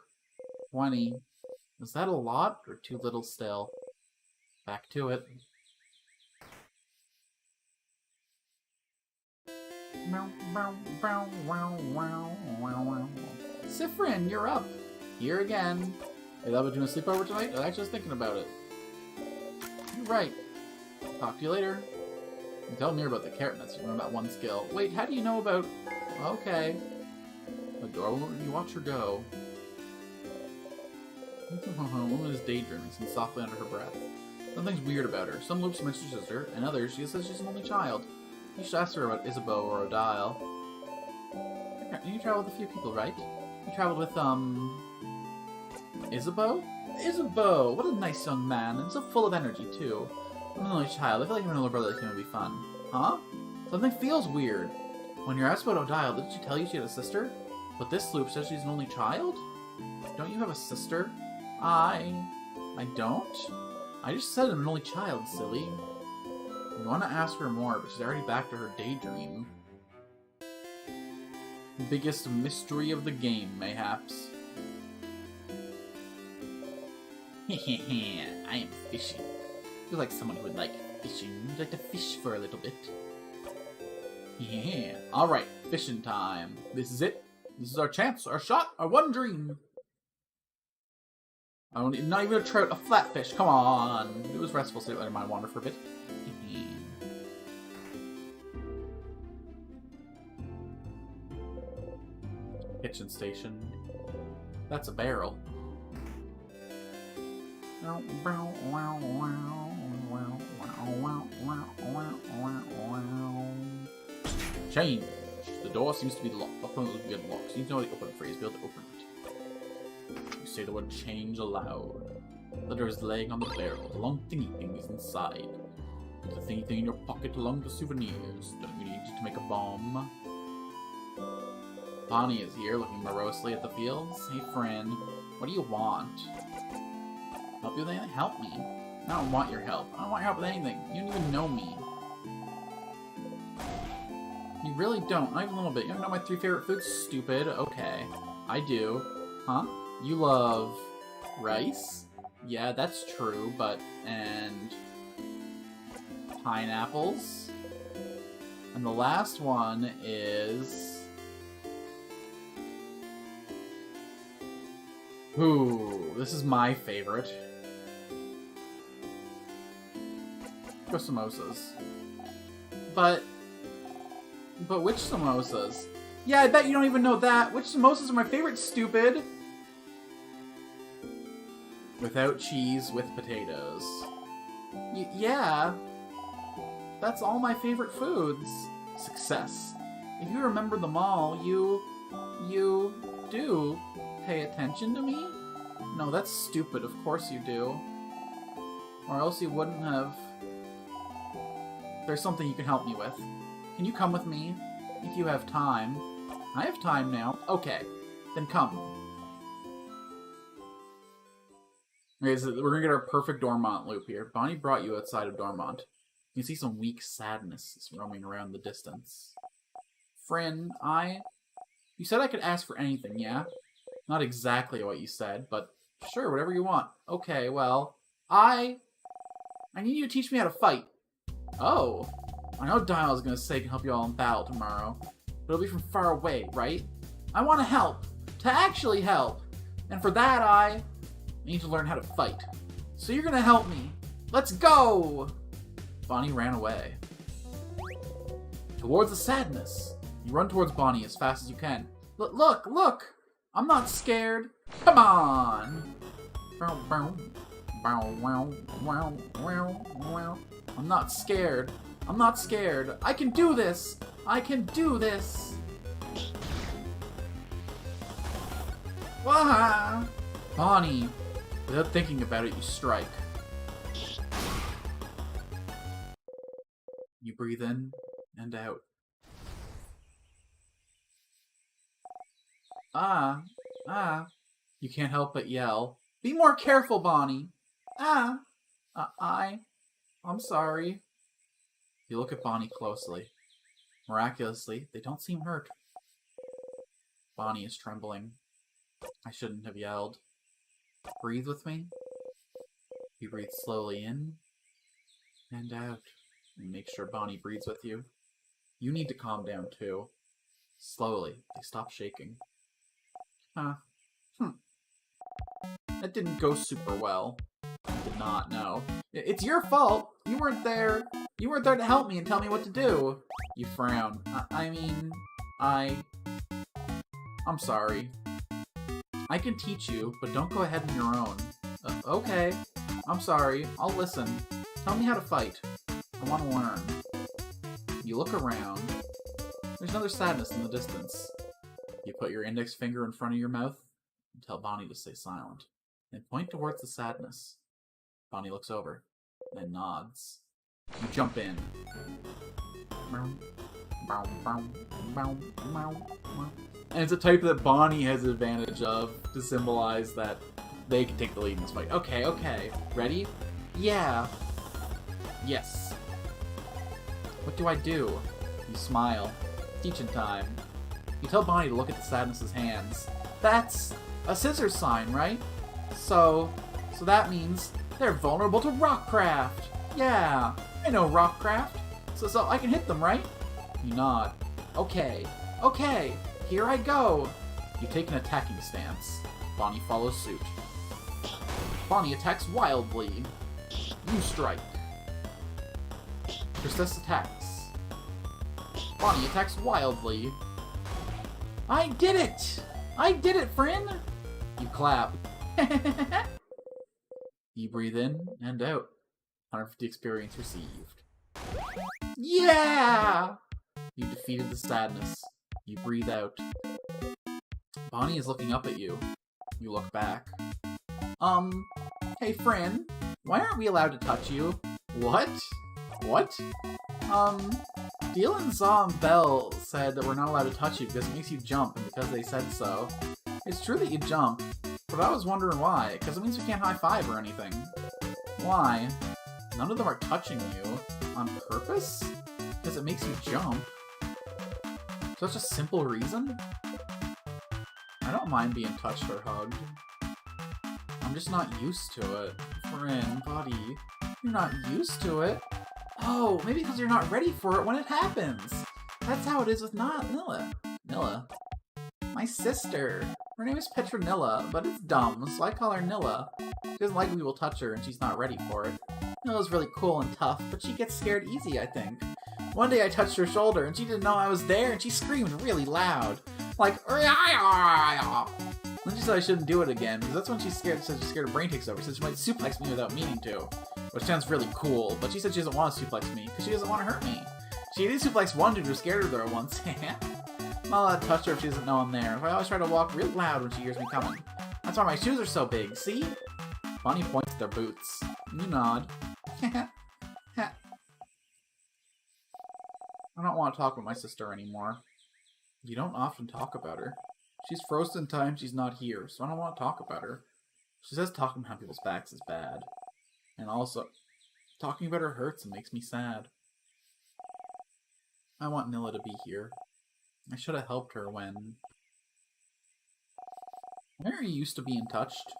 20. Is that a lot or too little still? Back to it. Siffrin, you're up. Here again. Hey, that about doing a sleepover tonight? I was actually thinking about it. You're right. Talk to you later. You tell me about the carrot nuts. You remember that one skill. Wait, how do you know about... Okay. Adorable, you watch her go. Woman is daydreaming, sings softly under her breath. Something's weird about her. Some loops mention her sister, and others she says she's an only child. You should ask her about Isabeau or Odile. You traveled with a few people, right? You traveled with, Isabeau? Isabeau! What a nice young man, and so full of energy, too. I'm an only child. I feel like having an older brother like him would be fun. Huh? Something feels weird. When you're asked about Odile, didn't she tell you she had a sister? But this loop says she's an only child? Don't you have a sister? I don't? I just said I'm an only child, silly. You want to ask her more, but she's already back to her daydream. Biggest mystery of the game, mayhaps. I am fishing. You're like someone who would like fishing. You'd like to fish for a little bit. Yeah. Alright, fishing time. This is it. This is our chance, our shot, our one dream. I don't need, not even a trout, a flatfish. Come on. It was restful, so let my mind wander for a bit. Kitchen station. That's a barrel. Change. The door seems to be locked. Open it will be unlocked. So you know the open phrase. Be able to open it. You say the word change aloud. The letter is laying on the barrel. The long thingy thing is inside. The thingy thing in your pocket along the souvenirs. Don't you need to make a bomb? Bonnie is here, looking morosely at the fields. Hey, friend. What do you want? Help you with anything? Help me. I don't want your help. I don't want your help with anything. You don't even know me. You really don't. Not even a little bit. You don't know my 3 favorite foods? Stupid. Okay. I do. Huh? You love... rice? Yeah, that's true, but... and... pineapples? And the last one is... ooh, this is my favorite. Go samosas. But which samosas? Yeah, I bet you don't even know that. Which samosas are my favorite, stupid? Without cheese, with potatoes. Yeah. That's all my favorite foods. Success. If you remember them all, you do pay attention to me? No, that's stupid. Of course you do. Or else you wouldn't have... There's something you can help me with. Can you come with me? If you have time. I have time now. Okay. Then come. Okay, so we're gonna get our perfect Dormont loop here. Bonnie brought you outside of Dormont. You can see some weak sadness roaming around the distance. Friend, You said I could ask for anything, yeah? Not exactly what you said, but sure, whatever you want. Okay, well, I need you to teach me how to fight. Oh, I know Dial's gonna say can help you all in battle tomorrow, but it'll be from far away, right? I want to help, to actually help, and for that I need to learn how to fight. So you're gonna help me. Let's go! Bonnie ran away. Towards the sadness. You run towards Bonnie as fast as you can. Look! I'm not scared. Come on! I'm not scared. I'm not scared. I can do this! I can do this! Wah! Bonnie! Without thinking about it, you strike. You breathe in and out. You can't help but yell. Be more careful, Bonnie! I'm sorry. You look at Bonnie closely. Miraculously, they don't seem hurt. Bonnie is trembling. I shouldn't have yelled. Breathe with me. You breathe slowly in and out. And make sure Bonnie breathes with you. You need to calm down too. Slowly, they stop shaking. That didn't go super well. I did not know. It's your fault! You weren't there! You weren't there to help me and tell me what to do! You frown. I'm sorry. I can teach you, but don't go ahead on your own. Okay. I'm sorry. I'll listen. Tell me how to fight. I want to learn. You look around. There's another sadness in the distance. You put your index finger in front of your mouth and tell Bonnie to stay silent. Then point towards the sadness. Bonnie looks over, then nods. You jump in. And it's a type that Bonnie has advantage of to symbolize that they can take the lead in this fight. Okay. Ready? Yeah. Yes. What do I do? You smile. Teaching time. You tell Bonnie to look at the sadness's hands. That's a scissors sign, right? So that means they're vulnerable to Rockcraft. Yeah, I know Rockcraft. So I can hit them, right? You nod. Okay, here I go. You take an attacking stance. Bonnie follows suit. Bonnie attacks wildly. You strike. Tristesse attacks. Bonnie attacks wildly. I did it! I did it, friend! You clap. You breathe in and out. 150 experience received. Yeah! You defeated the sadness. You breathe out. Bonnie is looking up at you. You look back. Hey friend, why aren't we allowed to touch you? What? Deal Zom Bell said that we're not allowed to touch you because it makes you jump, and because they said so. It's true that you jump, but I was wondering why, because it means we can't high-five or anything. Why? None of them are touching you. On purpose? Because it makes you jump. Such a simple reason? I don't mind being touched or hugged. I'm just not used to it. Friend, buddy, you're not used to it. Oh, maybe because you're not ready for it when it happens. That's how it is with Nilla. Nilla? My sister. Her name is Petronilla, but it's dumb, so I call her Nilla. She doesn't like we will touch her, and she's not ready for it. Nilla's really cool and tough, but she gets scared easy, I think. One day I touched her shoulder, and she didn't know I was there, and she screamed really loud. Like, then she said I shouldn't do it again, because that's when she's scared her brain takes over. She said she might suplex me without meaning to. Which sounds really cool, but she said she doesn't want to suplex me, because she doesn't want to hurt me. She did suplex one dude who scared her there once. I'm not allowed to touch her if she doesn't know I'm there. I always try to walk real loud when she hears me coming. That's why my shoes are so big, see? Bonnie points at their boots. You nod. I don't want to talk with my sister anymore. You don't often talk about her. She's frozen in time she's not here, so I don't want to talk about her. She says talking behind people's backs is bad. And also, talking about her hurts and makes me sad. I want Nilla to be here. I should have helped her when... Mary used to be untouched.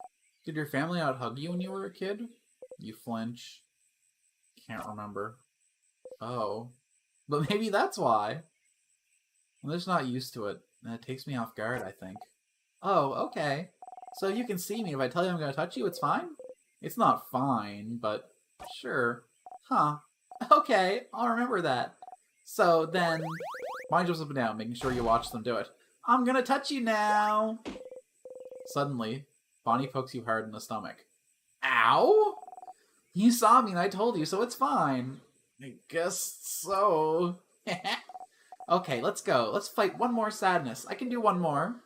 Did your family out-hug you when you were a kid? You flinch. Can't remember. Oh. But maybe that's why. I'm just not used to it, and it takes me off guard, I think. Oh, okay. So you can see me if I tell you I'm gonna touch you, it's fine? It's not fine, but sure. Huh. Okay, I'll remember that. So then, Bonnie jumps up and down, making sure you watch them do it. I'm gonna touch you now! Suddenly, Bonnie pokes you hard in the stomach. Ow! You saw me and I told you, so it's fine. I guess so. Okay, let's go. Let's fight one more sadness. I can do one more.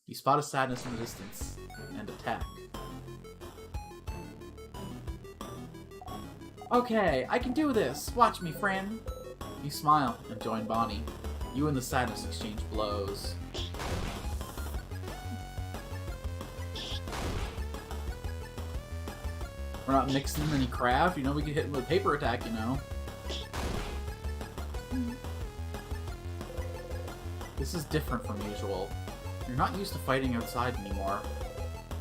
You spot a sadness in the distance and attack. Okay, I can do this. Watch me, friend. You smile and join Bonnie. You and the sadness exchange blows. We're not mixing in any craft. You know, we can hit him with a paper attack, you know. This is different from usual. You're not used to fighting outside anymore.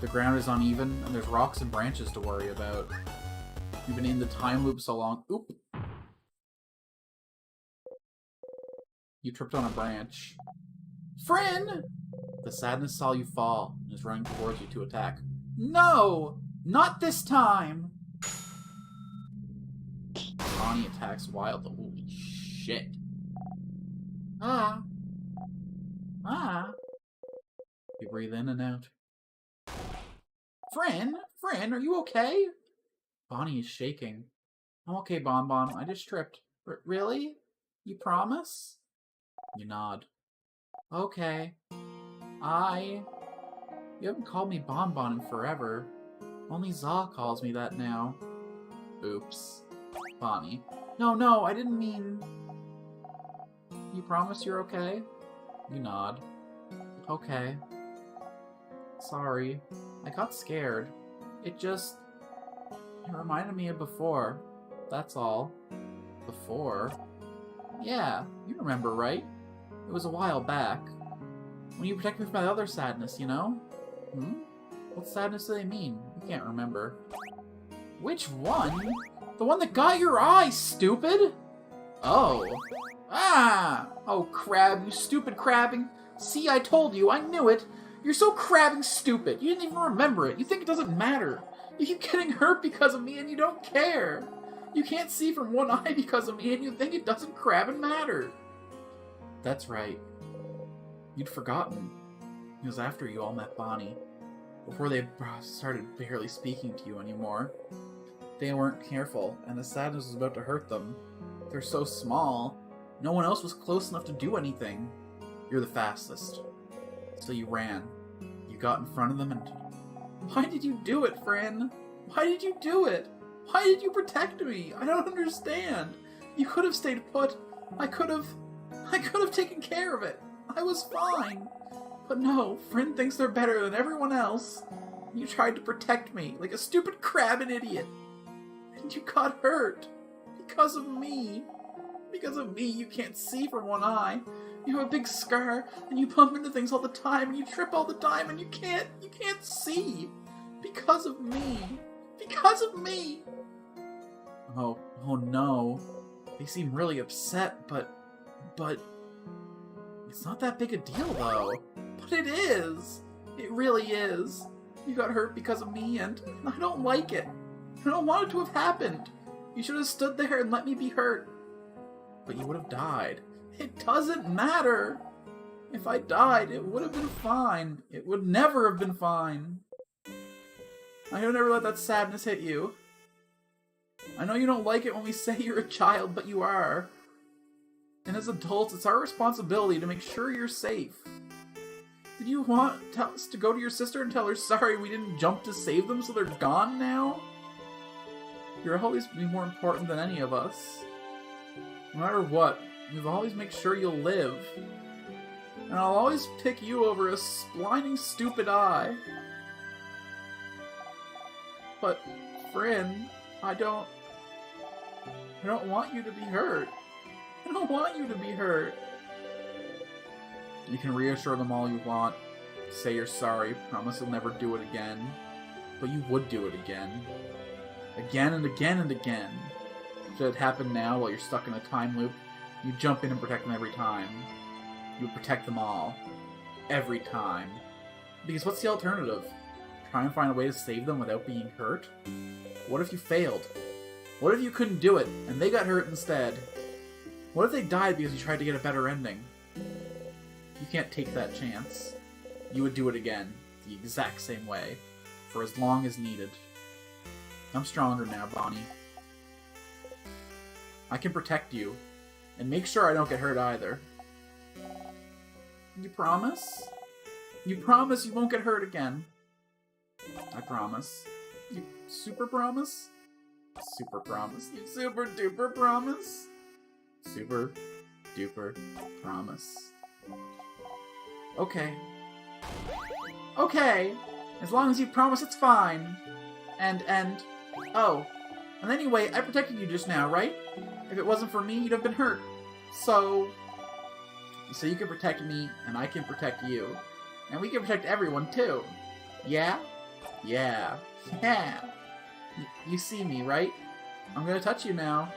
The ground is uneven, and there's rocks and branches to worry about. You've been in the time loop so long. Oop! You tripped on a branch. Friend! The sadness saw you fall, and is running towards you to attack. No! Not this time! Bonnie attacks wildly. Holy shit. Ah. You breathe in and out. Friend? Friend, are you okay? Bonnie is shaking. I'm okay, Bon Bon. I just tripped. Really? You promise? You nod. Okay. You haven't called me Bon Bon in forever. Only Zaw calls me that now. Oops. Bonnie. No, I didn't mean... You promise you're okay? You nod. Okay. Sorry. I got scared. It reminded me of before. That's all. Before? Yeah, you remember, right? It was a while back. When you protected me from that other sadness, you know? What sadness do they mean? I can't remember. Which one? The one that got your eye, stupid! Oh. Ah! Oh, crab, you stupid crabbing. See, I told you, I knew it. You're so crabbing stupid. You didn't even remember it. You think it doesn't matter. You keep getting hurt because of me and you don't care. You can't see from one eye because of me and you think it doesn't crab and matter. That's right. You'd forgotten. It was after you all met Bonnie. Before they started barely speaking to you anymore. They weren't careful, and the sadness was about to hurt them. They're so small. No one else was close enough to do anything. You're the fastest. So you ran. You got in front of them and... Why did you do it, Fran? Why did you do it? Why did you protect me? I don't understand. You could have stayed put. I could have taken care of it. I was fine. But no, Friend thinks they're better than everyone else. You tried to protect me like a stupid crab and idiot. And you got hurt. Because of me. Because of me, you can't see from one eye. You have a big scar, and you bump into things all the time, and you trip all the time, and you can't see. Because of me. Because of me. Oh no. They seem really upset, but it's not that big a deal, though. But it is. It really is. You got hurt because of me, and I don't like it. I don't want it to have happened. You should have stood there and let me be hurt. But you would have died. It doesn't matter. If I died, it would have been fine. It would never have been fine. I would never let that sadness hit you. I know you don't like it when we say you're a child, but you are. And as adults, it's our responsibility to make sure you're safe. Did you want us to go to your sister and tell her sorry we didn't jump to save them so they're gone now? You'll always be more important than any of us. No matter what, we'll always make sure you'll live. And I'll always pick you over a blinding stupid eye. But, Frin, I don't want you to be hurt. I don't want you to be hurt. You can reassure them all you want. Say you're sorry, promise you'll never do it again. But you would do it again. Again and again and again. Should it happen now while you're stuck in a time loop, you jump in and protect them every time. You would protect them all. Every time. Because what's the alternative? Try and find a way to save them without being hurt? What if you failed? What if you couldn't do it, and they got hurt instead? What if they died because you tried to get a better ending? You can't take that chance. You would do it again, the exact same way, for as long as needed. I'm stronger now, Bonnie. I can protect you, and make sure I don't get hurt either. You promise? You promise you won't get hurt again? I promise. You super promise? Super promise. You super duper promise? Super duper promise. Okay. Okay! As long as you promise it's fine. Oh. And anyway, I protected you just now, right? If it wasn't for me, you'd have been hurt. So you can protect me, and I can protect you. And we can protect everyone, too. Yeah? Yeah. Yeah. You see me, right? I'm gonna touch you now.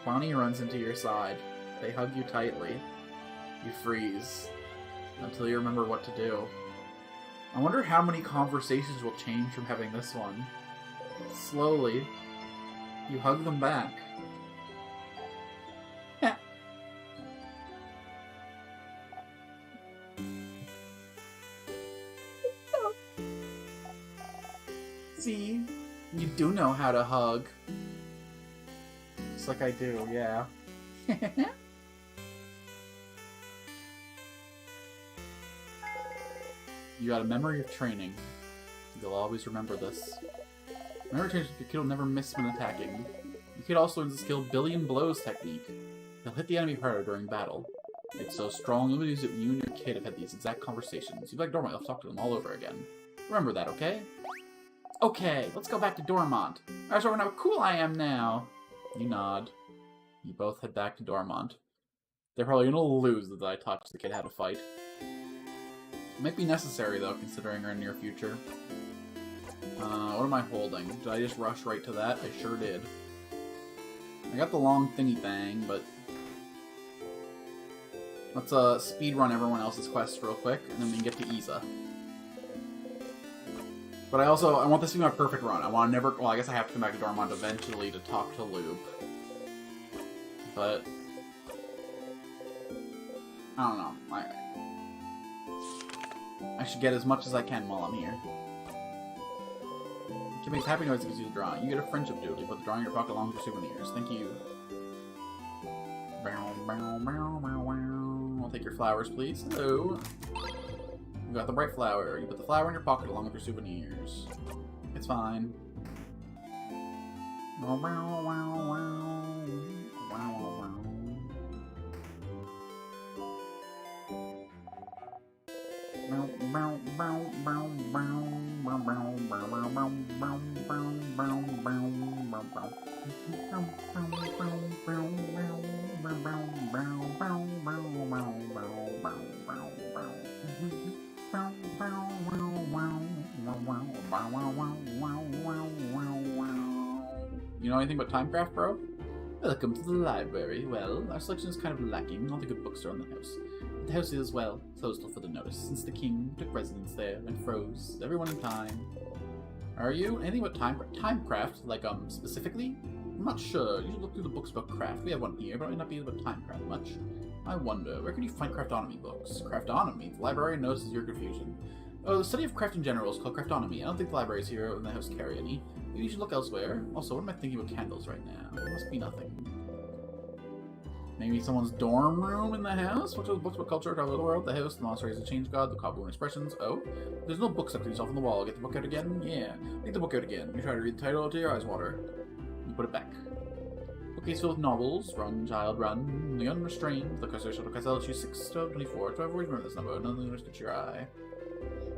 Bonnie runs into your side. They hug you tightly. You freeze. Until you remember what to do. I wonder how many conversations will change from having this one. Slowly, you hug them back. See? You do know how to hug. Just like I do, yeah. You got a memory of training. You'll always remember this. Memory training, your kid will never miss when attacking. Your kid also learns the skill Billion Blows technique. They'll hit the enemy harder during battle. It's so strong, you'll use it when you and your kid have had these exact conversations. You'd like Dormont, you'll talk to them all over again. Remember that, okay? Okay, let's go back to Dormont. I show how cool I am now. You nod. You both head back to Dormont. They're probably gonna lose that I taught the kid how to fight. It might be necessary, though, considering our near future. What am I holding? Did I just rush right to that? I sure did. I got the long thingy thing, but... let's speedrun everyone else's quests real quick, and then we can get to Isa. But I want this to be my perfect run. I want to never... well, I guess I have to come back to Dormont eventually to talk to Loop. But... I don't know. I should get as much as I can while I'm here. It makes happy noise if you do the drawing. You get a friendship duty, put the drawing in your pocket along with your souvenirs. Thank you. I'll take your flowers, please. Hello. You got the bright flower. You put the flower in your pocket along with your souvenirs. It's fine. You know anything about Timecraft, bro? Welcome to the library. Well, our selection is kind of lacking. All the good books are in the house. The house is, well, closed till further notice, since the king took residence there and froze everyone in time. Are you? Anything about Timecraft? Like, specifically? I'm not sure. You should look through the books about craft. We have one here, but it might not be about Timecraft much. I wonder, where can you find Craftonomy books? Craftonomy? The librarian notices your confusion. Oh, the study of craft in general is called Craftonomy. I don't think the libraries here in the house carry any. Maybe you should look elsewhere. Also, what am I thinking about candles right now? It must be nothing. Maybe someone's dorm room in the house? What's those books about culture, travel the world, the house, the monastery is a change god, the cobbler expressions. Oh, there's no book stuck to yourself on the wall. Get the book out again? Yeah. Take the book out again. You try to read the title till your eyes water. You put it back. Bookcase filled with novels. Run, child, run. The unrestrained. The cursor shuttle castle. Choose 6, 12, 24. 12, always remember this number. Nothing to catch your eye.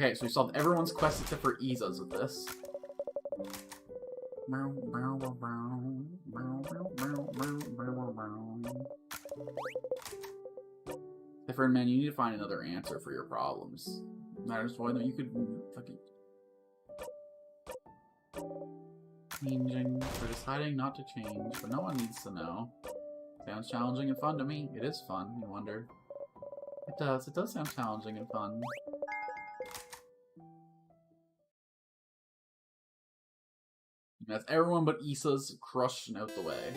Okay, so we solved everyone's quest except for Isa's with this. Different man, you need to find another answer for your problems. Matters why you could fucking changing for deciding not to change, but no one needs to know. Sounds challenging and fun to me. It is fun, you wonder. It does sound challenging and fun. That's everyone but Isa's crushing out the way.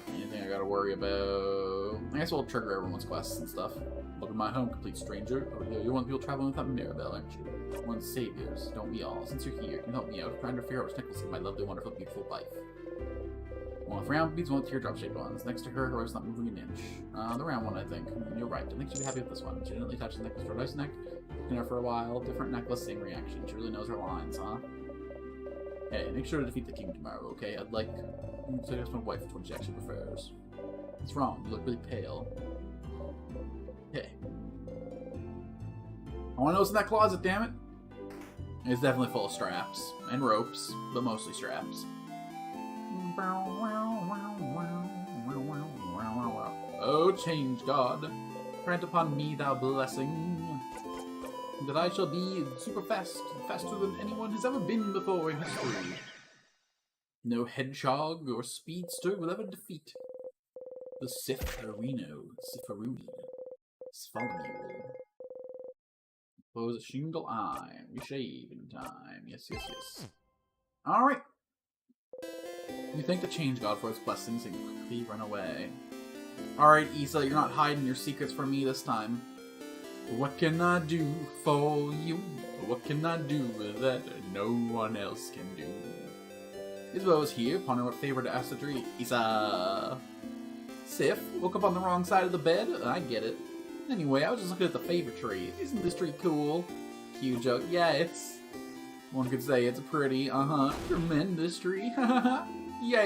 Anything I gotta worry about? I guess we'll trigger everyone's quests and stuff. Look at my home, complete stranger. Oh yeah, you're one of the people traveling without Mirabelle, aren't you? One of the saviors, don't we all? Since you're here, can you help me out? I'm trying to figure out which necklace is my lovely, wonderful, beautiful wife. One with round beads, one with teardrop-shaped ones. Next to her, whoever's not moving an inch. The round one, I think. You're right. I think she'd be happy with this one. She didn't really touch the necklace for a nice neck. Been there for a while. Different necklace, same reaction. She really knows her lines, huh? Hey, make sure to defeat the king tomorrow, okay? I'd like to ask my wife which one she actually prefers. What's wrong? You look really pale. Hey. I want to know what's in that closet, damn it! It's definitely full of straps. And ropes, but mostly straps. Oh, change, God. Grant upon me thou blessing, that I shall be super fast, faster than anyone has ever been before in history. No hedgehog or speedster will ever defeat the Sifferino, Svalmule. Close a shingle eye, reshave in time. Yes. Alright. You thank the change god for its blessings and quickly run away. Alright, Isa, you're not hiding your secrets from me this time. What can I do for you? What can I do that no one else can do? Isabelle was here, pondering what favor to ask the tree. Isa! Sif, woke up on the wrong side of the bed? I get it. Anyway, I was just looking at the favor tree. Isn't this tree cool? Cute joke. Yeah, it's... One could say it's a pretty, tremendous tree. Yeah,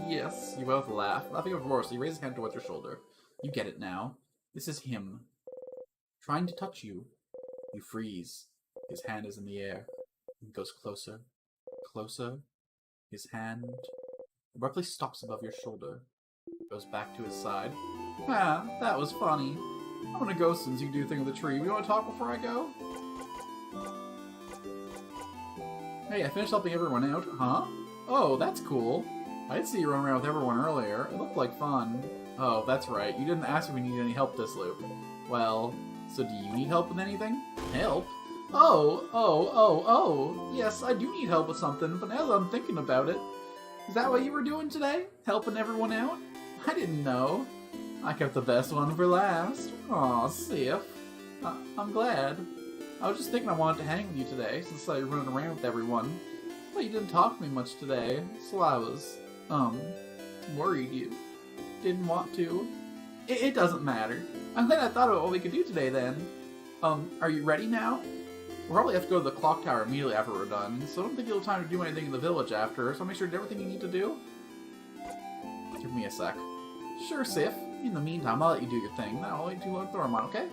yes. You both laugh. Laughing of course, he raised his hand towards your shoulder. You get it now. This is him. Trying to touch you. You freeze. His hand is in the air. He goes closer. Closer. His hand abruptly stops above your shoulder. Goes back to his side. Ah, that was funny. I'm gonna go since you do the thing with the tree. We want to talk before I go? Hey, I finished helping everyone out. Huh? Oh, that's cool. I did see you run around with everyone earlier. It looked like fun. Oh, that's right. You didn't ask if we needed any help this loop. Well, so do you need help with anything? Help? Oh. Yes, I do need help with something, but now that I'm thinking about it, is that what you were doing today? Helping everyone out? I didn't know. I kept the best one for last. Aw, Sif. I'm glad. I was just thinking I wanted to hang with you today, since I running around with everyone. But you didn't talk to me much today, so I was, worried you didn't want to. It doesn't matter. I'm glad I thought about what we could do today then. Are you ready now? We'll probably have to go to the clock tower immediately after we're done, so I don't think you'll have time to do anything in the village after, so I'll make sure to do everything you need to do. Give me a sec. Sure, Sif. In the meantime, I'll let you do your thing. Now I'll let you learn Thormon, okay?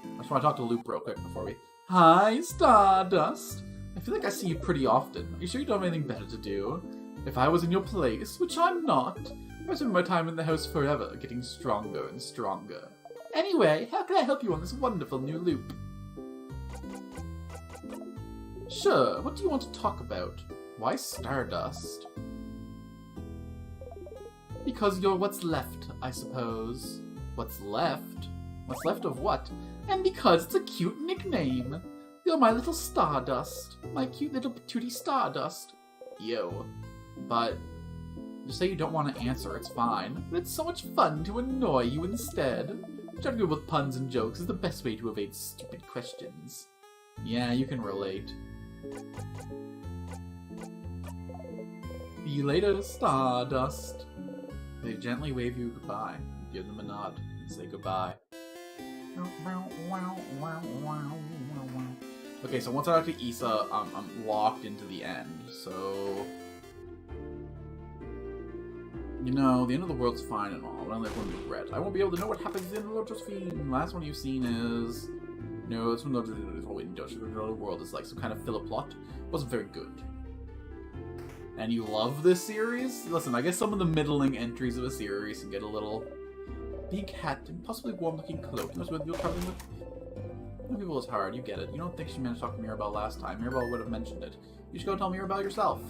I just want to talk to Loop real quick before we... Hi, Stardust! I feel like I see you pretty often. Are you sure you don't have anything better to do? If I was in your place, which I'm not, I'd spend my time in the house forever, getting stronger and stronger. Anyway, how can I help you on this wonderful new loop? Sure, what do you want to talk about? Why Stardust? Because you're what's left, I suppose. What's left? What's left of what? And because it's a cute nickname. You're my little Stardust. My cute little patootie Stardust. Yo. But just say you don't want to answer, it's fine. But it's so much fun to annoy you instead. Trying to go with puns and jokes is the best way to evade stupid questions. Yeah, you can relate. See you later, Stardust. They gently wave you goodbye. You give them a nod and say goodbye. Okay, so once I talk to Isa, I'm locked into the end, so... You know, the end of the world's fine and all, but I'm like one regret. I won't be able to know what happens at the end of the Josephine. Last one you've seen is... No, it's not the world is like some kind of filler plot. Wasn't very good. And you love this series? Listen, I guess some of the middling entries of a series can get a little big hat and possibly warm-looking cloak. That's what you're covering with. People is hard, you get it. You don't think she managed to talk to Mirabelle last time. Mirabelle would have mentioned it. You should go tell Mirabelle yourself.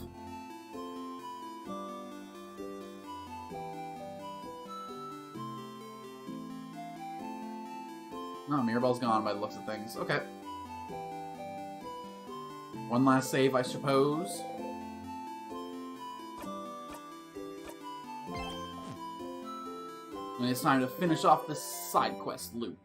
Oh, Mirabelle's gone by the looks of things. Okay. One last save, I suppose. And it's time to finish off this side quest loop.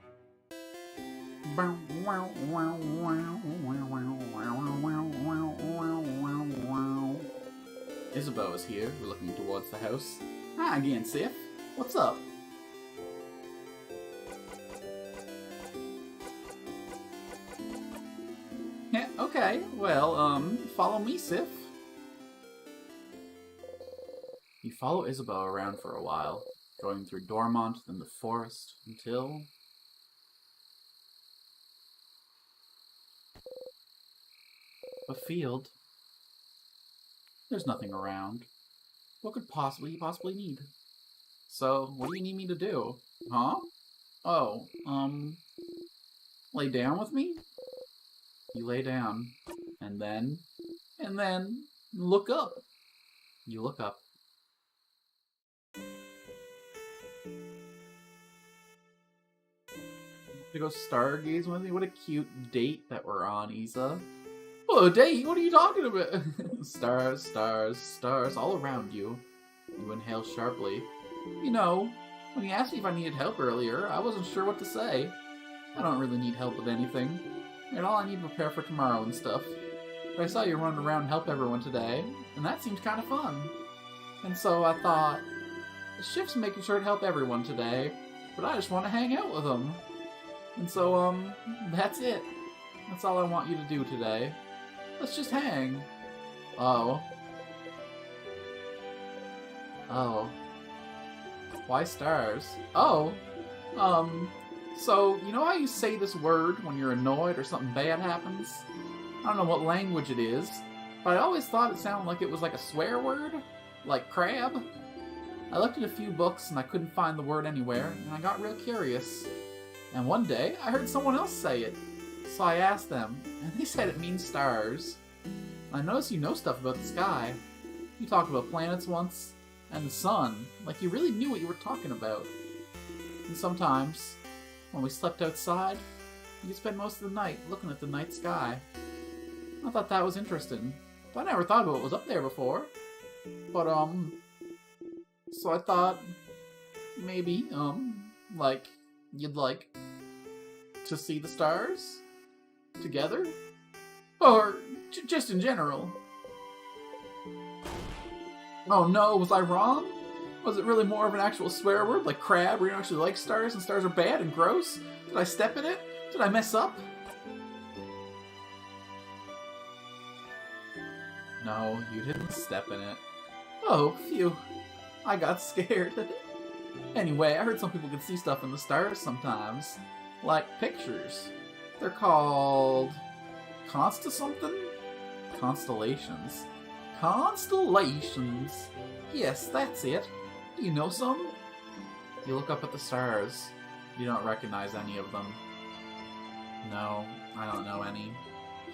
Isabeau is here. We're looking towards the house. Hi again, Sif. What's up? Yeah, okay. Well, follow me, Sif. You follow Isabeau around for a while, going through Dormont, then the forest, until... a field. There's nothing around. What could you possibly need? So, what do you need me to do? Huh? Oh, lay down with me? You lay down, and then, look up. You look up. To go stargazing with me? What a cute date that we're on, Isa. Oh, date? What are you talking about? Stars, stars, stars all around you. You inhale sharply. You know, when you asked me if I needed help earlier, I wasn't sure what to say. I don't really need help with anything. And all I need to prepare for tomorrow and stuff. But I saw you running around and help everyone today, and that seemed kind of fun. And so I thought, the shift's making sure to help everyone today, but I just want to hang out with them. And so, that's it. That's all I want you to do today. Let's just hang. Oh. Oh. Why stars? Oh. So, you know how you say this word when you're annoyed or something bad happens? I don't know what language it is, but I always thought it sounded like it was like a swear word? Like crab? I looked at a few books and I couldn't find the word anywhere, and I got real curious. And one day, I heard someone else say it. So I asked them, and they said it means stars. I noticed you know stuff about the sky. You talked about planets once, and the sun, like you really knew what you were talking about. And sometimes, when we slept outside, you could spend most of the night looking at the night sky. I thought that was interesting, but I never thought about what was up there before. But, so I thought, maybe, like, you'd like to see the stars together? Or just in general? Oh no, was I wrong? Was it really more of an actual swear word, like crab, where you don't actually like stars and stars are bad and gross? Did I step in it? Did I mess up? No, you didn't step in it. Oh, phew. I got scared. Anyway, I heard some people can see stuff in the stars sometimes. Like pictures. They're called... something? Constellations. Constellations! Yes, that's it. Do you know some? You look up at the stars. You don't recognize any of them. No, I don't know any.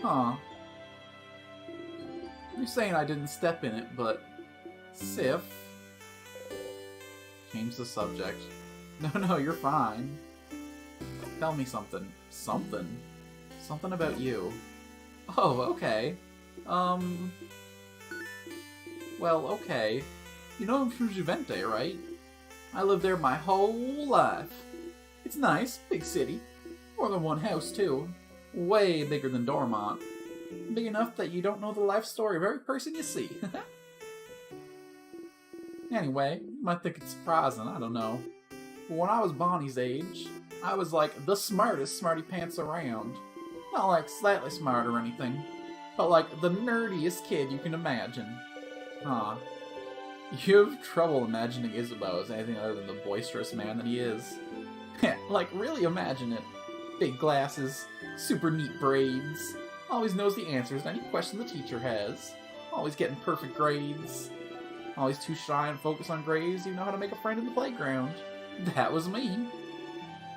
Huh. You're saying I didn't step in it, but... Sif... Change the subject. No, you're fine. Tell me something. Something? Something about you. Oh, okay. Well, okay. You know I'm from Juvente, right? I lived there my whole life. It's nice, big city. More than one house, too. Way bigger than Dormont. Big enough that you don't know the life story of every person you see. Anyway, you might think it's surprising, I don't know. But when I was Bonnie's age, I was like the smartest smarty pants around. Not like slightly smart or anything, but like the nerdiest kid you can imagine. Huh. You have trouble imagining Isabeau as anything other than the boisterous man that he is. Like, really imagine it. big glasses, super neat braids, always knows the answers to any question the teacher has, always getting perfect grades, always too shy and focused on grades, you know how to make a friend in the playground. That was me.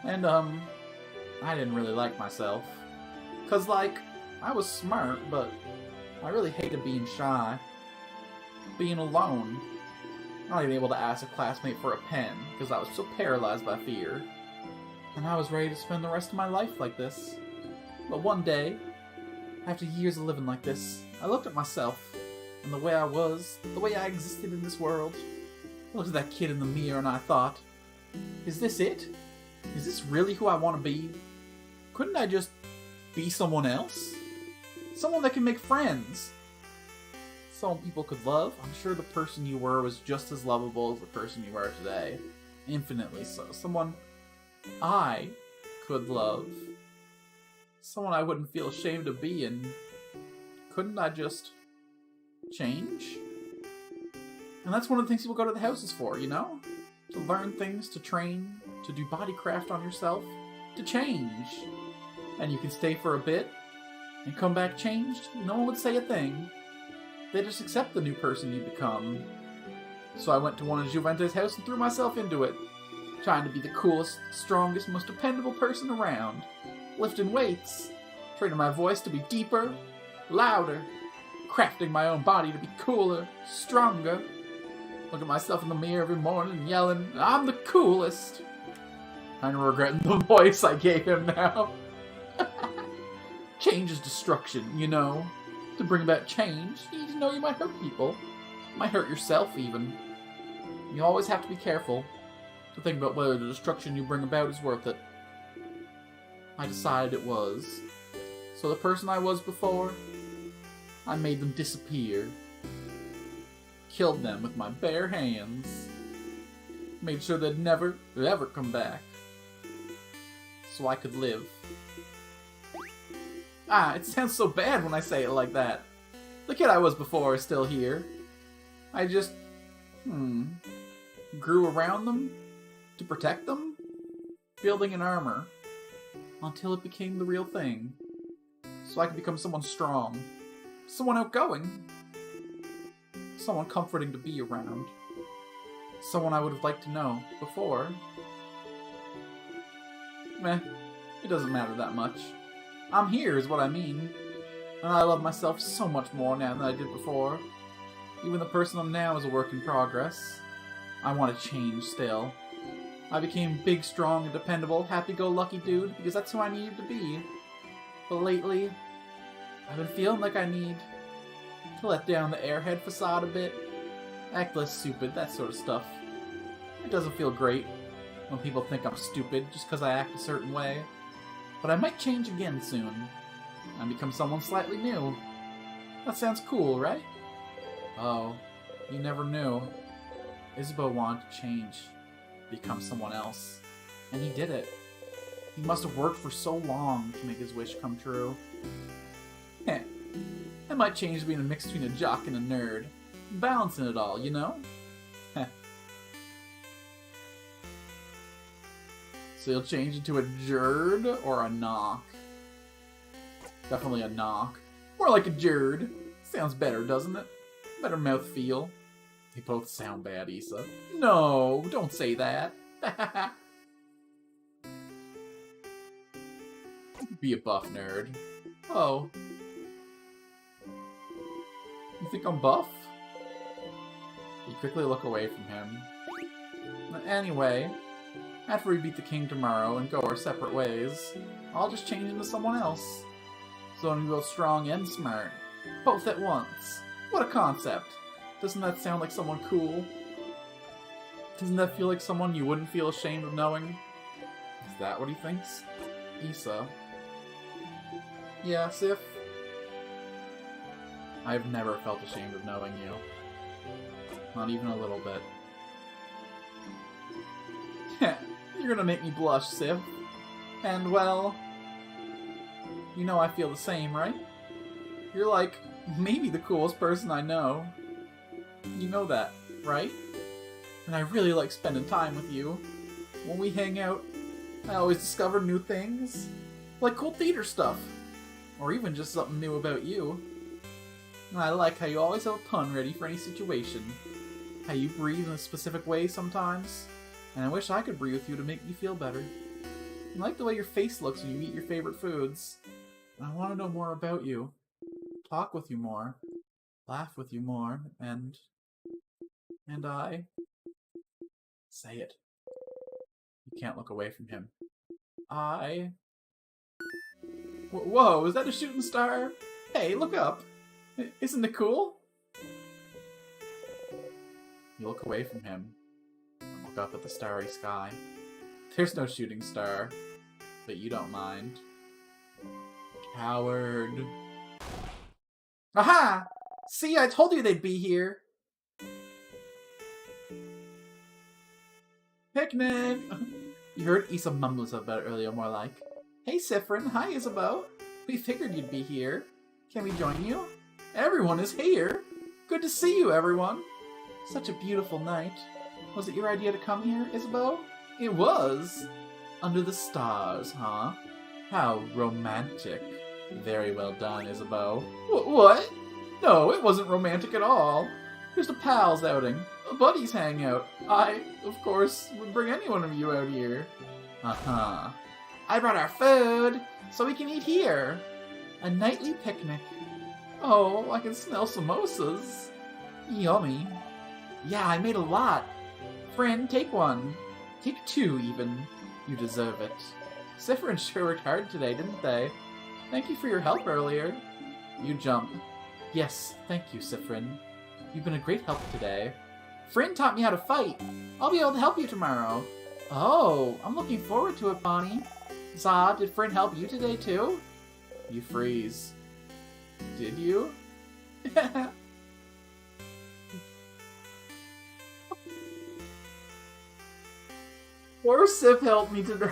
And, I didn't really like myself. 'Cause, like, I was smart, but I really hated being shy. Being alone. Not even able to ask a classmate for a pen, because I was so paralyzed by fear. And I was ready to spend the rest of my life like this. But one day, after years of living like this, I looked at myself, and the way I was, the way I existed in this world. I looked at that kid in the mirror and I thought, is this it? Is this really who I want to be? Couldn't I just be someone else? Someone that can make friends. Someone people could love. I'm sure the person you were was just as lovable as the person you are today. Infinitely so. Someone I could love. Someone I wouldn't feel ashamed of being. Couldn't I just change? And that's one of the things people go to the houses for, you know? To learn things, to train, to do body craft on yourself, to change. And you can stay for a bit and come back changed. No one would say a thing. They just accept the new person you become. So I went to one of Juvente's house and threw myself into it, trying to be the coolest, strongest, most dependable person around, lifting weights, training my voice to be deeper, louder, crafting my own body to be cooler, stronger. Look at myself in the mirror every morning and yelling, I'm the coolest. I'm regretting the voice I gave him now. Change is destruction, you know. To bring about change, you need to know you might hurt people. You might hurt yourself, even. You always have to be careful to think about whether the destruction you bring about is worth it. I decided it was. So the person I was before, I made them disappear. Killed them with my bare hands. Made sure they'd never, ever come back. So I could live. Ah, it sounds so bad when I say it like that. The kid I was before is still here. I just, grew around them to protect them, building an armor, until it became the real thing. So I could become someone strong, someone outgoing, someone comforting to be around, someone I would have liked to know before. Meh, it doesn't matter that much. I'm here is what I mean, and I love myself so much more now than I did before. Even the person I'm now is a work in progress. I want to change still. I became big, strong, and dependable, happy-go-lucky dude because that's who I needed to be. But lately, I've been feeling like I need to let down the airhead facade a bit, act less stupid, that sort of stuff. It doesn't feel great when people think I'm stupid just because I act a certain way. But I might change again soon, and become someone slightly new. That sounds cool, right? Oh, you never knew. Isabeau wanted to change, become someone else. And he did it. He must have worked for so long to make his wish come true. Heh. I might change to being a mix between a jock and a nerd. Balancing it all, you know? Heh. So you'll change into a jerd or a knock? Definitely a knock. More like a jerd. Sounds better, doesn't it? Better mouthfeel. They both sound bad, Issa. No, don't say that. Be a buff nerd. Oh. You think I'm buff? You quickly look away from him. Anyway, after we beat the king tomorrow and go our separate ways, I'll just change into someone else. Someone who's both strong and smart. Both at once. What a concept. Doesn't that sound like someone cool? Doesn't that feel like someone you wouldn't feel ashamed of knowing? Is that what he thinks? Issa. Yeah, Sif. I've never felt ashamed of knowing you. Not even a little bit. You're gonna make me blush, Sif. And, well... You know I feel the same, right? You're like, maybe the coolest person I know. You know that, right? And I really like spending time with you. When we hang out, I always discover new things. Like cool theater stuff. Or even just something new about you. I like how you always have a pun ready for any situation. How you breathe in a specific way sometimes. And I wish I could breathe with you to make you feel better. I like the way your face looks when you eat your favorite foods. I want to know more about you. Talk with you more. Laugh with you more. And I... Say it. You can't look away from him. Whoa, is that a shooting star? Hey, look up. Isn't it cool? You look away from him. Look up at the starry sky. There's no shooting star. But you don't mind. Coward. Aha! See, I told you they'd be here! Picnic! You heard Issa mumbles about it earlier, more like. Hey, Siffrin. Hi, Isabeau. We figured you'd be here. Can we join you? Everyone is here! Good to see you, everyone! Such a beautiful night. Was it your idea to come here, Isabeau? It was! Under the stars, huh? How romantic. Very well done, Isabeau. What? No, it wasn't romantic at all. Just a pal's outing. A buddy's hangout. I, of course, would bring any one of you out here. Uh-huh. I brought our food, so we can eat here. A nightly picnic. Oh, I can smell samosas. Yummy. Yeah, I made a lot. Friend, take one. Take two, even. You deserve it. Siffrin sure worked hard today, didn't they? Thank you for your help earlier. You jump. Yes, thank you, Siffrin. You've been a great help today. Friend taught me how to fight. I'll be able to help you tomorrow. Oh, I'm looking forward to it, Bonnie. Zah, did Friend help you today, too? You freeze. Did you? Poor Sif helped me today.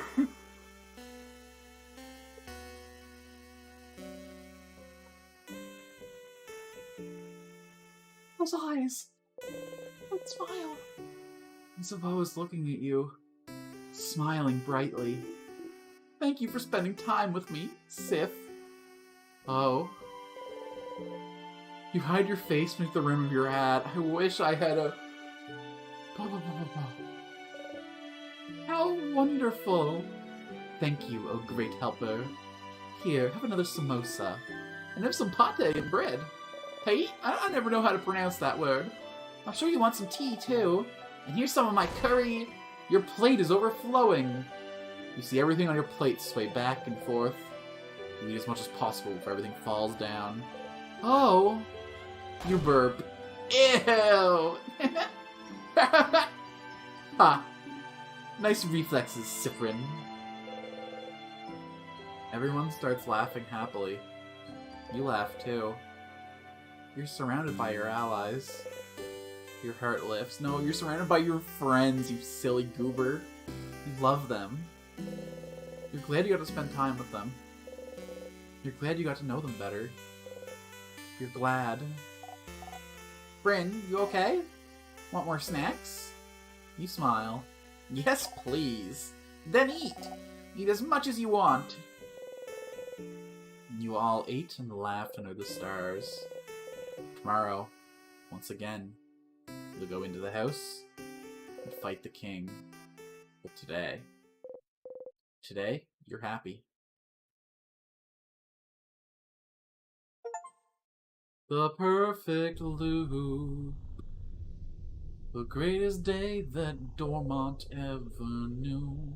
Those eyes. That smile. Isabeau is looking at you, smiling brightly. Thank you for spending time with me, Sif. Oh. You hide your face beneath the rim of your hat. I wish I had a... How wonderful. Thank you, oh great helper. Here, have another samosa. And have some pate and bread. Hey, I never know how to pronounce that word. I'm sure you want some tea, too. And here's some of my curry. Your plate is overflowing. You see everything on your plate sway back and forth. You eat as much as possible before everything falls down. Oh! You burp. Ew! Ha! Nice reflexes, Siffrin. Everyone starts laughing happily. You laugh, too. You're surrounded by your allies. Your heart lifts. No, you're surrounded by your friends, you silly goober. You love them. You're glad you got to spend time with them. You're glad you got to know them better. You're glad. Bryn, you okay? Want more snacks? You smile. Yes, please. Then eat. Eat as much as you want. You all ate and laughed under the stars. Tomorrow, once again, you'll go into the house and fight the king. But today, you're happy. The perfect loop. The greatest day that Dormont ever knew.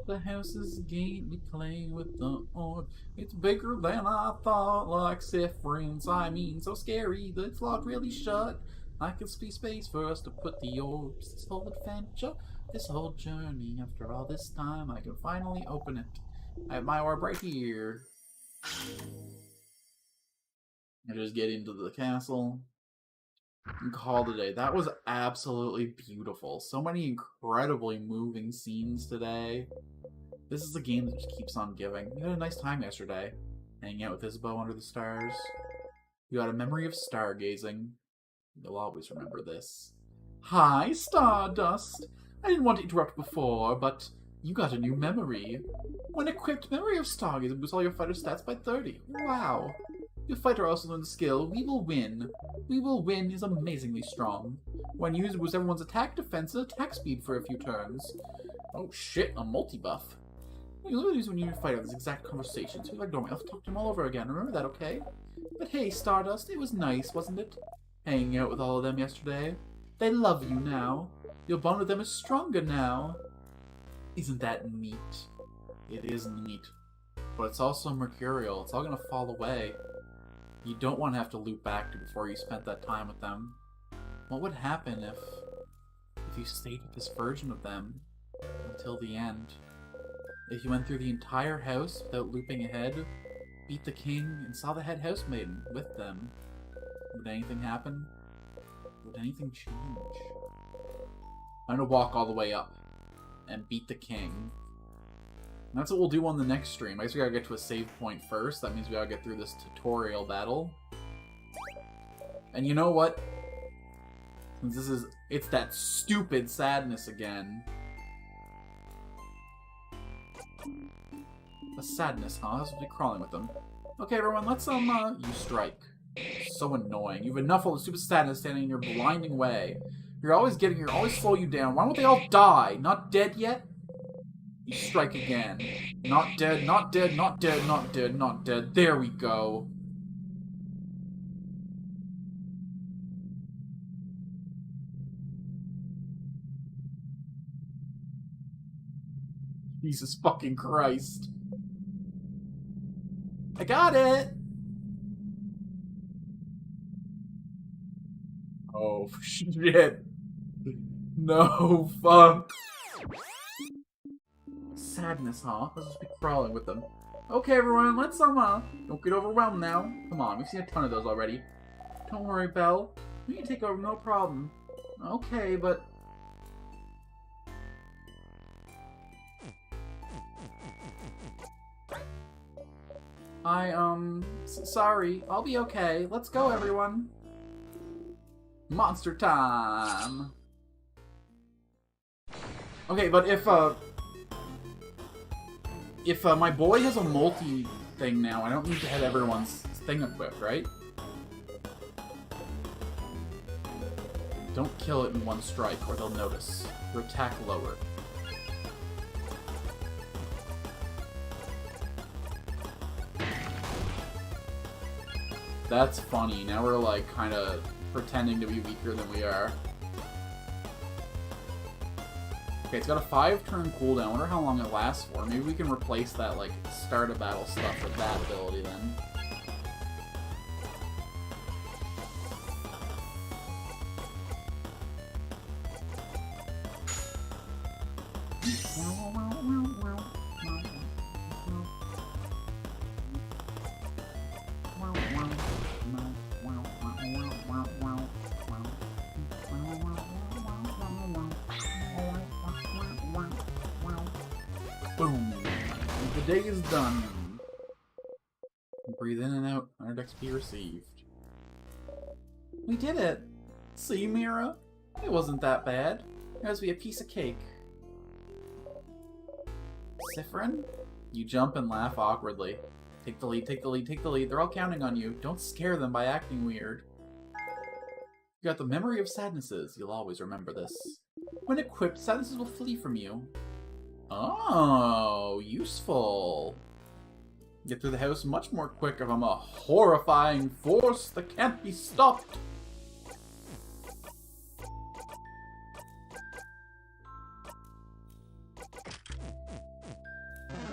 The house is gained, we play with the orb. It's bigger than I thought, like Siffrin's. I mean, so scary, the it's locked really shut. I can see space for us to put the orbs. This whole adventure, this whole journey. After all this time, I can finally open it. I have my orb right here. I just get into the castle and call it a day. That was absolutely beautiful. So many incredibly moving scenes today. This is a game that just keeps on giving. You had a nice time yesterday, hanging out with Isabeau under the stars. You got a memory of stargazing. You'll always remember this. Hi, Stardust! I didn't want to interrupt before, but You got a new memory. When equipped, Memory of Stargazer boosts all your fighter stats by 30. Wow. Your fighter also learns the skill, We Will Win. We Will Win is amazingly strong. When used, boosts everyone's attack, defense, and attack speed for a few turns. Oh shit, a multi-buff. You literally use when you fight this exact conversation, so you like normal. I'll talk to him all over again, remember that, okay? But hey, Stardust, it was nice, wasn't it? Hanging out with all of them yesterday. They love you now. Your bond with them is stronger now. Isn't that neat? It is neat. But it's also mercurial. It's all gonna fall away. You don't want to have to loop back to before you spent that time with them. What would happen if you stayed with this version of them until the end? If you went through the entire house without looping ahead, beat the king, and saw the head housemaiden with them, would anything happen? Would anything change? I'm gonna walk all the way up and beat the king. And that's what we'll do on the next stream. I guess we gotta get to a save point first. That means we gotta get through this tutorial battle. And you know what? Since it's that stupid sadness again. A sadness, huh? This will be crawling with them. Okay, everyone, let's, you strike. So annoying. You have enough of the stupid sadness standing in your blinding way. You're always slow you down. Why don't they all die? Not dead yet? You strike again. Not dead, not dead, not dead, not dead, not dead. There we go. Jesus fucking Christ. I got it! Oh, shit. No, fuck. Sadness, huh? Let's just be crawling with them. Okay, everyone, let's, don't get overwhelmed now. Come on, we've seen a ton of those already. Don't worry, Belle. We can take over, no problem. Okay, but... sorry. I'll be okay. Let's go, everyone. Monster time! Okay, but if my boy has a multi thing now, I don't need to have everyone's thing equipped, right? Don't kill it in one strike, or they'll notice. Your attack lower. That's funny. Now we're, like, kind of pretending to be weaker than we are. Okay, it's got a 5-turn cooldown. I wonder how long it lasts for. Maybe we can replace that, like, start a battle stuff with that ability then. Boom! The day is done. Breathe in and out. 100 XP received. We did it! See, Mira? It wasn't that bad. It has to be a piece of cake. Siffrin? You jump and laugh awkwardly. Take the lead, take the lead, take the lead. They're all counting on you. Don't scare them by acting weird. You got the memory of sadnesses. You'll always remember this. When equipped, sadnesses will flee from you. Oh, useful. Get through the house much more quick if I'm a horrifying force that can't be stopped.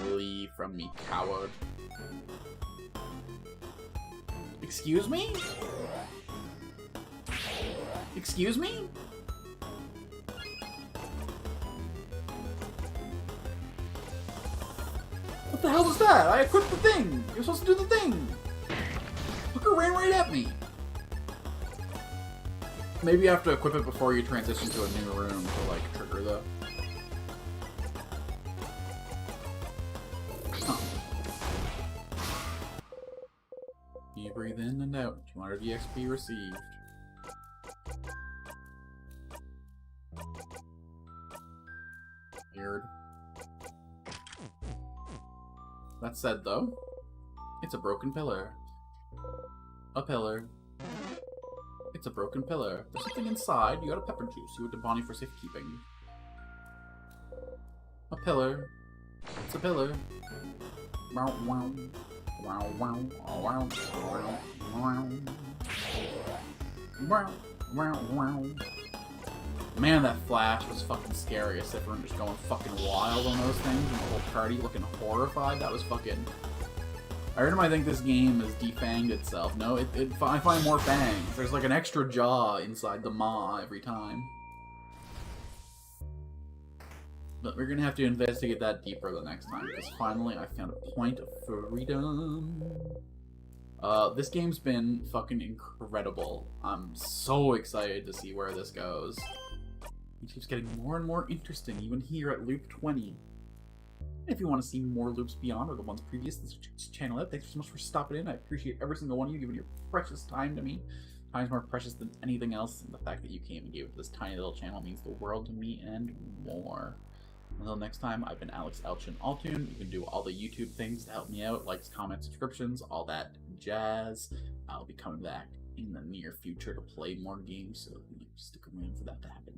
Flee from me, coward. Excuse me? Excuse me? What the hell was that? I equipped the thing! You're supposed to do the thing! Hooker ran right at me! Maybe you have to equip it before you transition to a new room to, like, trigger the... Huh. You breathe in and out. 200 EXP received. Weird. That said, though, it's a broken pillar. A pillar. It's a broken pillar. There's something inside. You got a pepper juice. You went to Bonnie for safekeeping. A pillar. It's a pillar. Wow, wow. Wow, wow. Wow, wow. Wow. Wow, wow, wow. Man, that flash was fucking scary. As if everyone just going fucking wild on those things and the whole party looking horrified. That was fucking... I heard him, I think this game has defanged itself. No, I find more fangs. There's like an extra jaw inside the maw every time. But we're gonna have to investigate that deeper the next time, because finally I found a point of freedom. This game's been fucking incredible. I'm so excited to see where this goes. It keeps getting more and more interesting, even here at Loop 20. If you want to see more loops beyond or the ones previous to this channel out, thanks so much for stopping in. I appreciate every single one of you giving your precious time to me. Time's more precious than anything else, and the fact that you came and gave it to this tiny little channel means the world to me and more. Until next time, I've been Alex Elchin Altoon. You can do all the YouTube things to help me out, likes, comments, subscriptions, all that jazz. I'll be coming back in the near future to play more games, so stick around for that to happen.